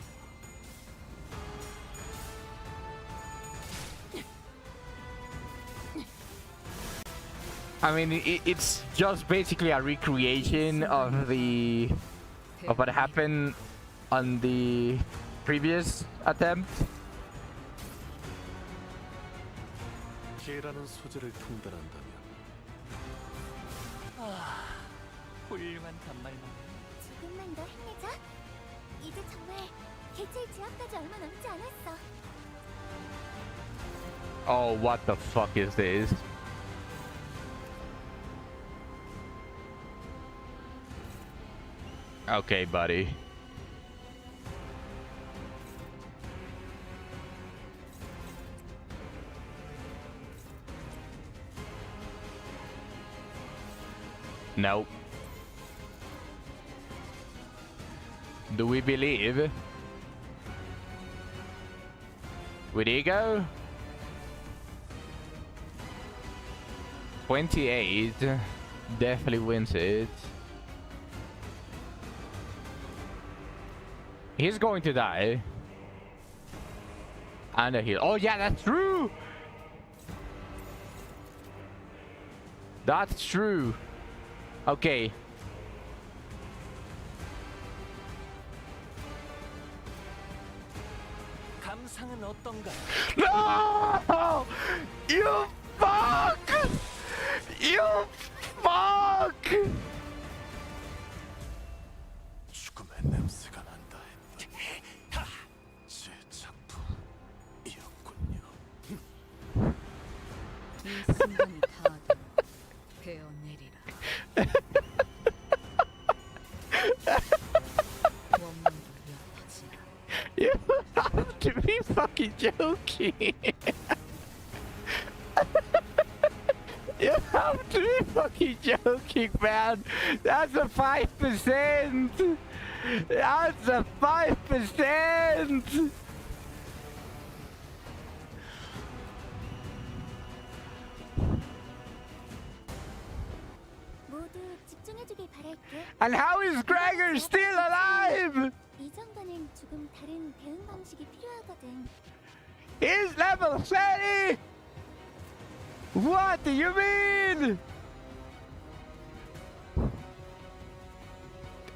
Speaker 1: I mean, it's just basically a recreation of what happened on the previous attempt.
Speaker 5: 개라는 소재를 통달한다면 훌륭한 단말만.
Speaker 6: 조금만 더 힘내자. 이제 정말 개체의 지압까지 얼마 남지 않았어.
Speaker 1: Oh, what the fuck is this? Okay, buddy. Nope. Do we believe? With ego? 28 definitely wins it. He's going to die. And a heal. Oh yeah, that's true! That's true. Okay.
Speaker 5: 감상은 어떤가?
Speaker 1: No! You fuck! You fuck!
Speaker 5: 죽음의 냄새가 난다. 제 작품이었군요.
Speaker 3: 이 순간이 닿아도 베어내리라. 원망도 엿하지라.
Speaker 1: You have to be fucking joking. You have to be fucking joking, man. That's a 5%. That's a 5%.
Speaker 6: 모두 집중해주길 바랄게.
Speaker 1: And how is Gregor still alive?
Speaker 6: 이 정도는 조금 다른 대응 방식이 필요하거든.
Speaker 1: He's level 30. What do you mean?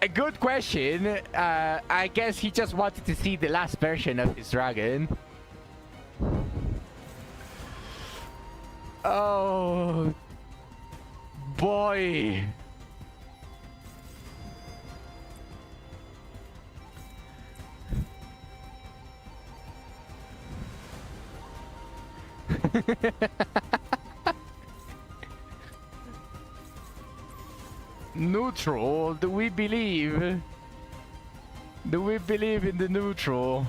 Speaker 1: A good question. I guess he just wanted to see the last version of his dragon. Oh boy. Neutral? Do we believe? Do we believe in the neutral?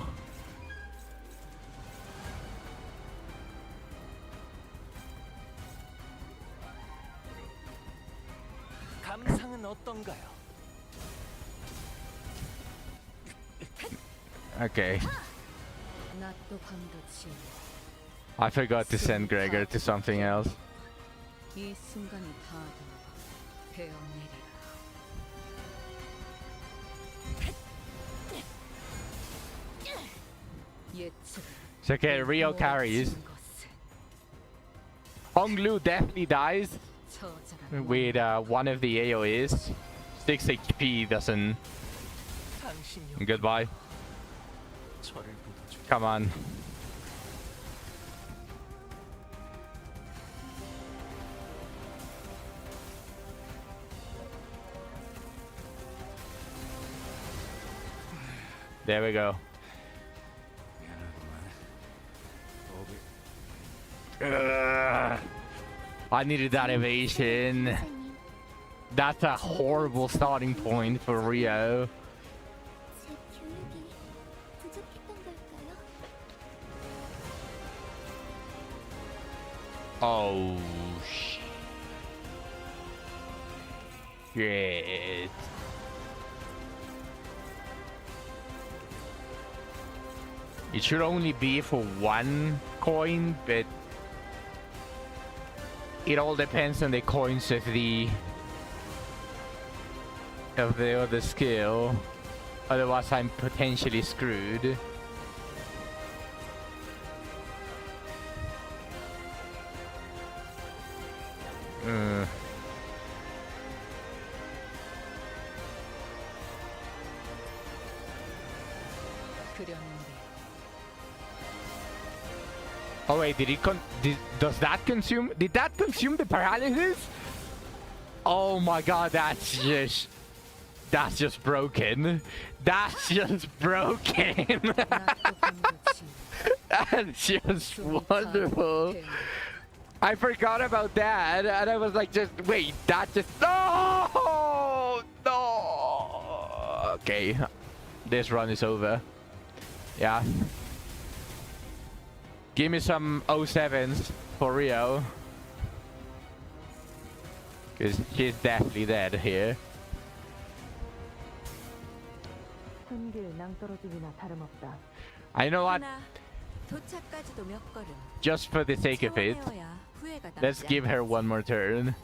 Speaker 5: 감상은 어떤가요?
Speaker 1: Okay.
Speaker 3: 낮도 밤도 치워
Speaker 1: I forgot to send Gregor to something else.
Speaker 3: 이 순간이 다 베어내리라. 예측.
Speaker 1: It's okay, Rio carries. Honglu definitely dies with one of the AoEs. 6 HP doesn't.
Speaker 5: 당신요.
Speaker 1: Goodbye.
Speaker 5: 저를 믿어줘.
Speaker 1: Come on. There we go.
Speaker 8: 미안하구만.
Speaker 1: I needed that evasion.
Speaker 6: 선생님,
Speaker 1: That's a horrible starting point for Rio.
Speaker 6: 제 교육이 부족했던 걸까요?
Speaker 1: Oh shit. It should only be for one coin, but it all depends on the coins of the other skill. Otherwise, I'm potentially screwed.
Speaker 3: 그렸는데
Speaker 1: Oh wait, does that consume? Did that consume the paralysis? Oh my god, that's just broken. That's just broken. That's just wonderful. I forgot about that, and I was like, just wait, that just no. Okay, this run is over. Yeah. Give me some 07s for Rio. Because she's definitely dead here.
Speaker 4: 손길 낭떠러지기나 다름없다.
Speaker 1: I know what?
Speaker 7: 하나, 도착까지도 몇 걸음.
Speaker 1: Just for the sake of it,
Speaker 7: 채워내어야 후회가
Speaker 1: let's
Speaker 7: 남지
Speaker 1: give her
Speaker 7: 않겠지.
Speaker 1: one more turn.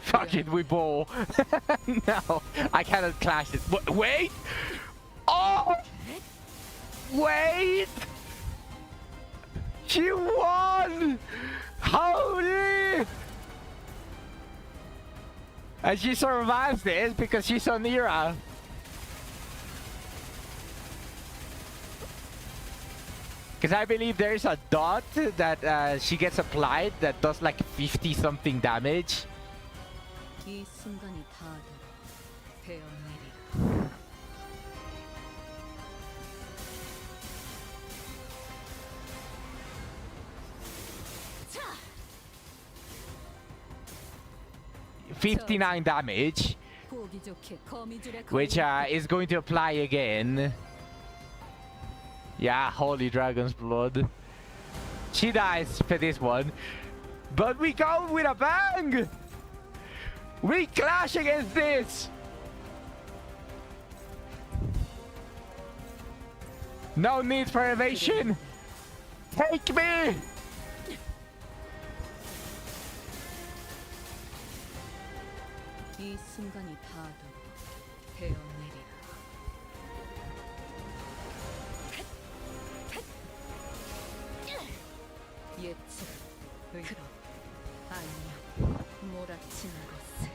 Speaker 1: Fuck it, we ball. No, I cannot clash it. Wait! Oh! Wait! She won! Holy! And she survives this because she's on Nira. Because I believe there's a dot that she gets applied that does like 50 something damage.
Speaker 3: 이 순간이 다 베어내리라.
Speaker 6: 자,
Speaker 1: 59 damage,
Speaker 3: 보기 좋게 거미줄에
Speaker 1: which is going to apply again. Yeah, holy dragon's blood. She dies for this one. But we go with a bang! We clash against this! No need for evasion! Take me!
Speaker 3: 이 순간이 다 베어내리라. 예측, 의로, 안녕, 몰아치는 것을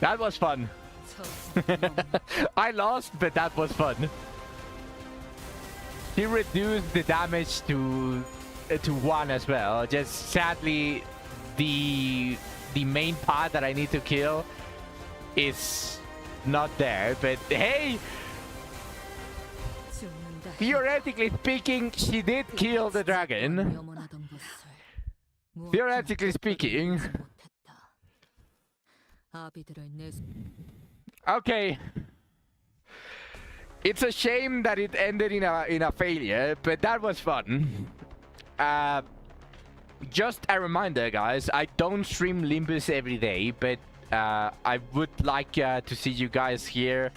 Speaker 1: That was fun. I lost, but that was fun. He reduced the damage to 1 as well. Just sadly, the main part that I need to kill is not there. But hey,
Speaker 3: 죽는다.
Speaker 1: theoretically speaking, she did kill the dragon.
Speaker 3: 염원하던 것을
Speaker 1: Theoretically speaking.
Speaker 3: 못했다. 아비들을 내
Speaker 1: Okay. It's a shame that it ended in a failure, but that was fun. just a reminder, guys, I don't stream Limbus every day, but I would like to see you guys here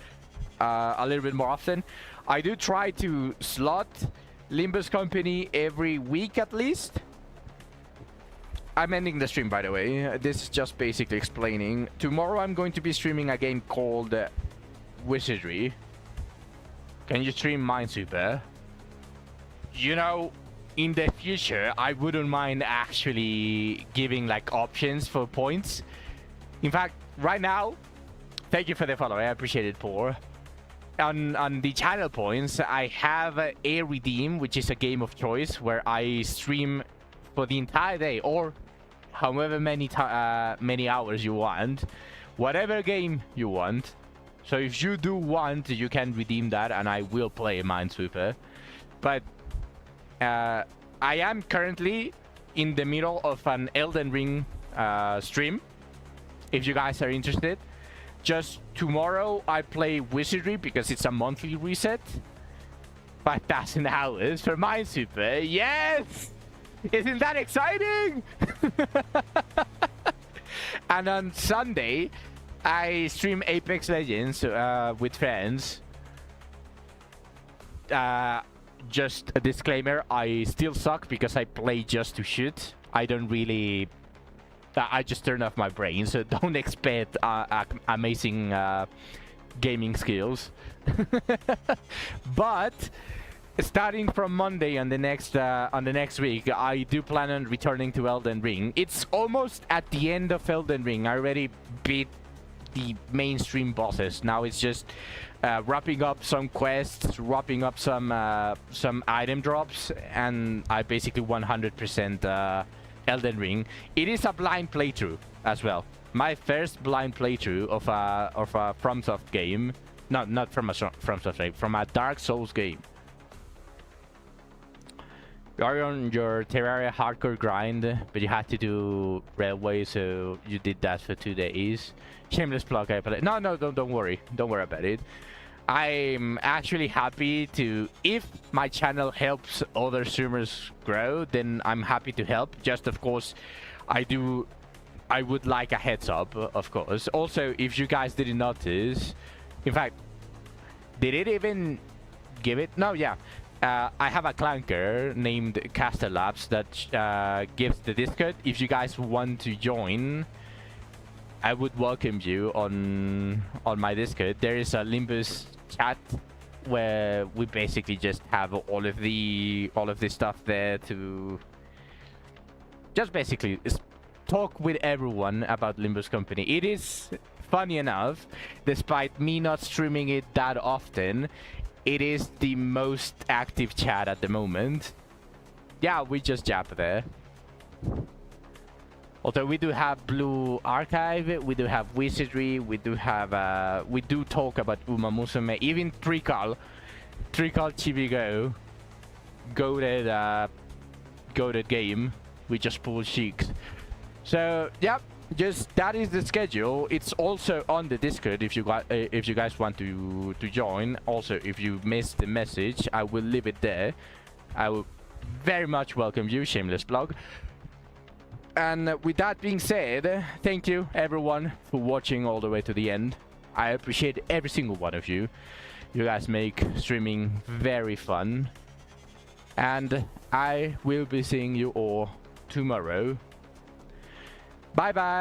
Speaker 1: a little bit more often. I do try to slot Limbus Company every week at least. I'm ending the stream, by the way. This is just basically explaining. Tomorrow I'm going to be streaming a game called Wizardry. Can you stream Minesweeper? You know, in the future, I wouldn't mind actually giving like options for points. In fact, right now, thank you for the follow. I appreciate it, Poor. On the channel points, I have a redeem, which is a game of choice where I stream for the entire day or however many hours you want, whatever game you want. So if you do want, you can redeem that, and I will play Minesweeper. But I am currently in the middle of an Elden Ring stream. If you guys are interested, just tomorrow I play Wizardry because it's a monthly reset. 5,000 hours for Minesweeper. Yes! Isn't that exciting? And on Sunday, I stream Apex Legends with friends. Just a disclaimer, I still suck because I play just to shoot. I don't really... I just turn off my brain, so don't expect amazing gaming skills. But starting from Monday on the next week, I do plan on returning to Elden Ring. It's almost at the end of Elden Ring. I already beat the mainstream bosses. Now it's just wrapping up some quests, wrapping up some item drops, and I basically 100% Elden Ring. It is a blind playthrough as well. My first blind playthrough of a FromSoft game. No, not from a FromSoft game, from a Dark Souls game. You are on your Terraria hardcore grind, but you had to do railway, so you did that for 2 days. Shameless plug, I play. No, don't worry. Don't worry about it. I'm actually happy to... If my channel helps other streamers grow, then I'm happy to help. Just, of course, I would like a heads up, of course. Also, if you guys didn't notice... In fact, did it even give it? No, yeah. I have a clanker named Caster Labs that gives the Discord. If you guys want to join, I would welcome you on my Discord. There is a Limbus chat where we basically just have all of the stuff there to just basically talk with everyone about Limbus Company. It is funny enough, despite me not streaming it that often, it is the most active chat at the moment. Yeah, we just jab there. Although we do have Blue Archive, we do have Wizardry, we do talk about Uma Musume, even Trical Chibigo, goated game. We just pull cheeks. So yep, just that is the schedule. It's also on the Discord if you guys want to join. Also, if you missed the message, I will leave it there. I will very much welcome you, shameless blog. And with that being said, thank you everyone for watching all the way to the end. I appreciate every single one of you. You guys make streaming very fun. And I will be seeing you all tomorrow. Bye bye.